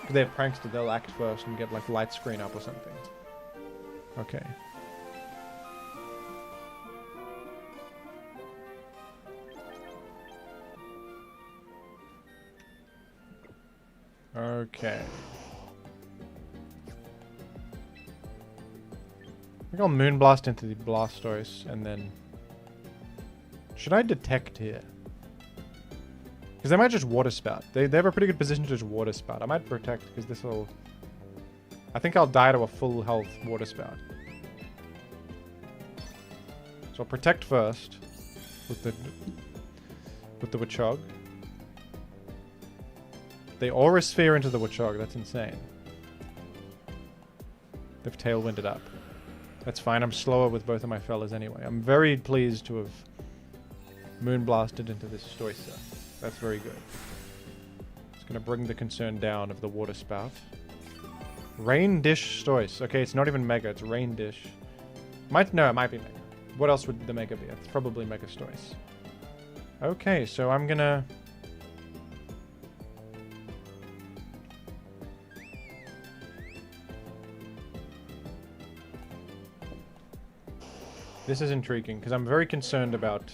If they have Prankster, they'll act first and get, like, light screen up or something. Okay. Okay. I think I'll Moonblast into the Blastoise, and then... Should I Detect here? Because they might just Water Spout. They have a pretty good position to just Water Spout. I might Protect, because this will... I think I'll die to a full health Water Spout. So I'll Protect first, with the Watchog. They Aura Sphere into the Watchog, that's insane. They've Tailwinded up. That's fine, I'm slower with both of my fellas anyway. I'm very pleased to have Moonblasted into this Stoicer. That's very good. It's going to bring the concern down of the Water Spout. Rain Dish Stoice. Okay, it's not even Mega, it's Rain Dish. No, it might be Mega. What else would the Mega be? It's probably Mega Stoice. Okay, so I'm going to... This is intriguing, because I'm very concerned about...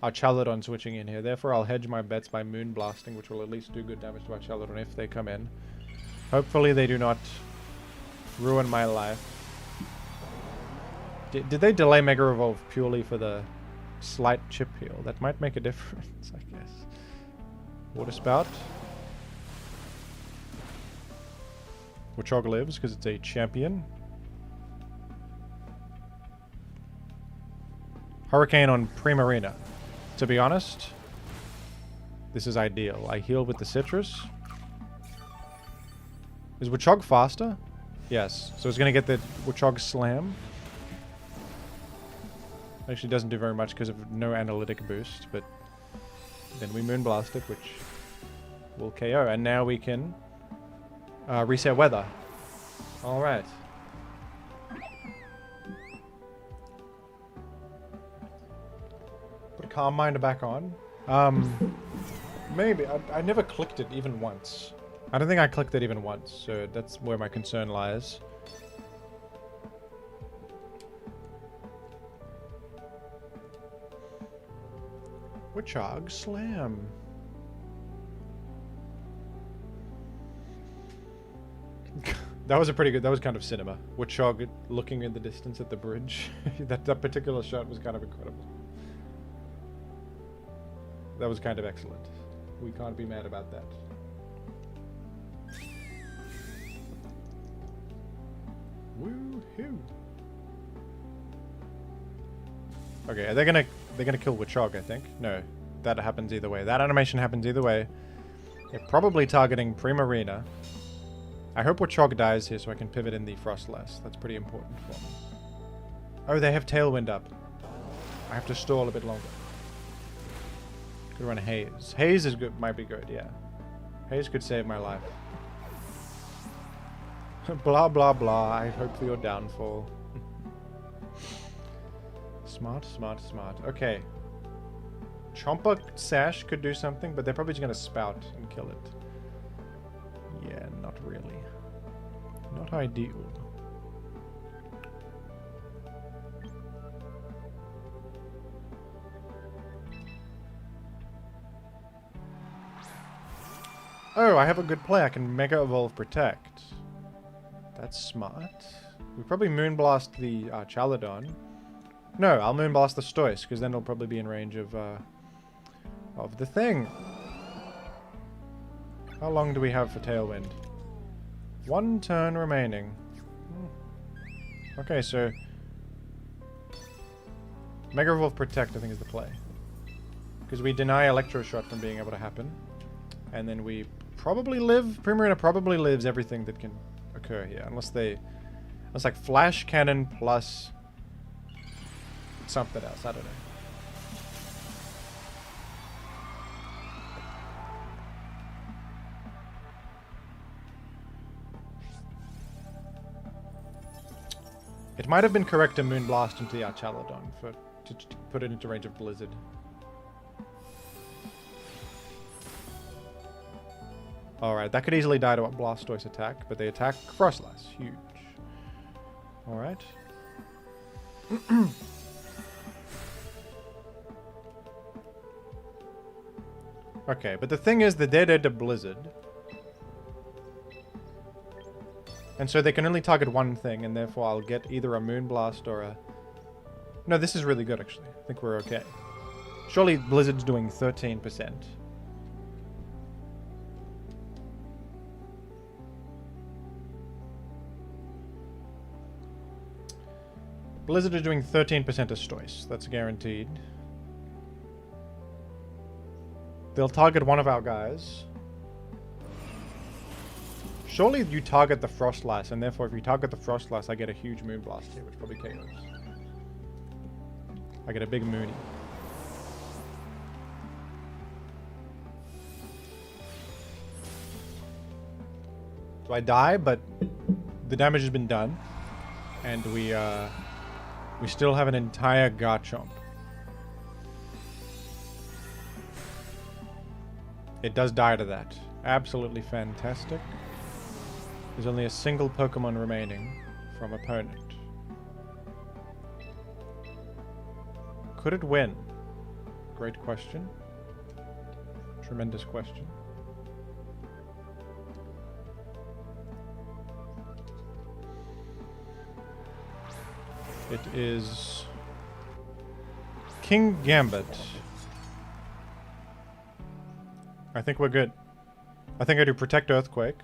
our Chaladon switching in here. Therefore, I'll hedge my bets by Moonblasting, which will at least do good damage to our Chaladon if they come in. Hopefully they do not ruin my life. Did they delay Mega Evolve purely for the slight chip heal? That might make a difference, I guess. Water Spout. Watchog lives because it's a champion. Hurricane on Primarina. To be honest, this is ideal. I heal with the Citrus. Is Watchog faster? Yes. So it's going to get the Watchog Slam. Actually doesn't do very much because of no analytic boost, but then we Moonblast it, which will KO. And now we can reset weather. Alright. Put Calm Mind back on. Maybe. I never clicked it even once. I don't think I clicked it even once, so that's where my concern lies. Watchog Slam. That was a pretty good, that was kind of cinema. Watchog looking in the distance at the bridge. that particular shot was kind of incredible. That was kind of excellent. We can't be mad about that. Woohoo! Okay, they're gonna kill Watchog, I think. No, that happens either way. That animation happens either way. They're probably targeting Primarina. I hope Watchog dies here so I can pivot in the Frostless. That's pretty important for me. Oh, they have Tailwind up. I have to stall a bit longer. Could run Haze. Haze is good. Might be good, yeah. Haze could save my life. Blah, blah, blah. I hope for your downfall. Smart, smart, smart. Okay. Chomper Sash could do something, but they're probably just going to Spout and kill it. Yeah, not really. Not ideal. Oh, I have a good play. I can Mega Evolve Protect. That's smart. We probably Moonblast the Chaladon. No, I'll Moonblast the Stoice, because then it'll probably be in range of the thing. How long do we have for Tailwind? 1 turn remaining. Okay, so... Mega Evolve Protect, I think, is the play. Because we deny Electroshock from being able to happen. And then we probably live... Primarina probably lives everything that can occur here. Unless they... It's like Flash Cannon plus... something else, I don't know. It might have been correct to Moonblast into the Archaladon to put it into range of Blizzard. Alright, that could easily die to a Blastoise attack, but they attack Frostlass. Huge. Alright. Okay, but the thing is, they're dead to Blizzard. And so they can only target one thing, and therefore I'll get either a Moonblast or a... No, this is really good, actually. I think we're okay. Surely Blizzard's doing 13%. Blizzard is doing 13% of Stoice. That's guaranteed. They'll target one of our guys. Surely you target the Frostlass, and therefore if you target the Frostlass, I get a huge Moonblast here, which probably KOs. I get a big Moony. So I die, but the damage has been done. And we still have an entire Garchomp. It does die to that. Absolutely fantastic. There's only a single Pokemon remaining from opponent. Could it win? Great question. Tremendous question. It is King Gambit. I think we're good. I think I do Protect Earthquake.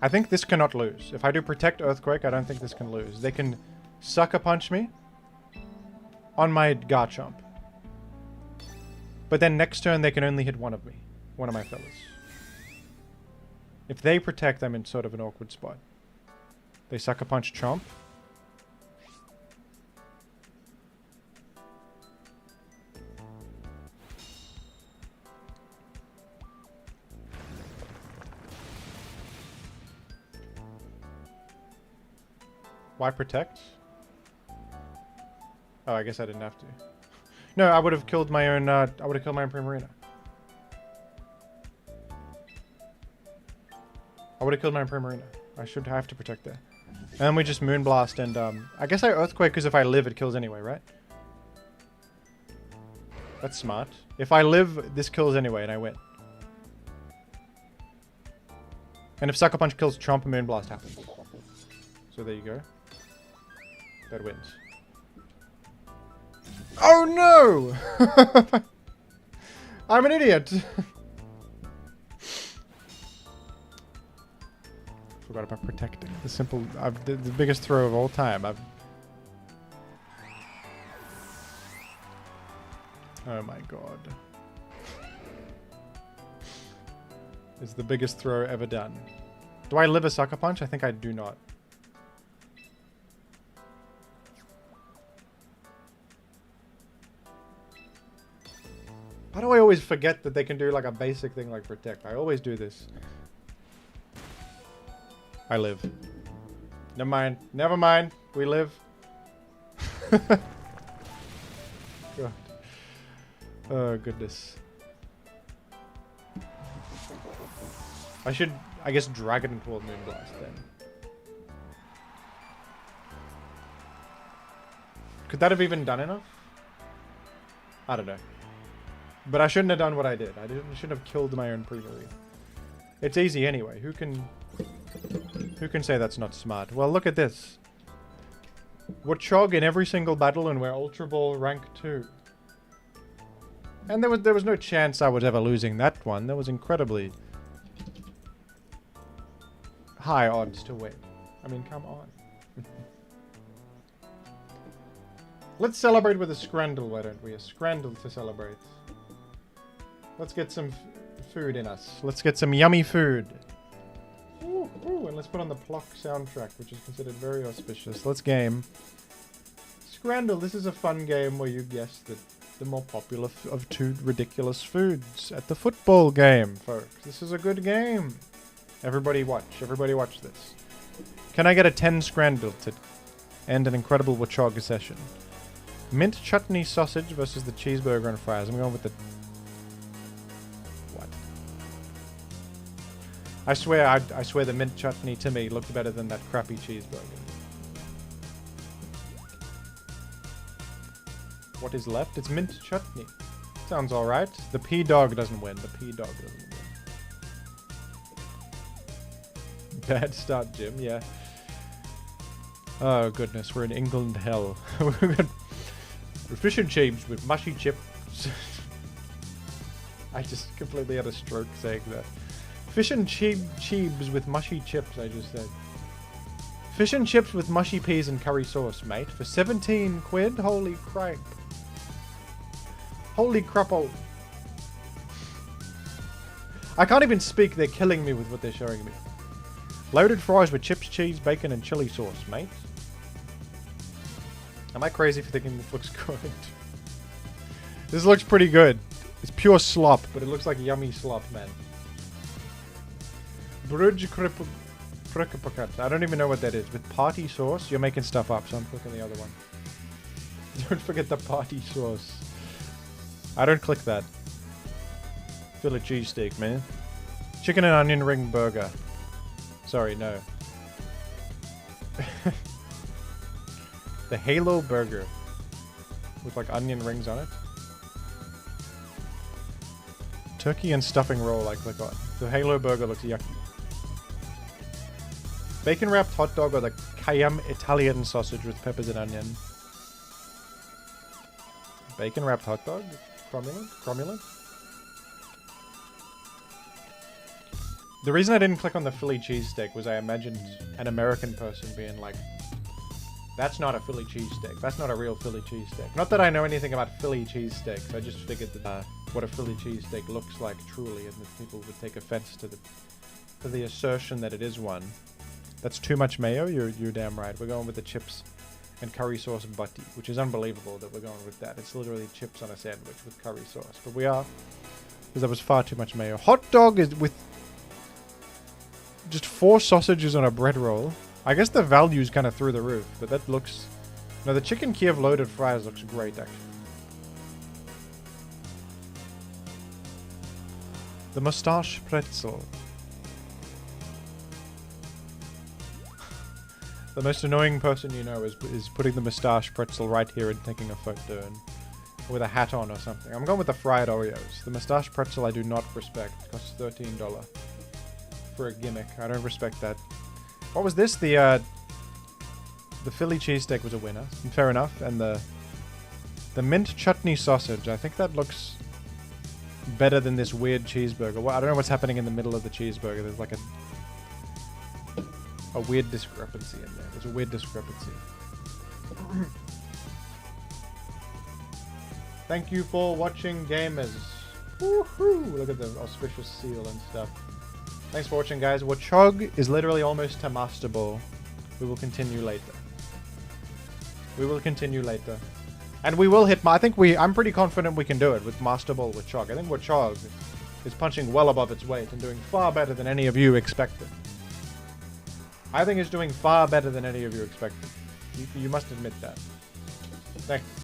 I think this cannot lose. If I do Protect Earthquake, I don't think this can lose. They can Sucker Punch me on my Garchomp. But then next turn they can only hit one of my fellas. If they protect, I'm in sort of an awkward spot. They Sucker Punch Chomp. Why protect? Oh, I guess I didn't have to. No, I would have killed my own, I would have killed my own Primarina. I would have killed my own Primarina. I should have to protect there. And then we just Moonblast and, I guess I Earthquake because if I live, it kills anyway, right? That's smart. If I live, this kills anyway and I win. And if Sucker Punch kills Chomp, Moonblast happens. So there you go. That wins. Oh no! I'm an idiot! Forgot about protecting. The simple... the biggest throw of all time. Oh my god. It's the biggest throw ever done. Do I live a Sucker Punch? I think I do not. Why do I always forget that they can do like a basic thing like Protect? I always do this. I live. Never mind. Never mind. We live. God. Oh, goodness. I should, I guess, Dragon toward Moonblast then. Could that have even done enough? I don't know. But I shouldn't have done what I did. I shouldn't have killed my own Primarina. It's easy anyway. Who can say that's not smart? Well, look at this. Watchog in every single battle and we're Ultra Ball rank 2. And there was no chance I was ever losing that one. There was incredibly high odds to win. I mean, come on. Let's celebrate with a Scrandle, why don't we? A Scrandle to celebrate. Let's get some food in us. Let's get some yummy food. Ooh, ooh, and let's put on the Pluck soundtrack, which is considered very auspicious. Let's game. Scrandle, this is a fun game where you guess the more popular of two ridiculous foods at the football game, folks. This is a good game. Everybody watch this. Can I get a 10 scrambled and an incredible Watchog session? Mint chutney sausage versus the cheeseburger and fries. I'm going with the... What? I swear the mint chutney to me looked better than that crappy cheeseburger. What is left? It's mint chutney. Sounds alright. The P-dog doesn't win. The P-dog doesn't win. Bad start, Jim. Yeah. Oh, goodness. We're in England hell. We've got fish and chips with mushy chips. I just completely had a stroke saying that. Fish and chips with mushy chips, I just said. Fish and chips with mushy peas and curry sauce, mate. For 17 quid? Holy crap. Holy crapple. I can't even speak. They're killing me with what they're showing me. Loaded fries with chips, cheese, bacon, and chili sauce, mate. Am I crazy for thinking this looks good? This looks pretty good. It's pure slop, but it looks like yummy slop, man. Brudge krippakat. I don't even know what that is. With party sauce? You're making stuff up, so I'm clicking the other one. Don't forget the party sauce. I don't click that. Philly cheesesteak, man. Chicken and onion ring burger. Sorry, no. The Halo burger. With like onion rings on it. Turkey and stuffing roll I click on. The Halo burger looks yucky. Bacon wrapped hot dog or the Cayenne Italian sausage with peppers and onion. Bacon wrapped hot dog? Cromulent? Cromulent? The reason I didn't click on the Philly cheesesteak was I imagined an American person being like, that's not a Philly cheesesteak. That's not a real Philly cheesesteak. Not that I know anything about Philly cheesesteaks. I just figured that what a Philly cheesesteak looks like truly, and that people would take offense to the assertion that it is one. That's too much mayo? You're damn right. We're going with the chips and curry sauce butty, which is unbelievable that we're going with that. It's literally chips on a sandwich with curry sauce. But we are, because that was far too much mayo. Hot dog is with just 4 sausages on a bread roll. I guess the value's kind of through the roof, but that looks... No, the chicken Kiev loaded fries looks great, actually. The mustache pretzel. The most annoying person you know is putting the mustache pretzel right here and taking a photo and with a hat on or something. I'm going with the fried Oreos. The mustache pretzel I do not respect. It costs $13 for a gimmick. I don't respect that. What was this? The Philly cheesesteak was a winner. Fair enough. And the mint chutney sausage. I think that looks better than this weird cheeseburger. Well, I don't know what's happening in the middle of the cheeseburger. There's like a weird discrepancy in there. There's a weird discrepancy. Thank you for watching, gamers. Woohoo! Look at the auspicious seal and stuff. Thanks for watching, guys. Watchog is literally almost to MASTERBALL. We will continue later. We will continue later. And we will hit... I'm pretty confident we can do it with MASTERBALL Watchog. I think Watchog is punching well above its weight and doing far better than any of you expected. I think it's doing far better than any of you expected. You must admit that. Thanks.